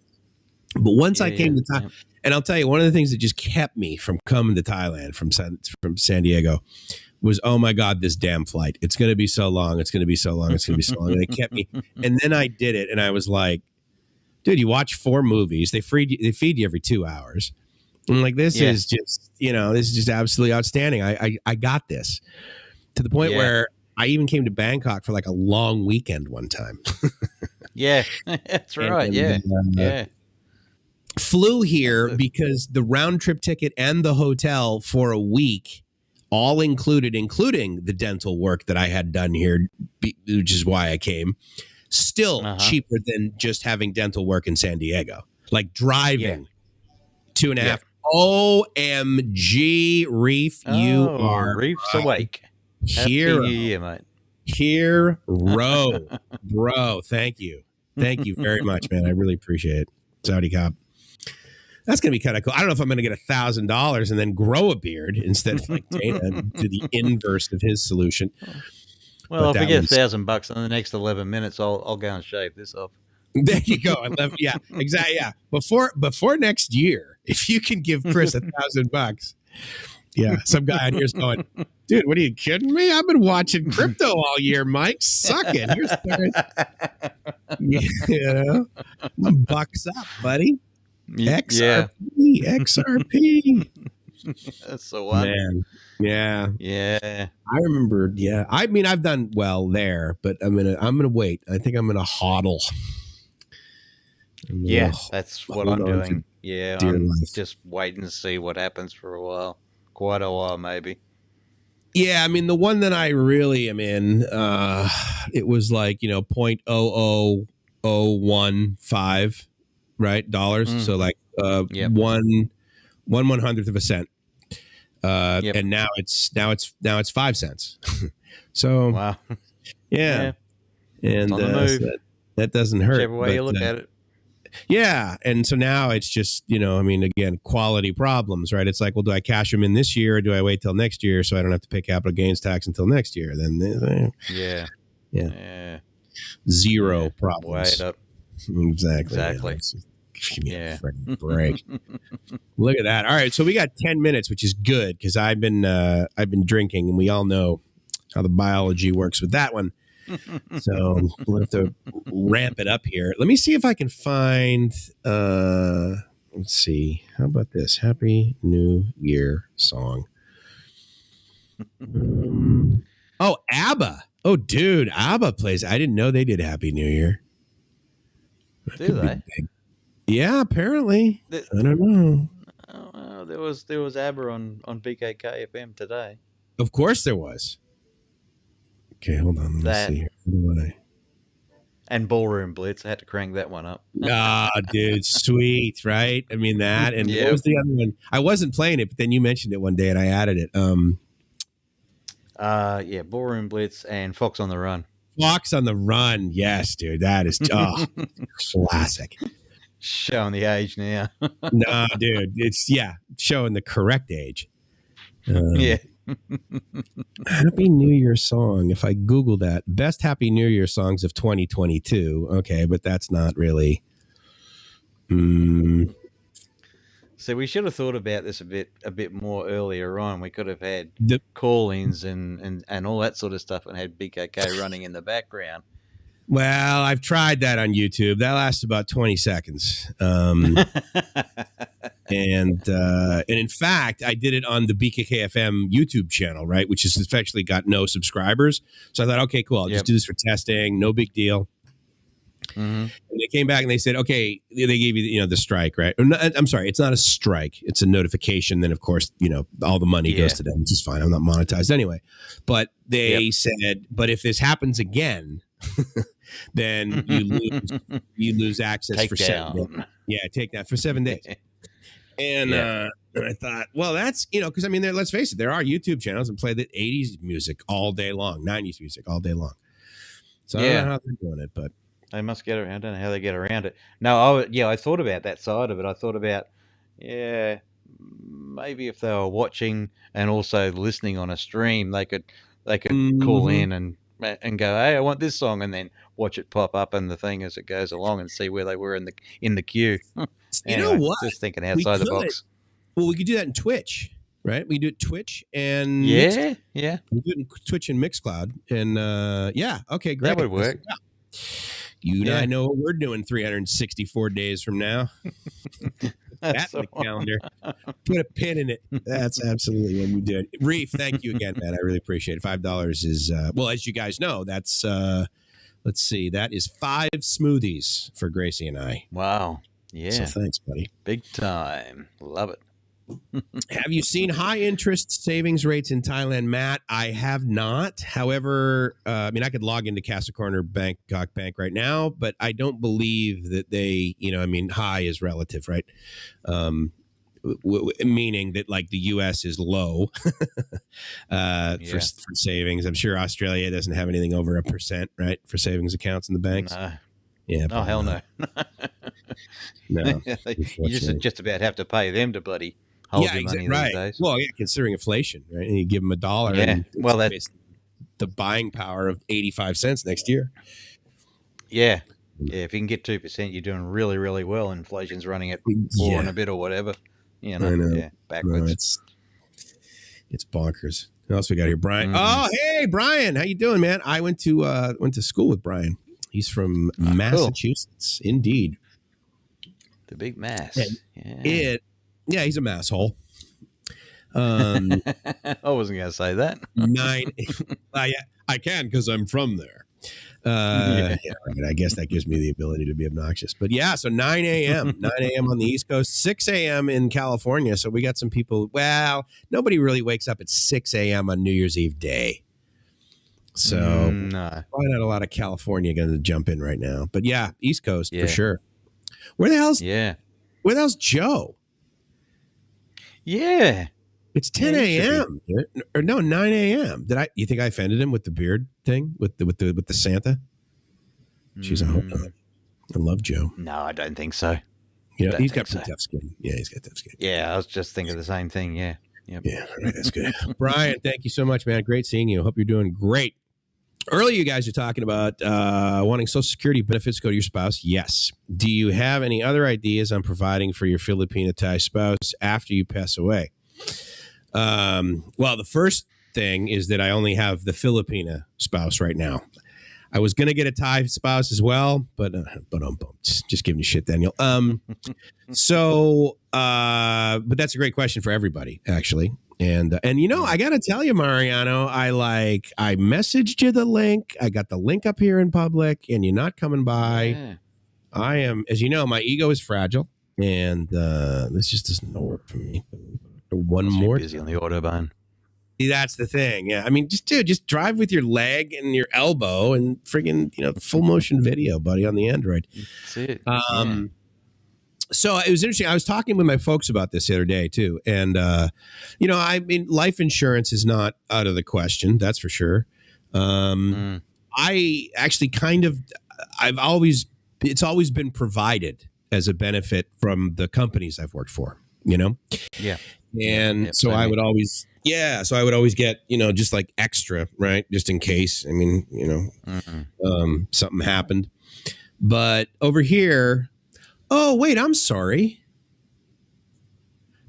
But once I came to Thailand, and I'll tell you, one of the things that just kept me from coming to Thailand from San Diego was, oh my God, this damn flight. It's going to be so long. It's going to be so long. It's going to be so long. And they kept me. And then I did it. And I was like, dude, you watch 4 movies. They feed you every 2 hours. I'm like, this is just, this is just absolutely outstanding. I got this, to the point where I even came to Bangkok for a long weekend one time. That's right. Flew here because the round trip ticket and the hotel for a week, all included, including the dental work that I had done here, which is why I came, still cheaper than just having dental work in San Diego. Like driving 2.5. OMG, Reef, you are Reef's awake. Hero. Happy New Year, mate. Hero. Bro, thank you. Thank you very much, man. I really appreciate it. Saudi Cop. That's going to be kind of cool. I don't know if I'm going to get $1,000 and then grow a beard instead of Dana, do the inverse of his solution. Well, if we get $1,000 in the next 11 minutes, I'll go and shave this off. There you go. I love. Yeah, exactly. Yeah. Before next year, if you can give Chris $1,000. Yeah, some guy out here's going, dude, what are you kidding me? I've been watching crypto all year, Mike. Suck it. Here's $1 up, buddy. XRP, XRP. That's the one. Man. Yeah. Yeah. I remember. Yeah. I mean, I've done well there, but I'm gonna wait. I think I'm gonna hodl. Yeah, that's what I'm doing. Yeah, I'm life. just waiting to see what happens for a while. Quite a while, maybe. Yeah, I mean, the one that I really am in, it was like, 0.00015, right? Dollars. So like one 1/100th of a cent. And now it's 5 cents. So wow. Yeah. And that doesn't hurt. Whichever way you look at it. Yeah. And so now it's just, again, quality problems, right? It's like, well, do I cash them in this year or do I wait till next year so I don't have to pay capital gains tax until next year? Then, yeah. Zero problems. Wait up. Exactly. Give me a freaking break. Look at that. All right. So we got 10 minutes, which is good because I've been drinking and we all know how the biology works with that one. So we'll have to ramp it up here. Let me see if I can find, let's see. How about this? Happy New Year song. Oh, ABBA. Oh, dude. ABBA plays. I didn't know they did Happy New Year. Do they? Yeah, apparently. I don't know. Oh, there was ABBA on BKK FM today. Of course there was. Okay, hold on. Let me see here. What do I... And Ballroom Blitz. I had to crank that one up. Dude, sweet, right? I mean that. And what was the other one? I wasn't playing it, but then you mentioned it one day and I added it. Ballroom Blitz and Fox on the Run. Fox on the Run. Yes, dude. That is classic. Showing the age now. No, dude. It's showing the correct age. Happy New Year song. If I Google that, best Happy New Year songs of 2022. Okay, but that's not really. So we should have thought about this a bit more earlier on. We could have had call-ins and all that sort of stuff and had BKK running in the background. Well, I've tried that on YouTube. That lasts about 20 seconds. And in fact, I did it on the BKKFM YouTube channel, right, which has especially got no subscribers. So I thought, okay, cool. I'll just do this for testing. No big deal. And they came back and they said, okay, they gave you, the strike, right? I'm sorry, it's not a strike. It's a notification. Then, of course, all the money goes to them, which is fine. I'm not monetized anyway. But they said, but if this happens again, then you lose access for 7 days. Yeah, take that for 7 days. And I thought, well, that's, because I mean, let's face it, there are YouTube channels that play the 80s music all day long, 90s music all day long. So I don't know how they're doing it, but they must get around. I don't know how they get around it. No, I thought about that side of it. I thought about, maybe if they were watching and also listening on a stream, they could call in and go, hey, I want this song, and then watch it pop up in the thing as it goes along and see where they were in the queue. Anyway, you know what? Just thinking outside the box. Well, we could do that in Twitch, right? We do it Twitch and we do it in Twitch and Mixcloud, and okay, great. That would work. You and I know what we're doing 364 days from now. That's the calendar. Put a pin in it. That's absolutely what we did. Reef, thank you again, man. I really appreciate it. $5 is as you guys know, that's let's see, that is 5 smoothies for Gracie and I. Wow. Yeah. So thanks, buddy. Big time. Love it. Have you seen high interest savings rates in Thailand, Matt? I have not. However, I could log into Casa Corner Bangkok Bank right now, but I don't believe that they, high is relative, right? Meaning that like the U.S. is low for savings. I'm sure Australia doesn't have anything over 1%, right, for savings accounts in the banks. No. Yeah. Oh, hell no. No. You just about have to pay them to bloody hold your money these days. Well, considering inflation, right? And you give them $1. Yeah. And well, that's the buying power of 85 cents next year. Yeah. Yeah, if you can get 2%, you're doing really, really well. Inflation's running at 4 and a bit or whatever. You know, I know. yeah, backwards. It's bonkers. Who else we got here? Brian. Oh, hey, Brian. How you doing, man? I went to school with Brian. He's from Massachusetts. Cool. Indeed. The big Mass. Yeah, he's a masshole. I wasn't going to say that. I can because I'm from there. Right. I guess that gives me the ability to be obnoxious. But yeah, so 9 a.m. On the East Coast, 6 a.m. in California. So we got some people. Well, nobody really wakes up at 6 a.m. on New Year's Eve day. So probably not a lot of California going to jump in right now. But yeah, East Coast for sure. Where the hell's Joe? Yeah. It's 10 a.m. or no, 9 a.m. You think I offended him with the beard thing with the Santa? She's a hope. I love Joe. No, I don't think so. Yeah, he's got pretty tough skin. Yeah, he's got tough skin. Yeah, I was just thinking the same thing. Yeah. Yep. Yeah, all right, that's good. Brian, thank you so much, man. Great seeing you. Hope you're doing great. Earlier, you guys are talking about wanting Social Security benefits go to your spouse. Yes. Do you have any other ideas on providing for your Filipino-Thai spouse after you pass away? Well, the first thing is that I only have the Filipina spouse right now. I was going to get a Thai spouse as well, but just giving you shit, Daniel. But that's a great question for everybody, actually. And you know, I got to tell you, Mariano, I messaged you the link. I got the link up here in public and you're not coming by. Yeah. I am, as you know, my ego is fragile and this just doesn't work for me. One more busy on the Autobahn. That's the thing. Yeah. I mean, just drive with your leg and your elbow and friggin', full motion video, buddy, on the Android. That's it. So it was interesting. I was talking with my folks about this the other day too. And, I mean, life insurance is not out of the question. That's for sure. I actually it's always been provided as a benefit from the companies I've worked for, Yeah. And so I would always get, just like extra, right? Just in case. I mean, something happened. But over here, oh, wait, I'm sorry.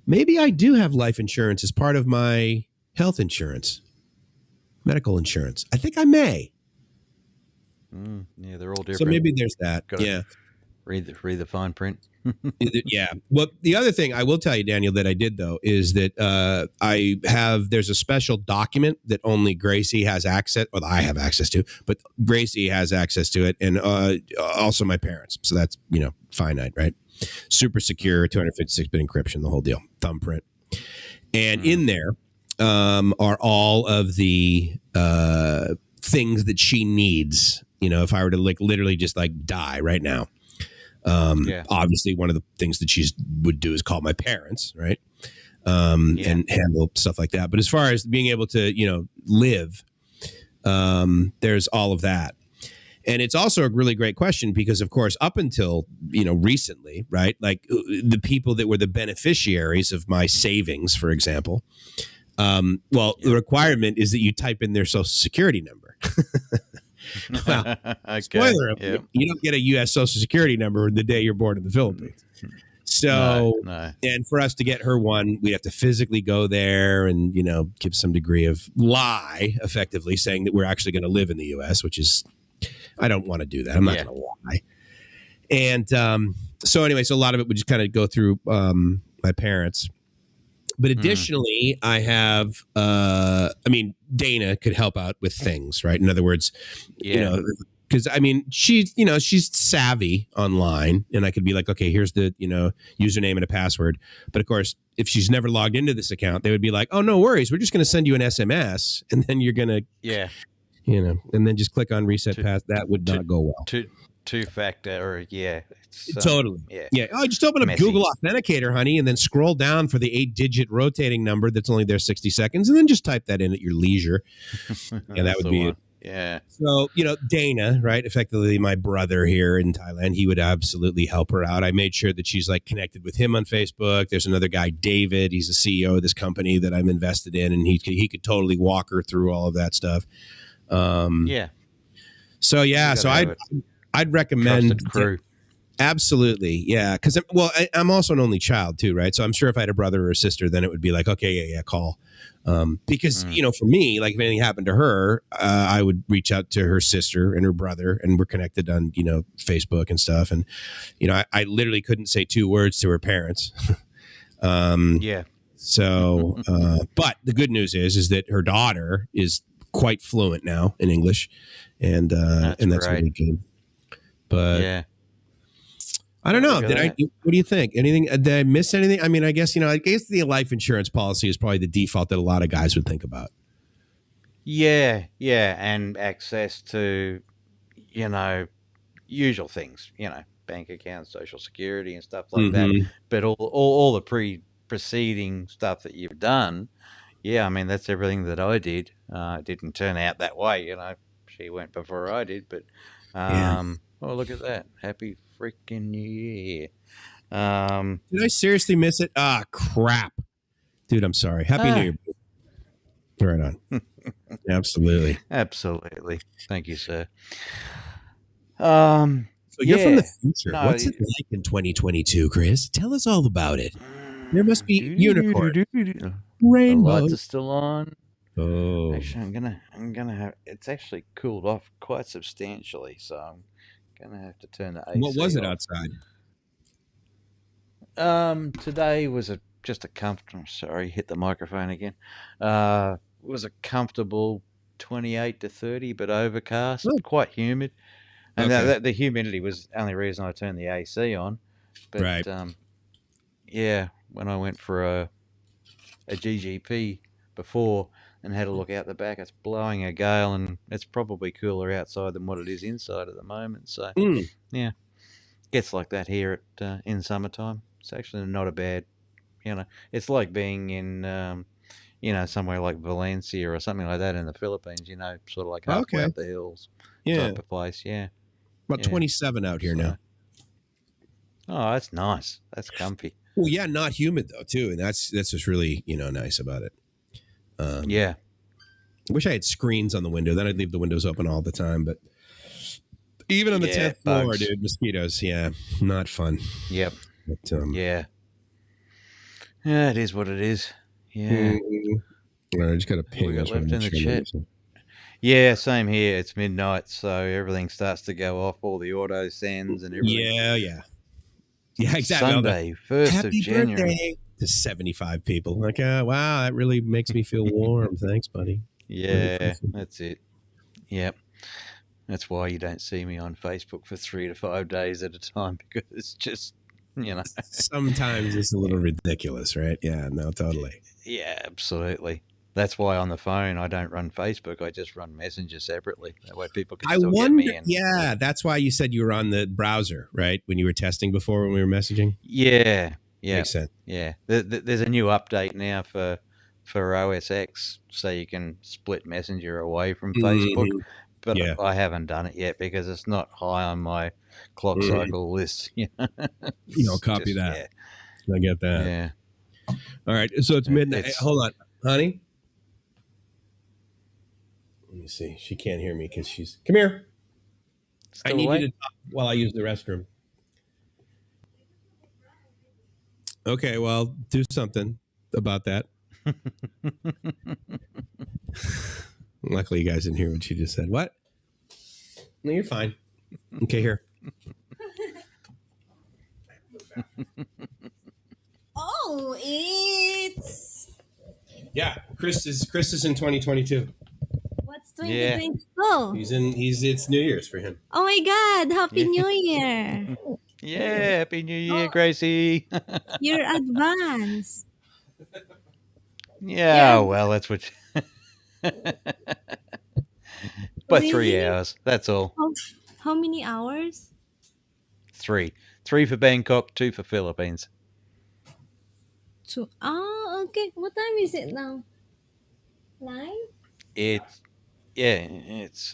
Maybe I do have life insurance as part of my health insurance, medical insurance. I think I may. Yeah, they're all different. So maybe there's that. Yeah. Read the fine print. Yeah. Well, the other thing I will tell you, Daniel, that I did, though, is that there's a special document that only Gracie has access, or I have access to, but Gracie has access to it, and also my parents. So that's, finite, right? Super secure, 256-bit encryption, the whole deal, thumbprint. And in there are all of the things that she needs, if I were to literally just die right now. Obviously one of the things that she would do is call my parents, right? And handle stuff like that. But as far as being able to, live, there's all of that. And it's also a really great question because, of course, up until, recently, right? Like the people that were the beneficiaries of my savings, for example. The requirement is that you type in their Social Security number. Well, spoiler alert, you don't get a U.S. Social Security number the day you're born in the Philippines. So, and for us to get her one, we have to physically go there and, give some degree of lie, effectively saying that we're actually going to live in the U.S., which is, I don't want to do that. I'm not going to lie. And so anyway, so a lot of it would just kind of go through my parents. But additionally, I have, Dana could help out with things, right? In other words, because she's savvy online and I could be like, okay, here's the, username and a password. But of course, if she's never logged into this account, they would be like, oh, no worries. We're just going to send you an SMS and then you're going to, and then just click on reset pass. That would not go well. Two-factor, totally. Yeah. Oh, just open up Google Authenticator, honey, and then scroll down for the 8-digit rotating number that's only there 60 seconds, and then just type that in at your leisure. Yeah, that would be it. Yeah. So, Dana, right, effectively my brother here in Thailand, he would absolutely help her out. I made sure that she's connected with him on Facebook. There's another guy, David. He's the CEO of this company that I'm invested in, and he could totally walk her through all of that stuff. So I'd recommend trusted crew. Absolutely, yeah. Because I'm also an only child too, right? So I'm sure if I had a brother or a sister, then it would be like, okay, yeah, call. Because for me, like if anything happened to her, I would reach out to her sister and her brother, and we're connected on Facebook and stuff. And I literally couldn't say 2 words to her parents. Yeah. So, but the good news is that her daughter is quite fluent now in English, and that's really good. But yeah. I don't know. What do you think? Anything? Did I miss anything? I mean, I guess the life insurance policy is probably the default that a lot of guys would think about. Yeah, and access to, usual things, bank accounts, social security, and stuff like that. But all the preceding stuff that you've done, yeah, I mean that's everything that I did. It didn't turn out that way, She went before I did, but oh, look at that! Happy freaking New Year! Did I seriously miss it? Ah, crap, dude! I'm sorry. Happy New Year. Right on. Absolutely. Thank you, sir. So you're from the future. No, what's it like in 2022, Chris? Tell us all about it. There must be unicorn. Rainbow. The lights are still on. Oh. Actually, I'm gonna have. It's actually cooled off quite substantially, so I'm gonna have to turn the AC. What was it off. outside? Today was just a comfortable. Sorry, hit the microphone again. Was a comfortable 28 to 30, but overcast, quite humid. And the humidity was the only reason I turned the AC on. But yeah, when I went for a GGP before and had a look out the back, it's blowing a gale, and it's probably cooler outside than what it is inside at the moment. So yeah, gets like that here at in summertime. It's actually not a bad, it's like being in somewhere like Valencia or something like that in the Philippines, sort of like halfway up the hills type of place. Yeah. About 27 out here now. Oh, that's nice. That's comfy. Well, yeah, not humid though, too, and that's what's really nice about it. Yeah. I wish I had screens on the window. Then I'd leave the windows open all the time. But even on the 10th floor, dude, mosquitoes. Yeah, not fun. Yep. But, yeah, it is what it is. Yeah. I just got a ping. Left in the chat. Yeah, same here. It's midnight, so everything starts to go off, all the auto sends and everything. Yeah, exactly. Sunday, 1st of January. Birthday to 75 people. Like, wow, that really makes me feel warm. Thanks, buddy. Yeah, that's it. Yep. That's why you don't see me on Facebook for 3 to 5 days at a time, because it's just, Sometimes it's a little ridiculous, right? Yeah, no, totally. Yeah, absolutely. That's why on the phone I don't run Facebook. I just run Messenger separately. That way people can still get me in. Yeah, that's why you said you were on the browser, right? When you were testing before, when we were messaging. Yeah. Makes sense. Yeah, there's a new update now for OS X, so you can split Messenger away from Facebook. But I haven't done it yet because it's not high on my clock cycle list. Copy that. Yeah. I get that. Yeah. All right. So it's midnight. Hold on, honey. Let me see. She can't hear me because she's... Come here. I need you to talk while I use the restroom. Okay, well, do something about that. Luckily, you guys didn't hear what she just said. What? No, you're fine. Okay, here. Oh, it's... Yeah, Chris is in 2022. What's 2022? It's New Year's for him. Oh my God! Happy New Year! Yeah, Happy New Year, Gracie. You're advanced. Yeah, well, that's what. But 3 hours. That's all. How many hours? 3. 3 for Bangkok, 2 for Philippines. 2. Oh, okay. What time is it now? 9? It's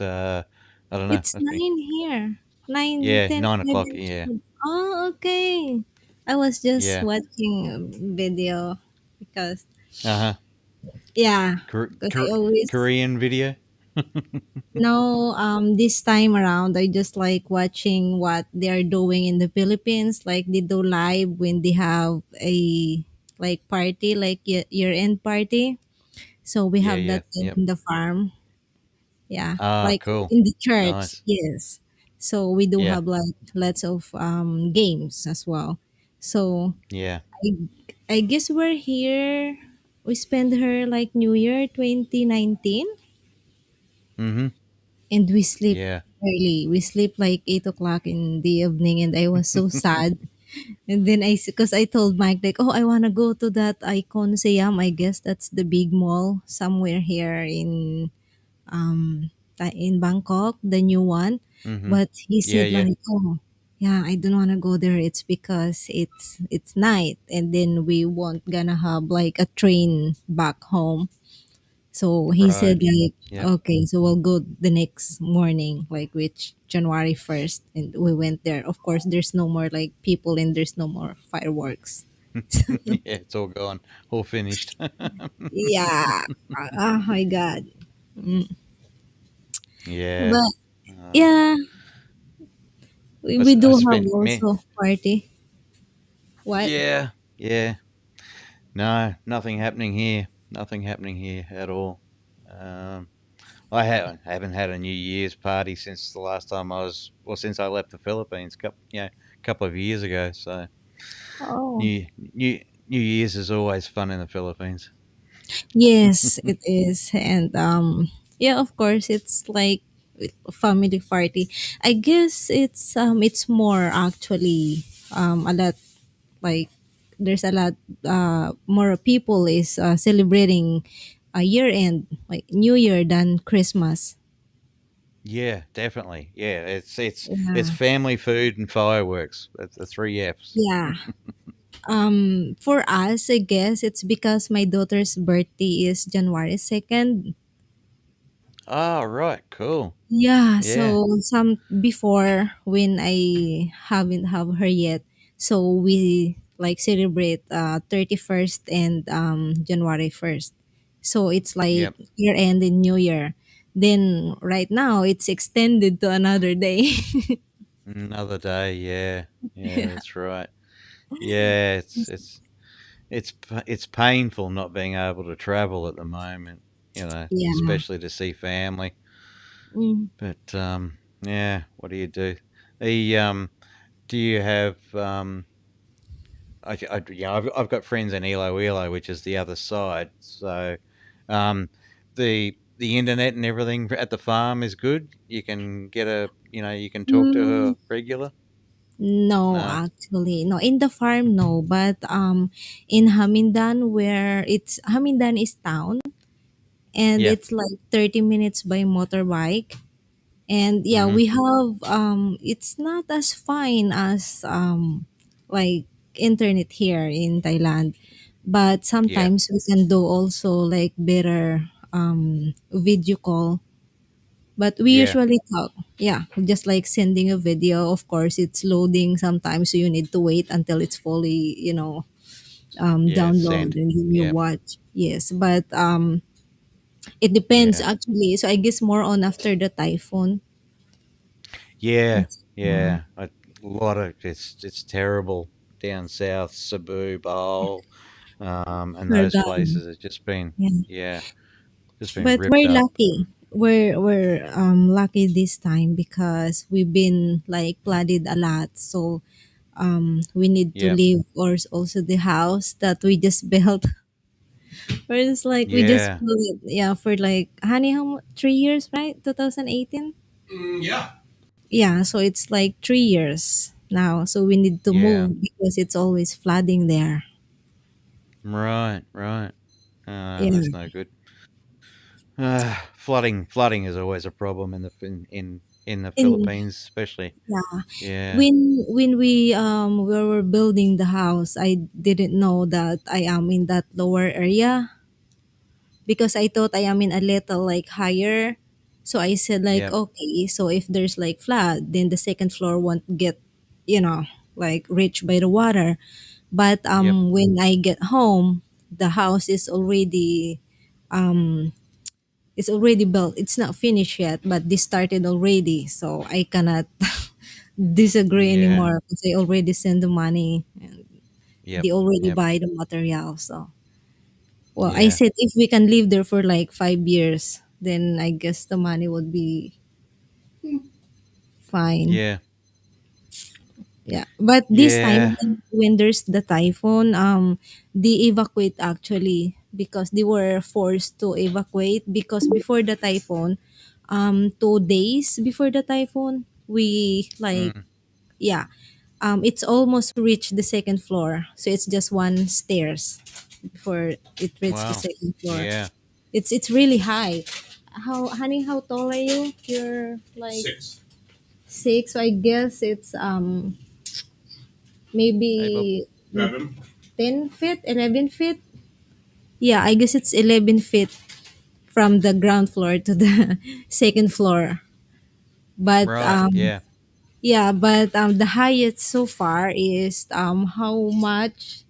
I don't know. It's 9 here. 9. Yeah, 10, 9 o'clock. 11, Yeah. Oh, okay. I was just watching a video because. Yeah. Korean video. No, this time around, I just like watching what they're doing in the Philippines. Like they do live when they have a like party, like year-end party. So we Yeah, have yeah, that yep. in the farm. Yeah, Ah, like cool. in the church. Nice. Yes. So we do Yeah, have like lots of games as well. So yeah. I I guess we're here. We spent her like New Year 2019, Mm-hmm. and we sleep Yeah. early. We sleep like 8 o'clock in the evening, and I was so sad. And then because I told Mike like, oh, I wanna go to that Icon Siam. I guess that's the big mall somewhere here in Bangkok, the new one. Mm-hmm. But he Yeah, said yeah. like, oh, yeah, I don't wanna go there. It's because it's night, and then we won't gonna have like a train back home. So he Right. said like, Yep. okay, so we'll go the next morning, like which January 1st, and we went there. Of course, there's no more like people and there's no more fireworks. Yeah, it's all gone, all finished. Yeah. Oh my god. Yeah. But Uh, yeah, we I do have spent me. also party. What? Yeah, yeah. No, nothing happening here. Nothing happening here at all. Um, I haven't had a New Year's party since the last time since I left the Philippines, couple of years ago. So Oh. New Year's is always fun in the Philippines. Yes, it is. And yeah, of course it's like a family party. I guess it's more actually a lot like there's a lot more people is celebrating a year end like New Year than Christmas. Yeah, definitely. Yeah, it's Yeah. family, food, and fireworks. That's the three Fs. Yeah. For us, I guess it's because my daughter's birthday is January 2nd. Oh, right, cool. Yeah, Yeah, so some before when I haven't have her yet, so we like celebrate 31st and January 1st. So it's like yep. year end and New Year. Then right now it's extended to another day. Another day. Yeah, yeah, Yeah. that's right. Yeah, it's painful not being able to travel at the moment. Yeah. Especially to see family. Mm. But yeah, what do you do? The Do you have I've got friends in Iloilo, which is the other side. So, the internet and everything at the farm is good. You can you can talk to Mm, her regular. no, No. actually, no. In the farm, no. But in Hamindan, where it's Hamindan is town, and Yeah. it's like 30 minutes by motorbike. And yeah, Mm-hmm. we have it's not as fine as like internet here in Thailand, but Yeah. sometimes we can do also like better video call. But we Yeah. usually talk. Yeah, just like sending a video. Of course, it's loading sometimes, so you need to wait until it's fully, Yeah. download Send. and then you Yeah. watch. Yes, but it depends Yeah. actually. So I guess more on after the typhoon. Yeah. Yeah. Yeah. A lot of it's terrible down south, Cebu, Bohol, and those Surigao. places. It's just been Yeah. yeah, just been But ripped we're up. lucky. We're lucky this time because we've been like flooded a lot. So we need to Yeah. leave or also the house that we just built. Or it's like we just Yeah. built it, yeah, for like honey, 3 years, right? 2018. Yeah. Yeah, so it's like 3 years now. So we need to Yeah. move because it's always flooding there. Right. Right. Yeah, That's no good. Flooding is always a problem in the and Philippines, especially. yeah, Yeah. when we were building the house, I didn't know that I am in that lower area because I thought I am in a little like higher. So I said like, Yep. okay, so if there's like flood, then the second floor won't get, you know, like reached by the water. But Yep. when I get home, the house is already It's already built. It's not finished yet, but this started already. So I cannot disagree Yeah. anymore because they already send the money and Yep. they already Yep. buy the material. So, well, I Yeah. said if we can live there for like 5 years, then I guess the money would be fine. Yeah. Yeah, but this time Yeah. when there's the typhoon, they evacuate actually because they were forced to evacuate because before the typhoon, 2 days before the typhoon, we like Mm. yeah, it's almost reached the second floor, so it's just one stairs before it reached the Wow. second floor. Yeah. It's really high. How honey? How tall are you? You're like 6, so I guess it's Hey, Bob. maybe 10 feet, 11 feet. Yeah, I guess it's 11 feet from the ground floor to the second floor. But Right. Yeah. yeah, but the highest so far is how much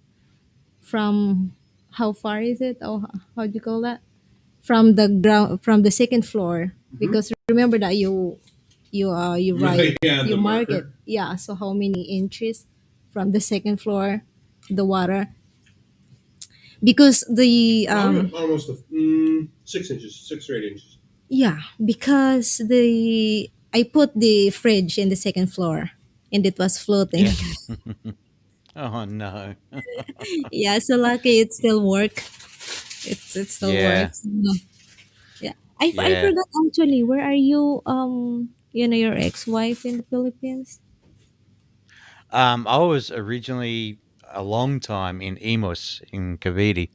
from how far is it? Oh, how do you call that? From the ground, from the second floor. Because remember that you write, you mark it. Yeah, so how many inches from the second floor, the water? Because the Almost 6 inches, 6 or 8 inches. yeah, because the I put the fridge in the second floor and it was floating. Yeah. Oh no. Yeah, so lucky it still work. It still Yeah. works. No. Yeah. I Yeah. forgot actually, where are you your ex-wife in the Philippines? I was originally a long time in Imus in Cavite.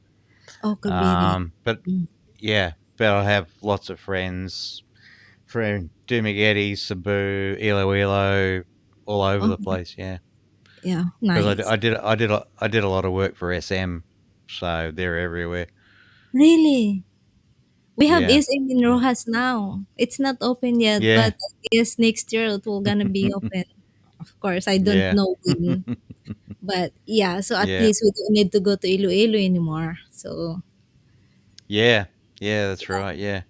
Oh, Cavite. But Mm. yeah, but I have lots of friends from Dumaguete, Cebu, Iloilo, all over Oh, the place. Yeah, yeah, because nice. I did a lot of work for SM, so they're everywhere. Really? We have Yeah, SM in yeah, Rojas now. It's not open yet, yeah, but I guess next year it will gonna be open. Of course, I don't yeah, know when. But yeah, so at yeah, least we don't need to go to Iloilo anymore. So yeah, yeah. That's right. Yeah,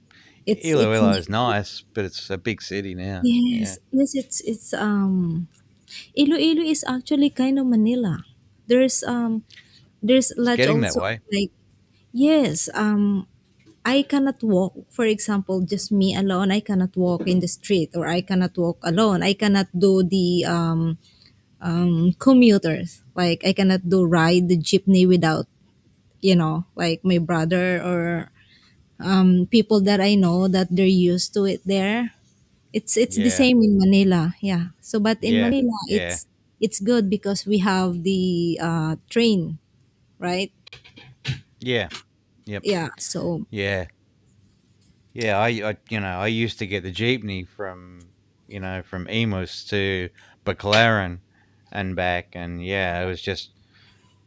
it's Iloilo is new. nice, but it's a big city now. Yeah, Yes, yes, it's Iloilo is actually kind of Manila. There's it's lots getting that also way. like yes, I cannot walk. For example, just me alone, I cannot walk in the street, or I cannot walk alone. I cannot do the commuters. Like I cannot do ride the jeepney without like my brother or people that I know that they're used to it there. It's the Yeah, same in Manila, yeah. So but in yeah, Manila, yeah, it's good because we have the train, right? yeah. Yep. Yeah. So Yeah. Yeah, I used to get the jeepney from from Emos to Baclaran and back, and yeah, it was just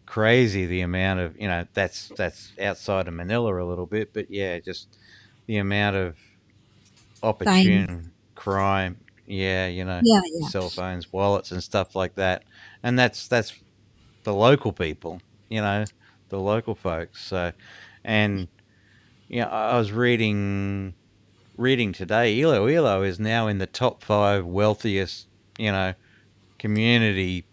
crazy the amount of that's outside of Manila a little bit, but yeah, just the amount of time, opportune crime. Yeah, yeah, yeah, cell phones, wallets, and stuff like that, and that's the local people, the local folks. So, and I was reading today, Iloilo is now in the top 5 wealthiest, you know, community,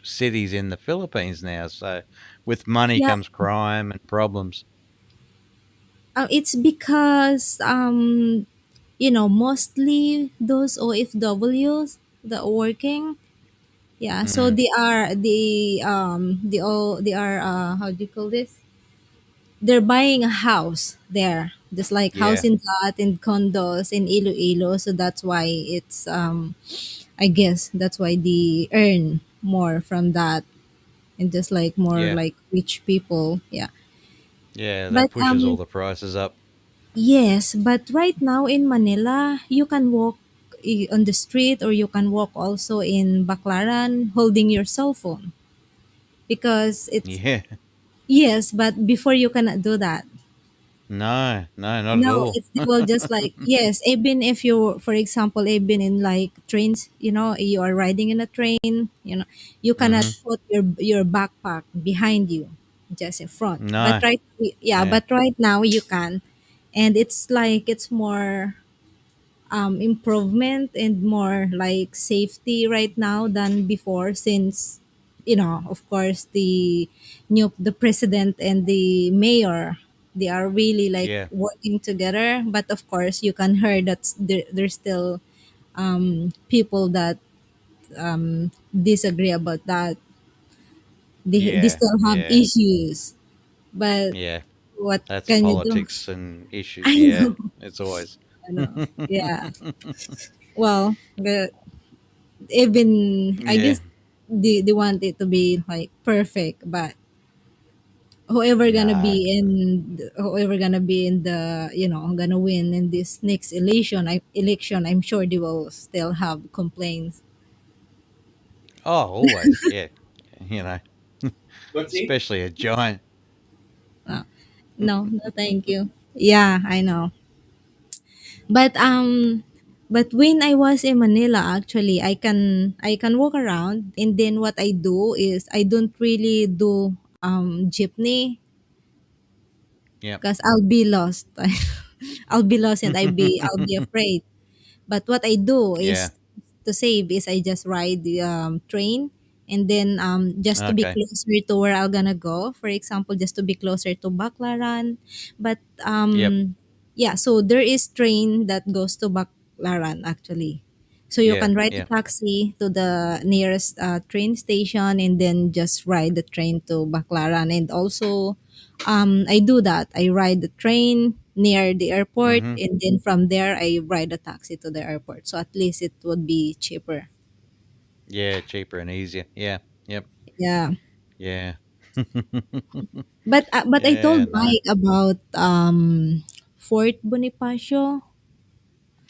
cities in the Philippines now. So with money yeah. comes crime and problems. It's because mostly those OFWs that are working. Yeah, so Mm, they are how do you call this? They're buying a house there, just like yeah, housing lot and condos in Iloilo. So that's why it's I guess that's why they earn more from that, and just like more yeah, like rich people. Yeah, yeah. but That pushes all the prices up. yes, but right now in Manila, you can walk on the street, or you can walk also in Baclaran holding your cell phone because it's Yeah. yes, but before you cannot do that. No, no, not at No, all. it's well just like yes, even if you, for example, even in like trains, you are riding in a train, you cannot Hmm. put your backpack behind you, just in front. But No. right, yeah, Yeah. but right now you can, and it's like it's more improvement and more like safety right now than before, since of course the president and the mayor, they are really like Yeah. working together. But of course you can hear that there's still people that disagree about that. They Yeah. still have Yeah. issues, but Yeah. what That's can you do? politics and issues. I Yeah. know. It's always. I know. Yeah. Well, even I Yeah. guess they want it to be like perfect, but No. whoever gonna be in the gonna win in this next election, I'm sure they will still have complaints. Oh, always. Yeah. You know, What's he? especially a giant. uh, no, thank you. Yeah, I know. But when I was in Manila, actually I can walk around, and then what I do is I don't really do jeepney, Yep. because I'll be lost. I'll be lost, and I'll be afraid. But what I do Yeah. is to save is I just ride the train, and then just to be Okay. closer to where I'm gonna go. For example, just to be closer to Baclaran. But Yep. yeah, so there is train that goes to Baclaran actually. So you Yeah. can ride a Yeah. taxi to the nearest train station, and then just ride the train to Baclaran. And also, I do that. I ride the train near the airport, Mm-hmm. and then from there I ride a taxi to the airport. So at least it would be cheaper. Yeah. Cheaper and easier. Yeah. Yep. Yeah. Yeah. But I Yeah. told No. Mike about Fort Bonifacio,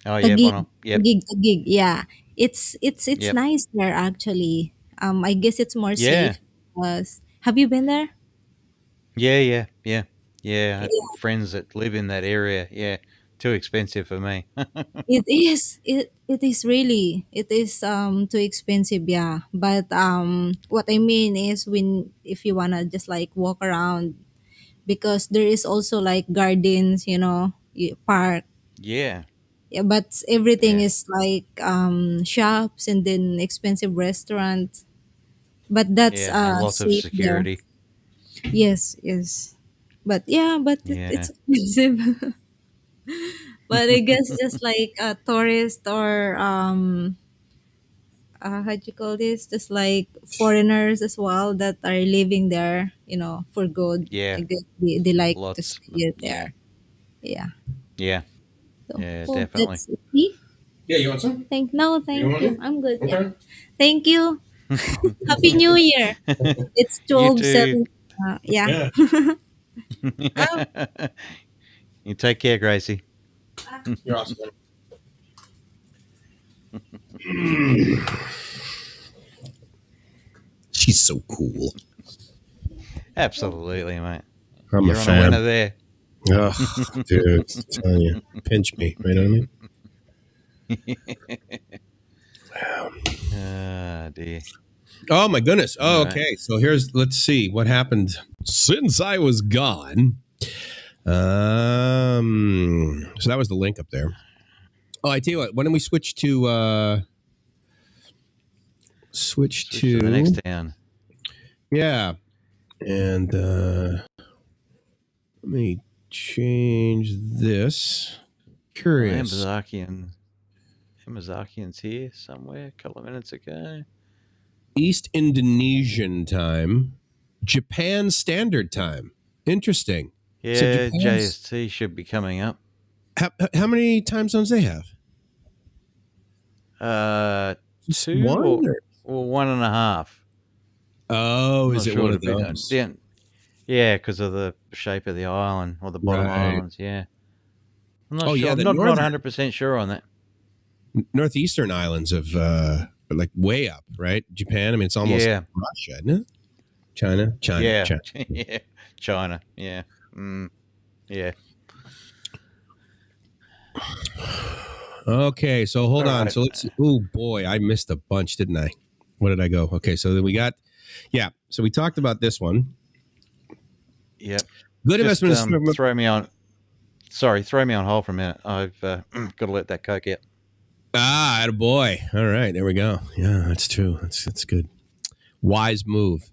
Oh, yep. Taguig, Yep. Taguig. Yeah. It's Yep. nice there actually. I guess it's more Yeah. safe. Was Have you been there? Yeah. Yeah. Yeah. Yeah. I had friends that live in that area. Yeah. Too expensive for me. It is. It is really. It is too expensive, yeah. But what I mean is, when if you wanna just like walk around, because there is also like gardens, park. Yeah. Yeah, but everything Yeah. is like shops, and then expensive restaurants. But that's Yeah. And lots of safe there. security. Yes, yes. But yeah, but it's Yeah. expensive. But I guess just like a tourist, or how do you call this? Just like foreigners as well that are living there, for good. I Yeah. guess they like to Lots. stay Yeah. there. Yeah. Yeah. So, Yeah. oh, Definitely. that's it. Yeah, you want some? No, You don't thank want you. any? I'm good. Yeah. Okay. Thank you. Happy New Year. It's You 12 too. 7. Yeah. Yeah. Oh, You take care, Gracie. You're awesome. She's so cool. Absolutely, mate. I'm You're a on a fan. winner there. Oh, dude, I'm telling you, pinch me. You know what I mean? Ah, dear. Oh my goodness. Oh, All right. okay. So let's see what happened since I was gone. So that was the link up there. Oh, I tell you what. Why don't we switch to Switch to the next town. Yeah, and let me change this. Curious. Amazakian's here somewhere a couple of minutes ago. East Indonesian time, Japan Standard Time. Interesting. Yeah, So Japan's- JST should be coming up. How many time zones they have? Just 2 one or 1.5. Oh, I'm is not it sure one of depending those? Yeah, because of the shape of the island or the bottom Right. islands. Yeah, I'm not Oh, sure. yeah, I'm the not northern- 100% sure on that. Northeastern islands of like way up, right? Japan. I mean, it's almost Yeah. Russia, isn't it? China. Yeah, yeah, China. Yeah, yeah. Okay, so hold All on. right. So let's see. Oh boy, I missed a bunch, didn't I? What did I go? Okay, so then we got, yeah. So we talked about this one. Yep. Good Just investment. throw me on Sorry, throw me on hold for a minute. I've got to let that Coke out. Attaboy. All right, there we go. Yeah, that's true. That's good. Wise move.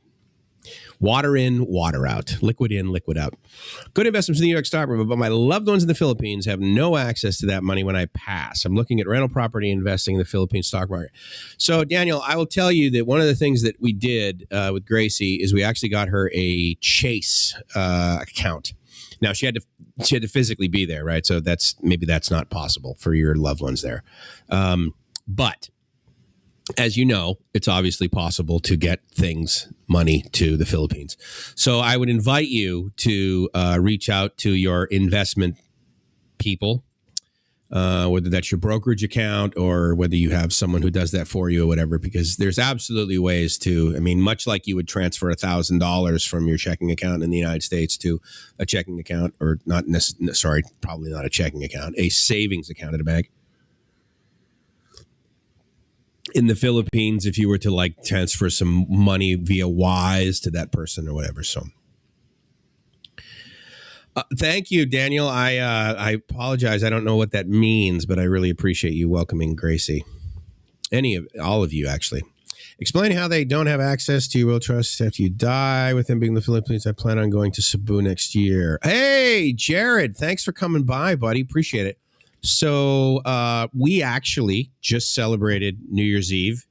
Water in, water out. Liquid in, liquid out. Good investments in the New York stock market, but my loved ones in the Philippines have no access to that money when I pass. I'm looking at rental property investing in the Philippine stock market. So, Daniel, I will tell you that one of the things that we did with Gracie is we actually got her a Chase account. Now, she had to physically be there, right? So that's not possible for your loved ones there. But as you know, it's obviously possible to get money to the Philippines. So I would invite you to reach out to your investment people, whether that's your brokerage account or whether you have someone who does that for you or whatever, because there's absolutely ways to, much like you would transfer $1,000 from your checking account in the United States to a checking account, or probably not a checking account, a savings account at a bank. In the Philippines, if you were to transfer some money via Wise to that person or whatever. So thank you, Daniel. I apologize. I don't know what that means, but I really appreciate you welcoming Gracie. All of you, actually. Explain how they don't have access to your will trust after you die. With them being the Philippines, I plan on going to Cebu next year. Hey, Jared, thanks for coming by, buddy. Appreciate it. So we actually just celebrated New Year's Eve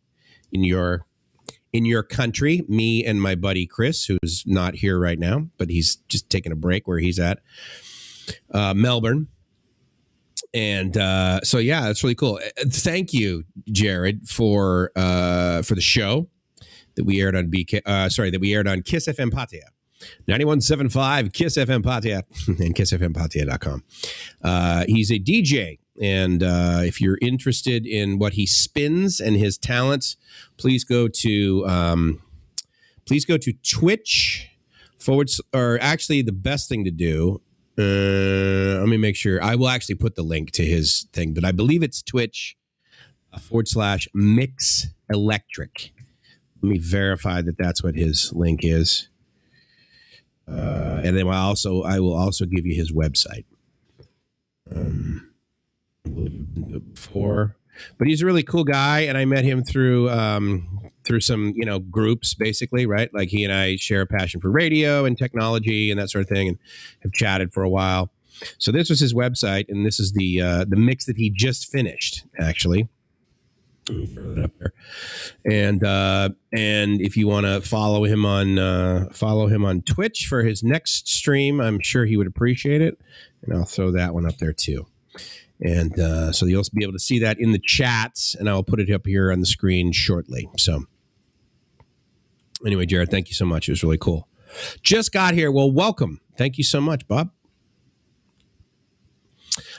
in your country, me and my buddy Chris, who's not here right now, but he's just taking a break where he's at, Melbourne. And so, yeah, that's really cool. Thank you, Jared, for the show that we aired on that we aired on Kiss FM Pattaya. 91.75 Kiss FM Pattaya and kissfmpattaya.com. He's a DJ, and if you're interested in what he spins and his talents, please go to Twitch or actually the best thing to do. Let me make sure. I will actually put the link to his thing, but I believe it's Twitch /Mix Electric. Let me verify that that's what his link is. And then I will also give you his website. Before, but he's a really cool guy, and I met him through some groups, basically, right? Like he and I share a passion for radio and technology and that sort of thing, and have chatted for a while. So this was his website, and this is the mix that he just finished, actually. Up there. And if you want to follow him on Twitch for his next stream, I'm sure he would appreciate it, and I'll throw that one up there too. And so you'll be able to see that in the chats, and I'll put it up here on the screen shortly. So anyway, Jared, thank you so much. It was really cool. Just got here. Well, welcome. Thank you so much, Bob.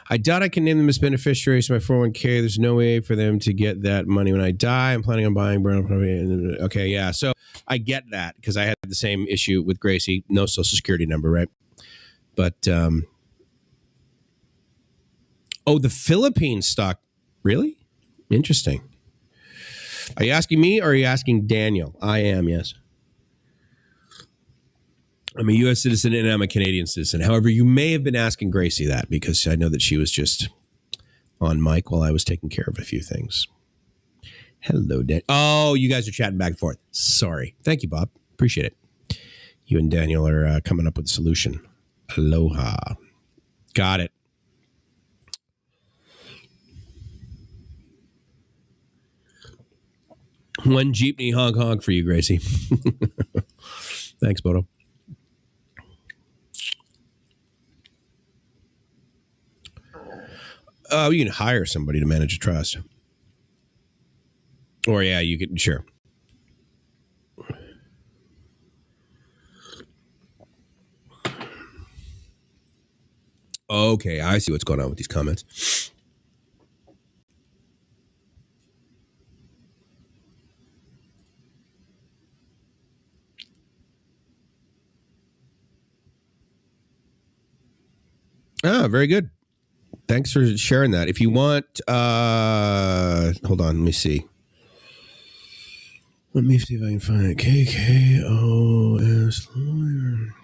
I doubt I can name them as beneficiaries of my 401k. There's no way for them to get that money when I die. I'm planning on buying brown property. Okay, yeah. So I get that because I had the same issue with Gracie. No social security number, right? But, the Philippines stock. Really? Interesting. Are you asking me or are you asking Daniel? I am, yes. I'm a U.S. citizen and I'm a Canadian citizen. However, you may have been asking Gracie that because I know that she was just on mic while I was taking care of a few things. Hello, Dan. Oh, you guys are chatting back and forth. Sorry. Thank you, Bob. Appreciate it. You and Daniel are coming up with a solution. Aloha. Got it. One jeepney honk honk for you, Gracie. Thanks, Bodo. You can hire somebody to manage a trust. Or, yeah, you can, sure. Okay, I see what's going on with these comments. Very good. Thanks for sharing that. If you want, hold on, let me see. Let me see if I can find it. KKOS lawyer.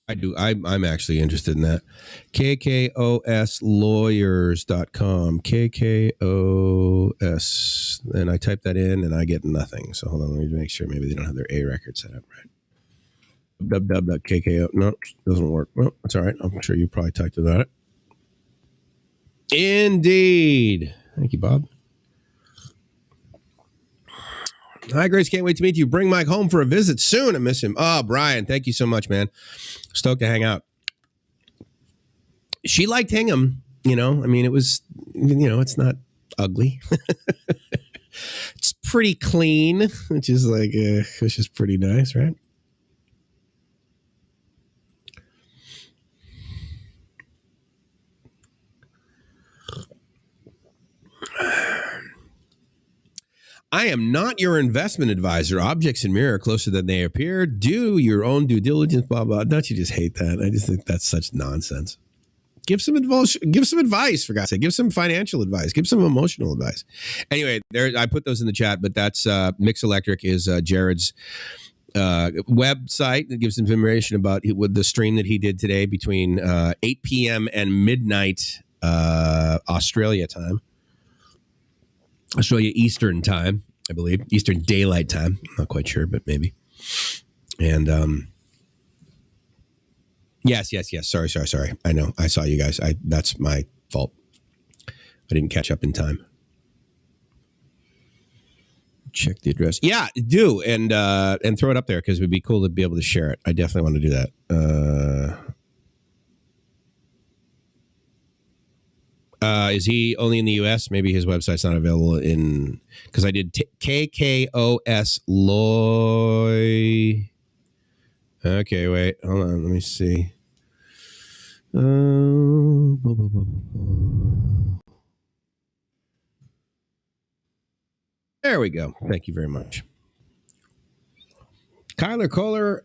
I do. I'm actually interested in that. KKOSlawyers.com. KKOS. And I type that in and I get nothing. So hold on. Let me make sure maybe they don't have their A record set up right. www.kko. No, doesn't work. Well, that's all right. I'm sure you probably talked about it. Indeed. Thank you, Bob. Hi, Grace. Can't wait to meet you. Bring Mike home for a visit soon. I miss him. Oh, Brian, thank you so much, man. Stoked to hang out. She liked Hingham. You know, I mean, it was, you know, it's not ugly. It's pretty clean, which is pretty nice, right? I am not your investment advisor. Objects in mirror are closer than they appear. Do your own due diligence, blah, blah. Don't you just hate that? I just think that's such nonsense. Give some advice, for God's sake. Give some financial advice. Give some emotional advice. Anyway, I put those in the chat, but that's Mix Electric is Jared's website that gives information about the stream that he did today between 8 p.m. and midnight Australia time. Australia Eastern time, I believe. Eastern Daylight Time. I'm not quite sure, but maybe. And yes. Sorry. I know. I saw you guys. That's my fault. I didn't catch up in time. Check the address. Yeah, do and throw it up there because it would be cool to be able to share it. I definitely want to do that. Is he only in the U.S.? Maybe his website's not available in... Because I did KKOS Loy... Okay, wait. Hold on. Let me see. There we go. Thank you very much. Kyler Kohler,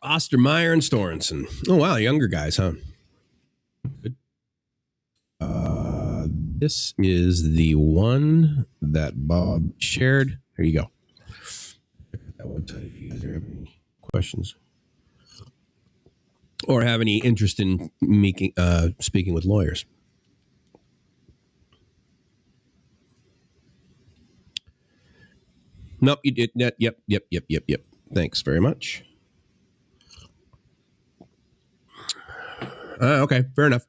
Ostermeyer, and Storensen. Oh, wow. Younger guys, huh? Good. This is the one that Bob shared. Here you go. That website if you guys have any questions or have any interest in speaking with lawyers. Nope, you did. Yep. Thanks very much. Okay, fair enough.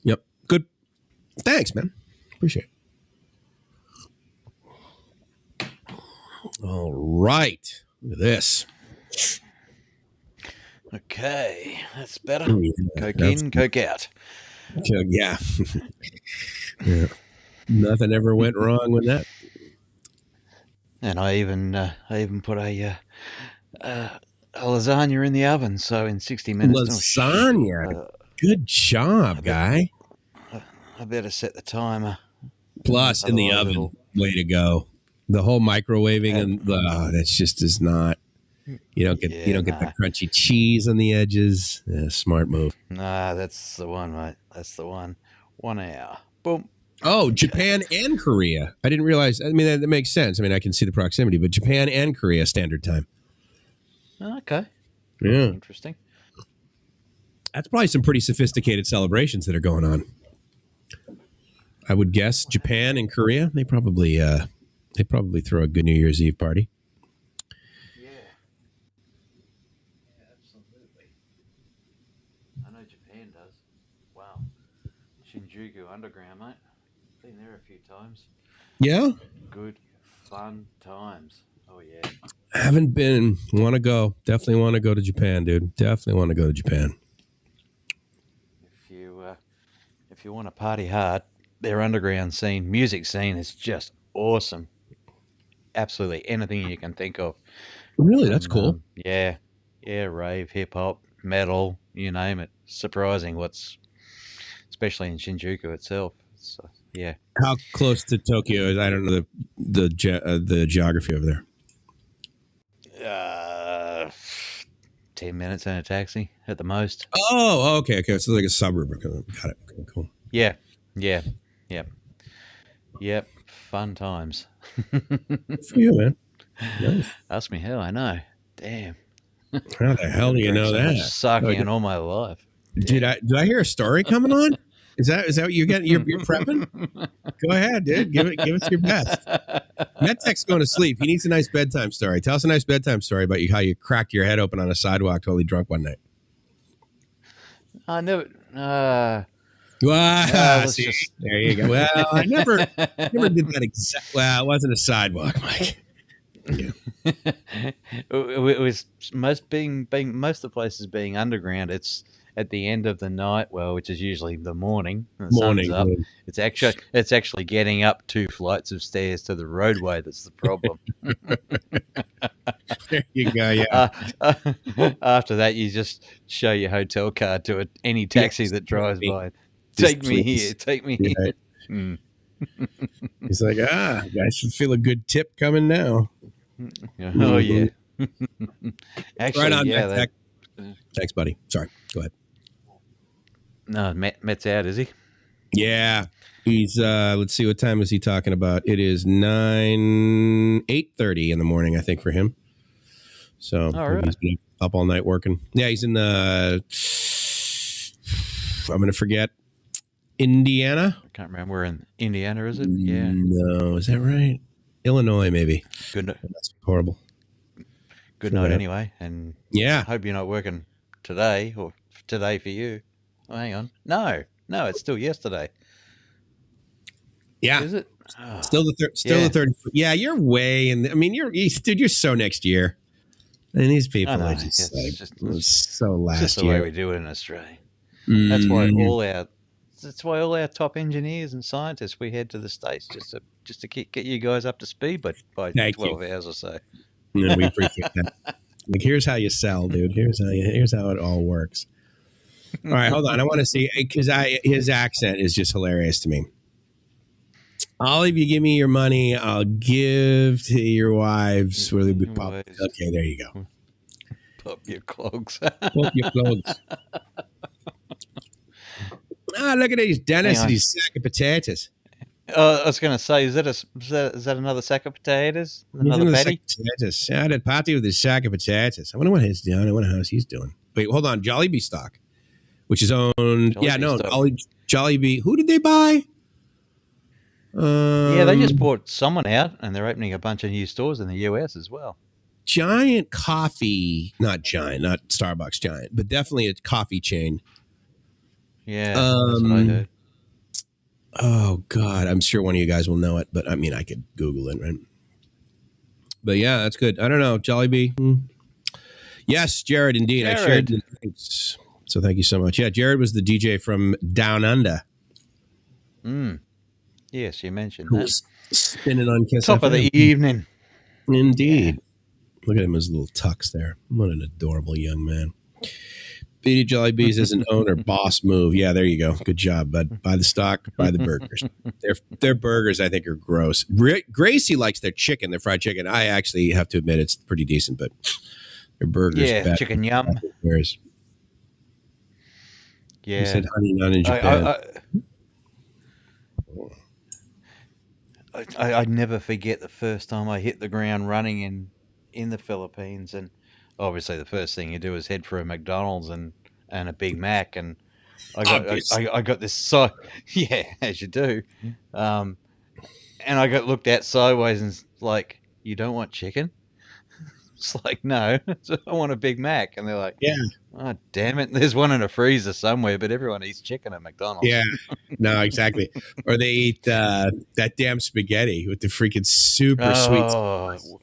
Yep, good. Thanks, man. Appreciate it. All right. Look at this. Okay, that's better. Oh, yeah, Coke in, Coke out. Yeah. Yeah. Nothing ever went wrong with that. And I even put a lasagna in the oven, so in 60 minutes. Lasagna. Good job, guy. I better set the timer. Plus, in the oven, way to go. The whole microwaving and that's just is not. You don't get the crunchy cheese on the edges. Yeah, smart move. Nah, that's the one, mate. That's the one. 1 hour. Boom. Oh, Japan and Korea. I didn't realize. I mean, that makes sense. I mean, I can see the proximity, but Japan and Korea standard time. Okay. Yeah. Interesting. That's probably some pretty sophisticated celebrations that are going on. I would guess Japan and Korea. They probably throw a good New Year's Eve party. Yeah. Yeah, absolutely. I know Japan does. Wow. Shinjuku Underground, mate. Been there a few times. Yeah? Good, fun times. Oh, yeah. Haven't been. Want to go. Definitely want to go to Japan, dude. Definitely want to go to Japan. If you want to party hard, their underground scene, music scene is just awesome. Absolutely anything you can think of. Really? That's cool. Yeah, rave, hip-hop, metal, you name it. Surprising especially in Shinjuku itself. So, yeah. How close to Tokyo is? I don't know the geography over there. 10 minutes in a taxi at the most. Oh, okay. So it's like a suburb. Got it. Okay, cool. Yeah. Yep. Fun times. Good for you, man. Nice. Ask me how. I know. Damn. How the hell do you know so much that? sake in all my life. Did I hear a story coming on? Is that what you're getting? You're prepping? Go ahead, dude. Give us your best. Medtech's going to sleep. He needs a nice bedtime story. Tell us a nice bedtime story about how you cracked your head open on a sidewalk totally drunk one night. I never. See, there you go. Well, I never did that exact. Well, it wasn't a sidewalk, Mike. Yeah. It was most of the places being underground. It's at the end of the night, which is usually the morning. The sun's up. It's actually getting up 2 flights of stairs to the roadway that's the problem. There you go. Yeah. After that, you just show your hotel card to any taxi that drives by. Take me here. Take me here. Mm. He's like, I should feel a good tip coming now. Oh yeah. Actually, right on. Yeah. Thanks, buddy. Sorry. Go ahead. No, Matt's out, is he? Yeah. He's. Let's see. What time is he talking about? It is 8:30 in the morning, I think, for him. So he's been up all night working. Yeah, he's in the. I'm going to forget. Indiana. I can't remember. We're in Indiana, is it? Yeah. No, is that right? Illinois, maybe. Good. That's horrible. Good night, anyway. And yeah, I hope you're not working today or today for you. Oh, hang on. No, it's still yesterday. Yeah. Is it? Oh. Still the third. Yeah, you're way in. I mean, you're so next year. And these people are just so last year. It's just the way we do it in Australia. That's why all our top engineers and scientists, we head to the States just to get you guys up to speed by 12 hours or so. No, we appreciate that. Like, here's how you sell, dude. Here's how it all works. All right, hold on. I want to see, because his accent is just hilarious to me. If you give me your money, I'll give to your wives. Okay, there you go. Pop your clogs. Pop your clogs. Look at these Dennis and his sack of potatoes. I was going to say, is that another sack of potatoes? Another patty? Potatoes. Yeah, I had patty with his sack of potatoes. I wonder what he's doing. I wonder how he's doing. Wait, hold on. Jollibee stock, which is owned. Jollibee. Who did they buy? They just bought someone out, and they're opening a bunch of new stores in the US as well. Giant coffee, not Starbucks giant, but definitely a coffee chain. Yeah, that's what I heard. Oh God, I'm sure one of you guys will know it, but I mean, I could Google it, right? But yeah, that's good. I don't know, Jollibee. Yes, Jared, indeed. Jared. I shared the links, so thank you so much. Yeah, Jared was the DJ from Down Under. Yes, you mentioned Who that. Was spinning on Kiss Top FM. of the evening. Indeed. Yeah. Look at him, his little tux there. What an adorable young man. BD Jollibees as an owner, boss move. Yeah, there you go. Good job, bud. Buy the stock, buy the burgers. Their burgers, I think, are gross. Gracie likes their chicken, their fried chicken. I actually have to admit it's pretty decent, but their burgers, bad. Chicken yum. Yeah, you said honey none in Japan. I never forget the first time I hit the ground running in the Philippines, and obviously the first thing you do is head for a McDonald's and a Big Mac, and I got this yeah, as you do, and I got looked at sideways and like, you don't want chicken? It's like, no, I want a Big Mac, and they're like, yeah, oh damn it, there's one in a freezer somewhere, but everyone eats chicken at McDonald's. Yeah, no, exactly. Or they eat that damn spaghetti with the freaking super sweet sauce.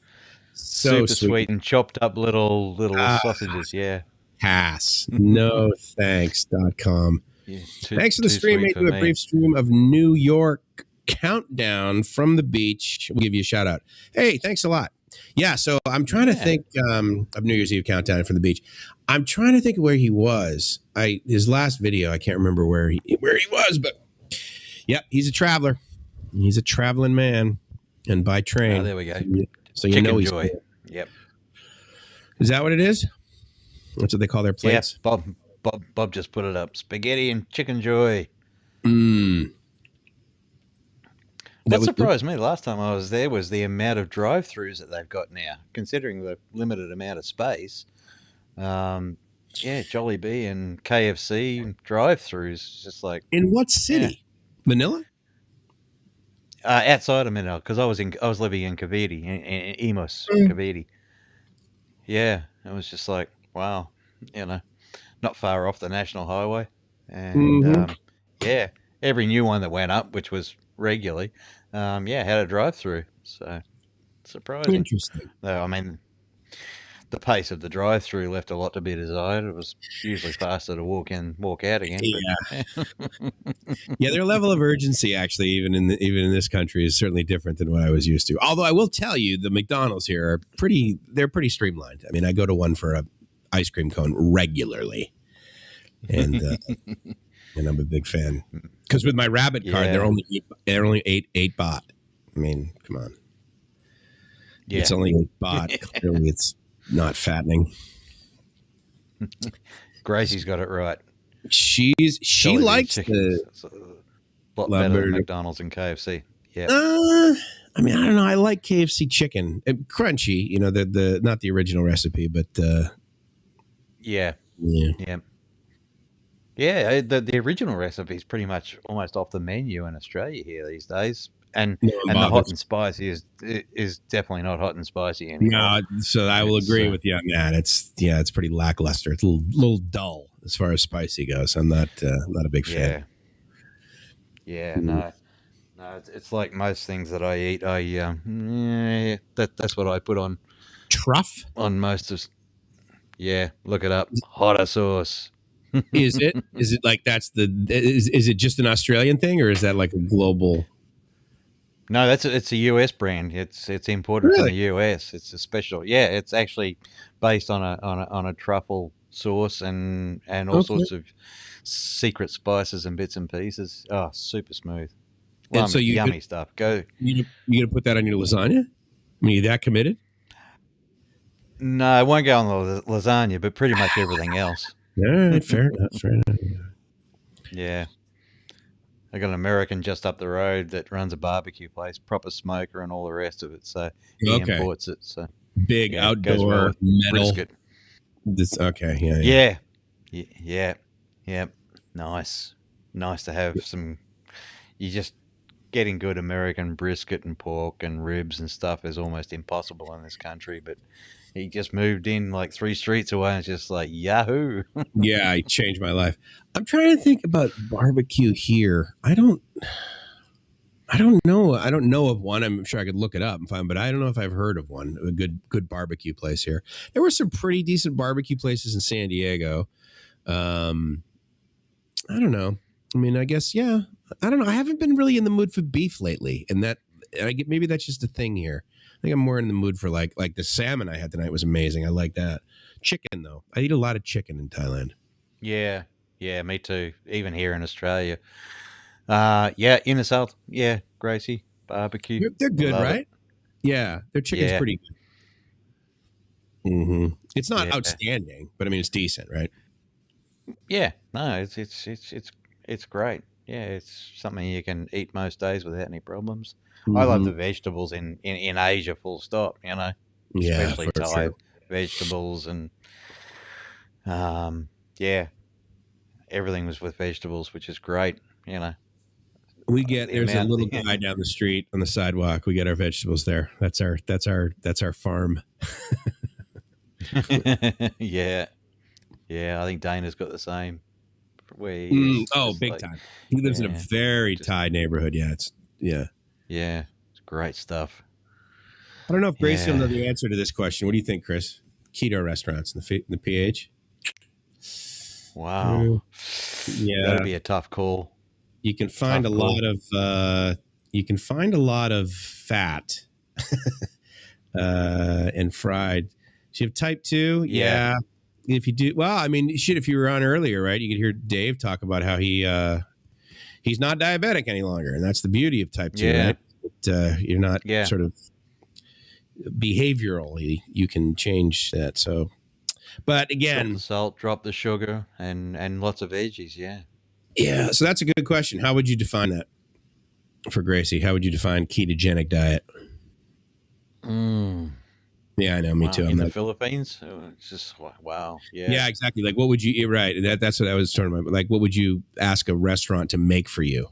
Super sweet and chopped up little sausages. Yeah. Pass. No thanks.com. Yeah, thanks for the stream. Made you a brief stream of New York countdown from the beach. We'll give you a shout out. Hey, thanks a lot. Yeah, so I'm trying to think of New Year's Eve countdown from the beach. I'm trying to think of where he was. His last video, I can't remember where he was, but yeah, he's a traveler. He's a traveling man, and by train. Oh, there we go. So you know he's Joy. Yep. Is that what it is? That's what they call their plates. Yeah, Bob just put it up. Spaghetti and Chicken Joy. What surprised me last time I was there was the amount of drive-throughs that they've got now, considering the limited amount of space. Jollibee and KFC drive-throughs, just like in what city? Manila? Outside of Manila, because I was living in Cavite, in Imus, Cavite. Yeah, it was just like, wow, not far off the national highway, and every new one that went up, which was regularly, had a drive-through. So surprising. Interesting. Though, I mean, the pace of the drive-through left a lot to be desired. It was usually faster to walk in, walk out again. Yeah, their level of urgency, actually, even in this country, is certainly different than what I was used to. Although I will tell you, the McDonald's here are pretty streamlined. I mean, I go to one for a ice cream cone regularly, and and I'm a big fan because with my Rabbit card, they're only 8 baht. I mean, come on, it's only 8 baht. Clearly, it's not fattening. Gracie's got it right. She likes the lot better than McDonald's and KFC. Yeah. I mean, I don't know. I like KFC chicken, crunchy. The not the original recipe, but yeah. The original recipe is pretty much almost off the menu in Australia here these days. And the hot and spicy is definitely not hot and spicy anymore. No, so I will agree with you on that. It's pretty lackluster. It's a little dull as far as spicy goes. I'm not a big fan. No, it's like most things that I eat. That's what I put on truff on most of. Yeah, look it up. Hotter sauce. Is it like is it just an Australian thing, or is that like a global? No, it's a US brand. It's imported from the US. It's a special. Yeah, it's actually based on a truffle sauce and all sorts of secret spices and bits and pieces. Oh, super smooth. And so yummy stuff. You gonna put that on your lasagna? I mean, are you that committed? No, it won't go on the lasagna, but pretty much everything else. Yeah, fair enough. Yeah. I got an American just up the road that runs a barbecue place, proper smoker and all the rest of it. So he imports it. So big outdoor metal brisket. Yeah. Nice to have some. You just getting good American brisket and pork and ribs and stuff is almost impossible in this country. But he just moved in like 3 streets away and it's just like yahoo. Yeah, I changed my life. I'm trying to think about barbecue here. I don't know. I don't know of one. I'm sure I could look it up and find, but I don't know if I've heard of one. A good barbecue place here. There were some pretty decent barbecue places in San Diego. I don't know. I mean, I guess I don't know. I haven't been really in the mood for beef lately, and maybe that's just a thing here. I think I'm more in the mood for like the salmon I had tonight was amazing. I like that. Chicken though, I eat a lot of chicken in Thailand. Yeah, me too. Even here in Australia. In the south. Yeah, Gracie barbecue. They're good, right? Yeah, their chicken's pretty good. Mm-hmm. It's not outstanding, but I mean it's decent, right? Yeah, no, it's great. Yeah, it's something you can eat most days without any problems. Mm-hmm. I love the vegetables in Asia, full stop, especially Thai vegetables and everything was with vegetables, which is great, There's a little guy down the street on the sidewalk. We get our vegetables there. That's our farm. Yeah, I think Dana's got the same. Big time. He lives in a very Thai neighborhood. Yeah, it's great stuff. I don't know if Gracie will know the answer to this question. What do you think, Chris? Keto restaurants in the PH? Wow. Yeah, that'd be a tough call. You can find a lot of fat and fried. So you have type 2, yeah. If you do, well, I mean, if you were on earlier, right, you could hear Dave talk about how he's not diabetic any longer, and that's the beauty of type 2, right? But, you're not sort of behaviorally, you can change that. So, but again, drop the salt, drop the sugar, and lots of veggies. Yeah. So that's a good question. How would you define that? for Gracie. How would you define ketogenic diet? Yeah, I know. Me too. In the Philippines, it's just wow. Yeah, exactly. Like, what would you? You're right. That's what I was talking about. Like, what would you ask a restaurant to make for you?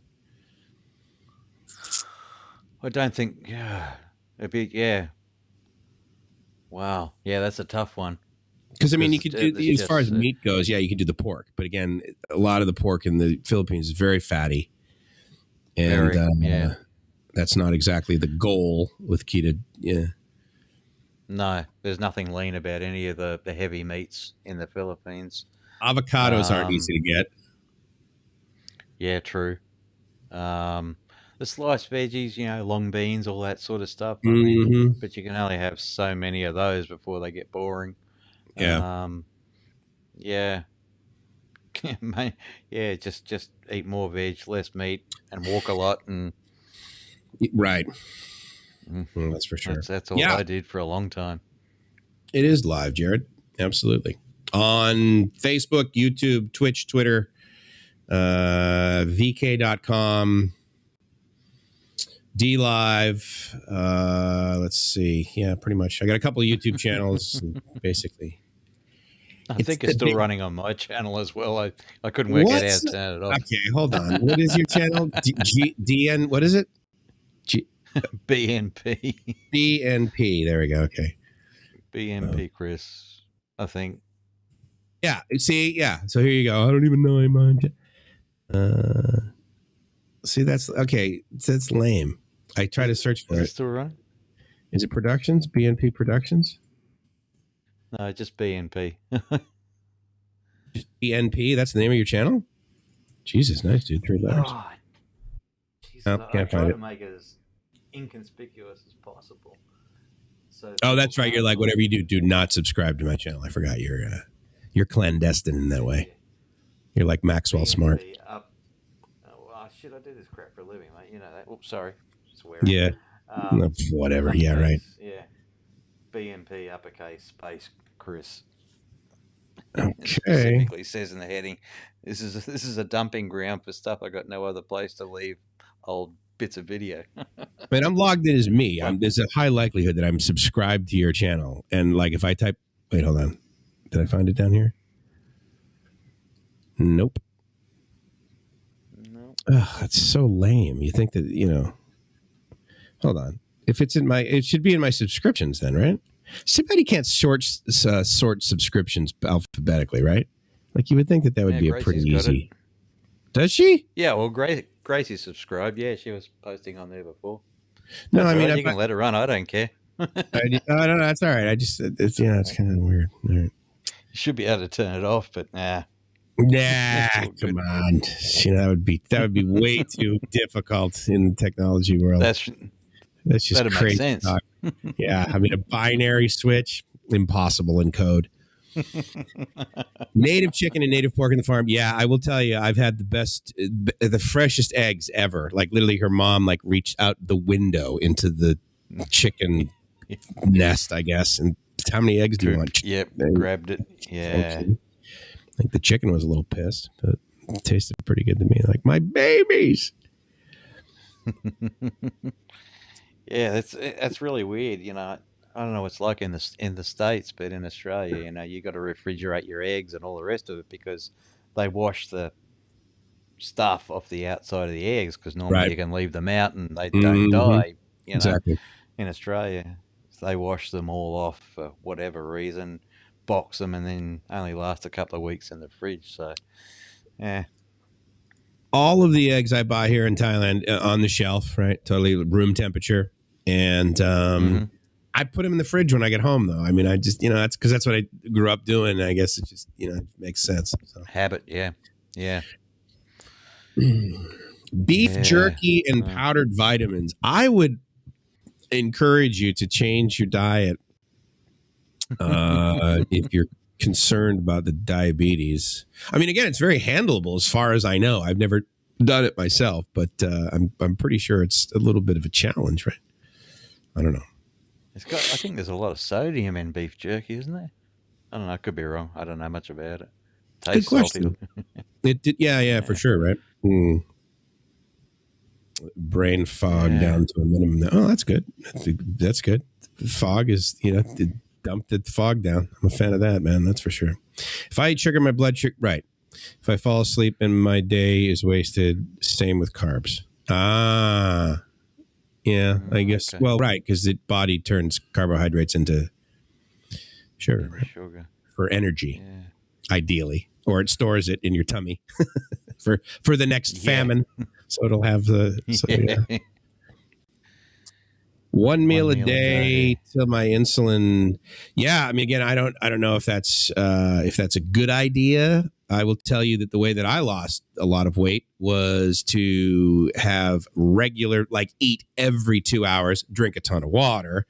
I don't think. Yeah, it'd be. Yeah. Wow. Yeah, that's a tough one. Because I mean, you could do as far as meat goes. Yeah, you can do the pork, but again, a lot of the pork in the Philippines is very fatty, and that's not exactly the goal with keto. Yeah. No, there's nothing lean about any of the heavy meats in the Philippines. Avocados aren't easy to get. Yeah, true. The sliced veggies, long beans, all that sort of stuff. I mean, but you can only have so many of those before they get boring. Yeah. Yeah. Yeah, just eat more veg, less meat, and walk a lot. And right. Well, that's for sure. That's all I did for a long time. It is live, Jared. Absolutely. On Facebook, YouTube, Twitch, Twitter, vk.com, DLive. Let's see. Yeah, pretty much. I got a couple of YouTube channels, basically. I think it's still running on my channel as well. I couldn't work out how to turn it off. Okay, hold on. What is your channel? DN, what is it? BNP. BNP. There we go. Okay. BNP, Chris, I think. Yeah. See, yeah. So here you go. I don't even know I'm on. See, that's okay. That's lame. I try to search for it. Is it still running? Is it Productions? BNP Productions? No, just BNP. Just BNP? That's the name of your channel? Jesus, nice, dude. 3 letters. Oh, can't find it. To make it as inconspicuous as possible. So that's right. You're like, whatever you do not subscribe to my channel. I forgot you're clandestine in that way. You're like Maxwell Smart. Shit, I do this crap for a living, mate. You know that. Oops, sorry. Swearing. Yeah. Whatever. Uppercase, yeah, right. Yeah. BNP uppercase space Chris. Okay. It specifically says in the heading, this is a dumping ground for stuff I got no other place to leave old bits of video. Man, I'm logged in as me. There's a high likelihood that I'm subscribed to your channel. And like if I type, wait, hold on. Did I find it down here? Nope. No. Ugh, that's so lame. You think that, hold on. If it's it should be in my subscriptions then, right? Somebody can't sort subscriptions alphabetically, right? Like you would think that would be a pretty easy. Does she? Yeah, well, Gracie subscribed. Yeah, she was posting on there before. No, I mean, you can let her run. I don't care. No, that's all right. I just, it's kind of weird. All right. You should be able to turn it off, but nah. Nah, come on. That would be way too difficult in the technology world. That's just crazy. Make sense. Yeah, I mean, a binary switch, impossible in code. Native chicken and native pork in the farm. Yeah, I will tell you, I've had the freshest eggs ever. Like literally, her mom reached out the window into the chicken nest, I guess. And how many eggs do you want? Yep, grabbed it. Yeah. Okay. I think the chicken was a little pissed, but it tasted pretty good to me. Like, my babies. Yeah, that's really weird. I don't know what it's like in the States, but in Australia, you got to refrigerate your eggs and all the rest of it because they wash the stuff off the outside of the eggs because normally you can leave them out and they don't die. Exactly. In Australia, they wash them all off for whatever reason, box them, and then only last a couple of weeks in the fridge. So, yeah. All of the eggs I buy here in Thailand on the shelf, right? Totally room temperature. And I put them in the fridge when I get home, though. I mean, I just, that's because that's what I grew up doing. I guess it just, it makes sense. So. Habit, yeah. Yeah. Beef jerky and powdered vitamins. I would encourage you to change your diet if you're concerned about the diabetes. I mean, again, it's very handleable as far as I know. I've never done it myself, but I'm pretty sure it's a little bit of a challenge, right? I don't know. I think there's a lot of sodium in beef jerky, isn't there? I don't know. I could be wrong. I don't know much about it. Tastes good question. salty. Yeah, for sure, right? Mm. brain fog down to a minimum. Oh, that's good. That's good. Fog is, dump the fog down. I'm a fan of that, man. That's for sure. If I eat sugar, my blood sugar, right. If I fall asleep and my day is wasted, same with carbs. Ah, yeah, I guess. Okay. Well, right, because the body turns carbohydrates into sugar, right? Sugar. For energy, ideally. Or it stores it in your tummy for the next famine. So it'll have the... So, yeah. One meal a day till my insulin. Yeah, I mean, again, I don't know if that's a good idea. I will tell you that the way that I lost a lot of weight was to have regular, like eat every 2 hours, drink a ton of water.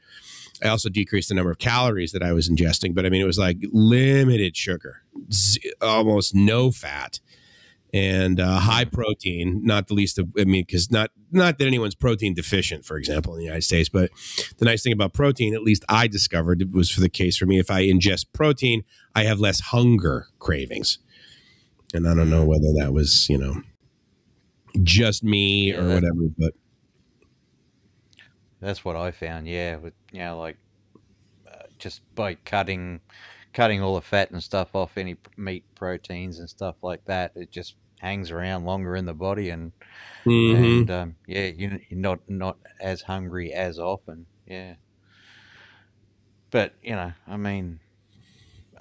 I also decreased the number of calories that I was ingesting, but I mean, it was like limited sugar, almost no fat. And high protein, not the least of, I mean, because not that anyone's protein deficient, for example, in the United States, but the nice thing about protein, at least I discovered, it was for the case for me, if I ingest protein, I have less hunger cravings. And I don't know whether that was, just me or whatever, but. That's what I found, with, just by cutting all the fat and stuff off any meat proteins and stuff like that, it just hangs around longer in the body, and you're not as hungry as often. But I mean,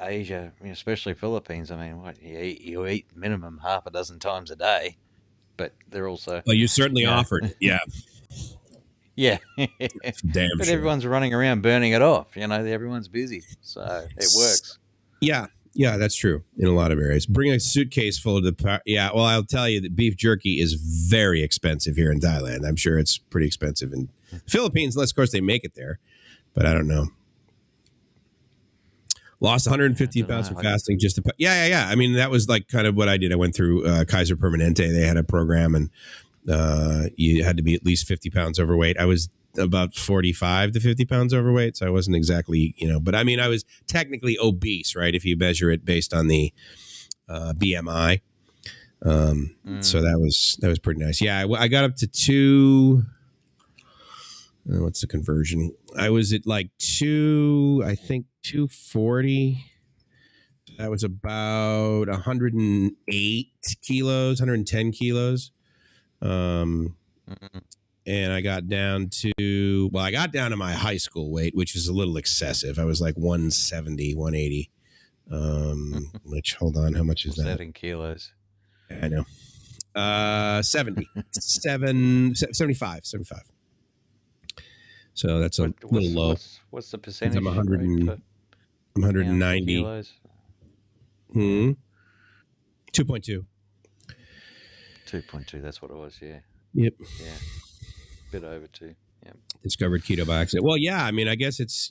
Asia, especially Philippines, I mean, what you eat minimum half a dozen times a day, but they're also you certainly offered yeah damn but sure. Everyone's running around burning it off, everyone's busy, so it works. Yeah, that's true in a lot of areas. Bring a suitcase full of well, I'll tell you that beef jerky is very expensive here in Thailand. I'm sure it's pretty expensive in Philippines, unless, of course, they make it there. But I don't know. Lost 150 pounds from fasting just to... Yeah. I mean, that was like kind of what I did. I went through Kaiser Permanente. They had a program, and you had to be at least 50 pounds overweight. I was about 45 to 50 pounds overweight, so I wasn't exactly, but I mean, I was technically obese, right, if you measure it based on the BMI. So that was pretty nice. Yeah, I got up to 2... what's the conversion? I was at like 240. That was about 108 kilos, 110 kilos. And I got down to my high school weight, which is a little excessive. I was like 170, 180. Which, hold on, how much is that? 7 kilos. I know. 75. So that's a little low. What's the percentage? I'm 190. Kilos? 2.2. 2.2, that's what it was, yeah. Yep. Yeah. Bit over 2. Yeah. Discovered keto by accident. Well, yeah, I mean, I guess it's,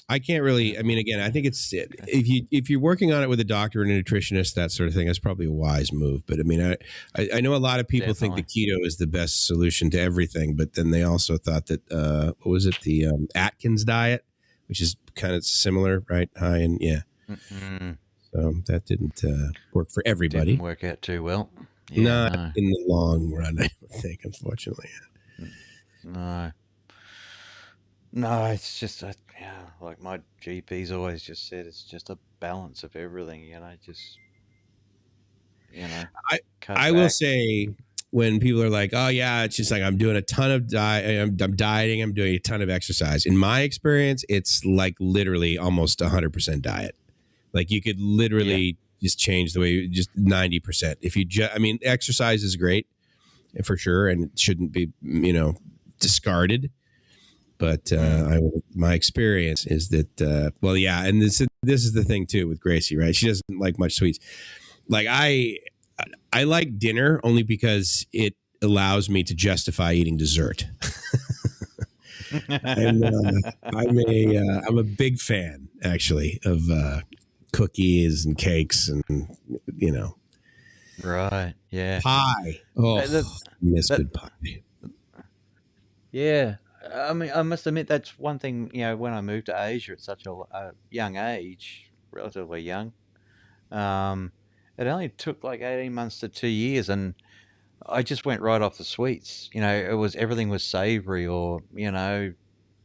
I can't really, I mean, again, I think it's, if you're working on it with a doctor and a nutritionist, that sort of thing, that's probably a wise move. But I mean, I know a lot of people think the keto is the best solution to everything, but then they also thought that, what was it? The Atkins diet, which is kind of similar, right? High and so that didn't work for everybody. Didn't work out too well. Not in the long run, I don't think, unfortunately. No, it's just, like my GP's always just said, it's just a balance of everything, I will say, when people are like, oh yeah, it's just like, I'm doing a ton of I'm dieting, I'm doing a ton of exercise. In my experience, it's like literally almost 100% diet. Like you could literally just change the way, just 90%. If you I mean, exercise is great for sure, and it shouldn't be, discarded. But my experience is that, and this is the thing too with Gracie, right? She doesn't like much sweets. Like I like dinner only because it allows me to justify eating dessert. And I'm a big fan actually of cookies and cakes and right, yeah, pie. Oh, miss good pie. Yeah. I mean, I must admit that's one thing, when I moved to Asia at such a young age, relatively young, It only took like 18 months to 2 years, and I just went right off the sweets. Everything was savory or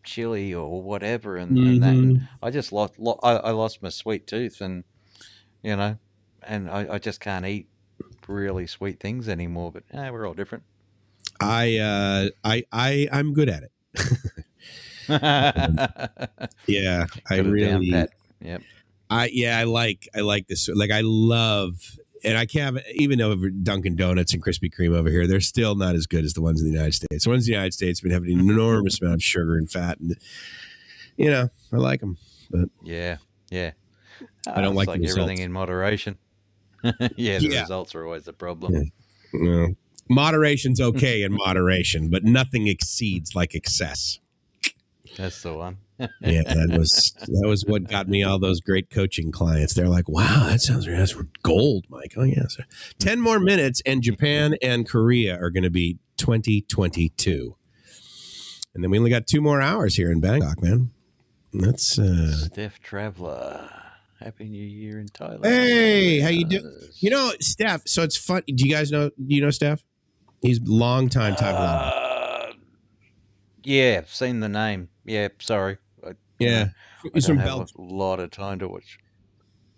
chili or whatever, and I just I lost my sweet tooth, and and I just can't eat really sweet things anymore. But we're all different. I'm good at it. Yeah, I really. Down pat. Yep. I like this. Like I love, and I can't even though Dunkin' Donuts and Krispy Kreme over here, they're still not as good as the ones in the United States. The ones in the United States have been having an enormous amount of sugar and fat, and I like them. But yeah, I don't like like everything in moderation. The results are always the problem. Yeah. Moderation's okay in moderation, but nothing exceeds like excess. That's the one. Yeah, that was what got me all those great coaching clients. They're like, "Wow, that's gold, Mike." Oh yeah, sir. 10 more minutes, and Japan and Korea are going to be 2022, and then we only got 2 more hours here in Bangkok, man. That's Steph Traveler. Happy New Year in Thailand. Hey, how you doing? Steph. So it's fun. Do you guys know? Do you know Steph? He's long time vlogger. Yeah, seen the name. Yeah, sorry. He's from Belgium. A lot of time to watch.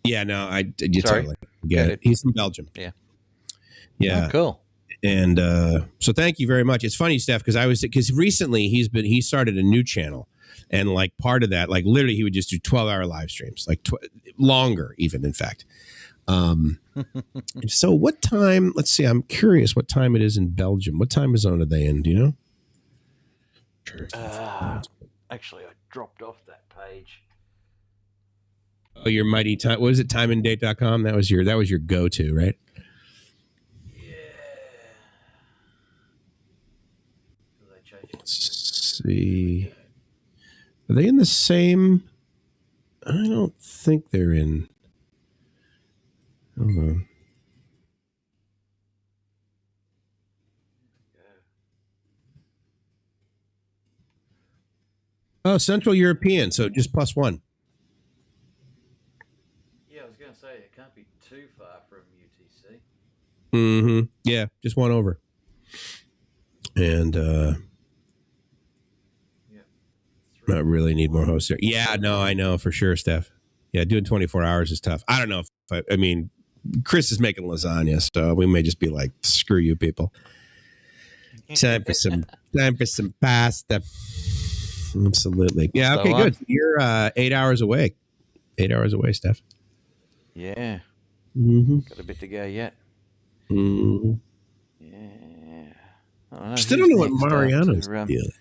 Yeah, no, you totally get it. He's from Belgium. Yeah. Oh, cool. And so thank you very much. It's funny, Steph, because recently he started a new channel, and like part of that, like literally he would just do 12-hour live streams, like longer even, in fact. So what time? Let's see. I'm curious what time it is in Belgium. What time zone are they in? Do you know? Actually, I dropped off that page. Oh, your mighty time. What is it? Timeanddate.com. That was your go-to, right? Yeah. Let's see. Are they in the same? I don't think they're in. Hold on. Oh, Central European. So just +1. Yeah, I was going to say it can't be too far from UTC. Mm-hmm. Yeah, just 1 over. And I really need more hosts here. Yeah, no, I know for sure, Steph. Yeah, doing 24 hours is tough. I don't know if I mean, Chris is making lasagna, so we may just be like, screw you people. Time for some pasta. Absolutely. Yeah, okay, good. You're 8 hours away. 8 hours away, Steph. Yeah. Mm-hmm. Got a bit to go yet. Mm-hmm. Yeah. Still don't know what Mariano's doing.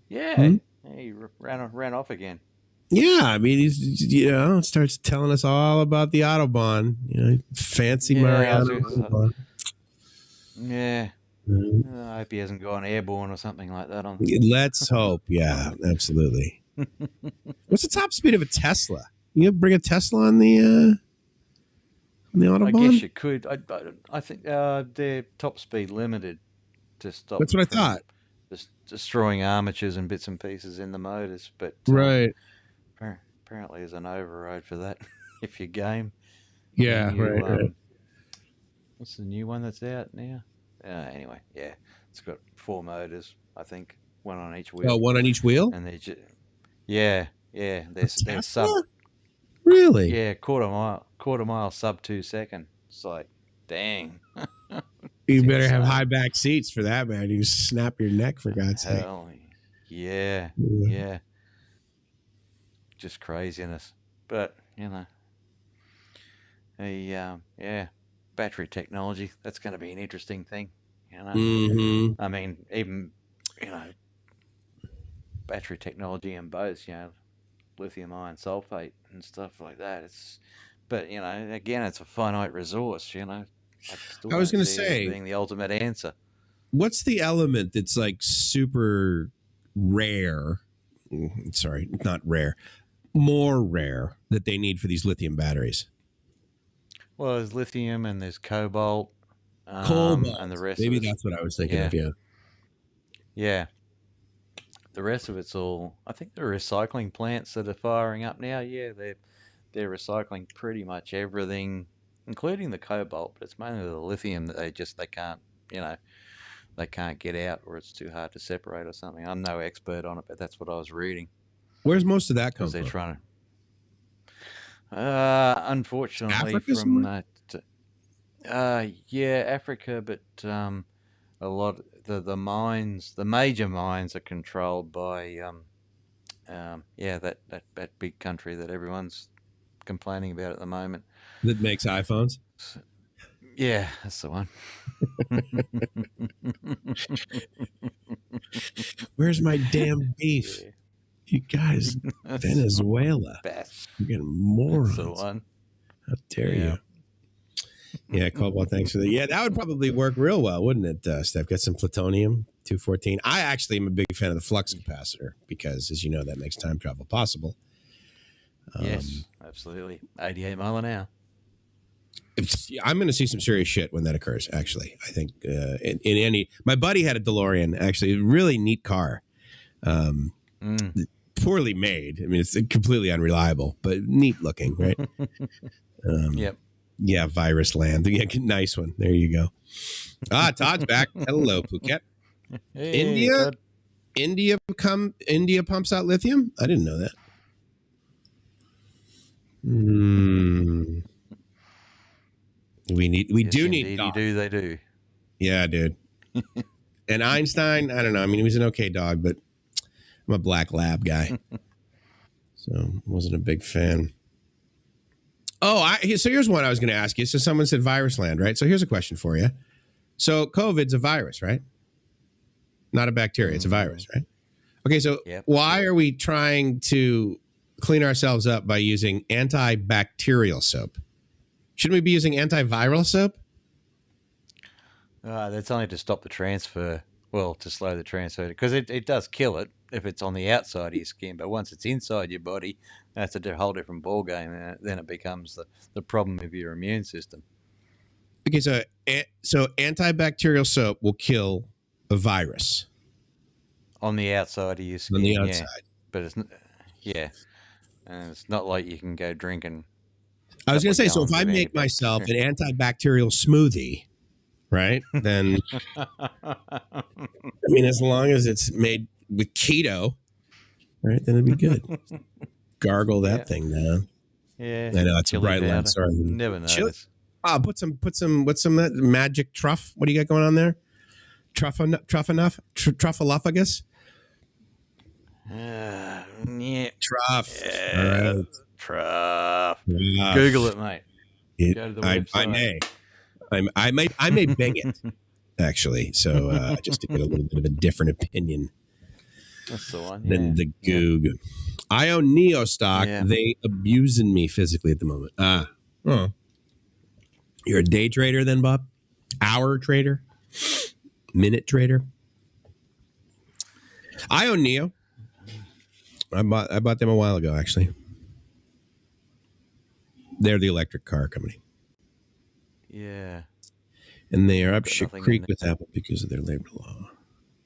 Yeah. He ran off again. Yeah, I mean, he's starts telling us all about the Autobahn, fancy Mariano. Yeah. I hope he hasn't gone airborne or something like that. Let's hope. Yeah, absolutely. What's the top speed of a Tesla? You bring a Tesla on the Autobahn? I guess you could. I think they're top speed limited to stop. That's what I thought. Just destroying armatures and bits and pieces in the motors, but right. Apparently, there's an override for that if you game. Yeah, right. What's the new one that's out now? Anyway, yeah, it's got 4 motors, I think, 1 on each wheel. Oh, 1 on each wheel? And they're they're sub. Really? Yeah, quarter mile sub 2 second. It's like, dang. You better have high back seats for that, man. You snap your neck, for God's sake. Yeah. Just craziness, but battery technology, that's going to be an interesting thing. Mm-hmm. I mean, even battery technology in boats, lithium iron sulfate and stuff like that. But again, it's a finite resource. I was going to say, being the ultimate answer. What's the element that's like super rare? Sorry, not rare. More rare that they need for these lithium batteries? Well, there's lithium and there's cobalt. Cobalt. And the rest Maybe of that's what I was thinking of, yeah. Yeah. The rest of it's all, I think the recycling plants that are firing up now, they're they're recycling pretty much everything, including the cobalt, but it's mainly the lithium that they can't, they can't get out, or it's too hard to separate or something. I'm no expert on it, but that's what I was reading. Where's most of that come Because they're from? trying to. Unfortunately, Africa from that. Yeah, Africa, but a lot the mines, the major mines, are controlled by that big country that everyone's complaining about at the moment. That makes iPhones? So, yeah, that's the one. Where's my damn beef? Yeah. You guys, Venezuela. You're getting morons. That's the one. How dare you? Yeah, Cobalt, thanks for that. Yeah, that would probably work real well, wouldn't it, Steph? Get some plutonium, 214. I actually am a big fan of the flux capacitor because, as you know, that makes time travel possible. Yes, absolutely. 88 mile an hour. I'm going to see some serious shit when that occurs, actually. I think in any... My buddy had a DeLorean, actually. A really neat car. Poorly made. I mean, it's completely unreliable, but neat looking, right? Yep. Yeah, Virus Land. Yeah, nice one. There you go. Todd's back. Hello, Phuket. Hey, Todd. India pumps out lithium? I didn't know that. We do need dog. They do. Yeah, dude. And Einstein, I don't know. I mean, he was an okay dog, but I'm a black lab guy. So wasn't a big fan. So here's one I was going to ask you. So someone said Virus Land, right? So here's a question for you. So COVID's a virus, right? Not a bacteria. It's a virus, right? Okay, so why are we trying to clean ourselves up by using antibacterial soap? Shouldn't we be using antiviral soap? That's only to stop the transfer. Well, to slow the transfer, because it does kill it if it's on the outside of your skin. But once it's inside your body, that's a whole different ballgame. Then it becomes the problem of your immune system. Okay, so antibacterial soap will kill a virus. On the outside of your skin. On the outside. Yeah. But it's, and it's not like you can go drinking. I was going to say, so if I make myself an antibacterial smoothie, right, then, I mean, as long as it's made with keto, right, then it'd be good. Gargle that thing down. Yeah. I know, it's a bright light. Sorry. Never noticed. What's some magic truff? What do you got going on there? Truffalophagus? Yeah. Truff. Yeah. Right. Truff. Google it, mate. Go to the website. I may bang it, actually. So just to get a little bit of a different opinion. That's the one. Than the Goog. I own Neo stock. Yeah. They abusing me physically at the moment. You're a day trader then, Bob? Hour trader? Minute trader? I own Neo. I bought them a while ago, actually. They're the electric car company. Yeah. And they are up shit creek with Apple because of their labor law.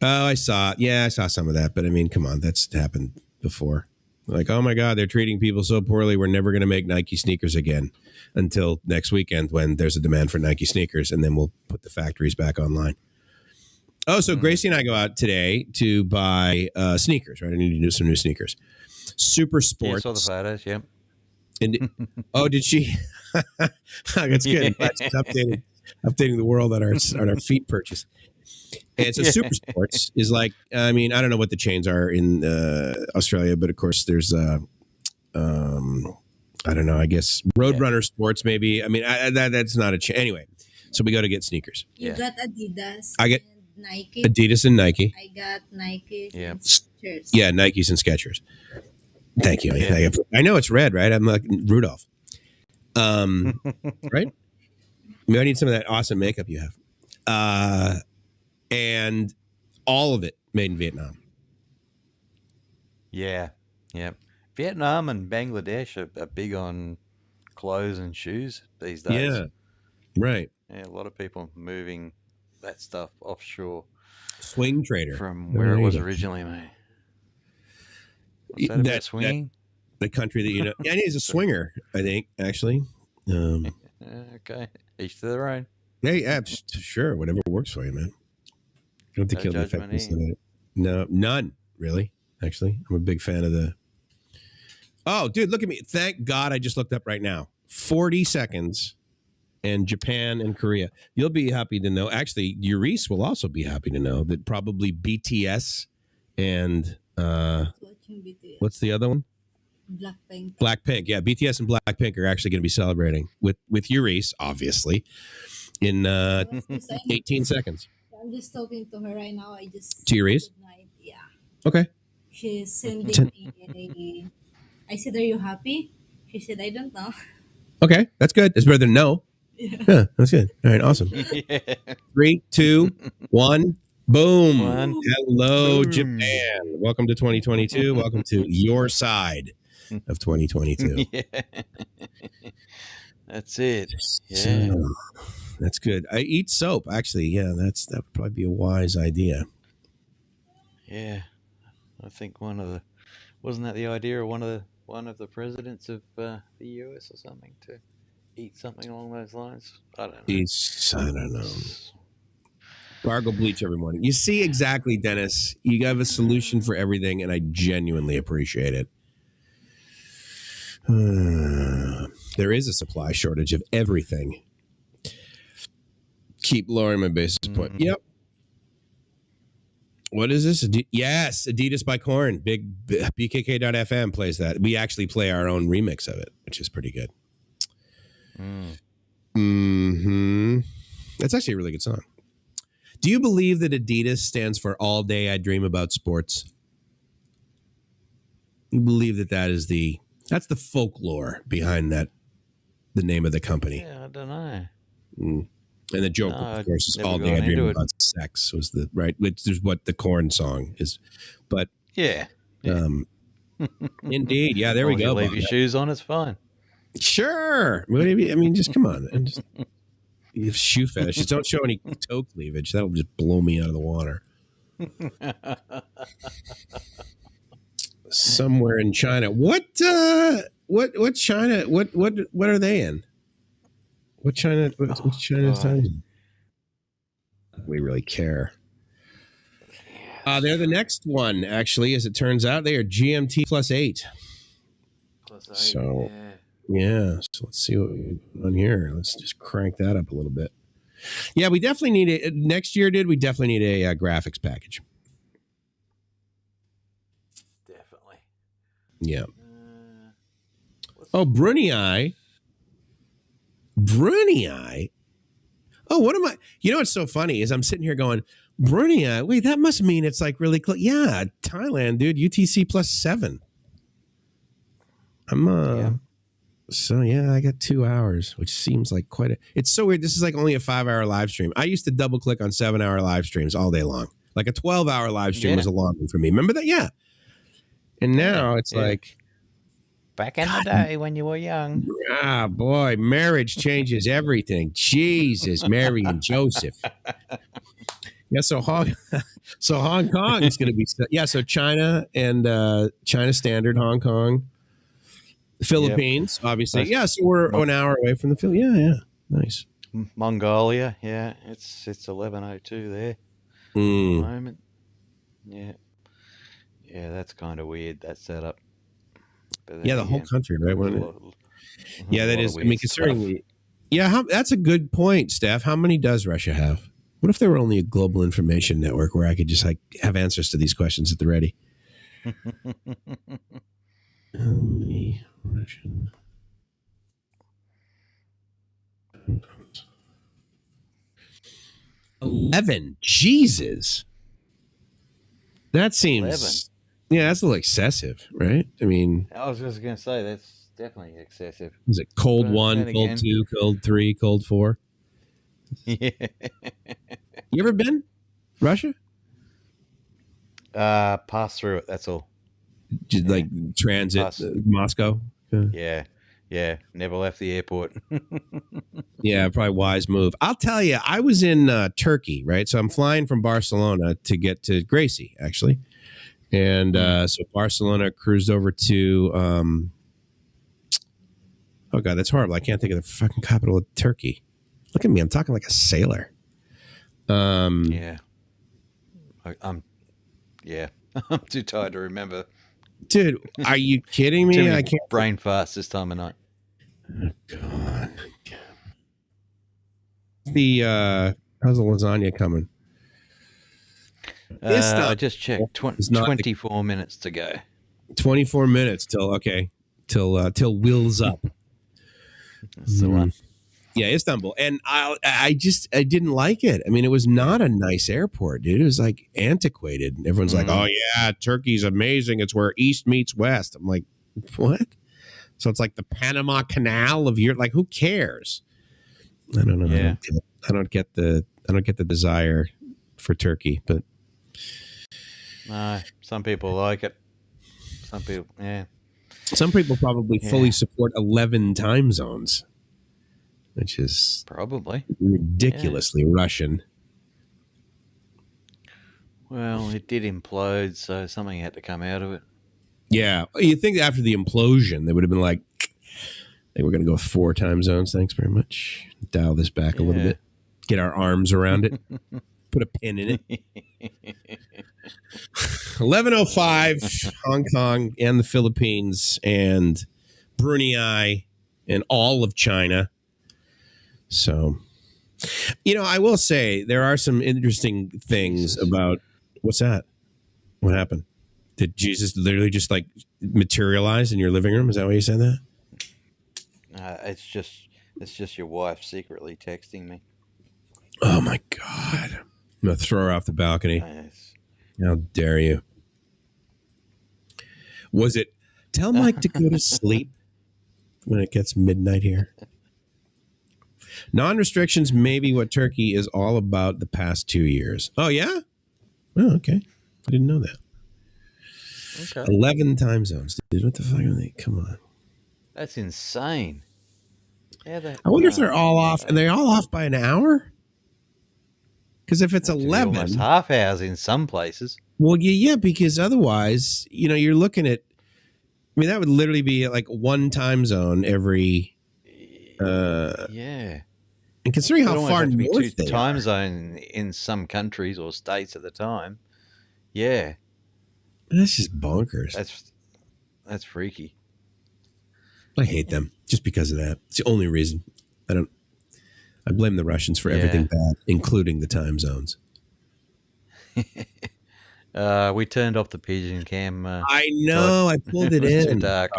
Oh, I saw it. Yeah, I saw some of that. But I mean, come on, that's happened before. Like, oh my God, they're treating people so poorly. We're never going to make Nike sneakers again until next weekend when there's a demand for Nike sneakers. And then we'll put the factories back online. Oh, so Gracie and I go out today to buy sneakers, right? I need to do some new sneakers. Super Sports. Yeah, I saw the photos, yep. And, did she? That's good. Yeah. She's updating the world on our feet purchase. And so Super Sports is like, I mean, I don't know what the chains are in Australia, but of course there's, I don't know, I guess Roadrunner Sports maybe. I mean, that's not a chain. Anyway, so we go to get sneakers. You got Adidas. I get Nike. Adidas and Nike. I got Nike. Yeah. And Skechers. Yeah, Nikes and Skechers. Thank you. Yeah. I know it's red, right? I'm like Rudolph. Right? Maybe I need some of that awesome makeup you have. And all of it made in Vietnam. Yeah. Yep. Vietnam and Bangladesh are big on clothes and shoes these days. Yeah. Right. Yeah, a lot of people moving that stuff offshore. Swing trader. From where it was originally made. What's that about swinging? the country that you know. Yeah, he's a swinger, I think, actually. Okay, each to their own. Hey, sure, whatever works for you, man. I don't think he'll be affected. No, none, really. Actually, I'm a big fan of the. Oh, dude, look at me! Thank God, I just looked up right now. 40 seconds, and Japan and Korea. You'll be happy to know. Actually, Reese will also be happy to know that probably BTS and what's the other one? Blackpink. Blackpink, yeah. BTS and Blackpink are actually going to be celebrating with Reese, obviously, in 18 seconds. I'm just talking to her right now. I just to Reese? Yeah. Okay. She's sending me I said, "Are you happy?" She said, "I don't know." Okay, that's good. It's better than no. Yeah, that's good. All right, awesome. Yeah. 3, 2, 1, boom. Hello, boom. Japan. Welcome to 2022. Welcome to your side of 2022. Yeah. That's it. Yeah. So, that's good. I eat soap, actually. Yeah, that would probably be a wise idea. Yeah. I think wasn't that the idea of one of the presidents of the US or something, to eat something along those lines? I don't know. I don't know. Gargle bleach every morning. You see, exactly, Dennis. You have a solution for everything, and I genuinely appreciate it. There is a supply shortage of everything. Keep lowering my basis point. Yep. What is this? Yes, Adidas by Korn. Big BKK.FM plays that. We actually play our own remix of it, which is pretty good. That's actually a really good song. Do you believe that Adidas stands for All Day I Dream About Sports? You believe that's the folklore behind that, the name of the company? Yeah, I don't know. And the joke, of course, is All Day I Dream About Sex was the right, which is what the Korn song is. But yeah. Indeed, yeah. There we go. Leave your shoes on, it's fine. Sure. I mean, just come on, and just you have shoe fetishes. Don't show any toe cleavage. That'll just blow me out of the water. Somewhere in China. What China? What are they in? What China? What's China's time? We really care. They're the next one, actually, as it turns out. They are GMT +8. +8. So, yeah. So let's see what we on here. Let's just crank that up a little bit. Yeah, we definitely need next year, we definitely need a graphics package. Definitely. Yeah. Brunei. Oh, what am I? You know what's so funny is I'm sitting here going, Brunei. Wait, that must mean it's like really close. Yeah, Thailand, dude. UTC +7. So yeah, I got 2 hours, which seems like quite a. It's so weird. This is like only a 5-hour live stream. I used to double click on 7-hour live streams all day long. Like a 12-hour live stream was a long one for me. Remember that? Yeah. And now it's like. Back in the day when you were young. Ah, boy, marriage changes everything. Jesus, Mary and Joseph. Yeah, so Hong Kong is going to be. Yeah, so China and China Standard, Hong Kong, Philippines, obviously. Yeah, so we're an hour away from the Philippines. Yeah, nice. Mongolia, yeah, it's 11:02 there. At the moment. Yeah, that's kind of weird, that setup. Yeah, the whole country, right? Yeah, that is. I mean, considering. Yeah, that's a good point, Steph. How many does Russia have? What if there were only a global information network where I could just like have answers to these questions at the ready? How many Russian? 11. Jesus, that seems. 11. Yeah, that's a little excessive, right? I mean, I was just going to say that's definitely excessive. Is it cold 1, cold 2, cold 3, cold 4? Yeah. You ever been Russia? Pass through it. That's all. Just like transit Moscow. Yeah. Never left the airport. Yeah, probably wise move. I'll tell you, I was in Turkey, right? So I'm flying from Barcelona to get to Gracie, actually. And so Barcelona cruised over to, oh God, that's horrible. I can't think of the fucking capital of Turkey. Look at me. I'm talking like a sailor. Yeah. I'm too tired to remember. Dude, are you kidding me? I can't brain fast this time of night. Oh God. How's the lasagna coming? I just checked. 24 minutes to go. 24 minutes till wheels up. That's the one. Yeah, Istanbul. And I didn't like it. I mean, it was not a nice airport, dude. It was like antiquated. And everyone's like, oh yeah, Turkey's amazing. It's where East meets West. I'm like, what? So it's like the Panama Canal of Europe. Like, who cares? I don't know. Yeah. I don't get the desire for Turkey, but no, some people like it. Some people, yeah. Some people probably fully support 11 time zones, which is probably ridiculously Russian. Well, it did implode, so something had to come out of it. Yeah, you think after the implosion, they would have been like, "Hey, we're going to go with 4 time zones. Thanks very much. Dial this back a little bit. Get our arms around it. Put a pin in it." 11:05, Hong Kong and the Philippines and Brunei and all of China. So, I will say there are some interesting things about what's that? What happened? Did Jesus literally just like materialize in your living room? Is that why you said that? It's just your wife secretly texting me. Oh my God. I'm going to throw her off the balcony. Nice. How dare you? Was it tell Mike to go to sleep when it gets midnight here? Non-restrictions may be what Turkey is all about the past 2 years. Oh, yeah? Oh, okay. I didn't know that. Okay. 11 time zones. Dude, what the fuck are they? Come on. That's insane. Yeah, I wonder if they're all off. And they're all off by an hour? Because if it's 11, almost half hours in some places. Well, yeah, because otherwise, you're looking at. I mean, that would literally be like one time zone every. Yeah. And considering how far north they time are, zone in some countries or states at the time, yeah, that's just bonkers. That's freaky. I hate them just because of that. It's the only reason. I blame the Russians for everything bad, including the time zones. We turned off the pigeon cam. I know. I pulled it in. Too dark.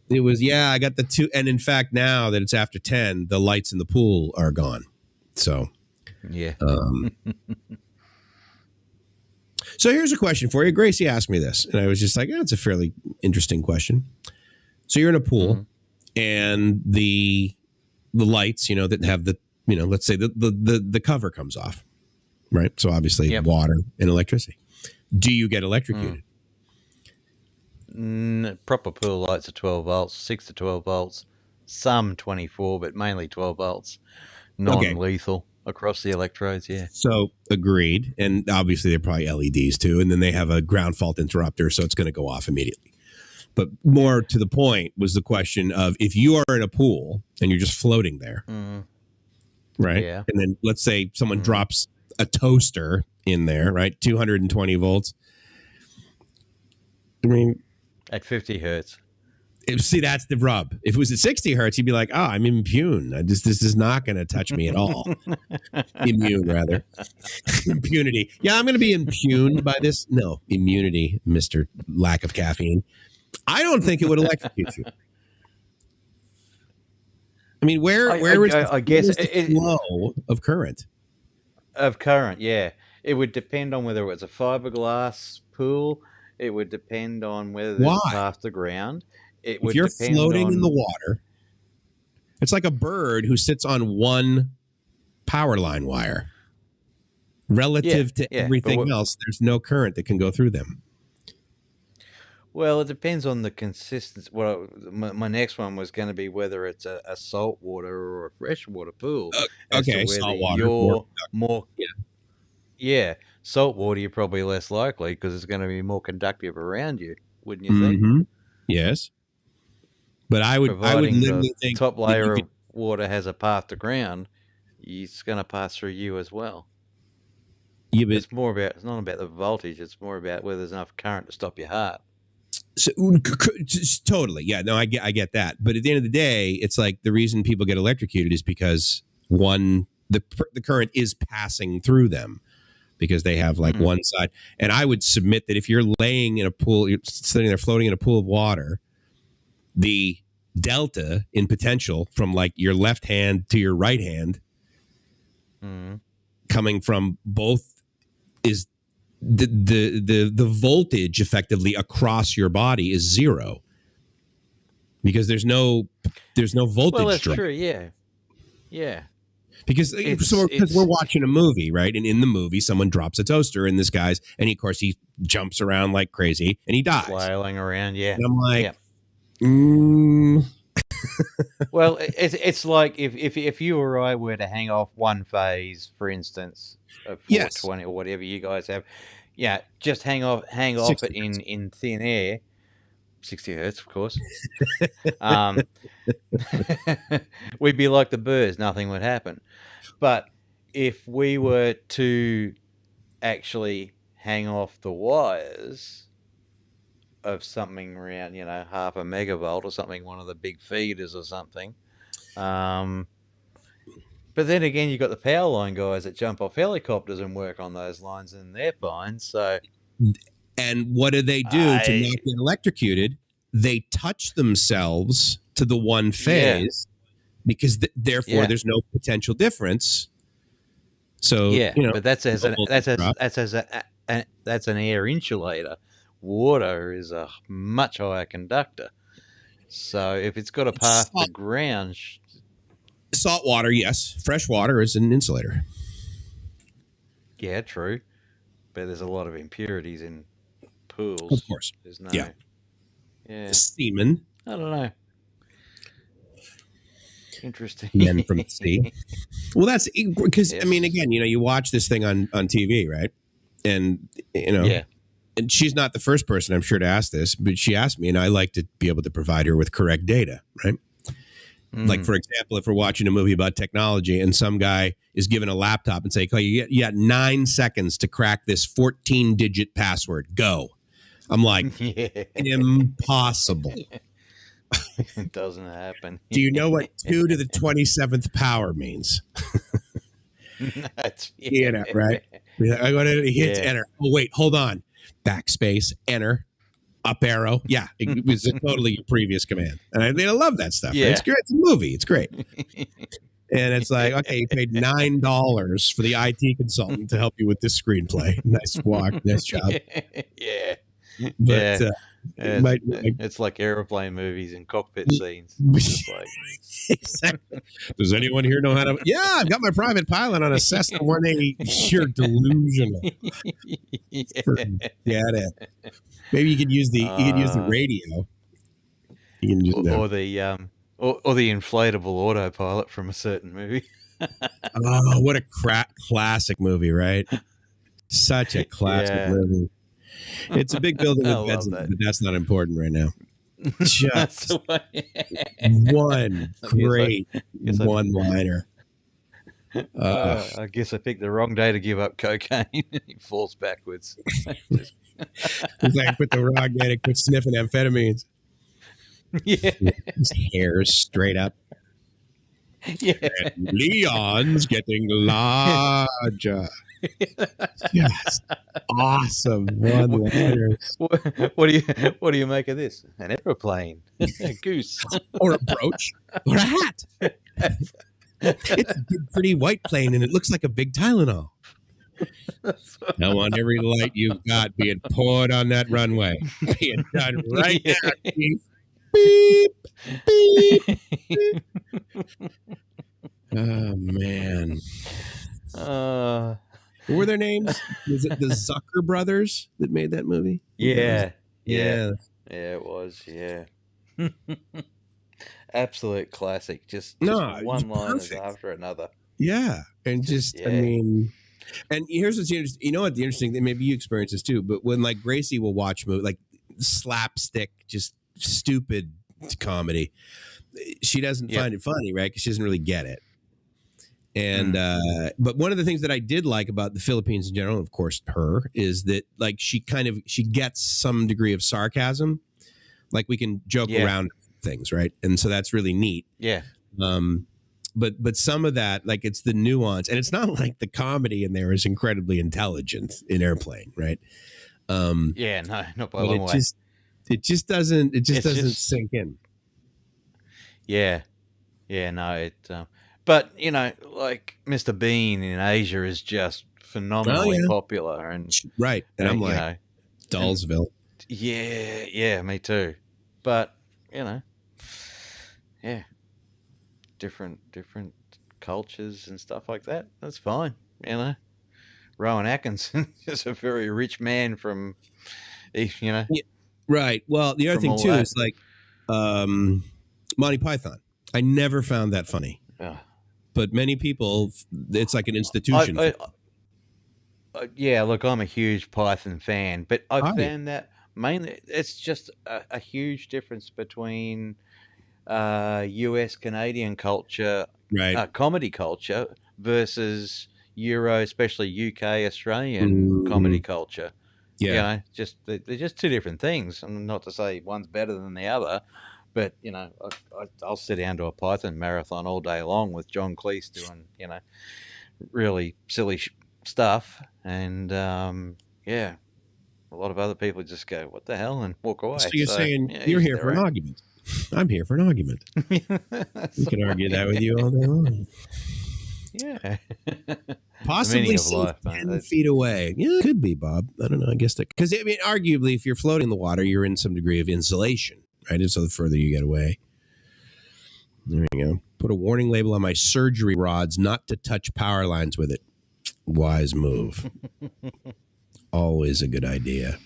It was, I got the 2. And in fact, now that it's after 10, the lights in the pool are gone. So, yeah. So here's a question for you. Gracie asked me this, and I was just like, it's a fairly interesting question. So you're in a pool, and the lights, that have the, let's say the cover comes off, right? So obviously water and electricity. Do you get electrocuted? Proper pool lights are 12 volts, 6 to 12 volts, some 24, but mainly 12 volts. Non-lethal across the electrodes, yeah. So agreed. And obviously they're probably LEDs too. And then they have a ground fault interrupter, so it's going to go off immediately. But more to the point was the question of if you are in a pool and you're just floating there, right? Yeah. And then let's say someone drops a toaster in there, right? 220 volts. I mean, at 50 hertz. See, that's the rub. If it was at 60 hertz, you'd be like, I'm immune. This is not going to touch me at all. Immune, rather. Impunity. Yeah, I'm going to be impugned by this. No, immunity, Mr. Lack of caffeine. I don't think it would electrocute you. I mean, where is the flow of current? Of current, yeah. It would depend on whether it was a fiberglass pool. It would depend on whether it's past the ground. If you're floating in the water, it's like a bird who sits on one power line wire. Relative to everything else, there's no current that can go through them. Well, it depends on the consistency. Well, my next one was going to be whether it's a saltwater or a freshwater pool. Okay, saltwater. More. Yeah. Salt water, you're probably less likely because it's going to be more conductive around you, wouldn't you think? Yes. But I would Providing literally the think top that layer of water has a path to ground, it's going to pass through you as well. Yeah, but It's not about the voltage. It's more about whether there's enough current to stop your heart. so, totally, yeah. No, I get that. But at the end of the day, it's like the reason people get electrocuted is because the current is passing through them because they have like one side. And I would submit that if you're laying in a pool, you're sitting there floating in a pool of water, the delta in potential from like your left hand to your right hand coming from both is the voltage effectively across your body is zero because there's no voltage. Well, that's drop. true. Yeah. Because we're watching a movie, right? And in the movie, someone drops a toaster, and this guy's, and of course he jumps around like crazy, and he dies, flailing around. Yeah, and I'm like, Well, it's like if you or I were to hang off one phase, for instance, of 420 or whatever you guys have, just hang off it in thin air, 60 hertz, of course. We'd be like the birds; nothing would happen. But if we were to actually hang off the wires of something around, half a megavolt or something, one of the big feeders or something. But then again, you've got the power line guys that jump off helicopters and work on those lines, and they're fine. So, and what do they do to not get electrocuted? They touch themselves to the one phase because therefore there's no potential difference. So but that's an air insulator. Water is a much higher conductor. So if it's got a path to ground... Salt water, yes. Fresh water is an insulator. Yeah, true. But there's a lot of impurities in pools. Of course. There's no... Yeah. Semen. I don't know. Interesting. Men from the sea. Well, that's... Because, I mean, again, you watch this thing on TV, right? And, and she's not the first person, I'm sure, to ask this, but she asked me, and I like to be able to provide her with correct data, right? Like, for example, if we're watching a movie about technology and some guy is given a laptop and say, "Oh, you got 9 seconds to crack this 14-digit password. Go." I'm like, impossible. It doesn't happen. Do you know what 2 to the 27th power means? That's, right? I got to hit enter. Oh, wait, hold on. Backspace, enter, up arrow. Yeah, it was totally your previous command. And I love that stuff. Yeah. It's great. It's a movie. It's great. And it's like, okay, you paid $9 for the IT consultant to help you with this screenplay. Nice walk. Nice job. Yeah. But it's like airplane movies and cockpit scenes. Just like... Exactly. Does anyone here know how to? Yeah, I've got my private pilot on a Cessna 180. You're delusional. Forget it. Maybe you could use the radio. You can just or the inflatable autopilot from a certain movie. Oh, what a classic movie, right? Such a classic movie. It's a big building with beds, but that's not important right now. Just one great one-liner. I guess I picked the wrong day to give up cocaine. He falls backwards. It's like I put the wrong day to quit sniffing amphetamines. Yeah. His hair is straight up. Yeah. And Leon's getting larger. Yes. Awesome one-liners. What do you make of this? An aeroplane, a goose, or a brooch, or a hat. It's a big, pretty white plane, and it looks like a big Tylenol. I want every light you've got being poured on that runway, being done right now. Beep, beep, beep. Oh man. What were their names? Was it the Zucker brothers that made that movie? Yeah, it was. Yeah, absolute classic. Just one line after another. Yeah, and I mean, And here's what's interesting. You know what the interesting thing? Maybe you experience this too. But when like Gracie will watch movie like slapstick, just stupid comedy, she doesn't find it funny, right? Because she doesn't really get it. And but one of the things that I did like about the Philippines in general, of course, her is that like she gets some degree of sarcasm. Like we can joke around things, right? And so that's really neat. Yeah. But some of that, like it's the nuance, and it's not like the comedy in there is incredibly intelligent in Airplane, right? No, not by a long way. It just doesn't sink in. Yeah, no, but you know, like Mr. Bean in Asia is just phenomenally popular, and right, and I'm like, you know, Dullsville. Yeah, me too. But you know, different cultures and stuff like that. That's fine, you know. Rowan Atkinson is a very rich man from, you know. Yeah, right. Well, the other thing too is like Monty Python. I never found that funny. But many people, it's like an institution. Look, I'm a huge Python fan, but I found that mainly it's just a huge difference between US Canadian culture, comedy culture versus Euro, especially UK Australian comedy culture. Yeah, you know, they're just two different things. And not to say one's better than the other, but you know, I'll sit down to a Python marathon all day long with John Cleese doing, you know, really silly stuff, and a lot of other people just go, "What the hell?" and walk away. So you're saying you're here for an argument. I'm here for an argument. We can argue that with you all day long. Yeah. Possibly 10 feet away. Yeah, it could be, Bob. I don't know. I guess that, because I mean, arguably, if you're floating in the water, you're in some degree of insulation, right? And so the further you get away. There you go. Put a warning label on my surgery rods not to touch power lines with it. Wise move. Always a good idea.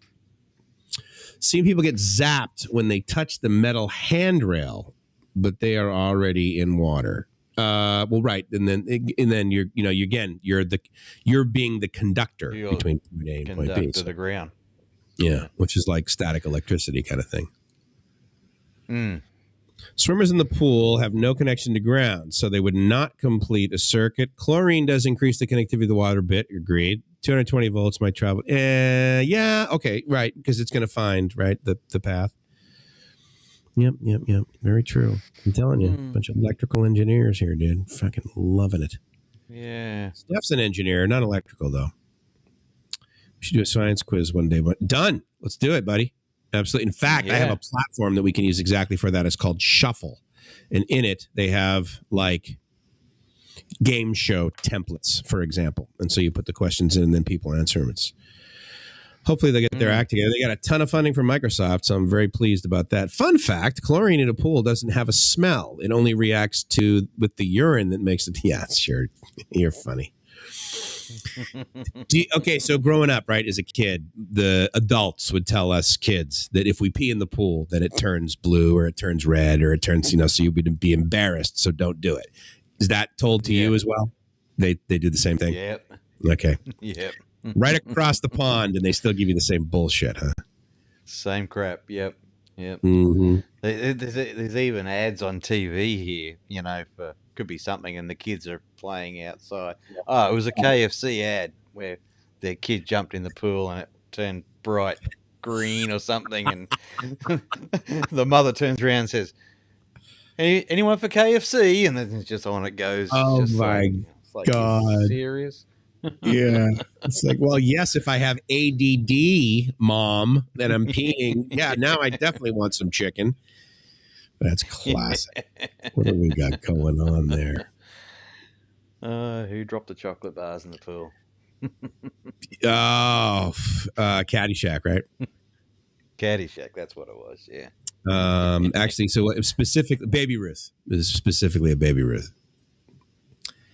Seeing people get zapped when they touch the metal handrail, but they are already in water. Well, right, and then you're being the conductor between point A and point B. To the ground. Yeah, which is like static electricity kind of thing. Swimmers in the pool have no connection to ground, so they would not complete a circuit. Chlorine does increase the connectivity of the water a bit. Agreed. 220 volts might travel. Yeah, okay, right, because it's going to find the path. Yep. Very true. I'm telling you, a bunch of electrical engineers here, dude. Fucking loving it. Yeah. Steph's an engineer, not electrical, though. We should do a science quiz one day. Done. Let's do it, buddy. Absolutely. In fact, I have a platform that we can use exactly for that. It's called Shuffle. And in it, they have, like, game show templates, for example. And so you put the questions in, and then people answer them. Hopefully they get their act together. They got a ton of funding from Microsoft, so I'm very pleased about that. Fun fact, chlorine in a pool doesn't have a smell. It only reacts with the urine that makes it. Yeah, sure. You're funny. Okay, so growing up, right, as a kid, the adults would tell us kids that if we pee in the pool, then it turns blue or it turns red or it turns, so you would be embarrassed, so don't do it. Is that told to you as well? They do the same thing? Yep. Okay. Yep. Right across the pond, and they still give you the same bullshit, huh? Same crap. Yep. Mm-hmm. There's even ads on TV here, for could be something, and the kids are playing outside. Oh, it was a KFC ad where their kid jumped in the pool and it turned bright green or something, and the mother turns around and says, anyone for KFC? And then just on it goes. Oh, just my God. Are you serious? Yeah. It's like, well, yes, if I have ADD, Mom, then I'm peeing. Yeah, now I definitely want some chicken. That's classic. What do we got going on there? Who dropped the chocolate bars in the pool? Caddyshack, right? Caddyshack, that's what it was, yeah. Actually, so specifically, Baby Ruth. This is specifically a Baby Ruth.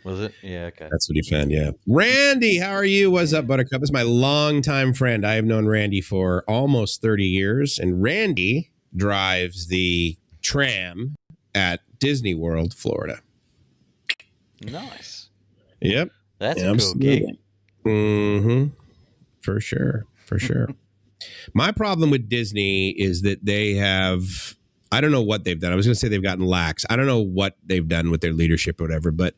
Was it? Yeah, okay. That's what he found, yeah. Randy, how are you? What's up, Buttercup? This is my longtime friend. I have known Randy for almost 30 years, and Randy drives the tram at Disney World, Florida. Nice. Yep. That's a cool gig. Mm-hmm. For sure. For sure. My problem with Disney is that they have, I don't know what they've done. I was going to say they've gotten lax. I don't know what they've done with their leadership or whatever, but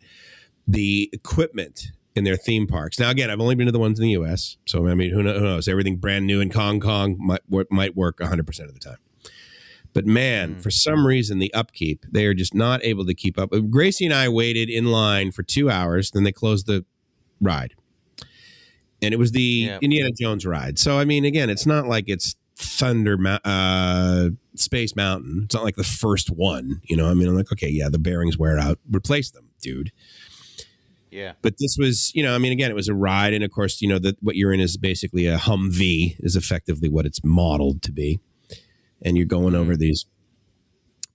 the equipment in their theme parks. Now, again, I've only been to the ones in the U.S., so I mean, who knows? Everything brand new in Hong Kong might work 100% of the time. But man, for some reason, the upkeep, they are just not able to keep up. Gracie and I waited in line for 2 hours, then they closed the ride. And it was the Indiana Jones ride. So, I mean, again, it's not like it's Space Mountain. It's not like the first one. You know, I mean, I'm like, okay, yeah, the bearings wear out. Replace them, dude. Yeah. But this was, you know, I mean, again, it was a ride. And of course, you know, what you're in is basically a Humvee is effectively what it's modeled to be. And you're going over these,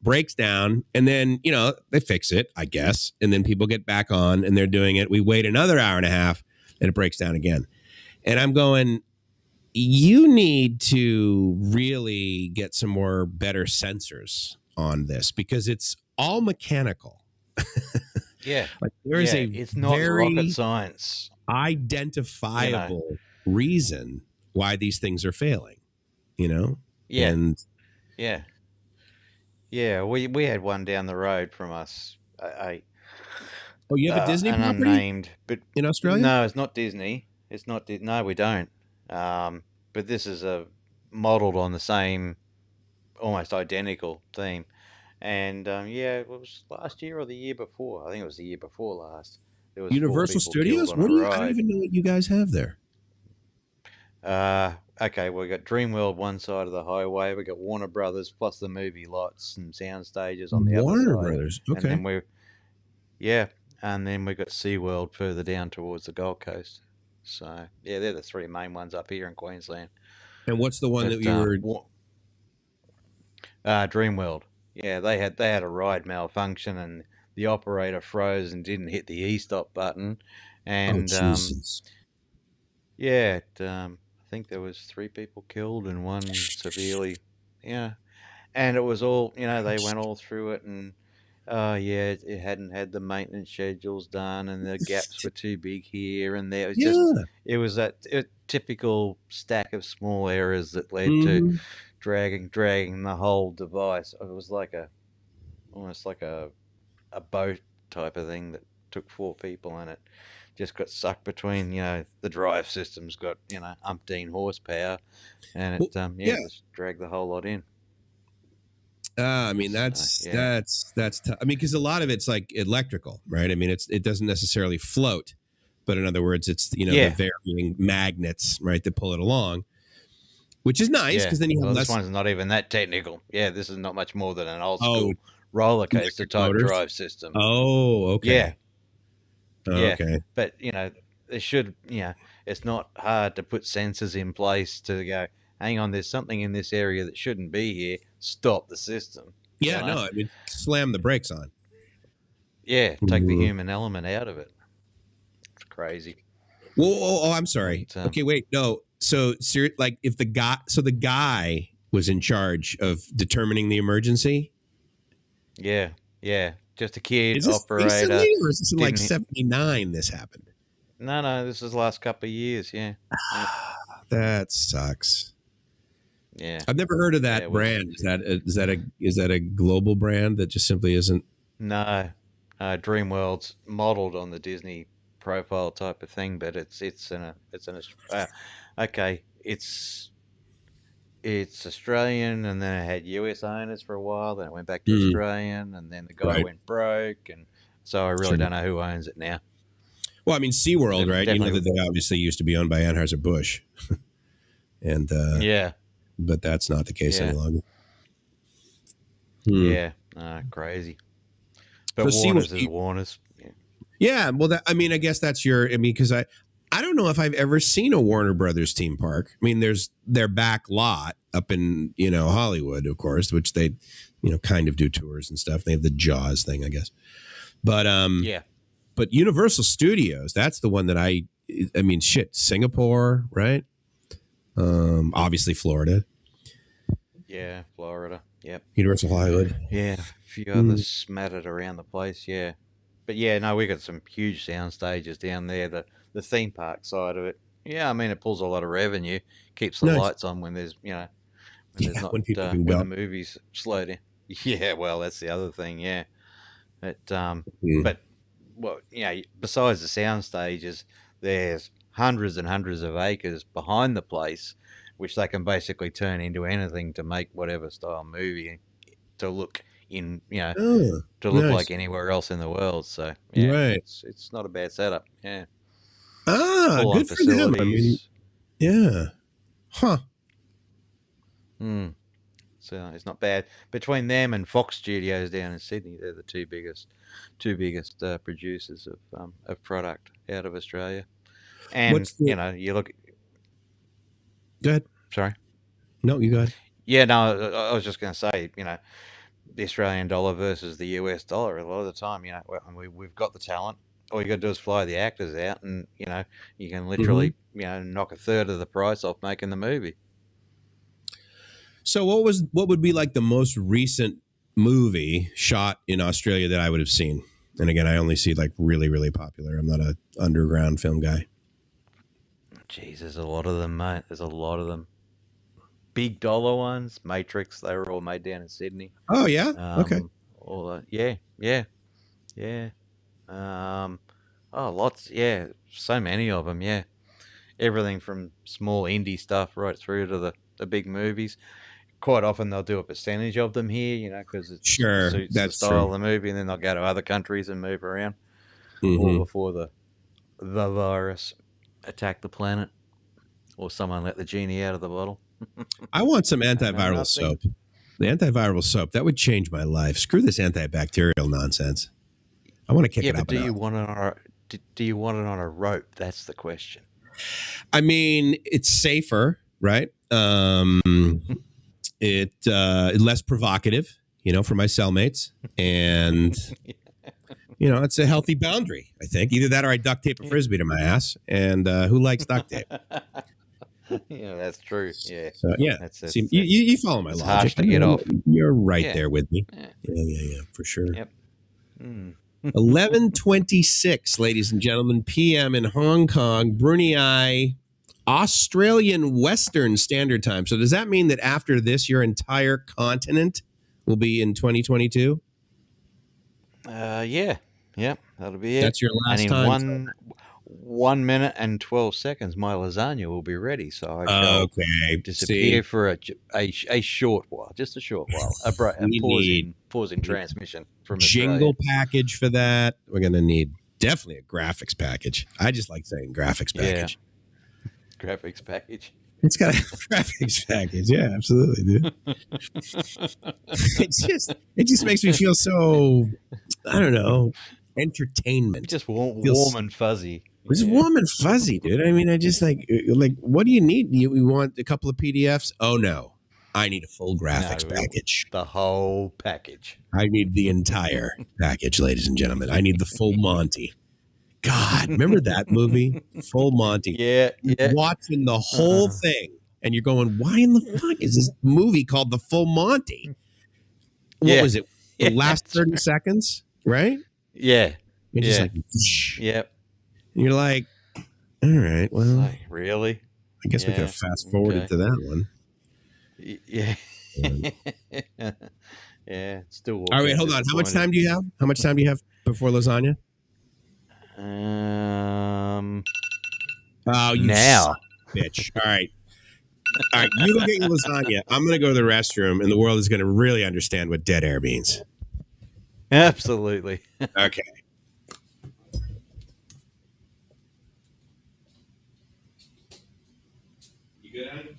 breaks down, and then, you know, they fix it, I guess. And then people get back on and they're doing it. We wait another hour and a half and it breaks down again. And I'm going, you need to really get some more better sensors on this because it's all mechanical. Yeah. Like there is it's not rocket science. Identifiable reason why these things are failing, you know? Yeah. And yeah, we had one down the road from us. Oh, you have a Disney an property? Unnamed, but in Australia? No, it's not Disney. It's not. No, we don't. But this is modeled on the same, almost identical theme. And it was last year or the year before. I think it was the year before last. There was Universal Studios? I don't even know what you guys have there. Okay, we got Dreamworld one side of the highway. We got Warner Brothers plus the movie lots and sound stages on the other side. Warner Brothers, okay. And then we got SeaWorld further down towards the Gold Coast. So they're the three main ones up here in Queensland. And what's the one that you were? Dreamworld. Yeah, they had a ride malfunction and the operator froze and didn't hit the e-stop button. And Jesus. I think there was 3 people killed and 1 severely. Yeah, and it was all they went all through it and. It hadn't had the maintenance schedules done, and the gaps were too big here and there. It was that typical stack of small errors that led to dragging the whole device. It was almost like a boat type of thing that took 4 people, and it just got sucked between. The drive system's got umpteen horsepower, and it just dragged the whole lot in. I mean, that's tough. I mean, because a lot of it's like electrical, right? I mean, it doesn't necessarily float, but in other words, it's the varying magnets, right, that pull it along, which is nice because then you have less. This one's not even that technical. Yeah, this is not much more than an old school roller coaster type drive system. Oh, okay. Okay, but there should it's not hard to put sensors in place to go. Hang on, there's something in this area that shouldn't be here. Stop the system. Yeah, no, I mean, slam the brakes on. Yeah, take the human element out of it. It's crazy. Whoa, I'm sorry. Okay, wait, no. So, if the guy was in charge of determining the emergency? Yeah. Just a kid is this operator. Recently, or is this in like 79 this happened? No, this is the last couple of years, yeah. That sucks. Yeah, I've never heard of that brand. Is that a global brand that just simply isn't? No, Dreamworld's modeled on the Disney profile type of thing, but it's Australian, and then it had US owners for a while. Then it went back to Australian, and then the guy went broke, and so I really don't know who owns it now. Well, I mean, SeaWorld, right? You know that they obviously used to be owned by Anheuser-Busch, and but that's not the case any longer. Yeah, crazy. But so Warner's is Warner's. Yeah, well, I guess that's because I don't know if I've ever seen a Warner Brothers theme park. I mean, there's their back lot up in Hollywood, of course, which they kind of do tours and stuff. They have the Jaws thing, I guess, but But Universal Studios, that's the one that I mean, Singapore, right? Obviously Florida. Yeah, Florida. Yep. Universal Hollywood. Yeah, a few others smattered around the place. Yeah, but we got some huge sound stages down there. the theme park side of it. Yeah, I mean it pulls a lot of revenue, keeps the Nice. lights on when there's when there's not when people can when go. the movie's slow down. Yeah, well that's the other thing. Yeah, but well, besides the sound stages, there's hundreds and hundreds of acres behind the place, which they can basically turn into anything to make whatever style movie to look Oh, to look nice. like anywhere else in the world. So yeah, Right. it's not a bad setup. Yeah, Ah, good for them. I mean, yeah. Huh. So it's not bad. Between them and Fox Studios down in Sydney, they're the two biggest producers of product out of Australia. And you look. Go ahead. Sorry. No, you go ahead. Yeah, no, I was just going to say, the Australian dollar versus the US dollar. A lot of the time, we've got the talent. All you got to do is fly the actors out, and you can literally knock a third of the price off making the movie. So what would be like the most recent movie shot in Australia that I would have seen? And again, I only see like really, really popular. I'm not a underground film guy. Jeez, there's a lot of them, mate. There's a lot of them. Big dollar ones, Matrix. They were all made down in Sydney. Oh yeah. Okay. Yeah. Lots. Yeah, so many of them. Yeah, everything from small indie stuff right through to the big movies. Quite often they'll do a percentage of them here, because it suits the style of the movie, and then they'll go to other countries and move around. All before the virus attacked the planet, or someone let the genie out of the bottle. I want some antiviral soap. The antiviral soap, that would change my life. Screw this antibacterial nonsense. I want to kick it up. Yeah, but do you want it on a rope? That's the question. I mean, it's safer, right? It less provocative, for my cellmates, and it's a healthy boundary. I think either that or I duct tape a frisbee to my ass, and who likes duct tape? Yeah, that's true. Yeah, so, yeah. See, you follow my logic. Harsh to get off. You're right there with me. Yeah, for sure. Yep. 11:26, ladies and gentlemen, p.m. in Hong Kong, Brunei, Australian Western Standard Time. So does that mean that after this, your entire continent will be in 2022? Yeah, that'll be it. That's your last time. 1 minute and 12 seconds, my lasagna will be ready. So I shall disappear for a short while, just a short while. A pause in transmission from jingle Australia. Package for that. We're gonna need definitely a graphics package. I just like saying graphics package. Yeah. Graphics package. It's got a graphics package. Yeah, absolutely, dude. It just makes me feel so, I don't know, entertainment. Just warm and fuzzy. It's warm and fuzzy, dude. I mean, I just like, what do you need? You want a couple of PDFs? Oh no, I need a full graphics package. The whole package. I need the entire package, ladies and gentlemen. I need the full Monty. God, remember that movie, Full Monty? Yeah. You're watching the whole thing, and you're going, "Why in the fuck is this movie called The Full Monty?" What was it? The last 30 seconds, right? Yeah. You're just like, yep. You're like, all right, well, like, really? I guess we could have fast forwarded to that one. Yeah. Yeah. Still. All right, hold on. How much time do you have? How much time do you have before lasagna? Oh, you now, bitch. All right. You go get your lasagna. I'm going to go to the restroom, and the world is going to really understand what dead air means. Absolutely. Okay. You good?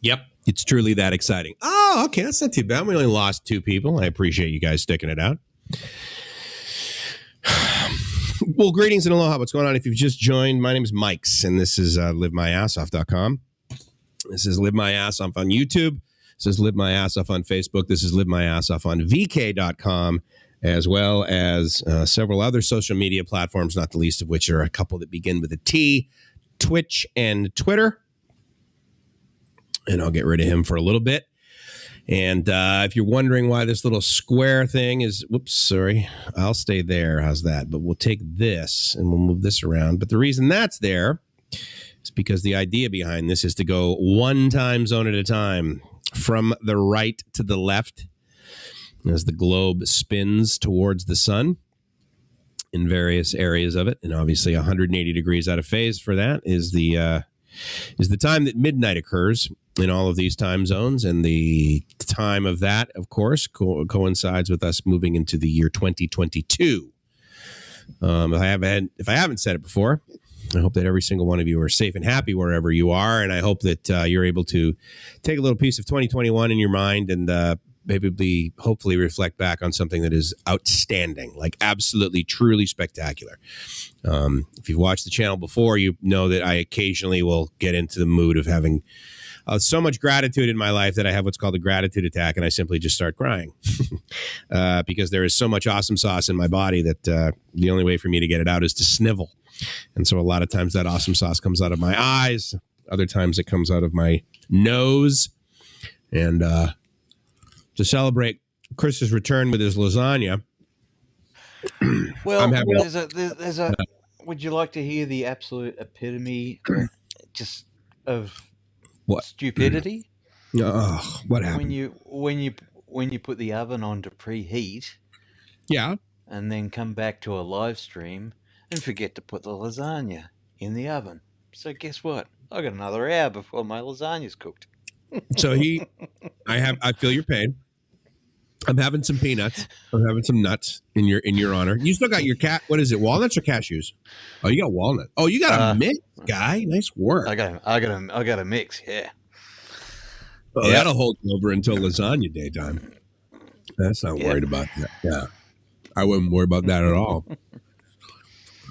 Yep. It's truly that exciting. Oh, okay. That's not too bad. We only lost 2 people. I appreciate you guys sticking it out. Well, greetings and aloha. What's going on? If you've just joined, my name is Mike's, and this is livemyassoff.com. This is Live My Ass Off on YouTube. This is Live My Ass Off on Facebook. This is Live My Ass Off on VK.com, as well as several other social media platforms, not the least of which are a couple that begin with a T, Twitch and Twitter. And I'll get rid of him for a little bit. And if you're wondering why this little square thing is, whoops, sorry, I'll stay there. How's that? But we'll take this and we'll move this around. But the reason that's there is because the idea behind this is to go one time zone at a time from the right to the left as the globe spins towards the sun in various areas of it. And obviously 180 degrees out of phase for that is the time that midnight occurs in all of these time zones. And the time of that, of course, coincides with us moving into the year 2022. If I haven't said it before, I hope that every single one of you are safe and happy wherever you are. And I hope that you're able to take a little piece of 2021 in your mind and hopefully reflect back on something that is outstanding, like absolutely, truly spectacular. If you've watched the channel before, you know that I occasionally will get into the mood of having so much gratitude in my life that I have what's called a gratitude attack, and I simply just start crying because there is so much awesome sauce in my body that the only way for me to get it out is to snivel. And so a lot of times that awesome sauce comes out of my eyes. Other times it comes out of my nose. And to celebrate Chris's return with his lasagna. Well, there's a. Would you like to hear the absolute epitome, just of what stupidity? What happened? When you put the oven on to preheat, yeah, and then come back to a live stream and forget to put the lasagna in the oven. So guess what? I got another hour before my lasagna's cooked. So I feel your pain. I'm having some peanuts. I'm having some nuts in your honor. You still got your what is it? Walnuts or cashews? Oh, you got walnut. Oh, you got a mix, guy. Nice work. I got a mix. Yeah. Oh, yeah. That'll hold you over until lasagna day time. That's not worried about that. Yeah, I wouldn't worry about that at all.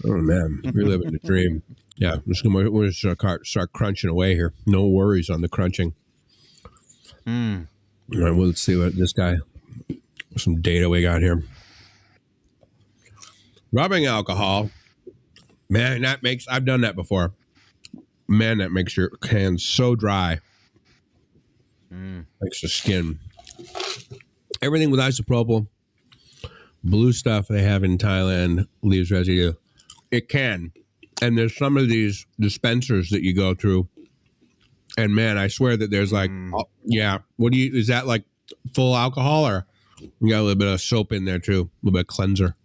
Oh man, we're living the dream. Yeah, we're just gonna start crunching away here. No worries on the crunching. All right, well, let's see what this guy. Some data we got here. Rubbing alcohol, man, I've done that before. Man, that makes your hands so dry. Makes the skin. Everything with isopropyl, blue stuff they have in Thailand leaves residue. It can. And there's some of these dispensers that you go through. And man, I swear that there's like, is that like full alcohol or you got a little bit of soap in there too? A little bit of cleanser.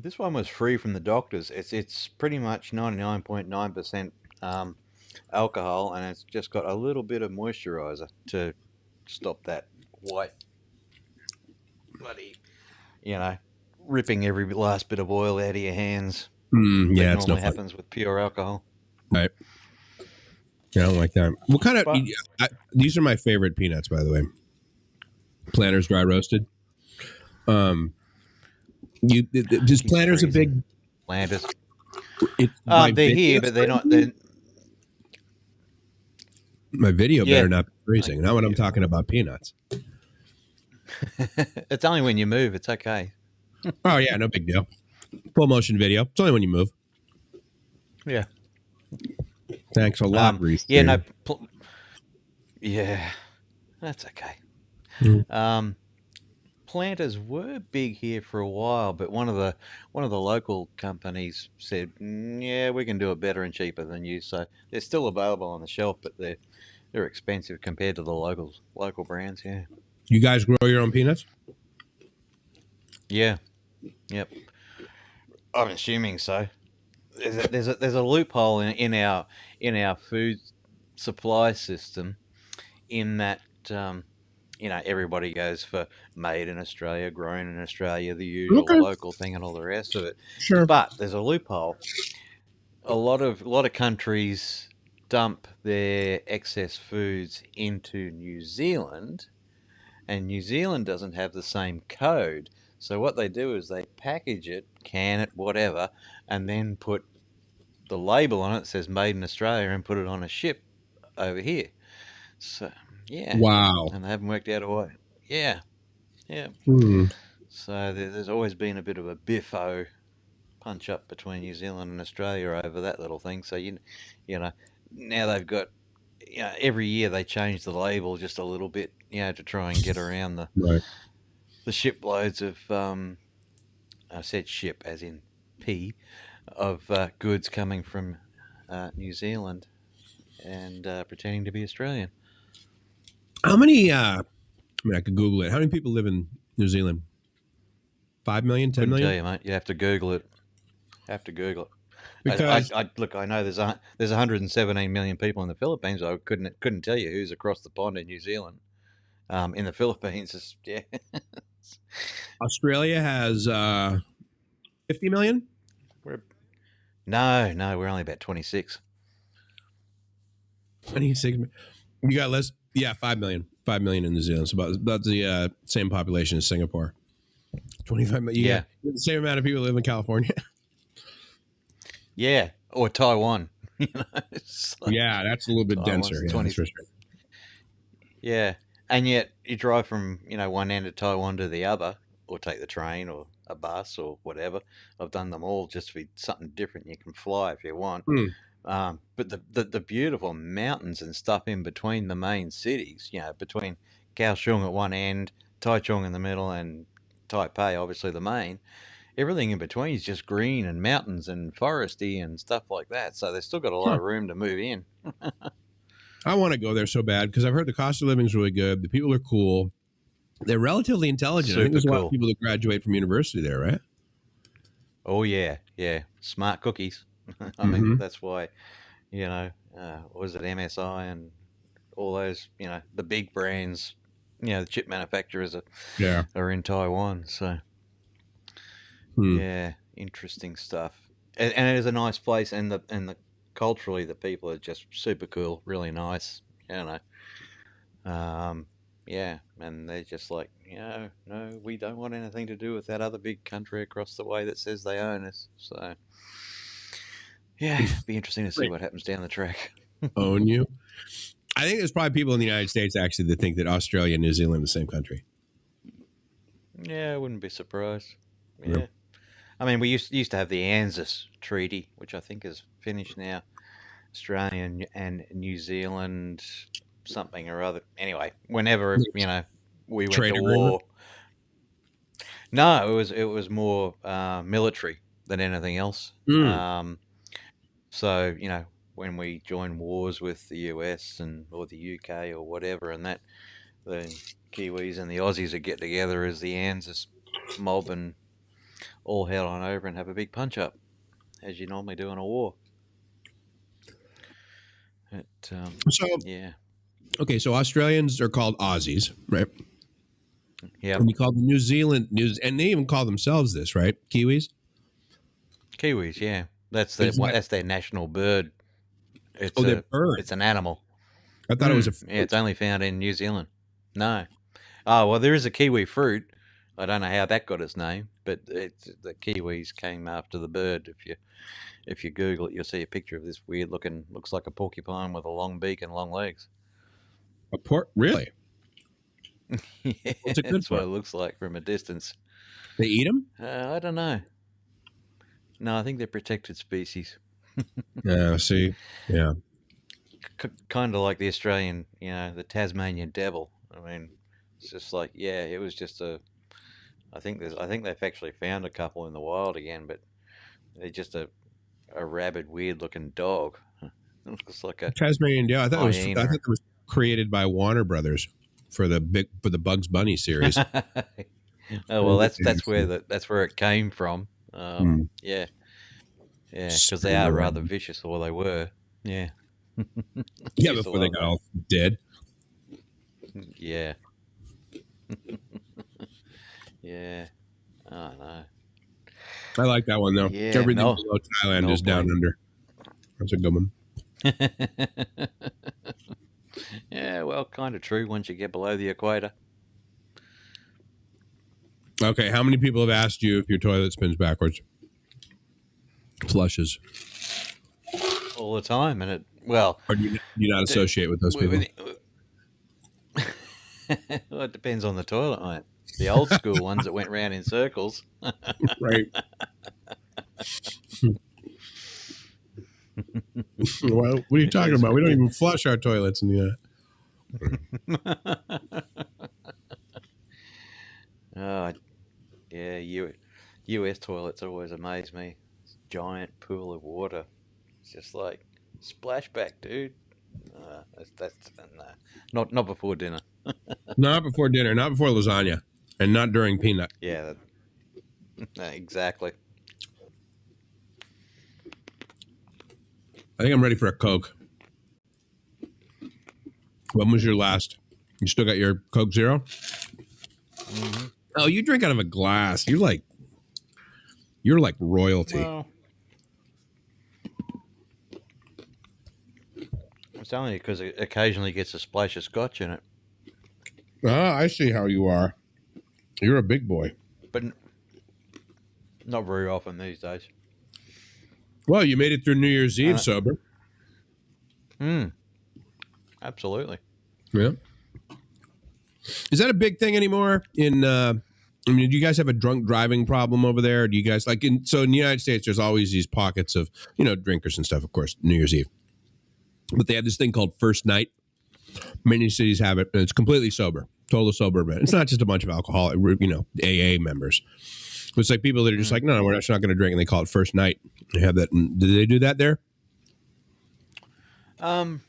This one was free from the doctors. It's pretty much 99.9% alcohol, and it's just got a little bit of moisturizer to stop that white bloody, ripping every last bit of oil out of your hands. Yeah, it's normally happens with pure alcohol. Right. Yeah, I don't like that. What kind of? These are my favorite peanuts, by the way. Planters dry roasted. Does Planters a big Planters? They're here, but they're not. My video better not be freezing. Not when I'm talking about peanuts. It's only when you move. It's okay. Oh yeah, no big deal. Full motion video. It's only when you move. Yeah. Thanks a lot, Reese. Yeah, that's okay. Planters were big here for a while, but one of the local companies said, "Yeah, we can do it better and cheaper than you." So they're still available on the shelf, but they're expensive compared to the local brands. Yeah. You guys grow your own peanuts? Yeah. Yep. I'm assuming so. There's a loophole in our food supply system, in that everybody goes for made in Australia, grown in Australia, the usual local thing, and all the rest of it. Sure. But there's a loophole. A lot of countries dump their excess foods into New Zealand, and New Zealand doesn't have the same code. So what they do is they package it, can it, whatever, and then put the label on it that says made in Australia and put it on a ship over here. So, yeah. Wow. And they haven't worked out a way. Yeah. Yeah. So there's always been a bit of a biffo punch up between New Zealand and Australia over that little thing. So, you know, now they've got, every year they change the label just a little bit, to try and get around the shiploads of, I said ship as in P, of goods coming from New Zealand and pretending to be Australian. How many, I could Google it. How many people live in New Zealand? 5 million, 10 million? Tell you, mate. You have to Google it. Because I know there's 117 million people in the Philippines. I couldn't tell you who's across the pond in New Zealand. In the Philippines, Australia has 50 million? No, we're only about 26. 26. You got less? Yeah, 5 million. 5 million in New Zealand. It's about the same population as Singapore. 25 million. Yeah. The same amount of people live in California. Yeah, or Taiwan. Yeah, that's a little bit denser. Yeah, that's for sure. Yeah, and yet you drive from one end of Taiwan to the other, or take the train or a bus or whatever. I've done them all just to be something different. You can fly if you want. But the beautiful mountains and stuff in between the main cities, between Kaohsiung at one end, Taichung in the middle, and Taipei, obviously the main. Everything in between is just green and mountains and foresty and stuff like that. So they've still got a lot of room to move in. I want to go there so bad because I've heard the cost of living is really good. The people are cool. They're relatively intelligent. I think there's a lot of people that graduate from university there, right? Oh, yeah. Smart cookies. I mean, that's why, what was it, MSI and all those, the big brands, the chip manufacturers are in Taiwan. So, yeah, interesting stuff. And it is a nice place, and the culturally, the people are just super cool, really nice, yeah, and they're just like, no, we don't want anything to do with that other big country across the way that says they own us. So, yeah, it'd be interesting to see what happens down the track. Own you? I think there's probably people in the United States actually that think that Australia and New Zealand are the same country. Yeah, I wouldn't be surprised. Yeah. Yep. I mean, we used to have the ANZUS Treaty, which I think is finished now. Australia and New Zealand, something or other. Anyway, whenever we went to war. No, it was more military than anything else. So when we join wars with the US or the UK or whatever, and that the Kiwis and the Aussies would get together as the ANZUS mob and all head on over and have a big punch up, as you normally do in a war. Okay, so Australians are called Aussies, right? Yeah. And we call them New Zealand and they even call themselves this, right? Kiwis. Kiwis, yeah. That's their national bird. It's bird. It's an animal. I thought it was a fruit. Yeah, it's only found in New Zealand. No. Oh, well, there is a kiwi fruit. I don't know how that got its name, but the Kiwis came after the bird. If you Google it, you'll see a picture of this weird looking, looks like a porcupine with a long beak and long legs. Really? Yeah, that's what it looks like from a distance. They eat them? I don't know. No, I think they're protected species. Yeah, see? Yeah. Kind of like the Australian, the Tasmanian devil. I mean, it's just like, it was just I think they've actually found a couple in the wild again, but they're just a rabid, weird-looking dog. It looks like a Tasmanian devil. I thought it was created by Warner Brothers for the Bugs Bunny series. Oh well, that's where it came from. Yeah, because they are rather vicious, or they were. Yeah. Yeah, before they got all dead. Yeah. Yeah. Oh no. I like that one though. Yeah, Everything below Thailand is down under. That's a good one. Yeah, well, kind of true once you get below the equator. Okay, how many people have asked you if your toilet spins backwards? Flushes. All the time, and it, well... Or do you not associate with those people? Well, it depends on the toilet, mate. The old school ones that went round in circles. Right. Well, what are you talking about? We don't even flush our toilets in the... Oh, yeah, US toilets always amaze me. This giant pool of water. It's just like, splashback, dude. No, not before dinner. Not before dinner, not before lasagna, and not during peanut. Yeah, exactly. I think I'm ready for a Coke. When was your last? You still got your Coke Zero? Mm-hmm. Oh, you drink out of a glass. You're like royalty. Well, it's only because it occasionally gets a splash of scotch in it. Ah, I see how you are. You're a big boy. But not very often these days. Well, you made it through New Year's Eve sober. Absolutely. Yeah. Is that a big thing anymore? I mean, do you guys have a drunk driving problem over there? Or do you guys in the United States, there's always these pockets of, drinkers and stuff, of course, New Year's Eve. But they have this thing called First Night. Many cities have it, and it's completely sober, total sober event. It's not just a bunch of alcoholic, AA members. It's like people that are just like, no, we're just not going to drink, and they call it First Night. They have that. Do they do that there? On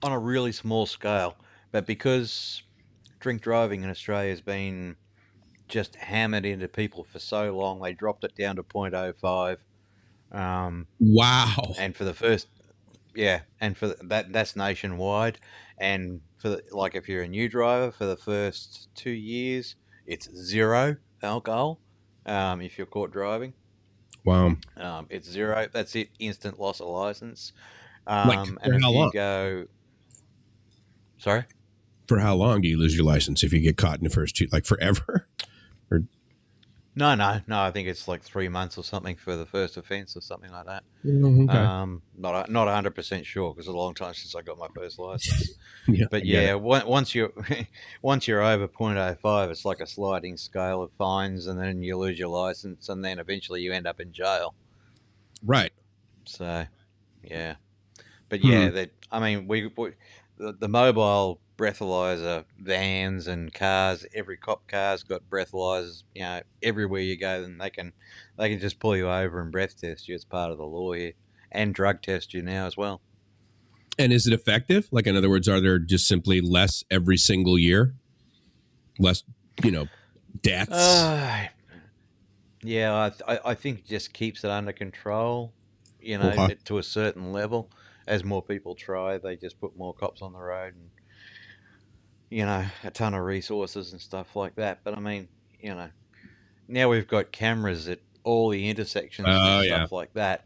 a really small scale, but because drink driving in Australia has been just hammered into people for so long, they dropped it down to 0.05. Wow! And for the first, that's nationwide. And for if you're a new driver, for the first 2 years, it's 0 alcohol. If you're caught driving, wow, it's 0. That's it. Instant loss of license. And if how you long? go, sorry, for how long do you lose your license if you get caught in the first two? Like forever? Or no. I think it's like 3 months or something for the first offence or something like that. Okay. Not 100% sure because it's a long time since I got my first license. Yeah, but yeah, once you're over 0.05, it's like a sliding scale of fines, and then you lose your license, and then eventually you end up in jail. Right. So, yeah. But yeah, the mobile breathalyzer vans and cars, every cop car's got breathalyzers, everywhere you go, and they can just pull you over and breath test you. It's part of the law here, and drug test you now as well. And is it effective? Like, in other words, are there just simply less every single year? Less, deaths? Yeah, I think it just keeps it under control, to a certain level. As more people try, they just put more cops on the road and, a ton of resources and stuff like that. But I mean, now we've got cameras at all the intersections and stuff like that.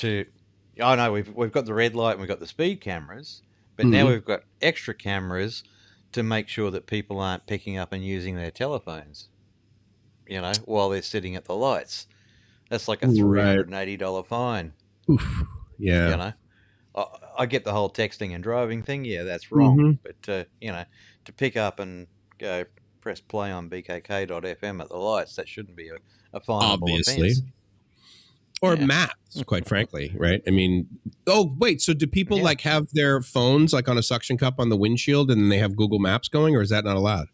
We've got the red light and we've got the speed cameras, but now we've got extra cameras to make sure that people aren't picking up and using their telephones, while they're sitting at the lights. That's like a $380 fine. Oof. Yeah. I get the whole texting and driving thing. Yeah, that's wrong. But, to pick up and go press play on bkk.fm at the lights, that shouldn't be a fineable offense. Or maps, quite frankly, right? I mean, so do people have their phones on a suction cup on the windshield and then they have Google Maps going, or is that not allowed?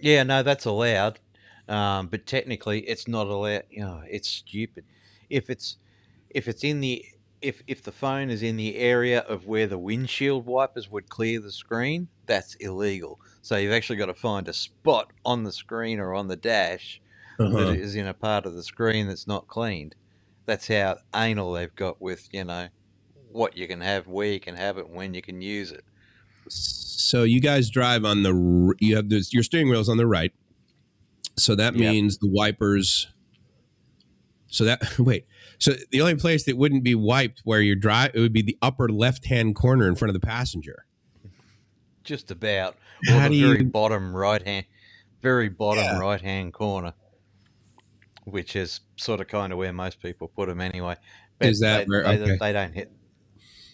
Yeah, no, that's allowed. But technically it's not allowed. It's stupid. If the phone is in the area of where the windshield wipers would clear the screen, that's illegal. So you've actually got to find a spot on the screen or on the dash that is in a part of the screen that's not cleaned. That's how anal they've got with, what you can have, where you can have it, when you can use it. So you guys drive on your steering wheel's on the right. So that means the wipers So so the only place that wouldn't be wiped where you're it would be the upper left-hand corner in front of the passenger. Just about, or the very bottom right-hand corner, which is sort of kind of where most people put them anyway. But is that they don't hit?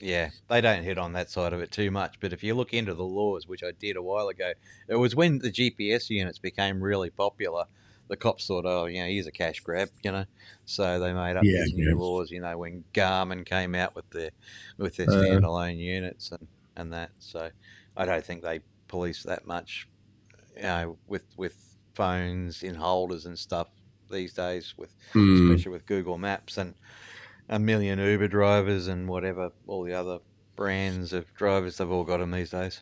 Yeah, they don't hit on that side of it too much. But if you look into the laws, which I did a while ago, it was when the GPS units became really popular. The cops thought, oh, here's a cash grab, So they made up these new laws, when Garmin came out with their standalone units and that. So I don't think they police that much, with phones in holders and stuff these days, especially with Google Maps and a million Uber drivers and whatever, all the other brands of drivers, they've all got them these days.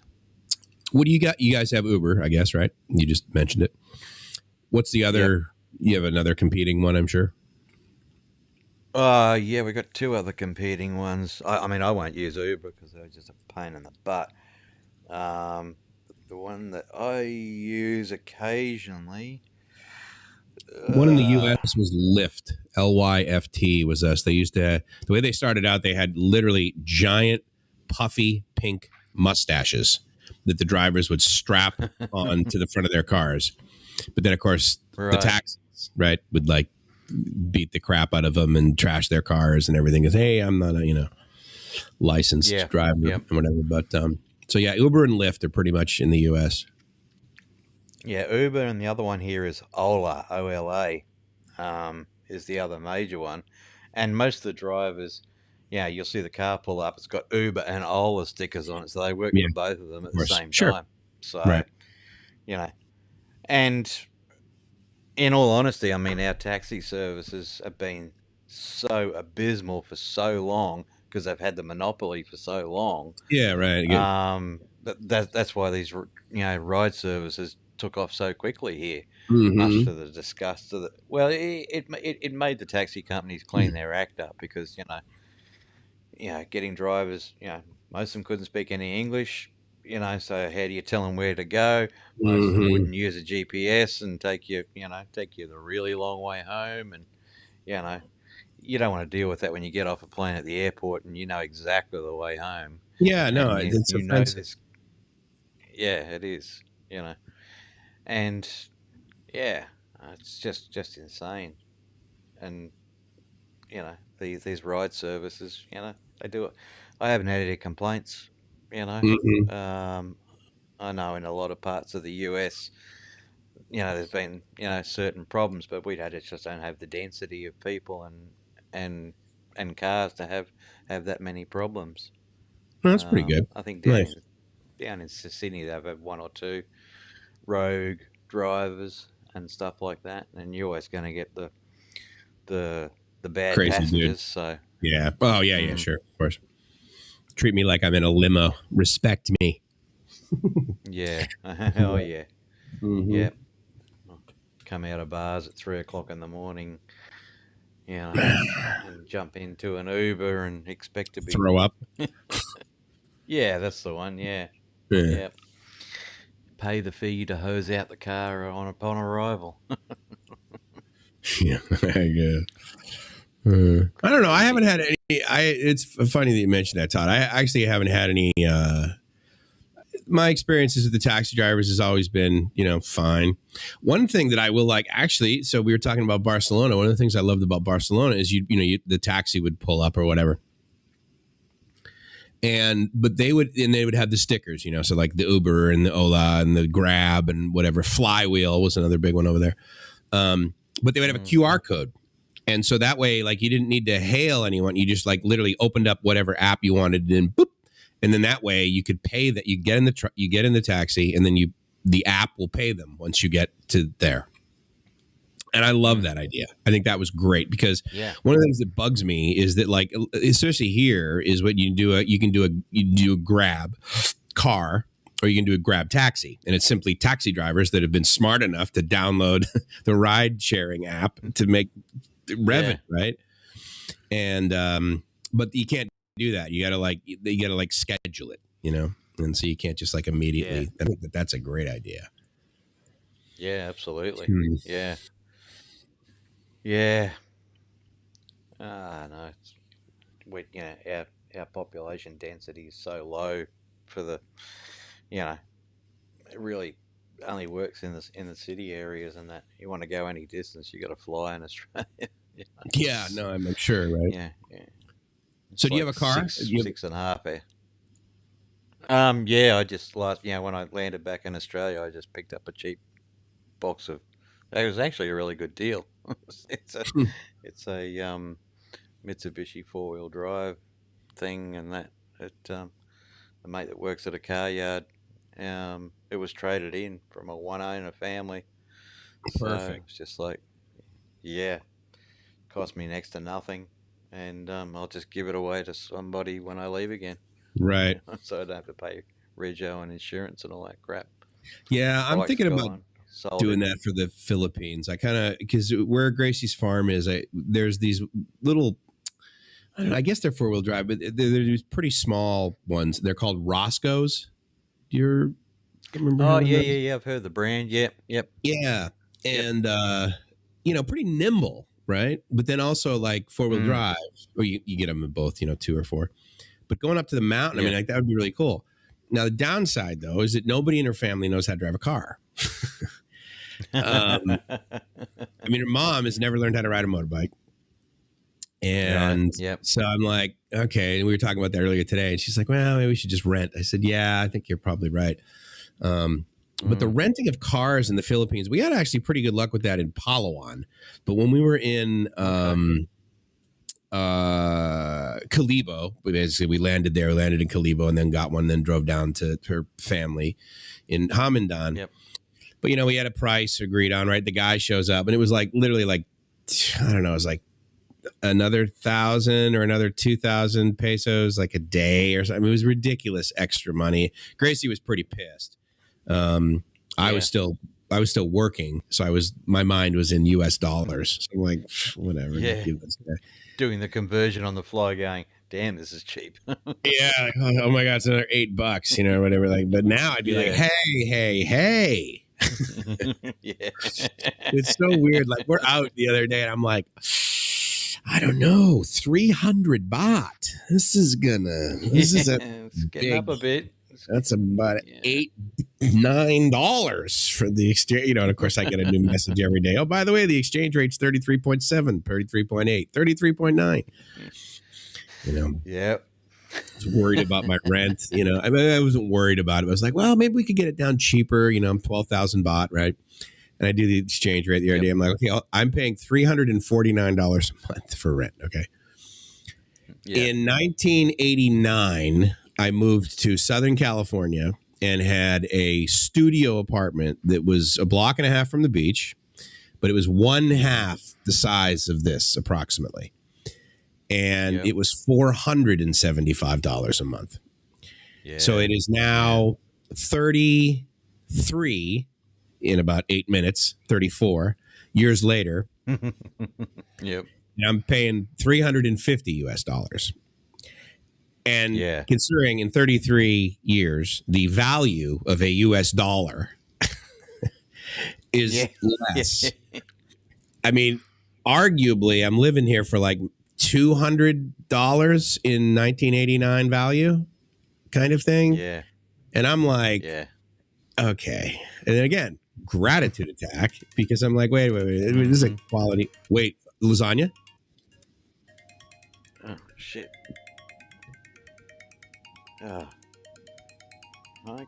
What do you got? You guys have Uber, I guess, right? You just mentioned it. What's the other? Yep. You have another competing one, I'm sure. Yeah, we got two other competing ones. I mean, I won't use Uber because they're just a pain in the butt. The one that I use occasionally. One in the U.S. was Lyft. Lyft was us. They used to, the way they started out, they had literally giant, puffy, pink mustaches that the drivers would strap on to the front of their cars. But then, of course, the taxis, right, would like beat the crap out of them and trash their cars and everything. Because, hey, I'm not a licensed driver and whatever. But so yeah, Uber and Lyft are pretty much in the U.S. Yeah, Uber, and the other one here is Ola, O-L-A, is the other major one. And most of the drivers, you'll see the car pull up. It's got Uber and Ola stickers on it, so they work for both of them at the same time. So, and in all honesty, I mean, our taxi services have been so abysmal for so long because they've had the monopoly for so long. Yeah, right. That's why these ride services took off so quickly here, much to the disgust of it made the taxi companies clean their act up because getting drivers, most of them couldn't speak any English. So how do you tell them where to go? Most of them wouldn't use a GPS and take you the really long way home. And, you don't want to deal with that when you get off a plane at the airport and you know exactly the way home. Yeah, no, it's offensive. It is, and it's just insane. And, these ride services, they do it. I haven't had any complaints. I know in a lot of parts of the US, there's been certain problems, but we just don't have the density of people and cars to have that many problems. Well, that's pretty good. I think down in Sydney they've had one or two rogue drivers and stuff like that, and you're always going to get the bad crazy passengers. Dude. So yeah, sure, of course. Treat me like I'm in a limo. Respect me. Yeah. Oh, yeah. Yeah. Come out of bars at 3:00 in the morning, and jump into an Uber and expect to be throw up. Yeah, that's the one. Yeah. Yep. Pay the fee to hose out the car upon arrival. Yeah, I don't know. I haven't had any. It's funny that you mentioned that, Todd. I actually haven't had any. My experiences with the taxi drivers has always been, fine. One thing that I will like, actually, so we were talking about Barcelona. One of the things I loved about Barcelona is the taxi would pull up or whatever, but they would have the stickers, so like the Uber and the Ola and the Grab and whatever. Flywheel was another big one over there. But they would have a QR code. And so that way, like, you didn't need to hail anyone. You just like literally opened up whatever app you wanted and boop. And then that way you could pay that. You get in the taxi, and then the app will pay them once you get to there. And I love that idea. I think that was great because one of the things that bugs me is that, like, especially here, is what you can do a Grab car, or you can do a Grab taxi, and it's simply taxi drivers that have been smart enough to download the ride sharing app to make revenue, right? And but you can't do that. You gotta schedule it, and so you can't just like immediately. I think that's a great idea. Yeah, absolutely. Yeah. No, our population density is so low for the, it really only works in the city areas, and that you want to go any distance, you got to fly in Australia. Yeah, no, I'm sure, right? Yeah. So do you have a car? Six and a half hour. Yeah, I just when I landed back in Australia, I just picked up a cheap box of. It was actually a really good deal. It's a Mitsubishi 4-wheel drive thing, and that the mate that works at a car yard, it was traded in from a one-owner family. Perfect. So it's just cost me next to nothing, and I'll just give it away to somebody when I leave again. Right. So I don't have to pay rego and insurance and all that crap. Yeah, I'm thinking about doing that for the Philippines. I kind of, because where Gracie's farm is, there's these little, I don't know, I guess they're 4-wheel drive, but they're these pretty small ones. They're called Roscoe's. Do you remember? Oh, yeah. I've heard the brand. Yep. Yeah. And, pretty nimble, right? But then also like 4-wheel drive, or you get them in both, 2 or 4. But going up to the mountain, I mean, like that would be really cool. Now, the downside, though, is that nobody in her family knows how to drive a car. I mean, her mom has never learned how to ride a motorbike. And so I'm like, okay. And we were talking about that earlier today. And she's like, well, maybe we should just rent. I said, yeah, I think you're probably right. But the renting of cars in the Philippines, we had actually pretty good luck with that in Palawan. But when we were in Kalibo, we landed there, landed in Kalibo, and then got one, then drove down to her family in Hamandan. Yep. But, we had a price agreed on, right? The guy shows up, and it was like literally like, I don't know, it was like another 1,000 or another 2,000 pesos like a day or something. I mean, it was ridiculous extra money. Gracie was pretty pissed. I was still working, so my mind was in US dollars. So I'm like, whatever. Yeah. Doing the conversion on the fly, going, damn, this is cheap. Yeah. Oh my God, it's another $8, or whatever. Like, but now I'd be like, hey. Yeah. It's so weird. Like, we're out the other day, and I'm like, I don't know, 300 baht. This is it's getting up a bit. That's about $8-9 for the exchange. And of course, I get a new message every day. Oh, by the way, the exchange rate's 33.7, 33.8, 33.9. Yep. I was worried about my rent. I mean, I wasn't worried about it. I was like, well, maybe we could get it down cheaper. I'm 12,000 baht, right? And I do the exchange rate the other day. I'm like, okay, I'm paying $349 a month for rent. Okay. Yeah. In 1989, I moved to Southern California and had a studio apartment that was a block and a half from the beach, but it was 1/2 the size of this approximately. And it was $475 a month. Yeah. So it is now 33 in about 8 minutes, 34 years later. Yep. And I'm paying $350. And considering in 33 years, the value of a US dollar is less. I mean, arguably, I'm living here for like $200 in 1989 value kind of thing. Yeah. And I'm like, okay. And then again, gratitude attack, because I'm like, wait. This is a quality. Wait, lasagna? Oh, shit. Hi,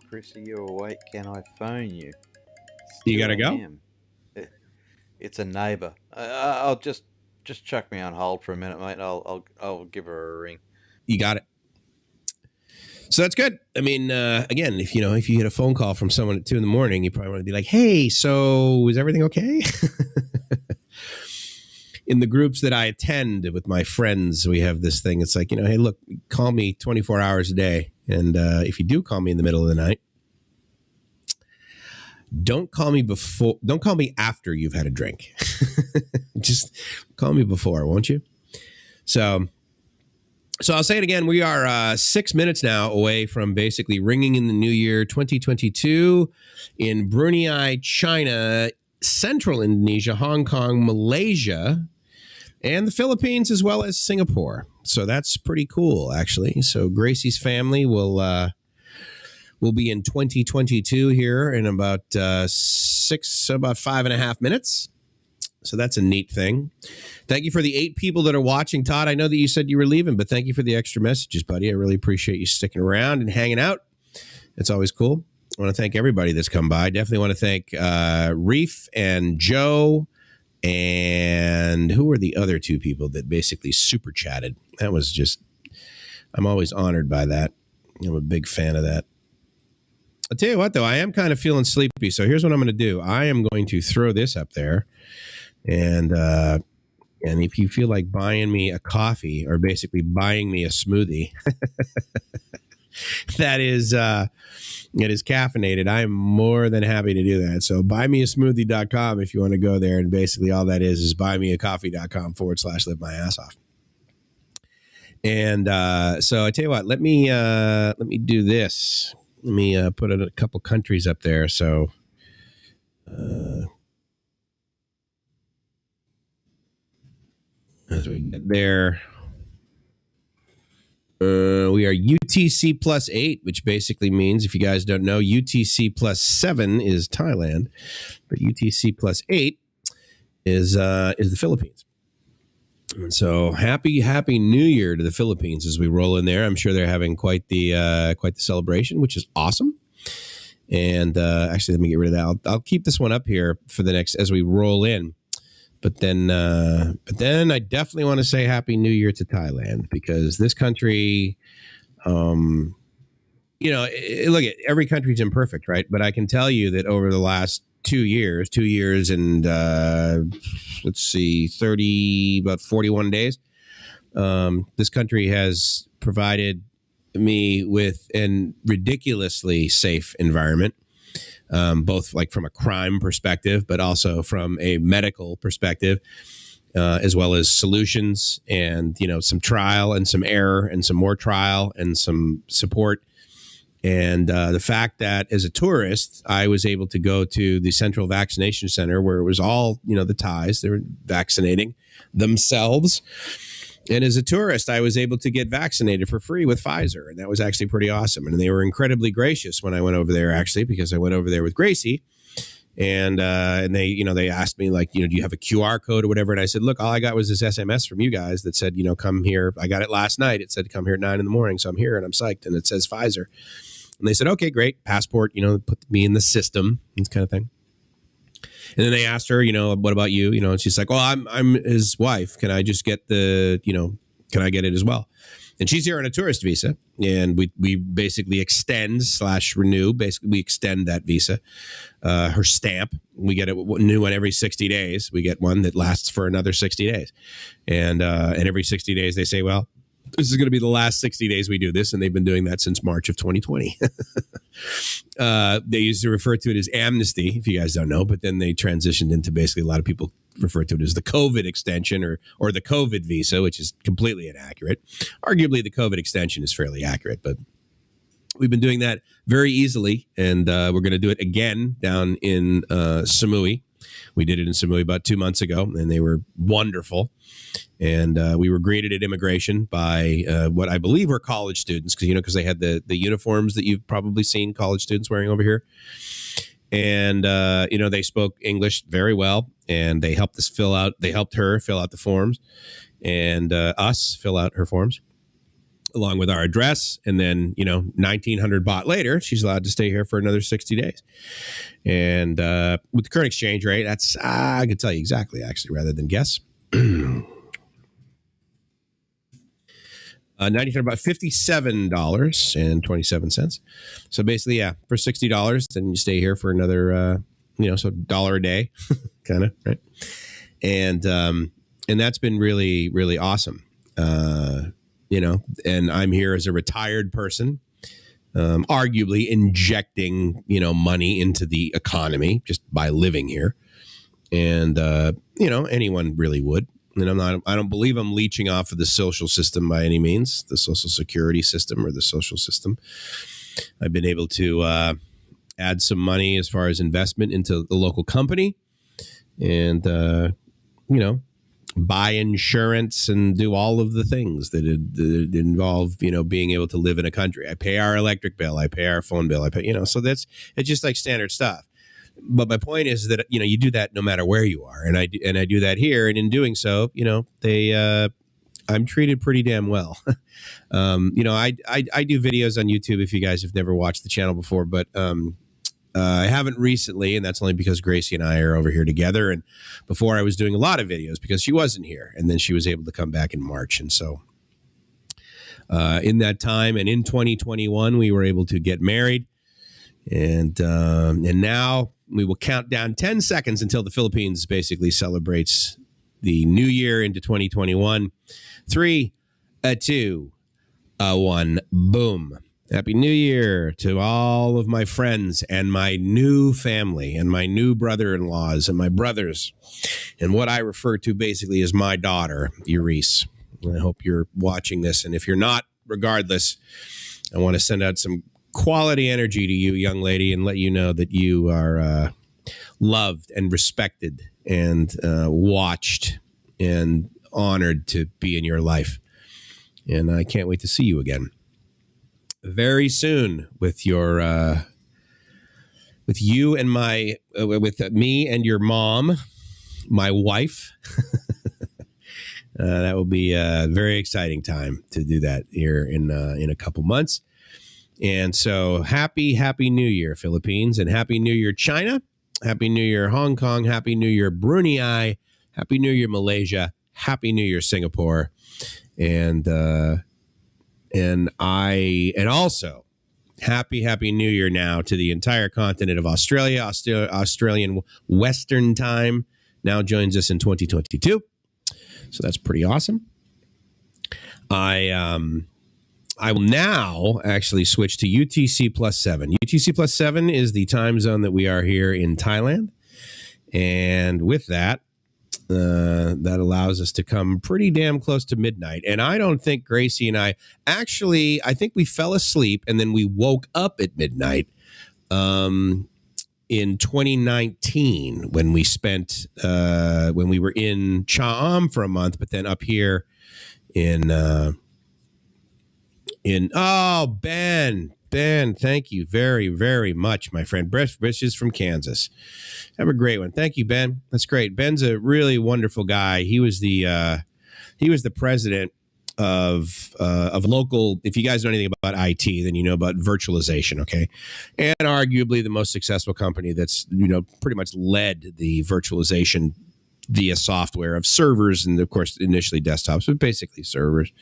Chrissy, you're awake. Can I phone you? You gotta go? It's a neighbor. I'll just chuck me on hold for a minute, mate. I'll give her a ring. You got it. So that's good. I mean, again, if you get a phone call from someone at 2 a.m, you probably want to be like, hey, so is everything okay? In the groups that I attend with my friends, we have this thing. It's like, hey, look, call me 24 hours a day. And if you do call me in the middle of the night, don't call me after you've had a drink. Just call me before, won't you? So I'll say it again. We are 6 minutes now away from basically ringing in the new year 2022 in Brunei, China, Central Indonesia, Hong Kong, Malaysia, and the Philippines, as well as Singapore. So that's pretty cool, actually. So Gracie's family will be in 2022 here in about 5.5 minutes. So that's a neat thing. Thank you for the 8 people that are watching. Todd, I know that you said you were leaving, but thank you for the extra messages, buddy. I really appreciate you sticking around and hanging out. It's always cool. I want to thank everybody that's come by. Definitely want to thank Reef and Joe. And who were the other 2 people that basically super chatted? That was just, I'm always honored by that. I'm a big fan of that. I'll tell you what, though, I am kind of feeling sleepy. So here's what I'm going to do. I am going to throw this up there. And if you feel like buying me a coffee or basically buying me a smoothie, that is it is caffeinated, I am more than happy to do that. So buymeasmoothie.com if you want to go there. And basically all that is buymeacoffee.com/live my ass off. And so I tell you what, let me do this. Let me put a couple countries up there. So as we get there, we are UTC plus 8, which basically means, if you guys don't know, UTC plus 7 is Thailand, but UTC plus 8 is the Philippines. And so happy New Year to the Philippines as we roll in there. I'm sure they're having quite the celebration, which is awesome. And actually, let me get rid of that. I'll keep this one up here for the next as we roll in. But then I definitely want to say Happy New Year to Thailand, because this country, look, every country's imperfect, right? But I can tell you that over the last 2 years and let's see, about 41 days, this country has provided me with a ridiculously safe environment. Both like from a crime perspective, but also from a medical perspective, as well as solutions and, some trial and some error and some more trial and some support. And the fact that as a tourist, I was able to go to the Central Vaccination Center where it was all, the Thais, they were vaccinating themselves. And as a tourist, I was able to get vaccinated for free with Pfizer. And that was actually pretty awesome. And they were incredibly gracious when I went over there, actually, because I went over there with Gracie. And they, they asked me, like, do you have a QR code or whatever? And I said, look, all I got was this SMS from you guys that said, come here. I got it last night. It said, come here at 9 a.m. So I'm here and I'm psyched. And it says Pfizer. And they said, okay, great. Passport, put me in the system, this kind of thing. And then they asked her, what about you? And she's like, well, I'm his wife. Can I just get can I get it as well? And she's here on a tourist visa. And we basically extend/renew. Basically, we extend that visa, her stamp. We get a new one every 60 days. We get one that lasts for another 60 days. And every 60 days they say, well, this is going to be the last 60 days we do this. And they've been doing that since March of 2020. They used to refer to it as amnesty, if you guys don't know, but then they transitioned into basically a lot of people refer to it as the COVID extension or the COVID visa, which is completely inaccurate. Arguably, the COVID extension is fairly accurate, but we've been doing that very easily. And we're going to do it again down in Samui. We did it in Samui about 2 months ago, and they were wonderful. And we were greeted at immigration by what I believe were college students, because they had the uniforms that you've probably seen college students wearing over here. And, they spoke English very well, and they helped her fill out the forms and us fill out her forms along with our address. And then, 1,900 baht later, she's allowed to stay here for another 60 days. And with the current exchange rate, that's, I could tell you exactly, actually, rather than guess. 1,900 about $57.27. So basically, yeah, for $60, then you stay here for another, so $1 a day, kind of, right? And that's been really, really awesome. And I'm here as a retired person, arguably injecting, money into the economy just by living here. And, anyone really would. And I don't believe I'm leeching off of the social system by any means, the social security system or the social system. I've been able to add some money as far as investment into the local company. And, buy insurance and do all of the things that involve, being able to live in a country. I pay our electric bill. I pay our phone bill. I pay, so it's just like standard stuff. But my point is that, you do that no matter where you are. And I do that here. And in doing so, I'm treated pretty damn well. I do videos on YouTube if you guys have never watched the channel before, but I haven't recently, and that's only because Gracie and I are over here together. And before I was doing a lot of videos because she wasn't here, and then she was able to come back in March. And so in that time and in 2021, we were able to get married. And now we will count down 10 seconds until the Philippines basically celebrates the new year into 2021. 3, 2, 1, boom. Happy New Year to all of my friends and my new family and my new brother-in-laws and my brothers and what I refer to basically as my daughter, Eurice. I hope you're watching this. And if you're not, regardless, I want to send out some quality energy to you, young lady, and let you know that you are loved and respected and watched and honored to be in your life. And I can't wait to see you again very soon with your with you and my with me and your mom, my wife. That will be a very exciting time to do that here in a couple months. And so happy New Year, Philippines, and Happy New Year, China. Happy New Year, Hong Kong. Happy New Year, Brunei. Happy New Year, Malaysia. Happy New Year, Singapore. And also happy New Year now to the entire continent of Australia. Australian Western Time now joins us in 2022. So that's pretty awesome. I will now actually switch to UTC +7. UTC +7 is the time zone that we are here in Thailand. And with that, that allows us to come pretty damn close to midnight. And I don't think Gracie and I think we fell asleep and then we woke up at midnight in 2019 when we spent when we were in Cha'am for a month, but then up here in Ben, thank you very, very much, my friend. Wishes from Kansas. Have a great one. Thank you, Ben. That's great. Ben's a really wonderful guy. He was the president of local. If you guys know anything about IT, then you know about virtualization. Okay, and arguably the most successful company that's pretty much led the virtualization via software of servers and of course initially desktops, but basically servers.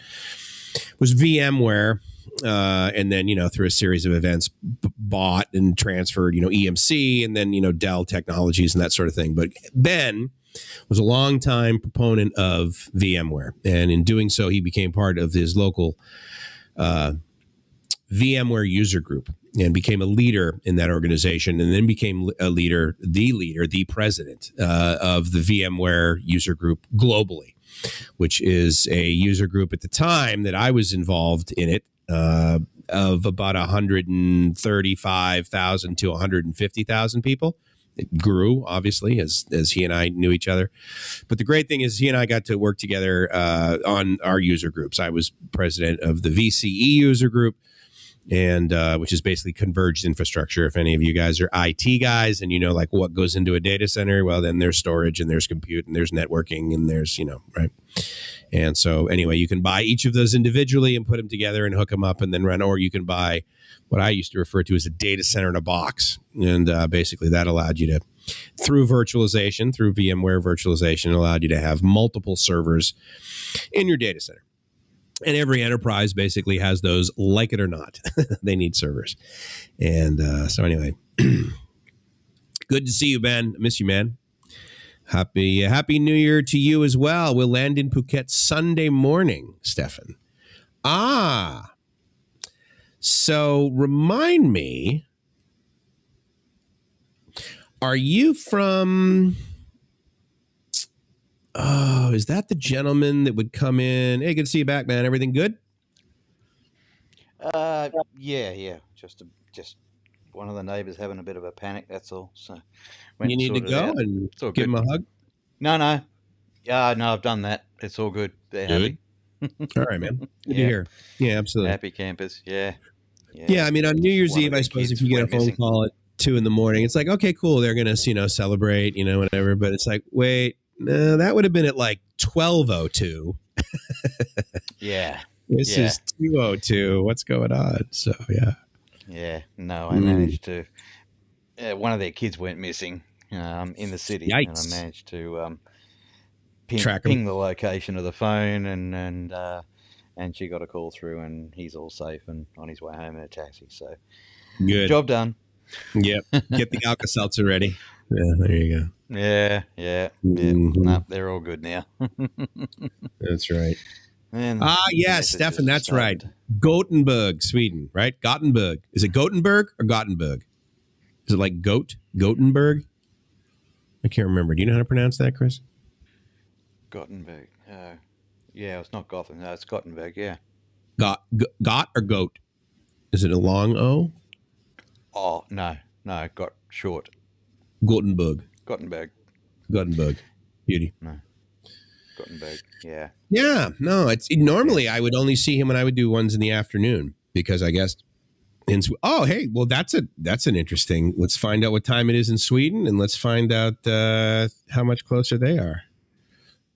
Was VMware, and then through a series of events bought and transferred EMC and then Dell Technologies and that sort of thing. But Ben was a longtime proponent of VMware, and in doing so he became part of his local VMware user group and became a leader in that organization, and then became the president of the VMware user group globally, which is a user group at the time that I was involved in it of about 135,000 to 150,000 people. It grew, obviously, as he and I knew each other. But the great thing is he and I got to work together on our user groups. I was president of the VCE user group, and which is basically converged infrastructure. If any of you guys are IT guys and like what goes into a data center, well, then there's storage and there's compute and there's networking and there's right. And so anyway, you can buy each of those individually and put them together and hook them up and then run, or you can buy what I used to refer to as a data center in a box. And basically that allowed you to, through virtualization, through VMware virtualization, allowed you to have multiple servers in your data center. And every enterprise basically has those, like it or not. They need servers. And so anyway, good to see you, Ben. I miss you, man. Happy New Year to you as well. We'll land in Phuket Sunday morning, Stefan. So remind me, are you from... Oh, is that the gentleman that would come in? Hey, good to see you back, man. Everything good? Yeah. Just one of the neighbors having a bit of a panic. That's all. So you need to go and give him a hug. No. Yeah, no, I've done that. It's all good. They're happy. All right, man. Good to hear. Yeah, absolutely. Happy campers. Yeah. Yeah, I mean, on New Year's Eve, I suppose if you get a phone call at 2 a.m, it's like, okay, cool. They're going to, celebrate, whatever. But it's like, wait, no, that would have been at like 12:02. Yeah. This is 2:02. What's going on? So, yeah. Yeah. No, I managed to. One of their kids went missing in the city. Yikes. And I managed to ping the location of the phone, and she got a call through, and he's all safe and on his way home in a taxi. So, good. Job done. Yep. Get the Alka-Seltzer ready. Yeah, there you go. Yeah. No, they're all good now. That's right. And yes, Stefan, that's right. Gothenburg, Sweden, right? Gothenburg. Is it Gothenburg or Gothenburg? Is it like Gothenburg? I can't remember. Do you know how to pronounce that, Chris? Gothenburg. Yeah, it's not Gotham. No, it's Gothenburg, yeah. Got or goat? Is it a long O? Oh, no, got short. Gothenburg. Beauty. No. Gothenburg, yeah. Yeah, no, it's normally I would only see him when I would do ones in the afternoon because I guess hey, well that's an interesting. Let's find out what time it is in Sweden and let's find out how much closer they are.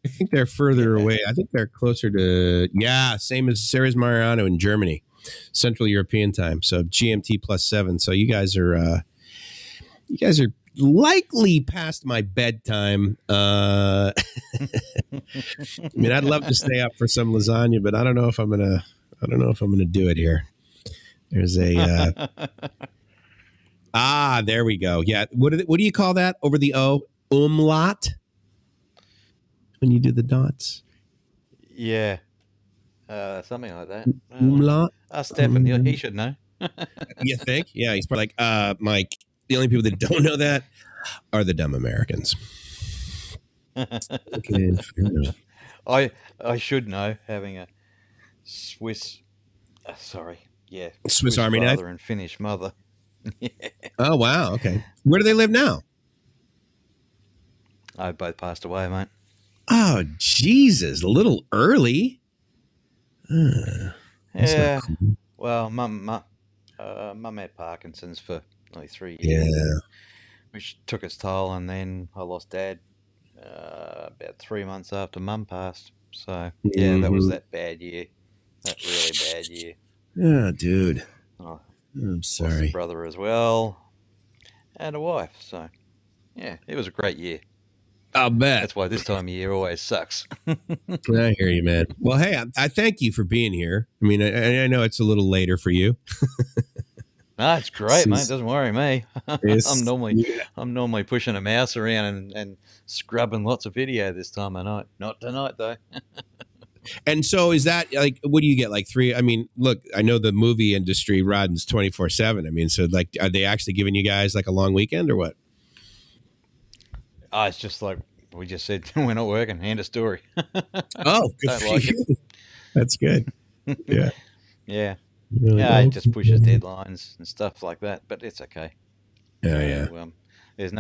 I think they're further away. I think they're closer to same as Ceres Mariano in Germany, Central European time. So GMT +7. So you guys are likely past my bedtime. I mean, I'd love to stay up for some lasagna, but I don't know if I'm gonna do it here. There's a there we go. Yeah, what do you call that over the O? Umlaut. When you do the dots. Yeah. Something like that. Umlaut. Stefan, he should know. You think? Yeah, he's probably like, Mike, the only people that don't know that are the dumb Americans. Okay, I should know, having a Swiss Army knife father and Finnish mother. Yeah. Oh, wow. Okay. Where do they live now? I both passed away, mate. Oh, Jesus. A little early. Yeah. Cool. Well, Mum had Parkinson's for like 3 years. Yeah. Which took its toll, and then I lost Dad about 3 months after Mum passed. So, yeah, that was that bad year. That really bad year. Yeah, dude. Oh, I'm sorry. Lost a brother as well. And a wife. So, yeah, it was a great year. I'll bet. That's why this time of year always sucks. I hear you, man. Well, hey, I thank you for being here. I mean, I know it's a little later for you. No, it's great, mate. Doesn't worry me. I'm normally pushing a mouse around and scrubbing lots of video this time of night. Not tonight, though. And so is that like, what do you get? Like 3? I mean, look, I know the movie industry runs 24/7. I mean, so like, are they actually giving you guys like a long weekend or what? It's just like we just said, we're not working. Hand a story. Oh, good for you. That's good. Yeah. Yeah. Yeah, it just pushes deadlines and stuff like that, but it's okay. Yeah, there's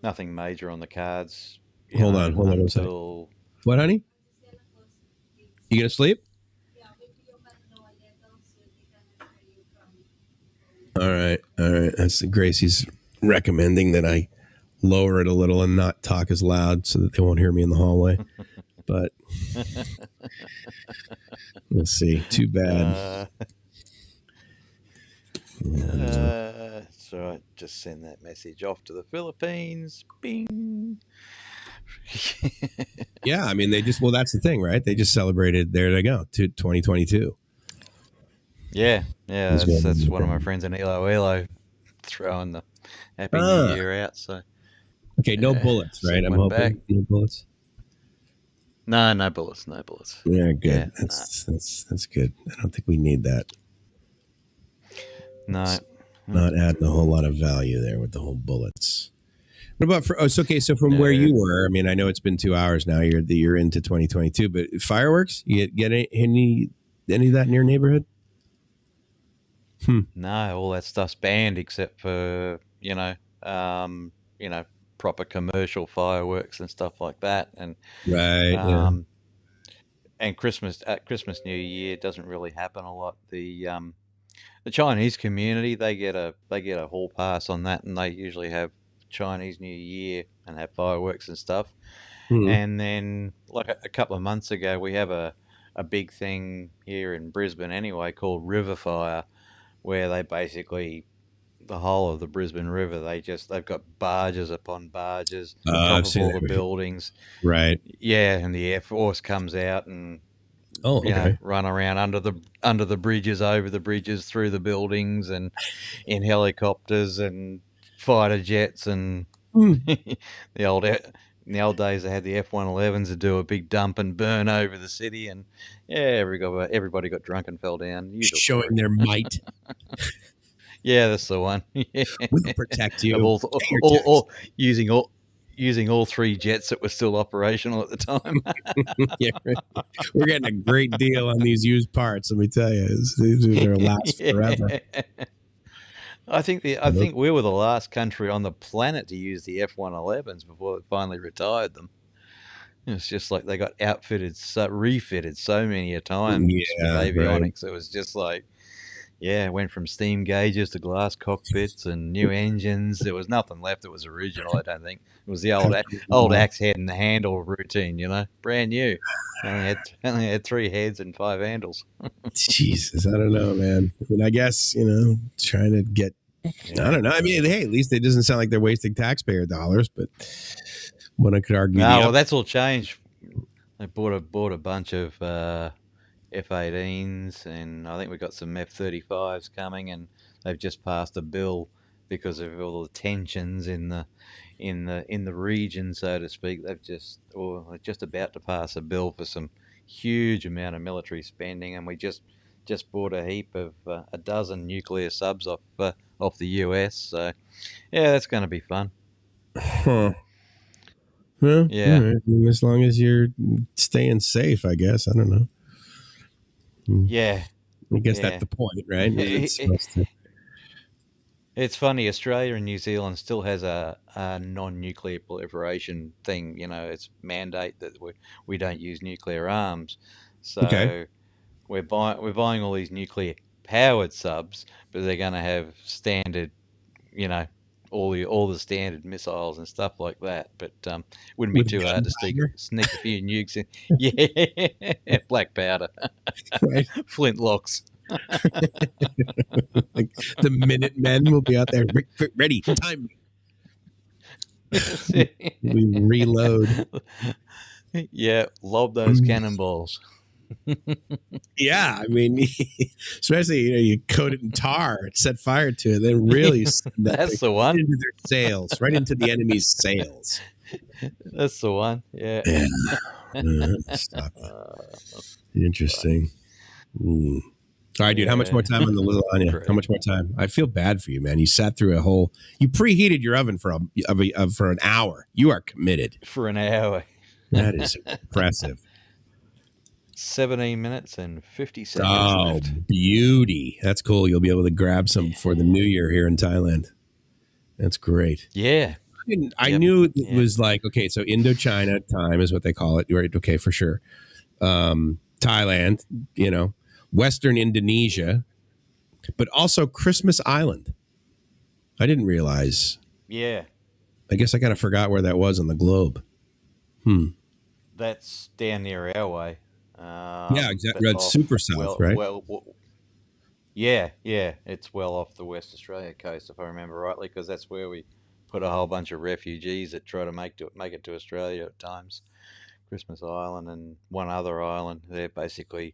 nothing major on the cards. Hold on. Until... What, honey? You gonna sleep? All right. That's Gracie's recommending that I lower it a little and not talk as loud so that they won't hear me in the hallway. But let's see. Too bad. So I just send that message off to the Philippines. Bing. Yeah, I mean, that's the thing, right? They just celebrated, there they go, to 2022. Yeah, that's one of my friends in Iloilo throwing the Happy New Year out. So okay, no bullets, right? I'm hoping no bullets. No bullets. Yeah, good. Yeah, that's good. I don't think we need that. No, not adding a whole lot of value there with the whole bullets. What about so from where you were? I mean, I know it's been 2 hours now. You're into 2022, but fireworks? You get any of that in your neighborhood? No, all that stuff's banned except for proper commercial fireworks and stuff like that. And Right. and Christmas New Year doesn't really happen a lot. The Chinese community, they get a hall pass on that, and they usually have Chinese New Year and have fireworks and stuff. And then, like a couple of months ago, we have a big thing here in Brisbane anyway called River Fire, where they basically, the whole of the Brisbane River, they've got barges upon barges, top of all the buildings. Right. Yeah, and the Air Force comes out and run around under the bridges, over the bridges, through the buildings, and in helicopters and fighter jets and in the old days, they had the F-111s to do a big dump and burn over the city, and everybody got drunk and fell down. Showing their might. Yeah, that's the one. Yeah. We'll protect you. Using all three jets that were still operational at the time. Yeah, right. We're getting a great deal on these used parts. Let me tell you, these are last forever. I think we were the last country on the planet to use the F-111s before they finally retired them. It's just like they got refitted so many times with avionics. Right. It was just like, it went from steam gauges to glass cockpits and new engines. There was nothing left that was original, I don't think. It was the old axe head and the handle routine, brand new. Only had 3 heads and 5 handles. Jesus, I don't know, man. I mean, I guess, trying to get, I don't know. I mean, hey, at least it doesn't sound like they're wasting taxpayer dollars, but one I could argue. No, well, that's all changed. They bought a bunch of F-18s, and I think we've got some F-35s coming, and they've just passed a bill because of all the tensions in the region, so to speak. They're just about to pass a bill for some huge amount of military spending, and we just bought a heap of a dozen nuclear subs off the US. So yeah, that's going to be fun. Huh. Well, yeah. Right. I mean, as long as you're staying safe, I guess. I don't know. Yeah. I guess that's the point, right? It's funny, Australia and New Zealand still has a non-nuclear proliferation thing. It's mandate that we don't use nuclear arms. So we're buying all these nuclear powered subs, but they're going to have standard, all the standard missiles and stuff like that. But wouldn't be too hard to sneak a few nukes in. Yeah, black powder, right. Flintlocks. Like the Minutemen will be out there ready, time. We reload. Yeah, lob those cannonballs. Yeah, I mean, especially you coat it in tar, set fire to it, then really that's the one into their sails, right into the enemy's sails. That's the one. Yeah. Interesting. All right, dude. How much more time on the lasagna? Great. How much more time? I feel bad for you, man. You sat through you preheated your oven for an hour. You are committed for an hour. That is impressive. 17 minutes and 50 seconds. Oh, left. Beauty. That's cool. You'll be able to grab some for the new year here in Thailand. That's great. Yeah. I knew it was like, okay, so Indochina time is what they call it. Right? Okay, for sure. Thailand, Western Indonesia, but also Christmas Island. I didn't realize. Yeah. I guess I kind of forgot where that was on the globe. That's down near our way. Yeah, exactly. Super south, right? Yeah. It's well off the West Australia coast, if I remember rightly, because that's where we put a whole bunch of refugees that try to make it to Australia at times. Christmas Island and one other island. They're basically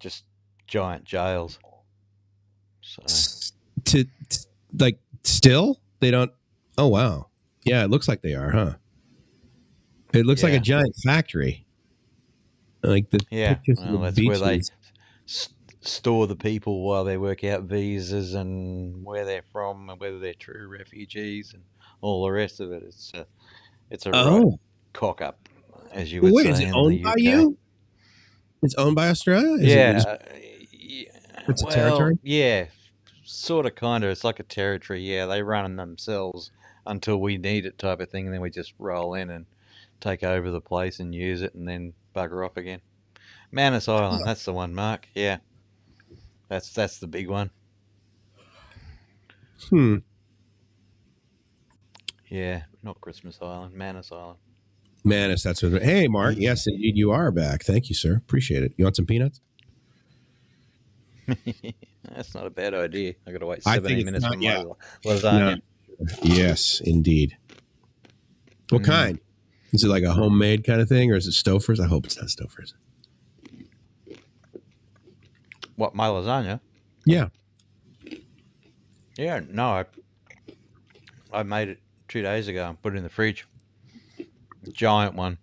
just giant jails. So still they don't. Oh wow, yeah, it looks like they are, huh? It looks like a giant factory. Like the pictures of the that's beaches. Where they store the people while they work out visas and where they're from and whether they're true refugees and all the rest of it. It's a right cock up, as you would say. Is it owned by you? It's owned by Australia? It's a territory? Yeah, sort of, kind of. It's like a territory. Yeah, they run them themselves. until we need it type of thing, and then we just roll in and take over the place and use it and then bugger off again. Manus Island, that's the one, Mark. Yeah. That's the big one. Yeah, not Christmas Island, Manus Island. Manus, that's what. Hey, Mark. Yes, indeed, you are back. Thank you, sir. Appreciate it. You want some peanuts? That's not a bad idea. I got to wait 17 minutes for my lasagna. No. Yes, indeed. What kind? Is it like a homemade kind of thing, or is it Stouffer's? I hope it's not Stouffer's. What, my lasagna? Yeah. Yeah, no, I made it 2 days ago and put it in the fridge. A giant one.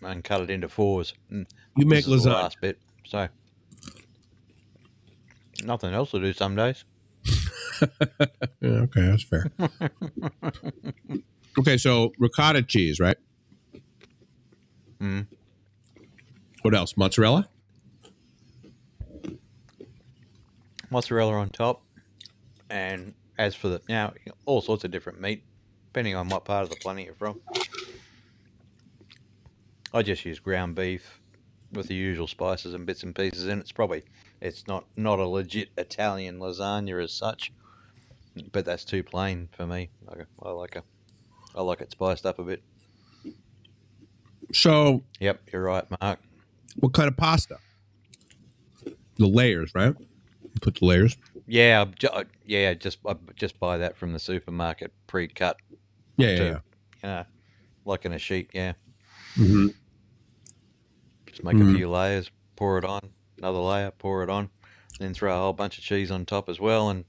And cut it into 4s. And you make lasagna. The last bit, so nothing else to do some days. Yeah, okay, that's fair. Okay, so ricotta cheese, right? What else? Mozzarella? Mozzarella on top. And as for the, all sorts of different meat, depending on what part of the planet you're from. I just use ground beef with the usual spices and bits and pieces in it. It's not a legit Italian lasagna as such, but that's too plain for me. I like it spiced up a bit. So, yep, you're right, Mark. What kind of pasta? The layers, right? You put the layers. Yeah, I just buy that from the supermarket pre-cut. Yeah. Like in a sheet. Yeah. Mm-hmm. Just make a few layers, pour it on, another layer, pour it on, then throw a whole bunch of cheese on top as well, and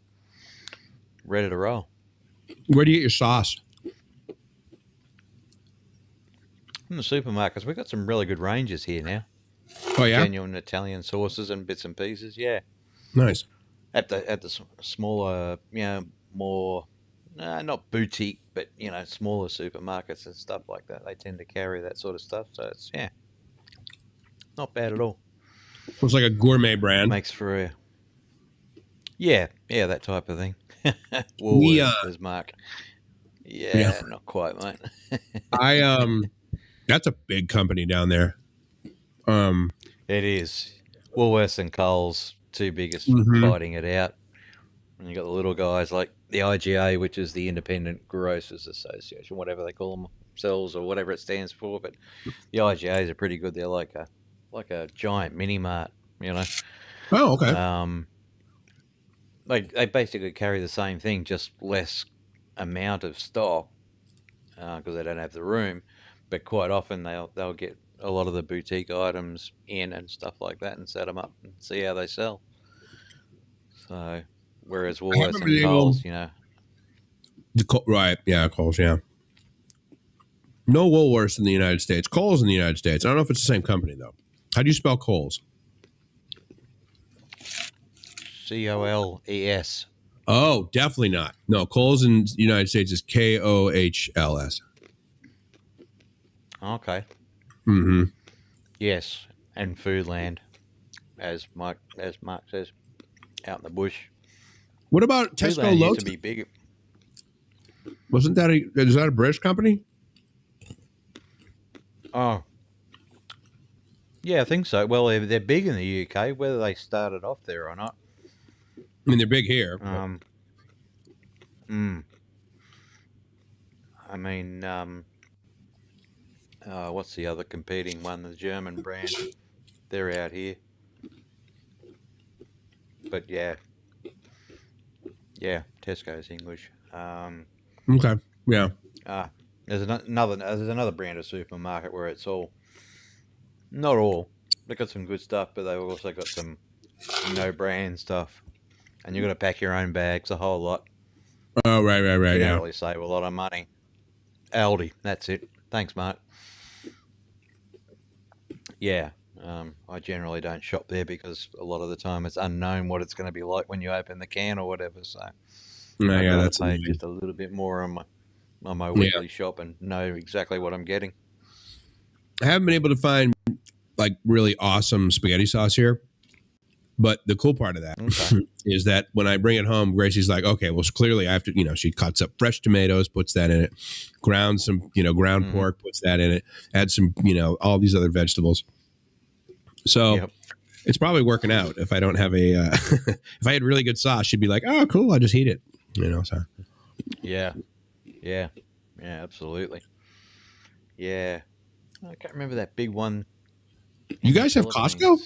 ready to roll. Where do you get your sauce? From the supermarkets. We've got some really good ranges here now. Oh yeah, genuine Italian sauces and bits and pieces. Yeah, nice. At the smaller, more not boutique, but smaller supermarkets and stuff like that. They tend to carry that sort of stuff. So it's not bad at all. It's like a gourmet brand. Makes for a that type of thing. Woolworths, Mark. Yeah, not quite, mate. That's a big company down there. It is. Woolworths and Coles, two biggest fighting it out. And you got the little guys like the IGA, which is the Independent Grocers Association, whatever they call themselves or whatever it stands for. But the IGAs are pretty good. They're like a giant mini mart, Oh, okay. They basically carry the same thing, just less amount of stock because they don't have the room. But quite often they'll get a lot of the boutique items in and stuff like that and set them up and see how they sell. So, whereas Woolworths and Coles, Right, yeah, Coles, yeah. No Woolworths in the United States. Coles in the United States. I don't know if it's the same company, though. How do you spell Coles? Coles. Oh, definitely not. No, Coles in the United States is KOHLS. Okay. Mm-hmm. Yes, and Foodland, as Mark says, out in the bush. What about Tesco Foodland Lotus? used to be bigger. Wasn't that is that a British company? Oh. Yeah, I think so. Well, they're big in the UK, whether they started off there or not. I mean, they're big here. I mean, what's the other competing one? The German brand. They're out here. But yeah, Tesco's English. Okay. Yeah. There's another brand of supermarket where it's all, not all. They got some good stuff, but they've also got some no brand stuff, and you got to pack your own bags, a whole lot. Oh, right. You Yeah. don't really save a lot of money. Aldi, that's it. Thanks, Mark. Yeah, I generally don't shop there because a lot of the time it's unknown what it's going to be like when you open the can or whatever. So that's pay just a little bit more on my weekly shop and know exactly what I'm getting. I haven't been able to find like really awesome spaghetti sauce here, But the cool part of that is that when I bring it home, Gracie's like, okay, well, clearly I have to, she cuts up fresh tomatoes, puts that in it, ground some, ground pork, puts that in it, add some, all these other vegetables. So it's probably working out. If I don't have if I had really good sauce, she'd be like, oh, cool, I'll just heat it, so. Yeah, absolutely. Yeah. I can't remember that big one. You guys have Costco?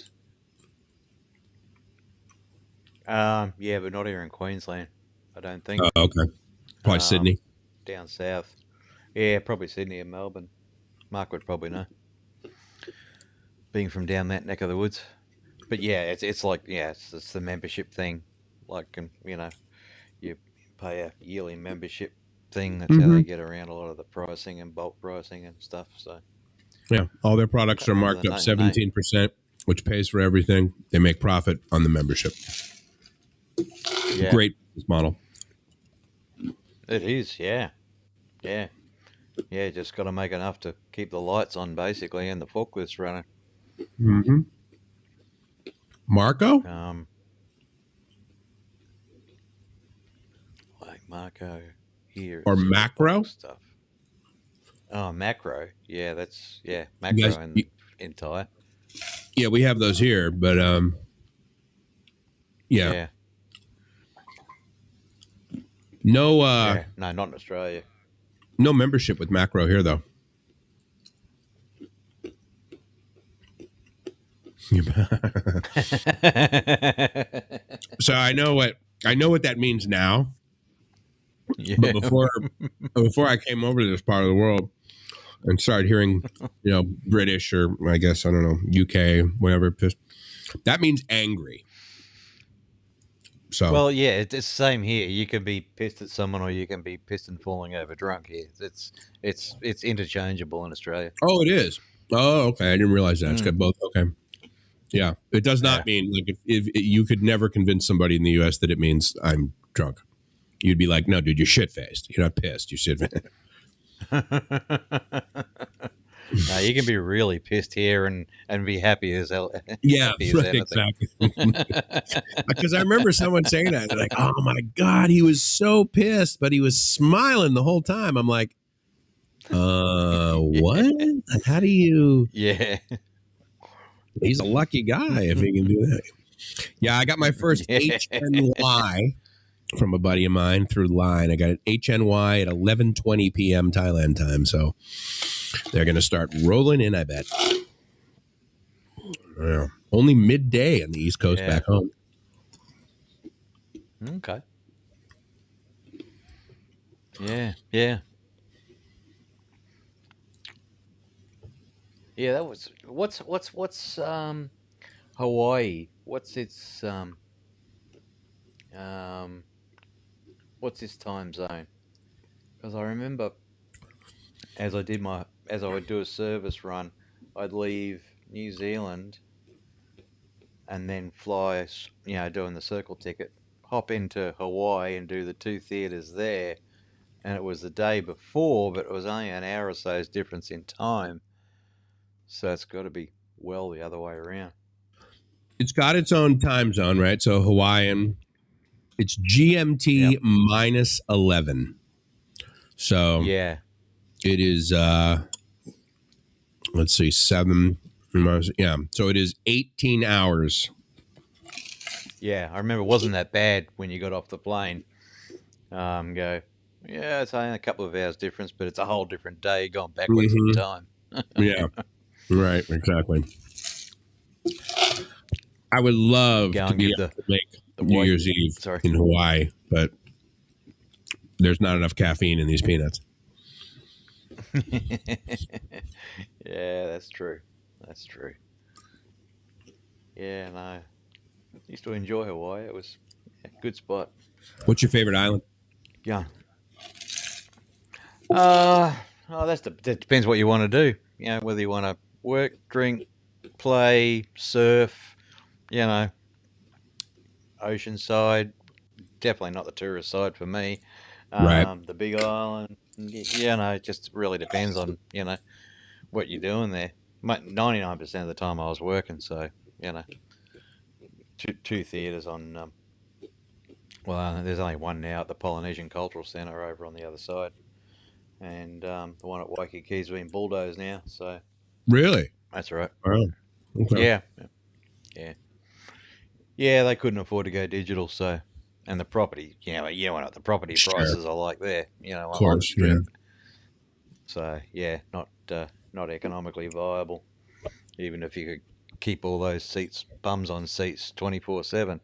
Yeah, but not here in Queensland, I don't think. Oh, okay. Probably Sydney. Down south. Yeah, probably Sydney and Melbourne. Mark would probably know, being from down that neck of the woods. But yeah, it's like, it's the membership thing. Like, you pay a yearly membership thing. That's how they get around a lot of the pricing and bulk pricing and stuff. So yeah, all their products are marked up 17%, which pays for everything. They make profit on the membership. Yeah. Great business model. It is, yeah. Just got to make enough to keep the lights on, basically, and the forklifts running. Mm-hmm. Marco? Like Marco here. Or Macro? Stuff. Oh, Macro. Yeah, that's, Macro and entire. Yeah, we have those here, but, yeah. No, no, not in Australia. No membership with Macro here, though. So I know what that means now. Yeah. But before I came over to this part of the world and started hearing, British or I guess I don't know, UK, whatever, that means angry. So well, yeah, it's the same here. You can be pissed at someone, or you can be pissed and falling over drunk here. It's interchangeable in Australia. Oh, it is. Oh, okay. I didn't realize that. It's got both. Okay. Yeah, it does not mean like if you could never convince somebody in the U.S. that it means I'm drunk. You'd be like, no, dude, you're shit faced. You're not pissed. You're shit faced. No, you can be really pissed here and be happy as hell. Yeah, exactly. Because I remember someone saying that. They're like, oh my God, he was so pissed, but he was smiling the whole time. I'm like, what? How do you? Yeah. He's a lucky guy if he can do that. Yeah, I got my first HNY from a buddy of mine through Line. I got an HNY at 11:20 p.m. Thailand time. So they're going to start rolling in, I bet. Yeah. Only midday on the East Coast back home. Okay. Yeah. Yeah, that was what's Hawaii? What's its time zone? Because I remember as I would do a service run, I'd leave New Zealand and then fly, doing the circle ticket, hop into Hawaii and do the 2 theaters there. And it was the day before, but it was only an hour or so's difference in time. So it's got to be well the other way around. It's got its own time zone, right? So Hawaiian, it's GMT minus 11. So yeah, it is, let's see, 7. Yeah, so it is 18 hours. Yeah, I remember it wasn't that bad when you got off the plane. It's only a couple of hours difference, but it's a whole different day going backwards in time. Yeah, right, exactly. I would love to be able to make New Year's Eve in Hawaii, but there's not enough caffeine in these peanuts. Yeah, that's true. Yeah, no. I used to enjoy Hawaii. It was a good spot. What's your favorite island? Yeah. That depends what you want to do. Whether you want to work, drink, play, surf, ocean side. Definitely not the tourist side for me. Right. The Big Island. It just really depends on, what you're doing there. 99% of the time I was working, so, two theatres on. Well, there's only one now at the Polynesian Cultural Centre over on the other side, and the one at Waikiki's been bulldozed now. So Really? that's right. Oh, okay. Yeah. They couldn't afford to go digital, so and the property, you know what the property prices are like there, Of on the course, strip. So not economically viable, even if you could keep all those seats, bums on seats, 24/7.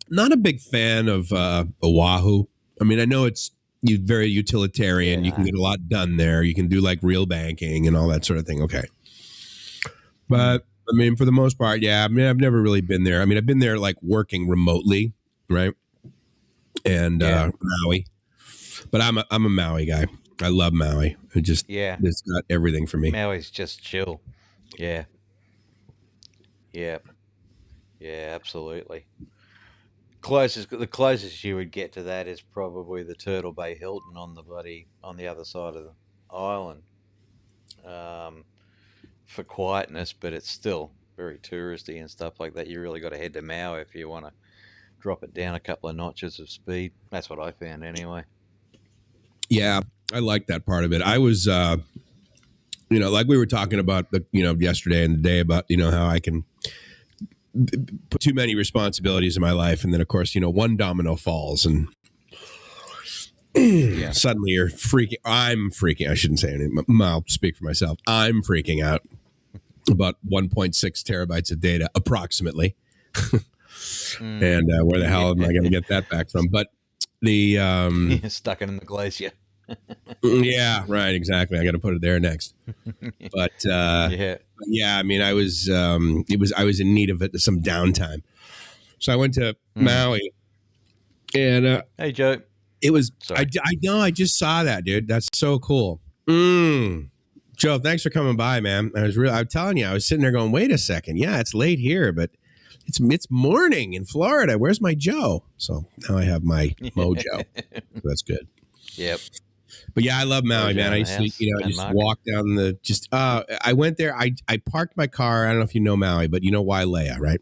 Not a big fan of Oahu. I mean, I know it's very utilitarian. You can get a lot done there. You can do like real banking and all that sort of thing. Okay. But I mean, for the most part, yeah. I mean, I've never really been there. I mean, I've been there like working remotely, right? And Maui. But I'm a Maui guy. I love Maui. It's got everything for me. Maui's just chill. Yeah. Yeah, absolutely. The closest you would get to that is probably the Turtle Bay Hilton on the other side of the island, for quietness, but it's still very touristy and stuff like that. You really got to head to Maui if you want to drop it down a couple of notches of speed. That's what I found anyway. Yeah, I like that part of it. I was, like we were talking about yesterday and the day about, how I can put too many responsibilities in my life. And then of course, one domino falls and suddenly you're freaking. I'm freaking. I shouldn't say anything. I'll speak for myself. I'm freaking out about 1.6 terabytes of data approximately. And where the hell am I going to get that back from? But the stuck it in the glacier. Yeah, right. Exactly. I got to put it there next. But yeah. I mean, I was in need of some downtime, so I went to Maui, and hey, Joe, it was. I know. I just saw that, dude. That's so cool. Joe, thanks for coming by, man. I'm telling you, I was sitting there going, wait a second. Yeah, it's late here, but it's morning in Florida. Where's my Joe? So now I have my mojo. So that's good. Yep. But yeah, I love Maui, man. I used to, I just walk down I went there. I parked my car. I don't know if you know Maui, but you know Wailea, right?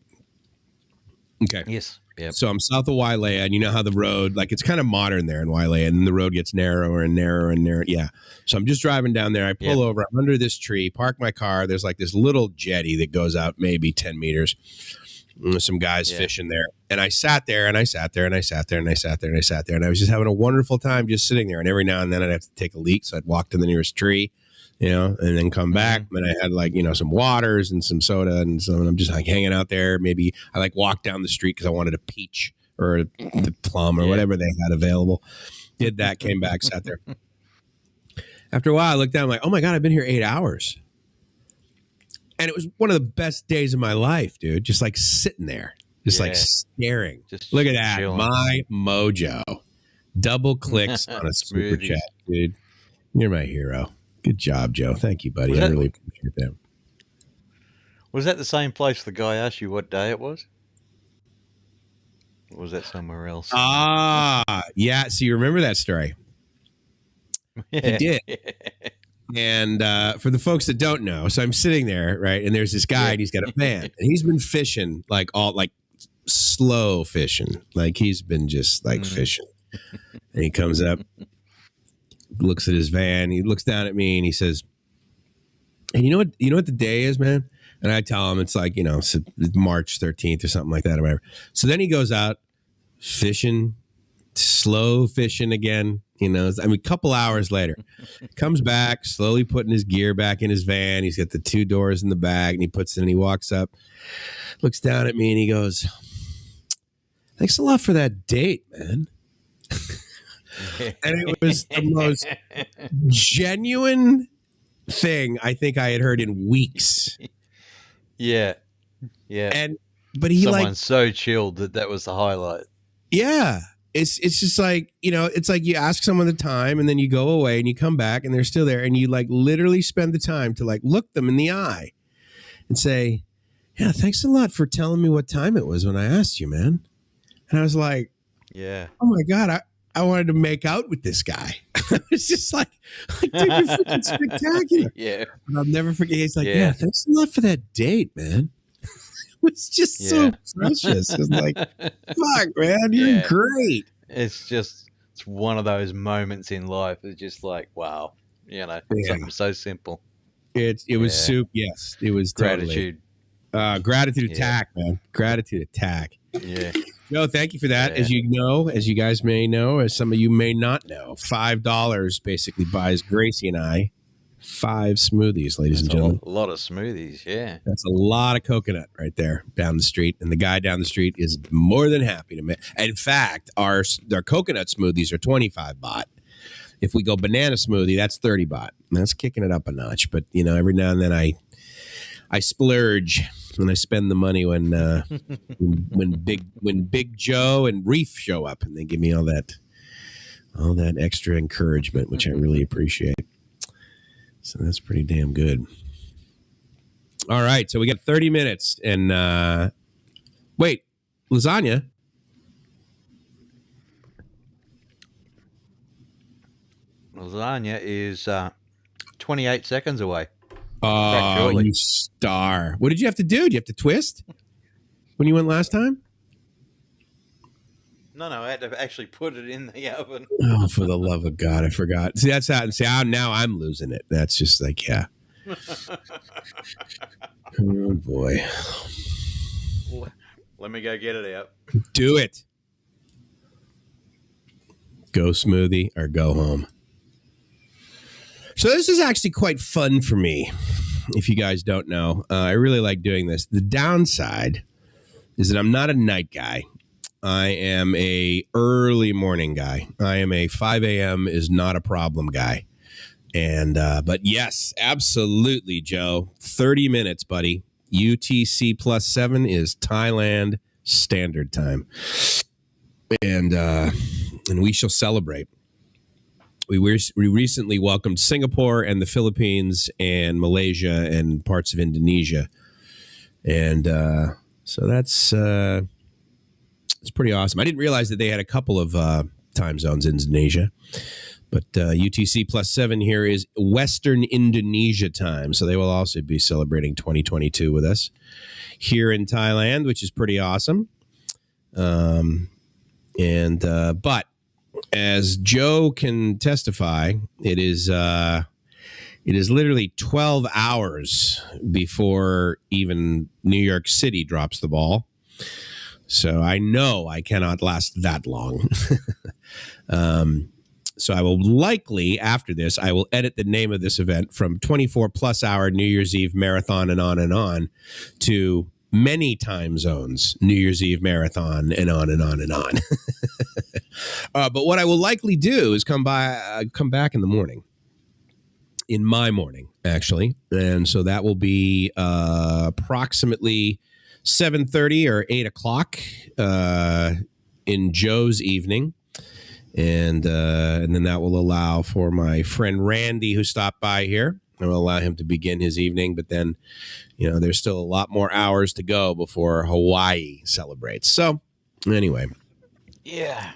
Okay. Yes. Yep. So I'm south of Wailea, and you know how the road, like it's kind of modern there in Wailea, and then the road gets narrower and narrower and narrower. Yeah. So I'm just driving down there. I pull over under this tree, park my car. There's like this little jetty that goes out maybe 10 meters. Some guys fishing there. And I sat there and I sat there and I sat there and I sat there and I sat there. And I was just having a wonderful time just sitting there. And every now and then I'd have to take a leak. So I'd walk to the nearest tree, and then come back. And I had like, some waters and some soda and some. And I'm just like hanging out there. Maybe I like walked down the street because I wanted a peach or the plum or whatever they had available. Did that, came back, sat there. After a while, I looked down, I'm like, oh my God, I've been here 8 hours. And it was one of the best days of my life, dude. Just like sitting there, just like staring. Just look at that. Chilling. My mojo. Double clicks on a super chat, dude. You're my hero. Good job, Joe. Thank you, buddy. I really appreciate that. Was that the same place the guy asked you what day it was? Or was that somewhere else? Yeah. So you remember that story? Yeah. He did. And for the folks that don't know, so I'm sitting there, right? And there's this guy, and he's got a van, and he's been fishing like slow fishing, like he's been just like fishing. And he comes up, looks at his van, he looks down at me, and he says, "Hey, you know what the day is, man?" And I tell him it's like it's March 13th or something like that, or whatever. So then he goes out fishing, slow fishing again. A couple hours later, comes back, slowly putting his gear back in his van. He's got the 2 doors in the back, and he puts it in, and he walks up, looks down at me, and he goes, "Thanks a lot for that date, man." And it was the most genuine thing I think I had heard in weeks. Yeah. But he someone's so chilled that was the highlight. Yeah. It's just like, it's like you ask someone the time and then you go away and you come back and they're still there and you like literally spend the time to like look them in the eye and say, "Yeah, thanks a lot for telling me what time it was when I asked you, man." And I was like, "Yeah, oh my God, I wanted to make out with this guy." It's just like, dude, you're freaking spectacular. Yeah. And I'll never forget. He's like, "Yeah, thanks a lot for that date, man." was just so precious. It's like, fuck, man, you're great. It's one of those moments in life. It's just like, wow, something so simple. It was soup. Yes, it was gratitude. Totally. Gratitude attack, man. Gratitude attack. Yeah. Joe, thank you for that. As you guys may know, as some of you may not know, $5 basically buys Gracie and I 5 smoothies, ladies and gentlemen. A lot of smoothies, yeah. That's a lot of coconut right there down the street. And the guy down the street is more than happy to make. In fact, our coconut smoothies are 25 baht. If we go banana smoothie, that's 30 baht. That's kicking it up a notch. But, every now and then I splurge and I spend the money when Big Joe and Reef show up and they give me all that extra encouragement, which I really appreciate. So that's pretty damn good. All right, so we got 30 minutes and wait, lasagna. Lasagna is 28 seconds away. Oh, you star. What did you have to do? Did you have to twist when you went last time? No, I had to actually put it in the oven. Oh, for the love of God, I forgot. See, that's how. Now I'm losing it. That's just like, yeah. Oh, boy. Let me go get it out. Do it. Go smoothie or go home. So this is actually quite fun for me, if you guys don't know. I really like doing this. The downside is that I'm not a night guy. I am a early morning guy. I am a 5 a.m. is not a problem guy. And but yes, absolutely, Joe. 30 minutes, buddy. UTC +7 is Thailand Standard Time. And we shall celebrate. We recently welcomed Singapore and the Philippines and Malaysia and parts of Indonesia. And so that's it's pretty awesome. I didn't realize that they had a couple of time zones in Indonesia. But UTC +7 here is Western Indonesia time. So they will also be celebrating 2022 with us here in Thailand, which is pretty awesome. But as Joe can testify, it is literally 12 hours before even New York City drops the ball. So I know I cannot last that long. So I will likely, after this, I will edit the name of this event from 24+ hour New Year's Eve marathon and on to many time zones New Year's Eve marathon and on and on and on. But what I will likely do is come back in the morning, in my morning, actually. And so that will be approximately 7:30 or 8 o'clock in Joe's evening. And then that will allow for my friend Randy, who stopped by here. I will allow him to begin his evening. But then, there's still a lot more hours to go before Hawaii celebrates. So anyway. Yeah.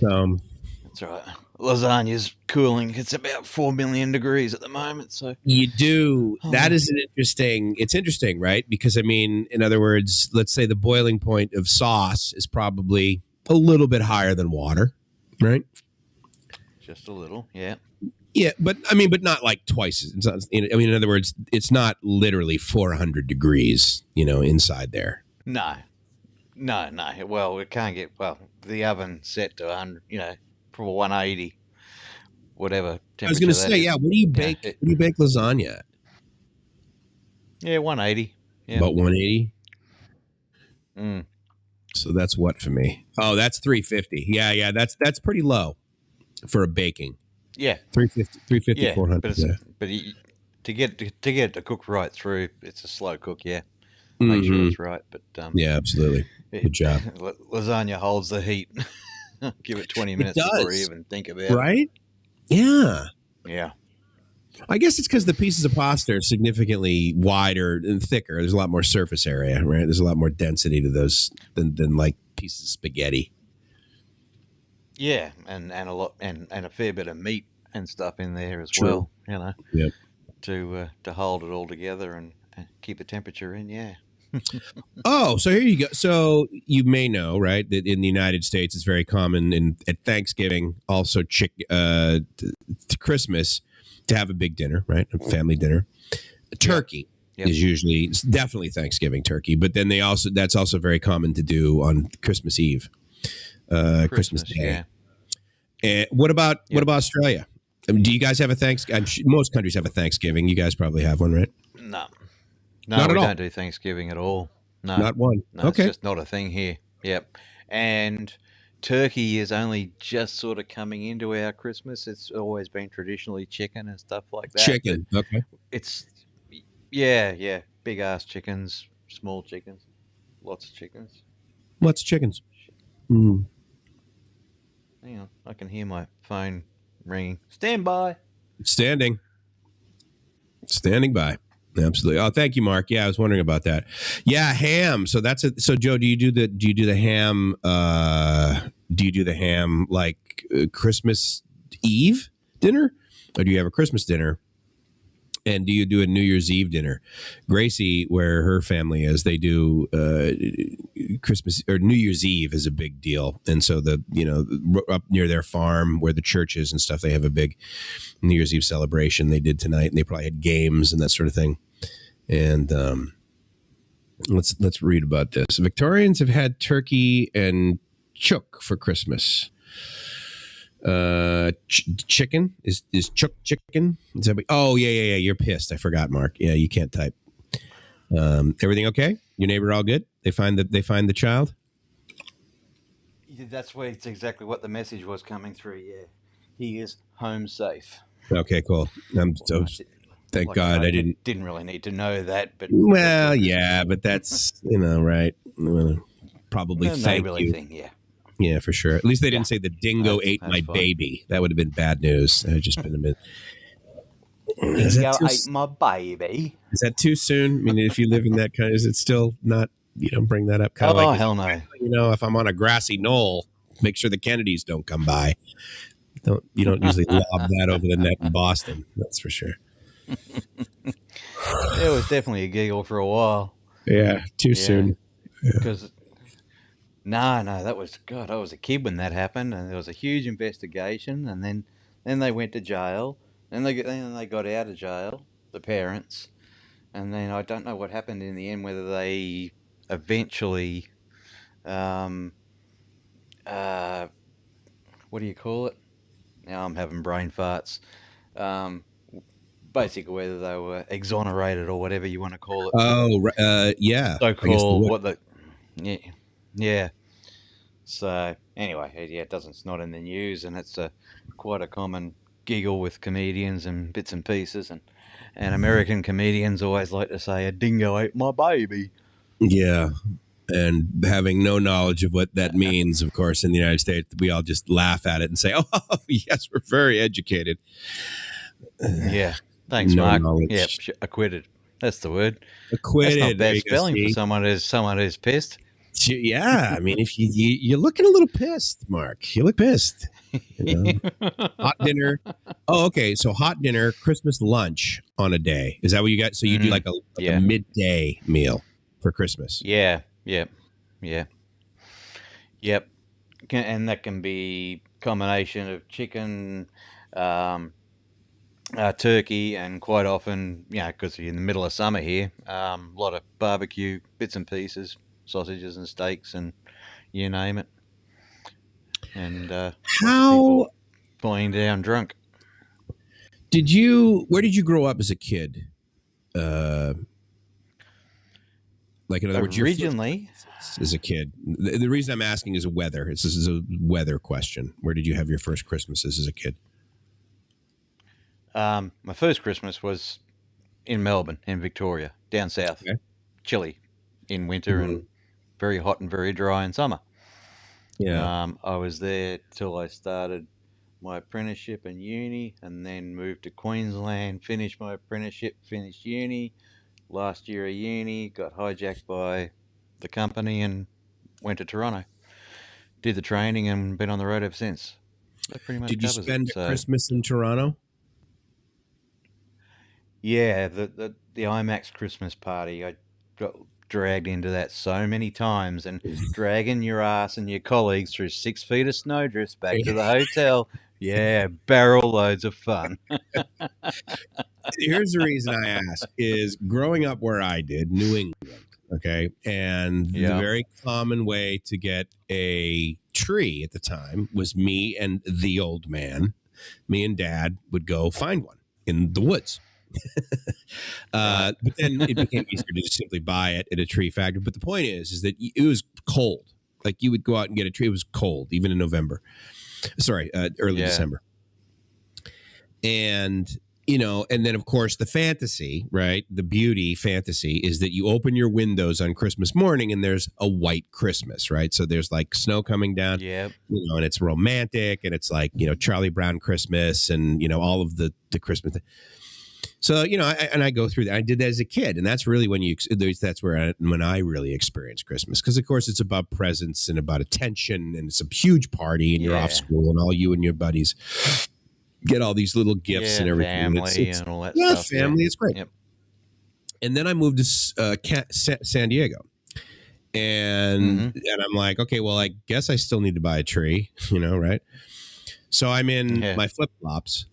That's right. Lasagna's cooling. It's about 4 million degrees at the moment. So you do. That is it's interesting, right? Because, in other words, let's say the boiling point of sauce is probably a little bit higher than water. Right, just a little, yeah. But not like twice. It's not, in other words, it's not literally 400 degrees, inside there. No. Well, it can't get the oven set to 100, for 180, whatever temperature. I was going to say, what do you bake? What do you bake lasagna at? Yeah, 180. Yeah. About 180. Mm. So that's what for me? Oh, that's 350. Yeah. That's pretty low for a baking. Yeah, 350, yeah, 400. But to get it to cook right through, it's a slow cook. Yeah, make sure it's right. But yeah, absolutely. Good job. Lasagna holds the heat. Give it 20 minutes before you even think about it. Right? Yeah. Yeah. I guess it's because the pieces of pasta are significantly wider and thicker. There's a lot more surface area, right? There's a lot more density to those than like pieces of spaghetti. Yeah, and a lot and a fair bit of meat and stuff in there as True. well. Yep. To hold it all together and keep the temperature in. Yeah. Oh, so here you go. So you may know, right, that in the United States, it's very common at Thanksgiving, also Christmas, to have a big dinner, right, a family dinner. Turkey is usually, it's definitely Thanksgiving turkey, but then that's also very common to do on Christmas Eve, Christmas Day. Yeah. And what about Australia? I mean, do you guys have a Thanksgiving? Most countries have a Thanksgiving. You guys probably have one, right? No, Not at we all. don't do Thanksgiving at all. No, not one. No, okay, it's just not a thing here. Yep, and turkey is only just sort of coming into our Christmas. It's always been traditionally chicken and stuff like that. Chicken. Okay. It's big ass chickens, small chickens, lots of chickens. Lots of chickens. Mm. Hang on, I can hear my phone ringing. Stand by. Standing by. Absolutely. Oh, thank you, Mark. Yeah, I was wondering about that. Yeah, ham. So that's it. So Joe, do you do the ham? Do you do the ham like Christmas Eve dinner, or do you have a Christmas dinner? And do you do a New Year's Eve dinner? Gracie, where her family is, they do Christmas or New Year's Eve is a big deal. And so up near their farm where the church is and stuff, they have a big New Year's Eve celebration they did tonight, and they probably had games and that sort of thing. And let's read about this. Victorians have had turkey and chook for Christmas. Chicken is chook chicken. Is that yeah. You're pissed. I forgot, Mark. Yeah, you can't type. Everything okay? Your neighbor all good? They find the child? That's where it's exactly what the message was coming through. Yeah, he is home safe. Okay, cool. Thank God I didn't really need to know that, but well, yeah, but that's right. Probably thank you. Thing, yeah. Yeah, for sure. At least they didn't say the dingo ate my baby. That would have been bad news. It had just been a bit. Dingo ate my baby. Is that too soon? I mean, if you live in that kind, is it still not? Bring that up. Kind of like, hell no. If I'm on a grassy knoll, make sure the Kennedys don't come by. You don't usually lob that over the net in Boston. That's for sure. It was definitely a giggle for a while. Yeah, too soon. Because. No, that was God. I was a kid when that happened, and there was a huge investigation, and then they went to jail, and then they got out of jail, the parents, and then I don't know what happened in the end, whether they eventually, what do you call it? Now I'm having brain farts. Basically, whether they were exonerated or whatever you want to call it. Oh, yeah. So-called Yeah. So anyway, it's not in the news, and it's quite a common giggle with comedians and bits and pieces, and American comedians always like to say, "A dingo ate my baby." Yeah, and having no knowledge of what that means, of course, in the United States, we all just laugh at it and say, "Oh, yes, we're very educated." Yeah, thanks, Mark. Yeah, acquitted. That's the word. Acquitted. That's not bad spelling for someone who's pissed. Yeah, I mean, if you're looking a little pissed, Mark. You look pissed. Hot dinner. Oh, okay. So hot dinner, Christmas lunch on a day. Is that what you got? So you do like a midday meal for Christmas. Yeah. Yep. And that can be a combination of chicken, turkey, and quite often, because you're in the middle of summer here, a lot of barbecue bits and pieces. Sausages and steaks and you name it. And how falling down drunk. Where did you grow up as a kid? Like, in other words, originally as a kid. The reason I'm asking is weather. This is a weather question. Where did you have your first Christmases as a kid? My first Christmas was in Melbourne, in Victoria, down south. Okay. Chilly in winter and very hot and very dry in summer. Yeah. I was there till I started my apprenticeship in uni, and then moved to Queensland, finished my apprenticeship, finished uni. Last year of uni, got hijacked by the company and went to Toronto. Did the training and been on the road ever since. That pretty much Did you spend Christmas in Toronto? Yeah, the IMAX Christmas party. I got dragged into that so many times, and dragging your ass and your colleagues through 6 feet of snowdrifts back to the hotel. Yeah, barrel loads of fun. Here's the reason I ask is growing up where I did, New England, okay? And the very common way to get a tree at the time was me and the old man. Me and Dad would go find one in the woods. But then it became easier to just simply buy it at a tree factory. But the point is that it was cold. Like you would go out and get a tree. It was cold, even in November. Sorry, early December. And, you know, and then, of course, the fantasy, right? The beauty fantasy is that you open your windows on Christmas morning and there's a white Christmas, right? So there's like snow coming down, you know, and it's romantic and it's like, you know, Charlie Brown Christmas and, you know, all of the Christmas. So, you know, I go through that. I did that as a kid. And that's really when when I really experienced Christmas. Because, of course, it's about presents and about attention. And it's a huge party and you're off school and all you and your buddies get all these little gifts and everything. Family and all that stuff. Family. It's great. Yep. And then I moved to San Diego. And I'm like, okay, well, I guess I still need to buy a tree, you know, right? So I'm in my flip-flops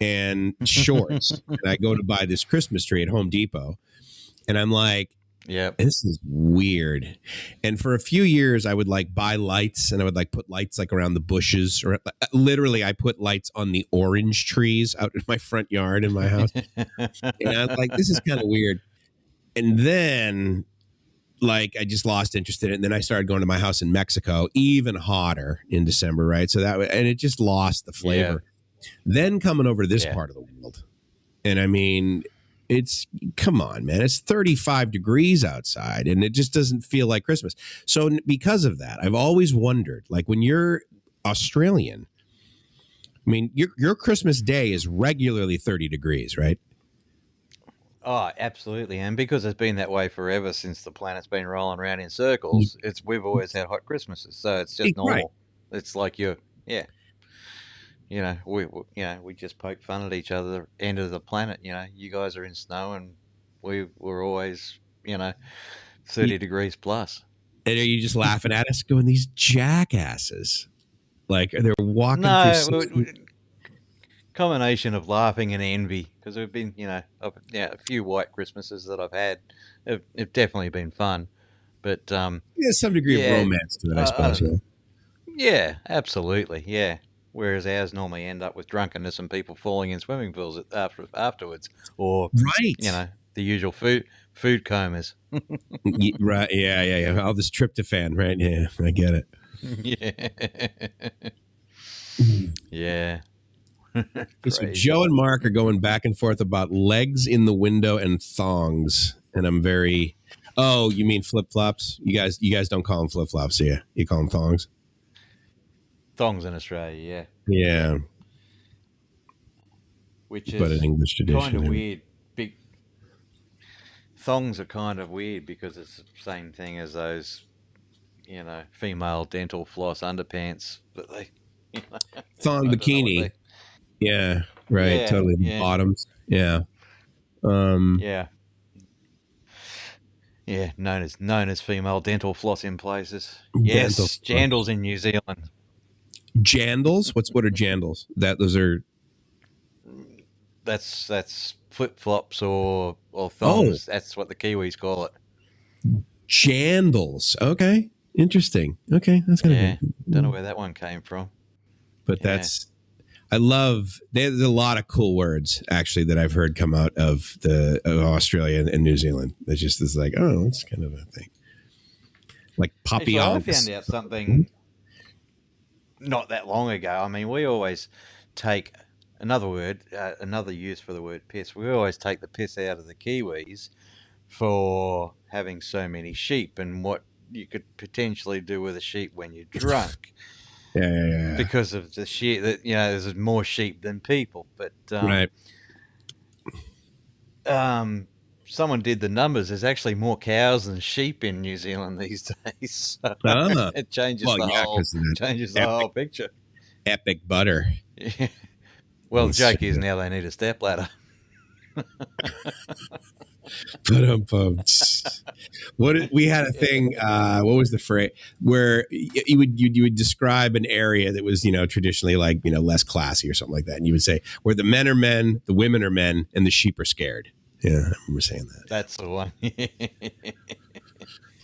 and shorts. And I go to buy this Christmas tree at Home Depot. And I'm like, this is weird. And for a few years, I would like buy lights and I would like put lights like around the bushes. Or literally, I put lights on the orange trees out in my front yard in my house. And I was like, this is kind of weird. And then like I just lost interest in it. And then I started going to my house in Mexico, even hotter in December, right? So and it just lost the flavor. Then coming over to this part of the world. And I mean, come on, man, it's 35 degrees outside and it just doesn't feel like Christmas. So because of that, I've always wondered, like when you're Australian, I mean, your Christmas day is regularly 30 degrees, right? Oh, absolutely. And because it's been that way forever since the planet's been rolling around in circles, we've always had hot Christmases. So it's just normal. Right. It's like you know, we just poke fun at each other, the end of the planet. You know, you guys are in snow and we're always, you know, 30 degrees plus. And are you just laughing at us going, these jackasses? Like they're walking through combination of laughing and envy, because we've been, you know, a few white Christmases that I've had have definitely been fun, but some degree of romance to it, I suppose. Yeah, absolutely, yeah. Whereas ours normally end up with drunkenness and people falling in swimming pools afterwards, or you know, the usual food comas. Right? Yeah. All this tryptophan, right? Yeah, I get it. Yeah. So Joe and Mark are going back and forth about legs in the window and thongs, and I'm very. Oh, you mean flip flops? You guys don't call them flip flops, do you? You call them thongs. Thongs in Australia, yeah. Which is but an English tradition, kind of weird. Thongs are kind of weird because it's the same thing as those, you know, female dental floss underpants, but they, you know, thong bikini. Yeah, right. Totally. Bottoms. Yeah. Yeah, known as female dental floss in places. Yes, jandals in New Zealand. Jandals? What are jandals? Those are. That's flip flops or thongs. That's what the Kiwis call it. Jandals. Okay, interesting. Okay, that's kind of don't know where that one came from, but that's. I love. There's a lot of cool words actually that I've heard come out of Australia and New Zealand. That just is like, oh, it's kind of a thing. Like papillons. I found out something not that long ago. I mean, we always take another use for the word piss. We always take the piss out of the Kiwis for having so many sheep and what you could potentially do with a sheep when you're drunk. Yeah. Because of the sheep that, you know, there's more sheep than people. But right. Someone did the numbers. There's actually more cows than sheep in New Zealand these days. So it changes the whole picture. Epic butter. Yeah. Well, the joke is now they need a stepladder. We had a thing. What was the phrase where you would describe an area that was traditionally like less classy or something like that, and you would say where the men are men, the women are men, and the sheep are scared. Yeah, I remember saying that. That's the one.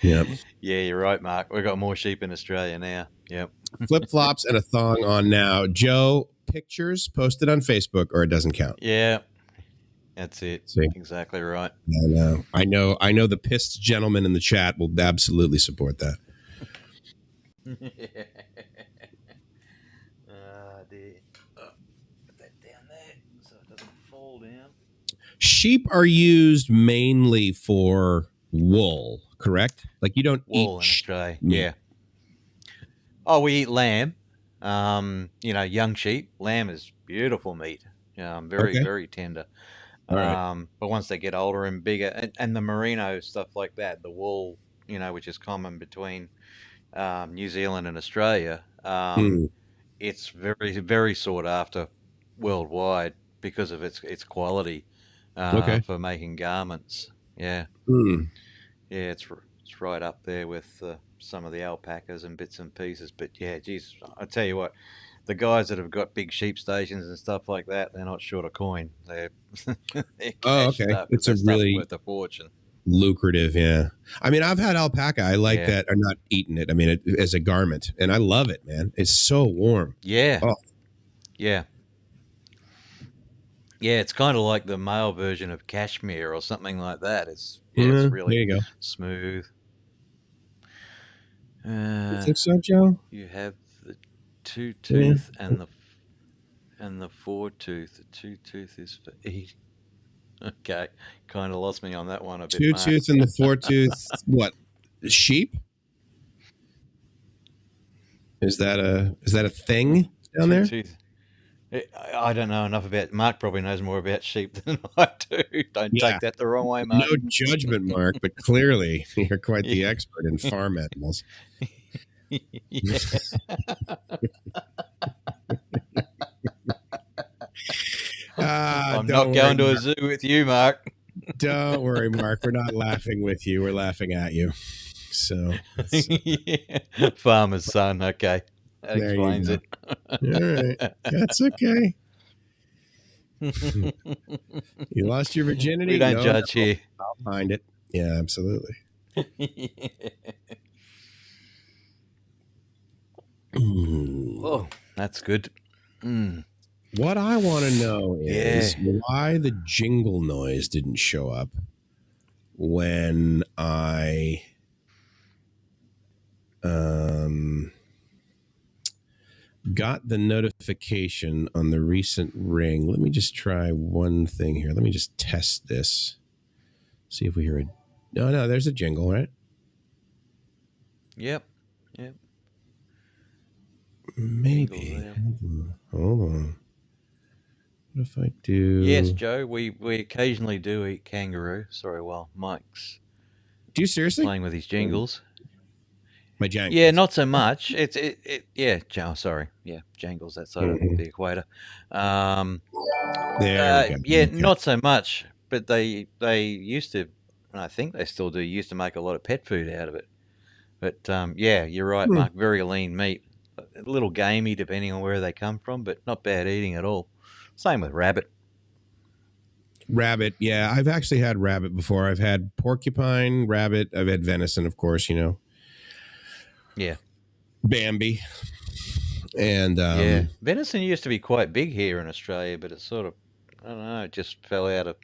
Yep. Yeah, you're right, Mark. We've got more sheep in Australia now. Yep. Flip flops and a thong on now. Joe, pictures posted on Facebook, or it doesn't count. Yeah, that's it. See? Exactly right. I know. The pissed gentleman in the chat will absolutely support that. Dear. Put that down there so it doesn't fall down. Sheep are used mainly for wool, correct? Like you don't wool eat in Australia. meat. Yeah. Oh, we eat lamb. Young sheep. Lamb is beautiful meat. Very tender. All right. But once they get older and bigger, and the merino stuff like that, the wool, which is common between New Zealand and Australia, it's very, very sought after worldwide because of its quality for making garments. Yeah. Yeah, it's right up there with some of the alpacas and bits and pieces. But yeah, geez, I tell you what, the guys that have got big sheep stations and stuff like that, they're not short of coin. They're cashed up. It's a really worth a fortune. Lucrative, yeah. I mean, I've had alpaca. I like that. I'm not eating it. I mean, as a garment, and I love it, man. It's so warm. Yeah. Oh. Yeah. Yeah, it's kind of like the male version of cashmere or something like that. It's really there you go. smooth. You think so, Joe? You have the two tooth and the four tooth. The two tooth is for eating. Okay, kind of lost me on that one a bit. Two tooth and the four tooth. What? Sheep? Is that a thing down there? Tooth. I don't know enough about. Mark probably knows more about sheep than I do. Don't take that the wrong way, Mark. No judgment, Mark, but clearly you're quite the expert in farm animals. I'm not going to a zoo with you, Mark. Don't worry, Mark. We're not laughing with you. We're laughing at you. So, farmer's son. Okay, that explains it. All right, that's okay. You lost your virginity. We don't judge here. I'll find it. Yeah, absolutely. Oh, that's good. What I want to know is why the jingle noise didn't show up when I got the notification on the recent ring. Let me just try one thing here. Let me just test this. See if we hear it. No, there's a jingle, right? Yep. Maybe. Hold on. What if I do? Yes, Joe. We occasionally do eat kangaroo. Sorry, Mike's. Do you seriously playing with his jingles? My jangles. Yeah, not so much. Yeah, sorry. Yeah, jangles that side of the equator. There we go. Yeah, not so much. But they used to, and I think they still do, used to make a lot of pet food out of it. But yeah, you're right, Mark. Very lean meat. A little gamey depending on where they come from, but not bad eating at all. Same with rabbit. Rabbit, yeah. I've actually had rabbit before. I've had porcupine, rabbit. I've had venison, of course, Yeah. Bambi. And venison used to be quite big here in Australia, but it sort of, I don't know, it just fell out of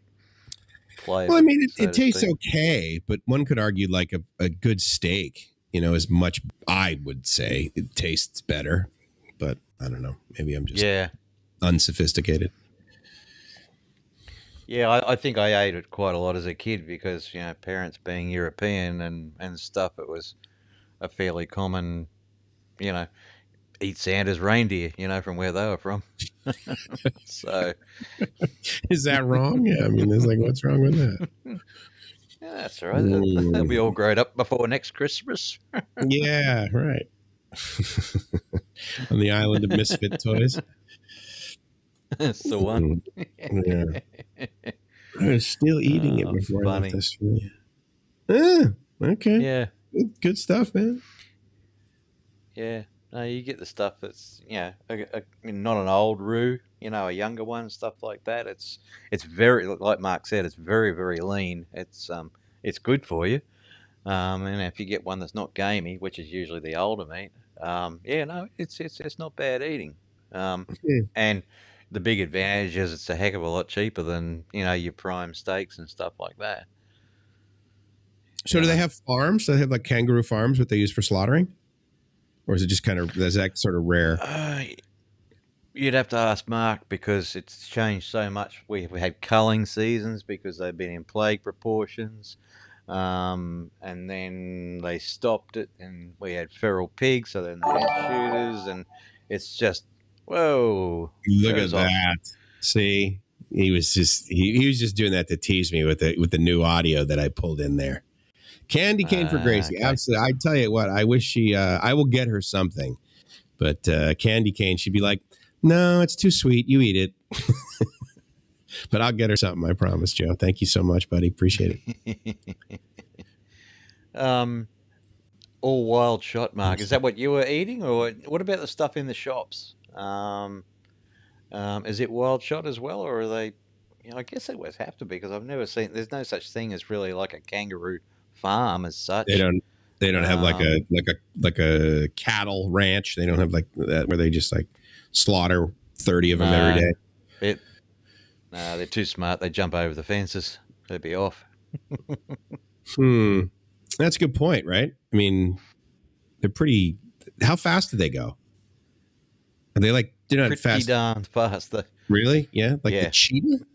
play. Well, I mean, it tastes okay, but one could argue like a good steak, is much, I would say it tastes better, but I don't know. Maybe I'm just unsophisticated. Yeah, I think I ate it quite a lot as a kid because, parents being European and stuff, it was a fairly common, eat Santa's reindeer, from where they were from. So. Is that wrong? Yeah, I mean, there's what's wrong with that? Yeah, that's all right. They'll be all grown up before next Christmas. Yeah, right. On the island of misfit toys. That's the one. Yeah. I was still eating it before I left funny. Australia. Okay. Yeah. Good stuff, man. Yeah. No, you get the stuff that's, not an old roux, a younger one, stuff like that. It's very, like Mark said, it's very, very lean. It's good for you. And if you get one that's not gamey, which is usually the older meat, it's not bad eating. And the big advantage is it's a heck of a lot cheaper than, your prime steaks and stuff like that. So do they have farms? Do they have like kangaroo farms, what they use for slaughtering? Or is it just is that sort of rare? You'd have to ask Mark because it's changed so much. We had culling seasons because they've been in plague proportions. And then they stopped it and we had feral pigs. So then they had shooters and it's just, whoa. Look at that. See, he was just doing that to tease me with the new audio that I pulled in there. Candy cane for Gracie. Okay. Absolutely. I tell you what, I wish she, I will get her something, but candy cane, she'd be like, no, it's too sweet. You eat it. But I'll get her something. I promise, Joe. Thank you so much, buddy. Appreciate it. All wild shot, Mark. Is that what you were eating, or what about the stuff in the shops? Is it wild shot as well, or are they? I guess they always have to be because I've never seen. There's no such thing as really like a kangaroo farm as such. They don't have like a cattle ranch. They don't have like that where they just like slaughter 30 of them every day. They're too smart. They jump over the fences. They'd be off. That's a good point, right? I mean, they're pretty. How fast do they go? Are they like they're not pretty fast? Darn fast. Really? Yeah, like the cheetah.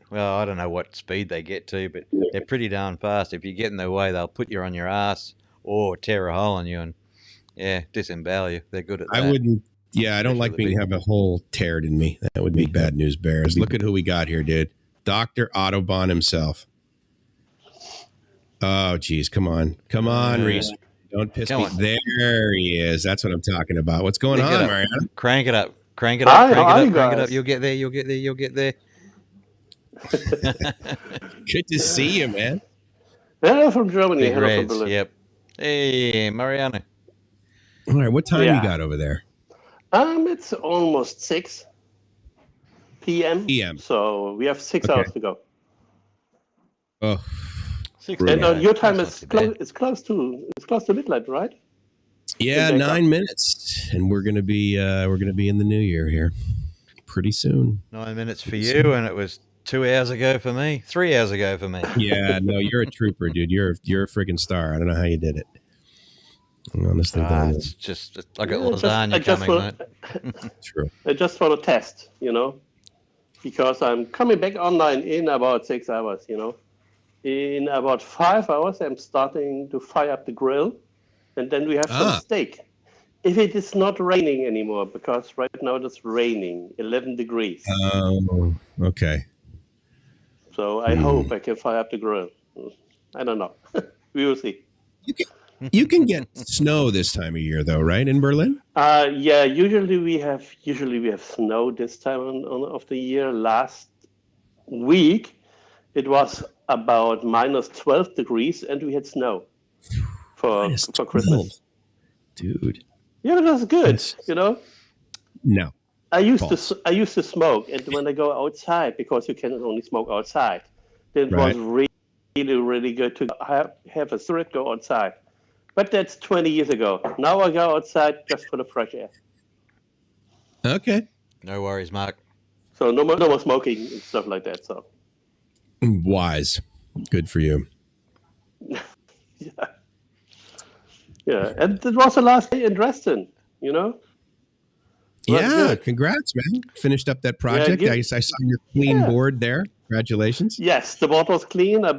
Well, I don't know what speed they get to, but they're pretty darn fast. If you get in their way, they'll put you on your ass or tear a hole in you and disembowel you. They're good at that. I wouldn't. Yeah, I don't like being have a hole teared in me. That would be bad news bears. Look at who we got here, dude. Dr. Autobahn himself. Oh, geez. Come on, Reese. Don't piss me. There he is. That's what I'm talking about. What's going on, Mariana? Crank it up. Crank it up. You'll get there. Good to see you, man. Hello from Germany. Hello from Berlin. Yep. Hey, Mariana. All right, what time you got over there? It's almost 6 p.m. So we have 6 hours to go. Oh, and on your time it's close to midnight, right? Yeah, 9 minutes, and we're gonna be in the new year here pretty soon. 9 minutes for you, and it was 2 hours ago for me. 3 hours ago for me. Yeah, no, you're a trooper, dude. You're a friggin' star. I don't know how you did it. Honestly, it's just like a lasagna coming. True. I just want to test, because I'm coming back online in about 6 hours. In about 5 hours, I'm starting to fire up the grill, and then we have some steak. If it is not raining anymore, because right now it's raining, 11 degrees. Oh, okay. So I hope I can fire up the grill. I don't know. We will see. You can get snow this time of year, though, right? In Berlin? Yeah. Usually we have snow this time of the year. Last week, it was about minus 12 degrees, and we had snow for Christmas. Dude. Yeah, that's good. No. I used to smoke, and when I go outside, because you can only smoke outside, then it was really, really good to have a cigarette, go outside. But that's 20 years ago. Now I go outside just for the fresh air. Okay. No worries, Mark. So no more smoking and stuff like that. So wise. Good for you. Yeah. And it was the last day in Dresden, Yeah, congrats, man. Finished up that project. I saw your clean board there. Congratulations. Yes, the board was clean. I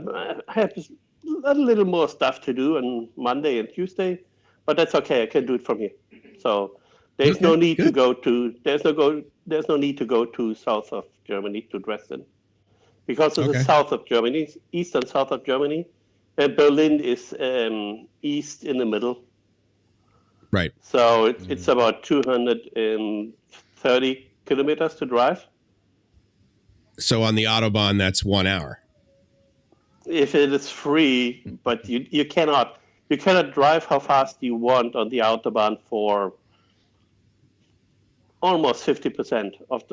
had a little more stuff to do on Monday and Tuesday, but that's okay. I can do it from here. So there's no need to go to there's no need to go to south of Germany, to Dresden, because it's the south of Germany, east and south of Germany, and Berlin is east in the middle. Right. So it's about 230 kilometers to drive. So on the Autobahn, that's 1 hour. If it is free, but you cannot drive how fast you want on the Autobahn for almost 50% of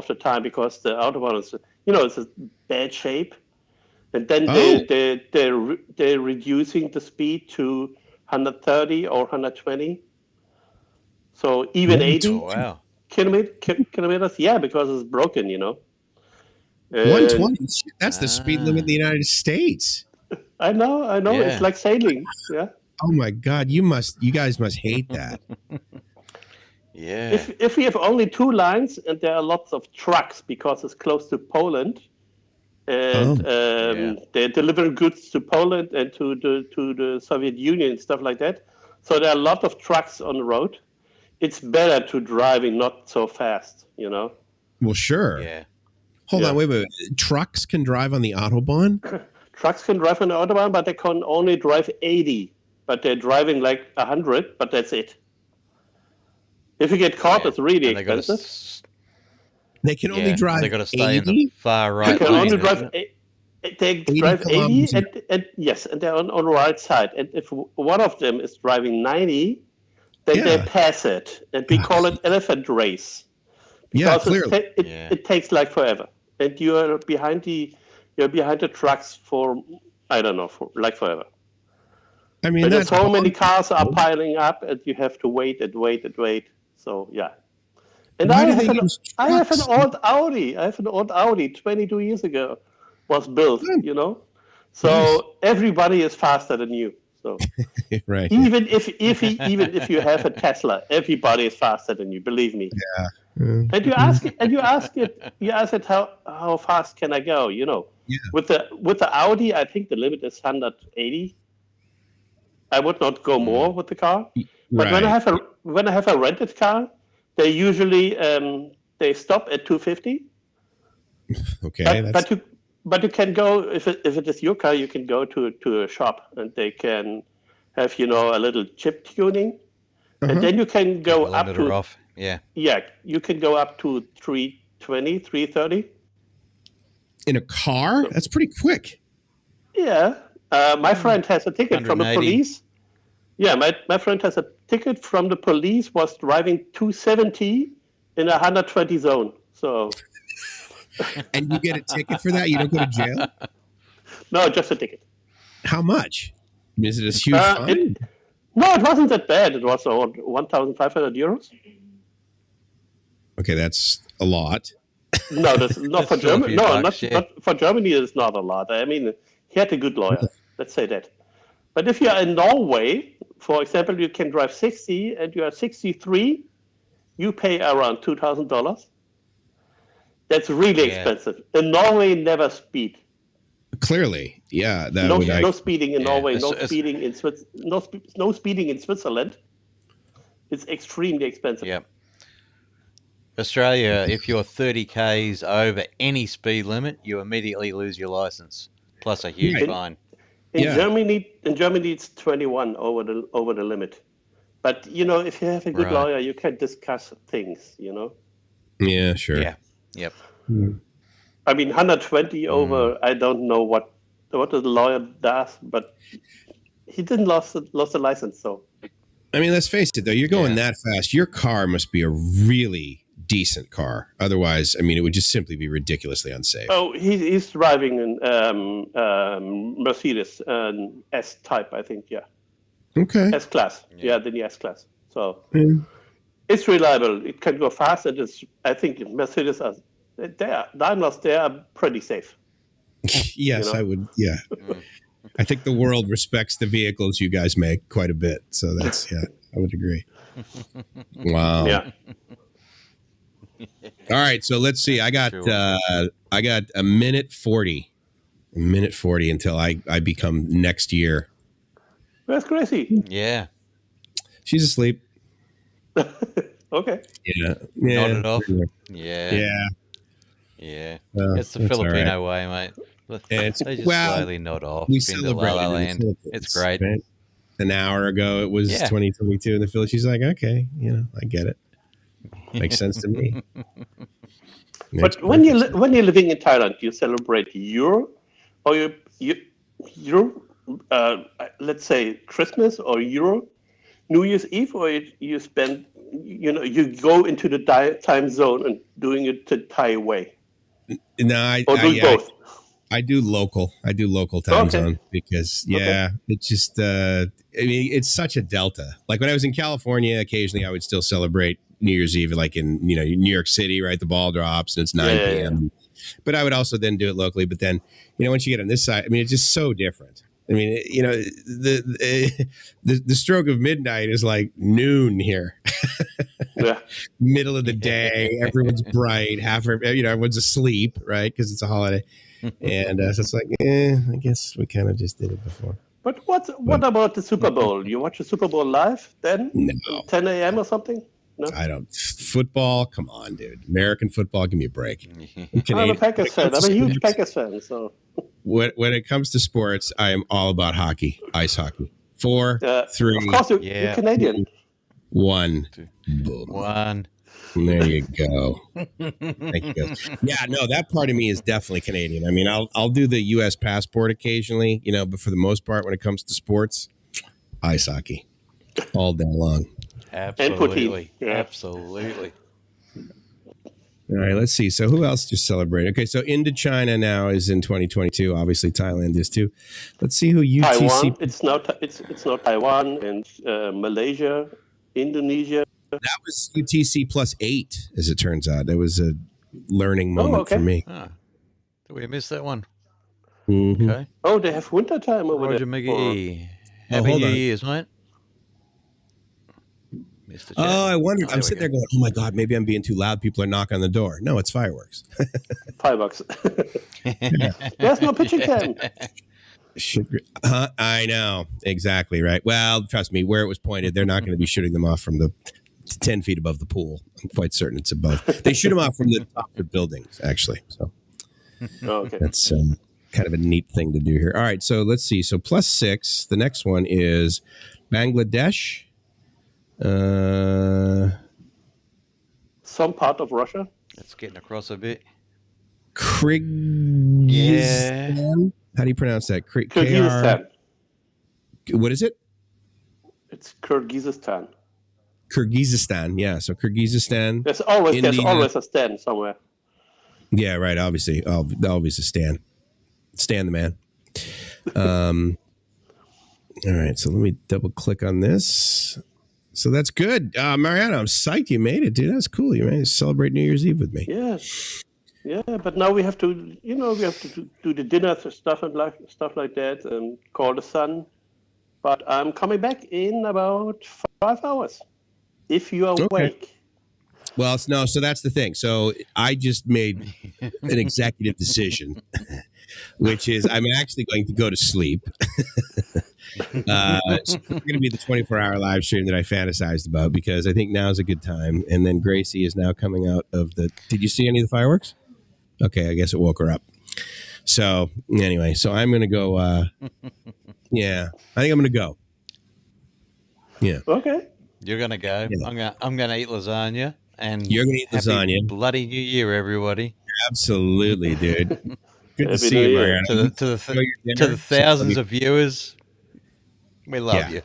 the time, because the Autobahn is, it's a bad shape, and then they're reducing the speed to 130 or 120. So even 80 kilometers, yeah, because it's broken, 120. That's the speed limit in the United States. I know. Yeah. It's like sailing. Yeah. Oh my God, you guys must hate that. Yeah. If we have only 2 lines and there are lots of trucks because it's close to Poland, and they're delivering goods to Poland and to the Soviet Union and stuff like that, so there are a lot of trucks on the road. It's better to driving not so fast, Well, sure. Yeah. Hold on, wait. Trucks can drive on the Autobahn? Trucks can drive on the Autobahn, but they can only drive 80. But they're driving like 100, but that's it. If you get caught, it's really expensive. They can only drive 80? They've got to stay in the far right They can lane. only drive 80, and yes, and they're on the right side. And if one of them is driving 90, then they pass it. And we call it elephant race. Yeah, clearly. It takes like forever. And you're behind the trucks for, I don't know, for like forever. I mean, there's so many cars are piling up, and you have to wait and wait and wait. So yeah. And I have an old Audi. I have an old Audi 22 years ago was built, So everybody is faster than you. So right. Even if you have a Tesla, everybody is faster than you, believe me. Yeah. And you ask it how fast can I go, Yeah. With the Audi, I think the limit is 180. I would not go more with the car. But when I have a rented car, they usually they stop at 250. Okay. But you can go, if it is your car, you can go to a shop and they can have a little chip tuning, and then you can go up to you can go up to 320, 330 in a car. That's pretty quick. Yeah, my friend has a ticket from the police. Yeah, my friend has a ticket from the police. Was driving 270 in a 120 zone. So. And you get a ticket for that? You don't go to jail? No, just a ticket. How much? Is it a huge fine? No, it wasn't that bad. It was around 1,500 euros. Okay, that's a lot. No, that's not for Germany. No, not for Germany. It's not a lot. I mean, he had a good lawyer. Let's say that. But if you are in Norway, for example, you can drive 60 and you are 63, you pay around $2,000. That's really expensive. In Norway, never speed. Clearly, yeah. No speeding in Norway. No speeding in no speeding in Switzerland. It's extremely expensive. Yep. Australia, if you're 30 k's over any speed limit, you immediately lose your license, plus a huge fine. In Germany, it's 21 over the limit. But if you have a good lawyer, you can discuss things. Yeah, sure. Yeah. Yep. I mean, 120 over. I don't know what the lawyer does, but he didn't lost the license. So, I mean, let's face it, though. You're going that fast. Your car must be a really decent car. Otherwise, I mean, it would just simply be ridiculously unsafe. Oh, he's driving an Mercedes S-Type, I think. Yeah. Okay. S-Class. Yeah, the S-Class. So. It's reliable. It can go fast. I think Mercedes Daimlers, they are pretty safe. Yes, I would. Yeah. I think the world respects the vehicles you guys make quite a bit. So that's, I would agree. Wow. Yeah. All right. So let's see. I got a minute 40 until I become next year. Where's Gracie? Yeah. She's asleep. Okay. Yeah. Nodded off. Yeah. It's the Filipino way, mate. They just slowly nod off. We celebrated La La Land. It's great. Right? An hour ago, it was 2022 in the Philippines. She's like, okay, I get it. Makes sense to me. But when you're living in Thailand, you celebrate your or your let's say Christmas or your New Year's Eve, or you spend you go into the time zone and doing it the Thai way. No, or doing both. I do local. I do local time zone because it's just I mean it's such a delta. Like when I was in California, occasionally I would still celebrate New Year's Eve, like in New York City, right? The ball drops and it's 9 p.m. But I would also then do it locally. But then once you get on this side, I mean it's just so different. I mean the stroke of midnight is like noon here. Middle of the day, everyone's bright, everyone's asleep, right? Because it's a holiday. And so it's like, I guess we kind of just did it before. But what about the Super Bowl? You watch the Super Bowl live then? No. 10 a.m. or something? No? I don't. Football? Come on, dude. American football, give me a break. I'm a Packers fan. I'm a huge Packers fan. So when it comes to sports, I am all about hockey, ice hockey. 4, 3. Of course, you're Canadian. 1. Boom. 1. There you go. Thank you. Yeah, no, that part of me is definitely Canadian. I mean, I'll do the U.S. passport occasionally, but for the most part, when it comes to sports, ice hockey all day long. Absolutely. Absolutely. All right, let's see. So who else just celebrated? Okay, so Indochina now is in 2022. Obviously, Thailand is too. Let's see who UTC. Taiwan. It's now Taiwan and Malaysia, Indonesia. That was UTC +8, as it turns out. That was a learning moment for me. Did we miss that one? Mm-hmm. Okay. Oh, they have winter time over Roger there. McGee. Happy New Year's, mate. Mr. I wondered. I'm sitting there going, oh my God, maybe I'm being too loud. People are knocking on the door. No, it's fireworks. $5. There's no pitching cam. I know. Exactly right. Well, trust me, where it was pointed, they're not going to be shooting them off from the 10 feet above the pool. I'm quite certain it's above. They shoot them off from the top of buildings, actually. So that's kind of a neat thing to do here. All right, so let's see. So +6. The next one is Bangladesh. Some part of Russia. That's getting across a bit. Kyrgyzstan. Yeah. How do you pronounce that? Kyrgyzstan. What is it? It's Kyrgyzstan. Kyrgyzstan, yeah. So Kyrgyzstan. There's always a Stan somewhere. Yeah, right. Obviously, always a Stan. Stan the man. All right, so let me double click on this. So that's good, Mariano. I'm psyched you made it, dude. That's cool. You made it celebrate New Year's Eve with me. Yeah. But now we have to, do the dinner stuff like that, and call the sun. But I'm coming back in about 5 hours. If you are awake. Well, no, so that's the thing. So I just made an executive decision, which is I'm actually going to go to sleep. So it's going to be the 24-hour live stream that I fantasized about because I think now's a good time. And then Gracie is now coming out of the... Did you see any of the fireworks? Okay, I guess it woke her up. So anyway, so I'm going to go... yeah, I think I'm going to go. Yeah. Okay. You're gonna go. Yeah. I'm gonna eat lasagna, and you're gonna eat lasagna. Bloody New Year, everybody! Absolutely, dude. Good to see you, Mariano. To the thousands of viewers, we love you.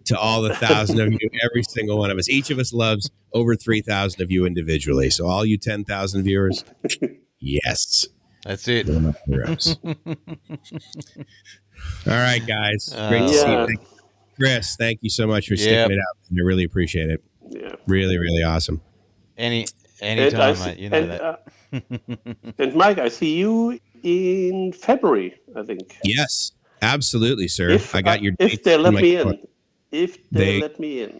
To all the 1,000 of you, every single one of us. Each of us loves over 3,000 of you individually. So all you 10,000 viewers, yes, that's it. All right, guys. Great to see you. Chris, thank you so much for sticking it out. I really appreciate it. Yeah. Really, really awesome. Anytime, mate. You know that. And Mike, I see you in February, I think. Yes, absolutely, sir. I got your dates. If they let me in. If they let me in.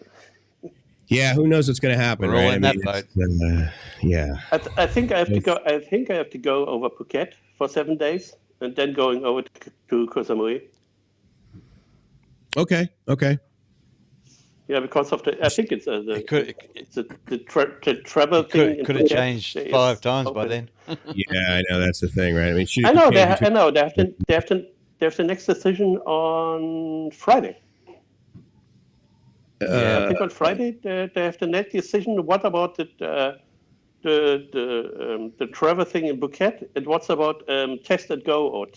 Yeah, who knows what's going to happen, right? I mean, yeah. I think I have to go. I think I have to go over Phuket for 7 days, and then going over to Koh Samui. Okay. Yeah, because of the, I think it's the travel thing. Could have changed 5 times by then. Yeah, I know that's the thing, right? I mean, I know they have the next decision on Friday. I think on Friday they have the next decision. What about the the Trevor thing in Phuket? And what's about Test and Go or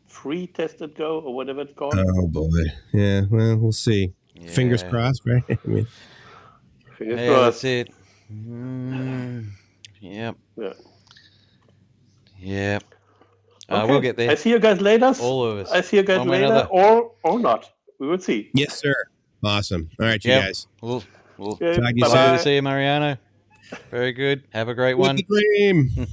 free Test and Go or whatever it's called? Oh boy, yeah. Well, we'll see. Yeah. Fingers crossed, right? I mean, Fingers Yeah, crossed. that's it. Yep. Yeah. Yep. Okay. We'll get there. I see you guys later. All of us. I see you guys One way or later, another. or not. We will see. yes, sir. Awesome. All right, you Yep. guys. We'll Okay, Talk to you good soon. to see you, Mariano. Very good. Have a great one. Wicked dream.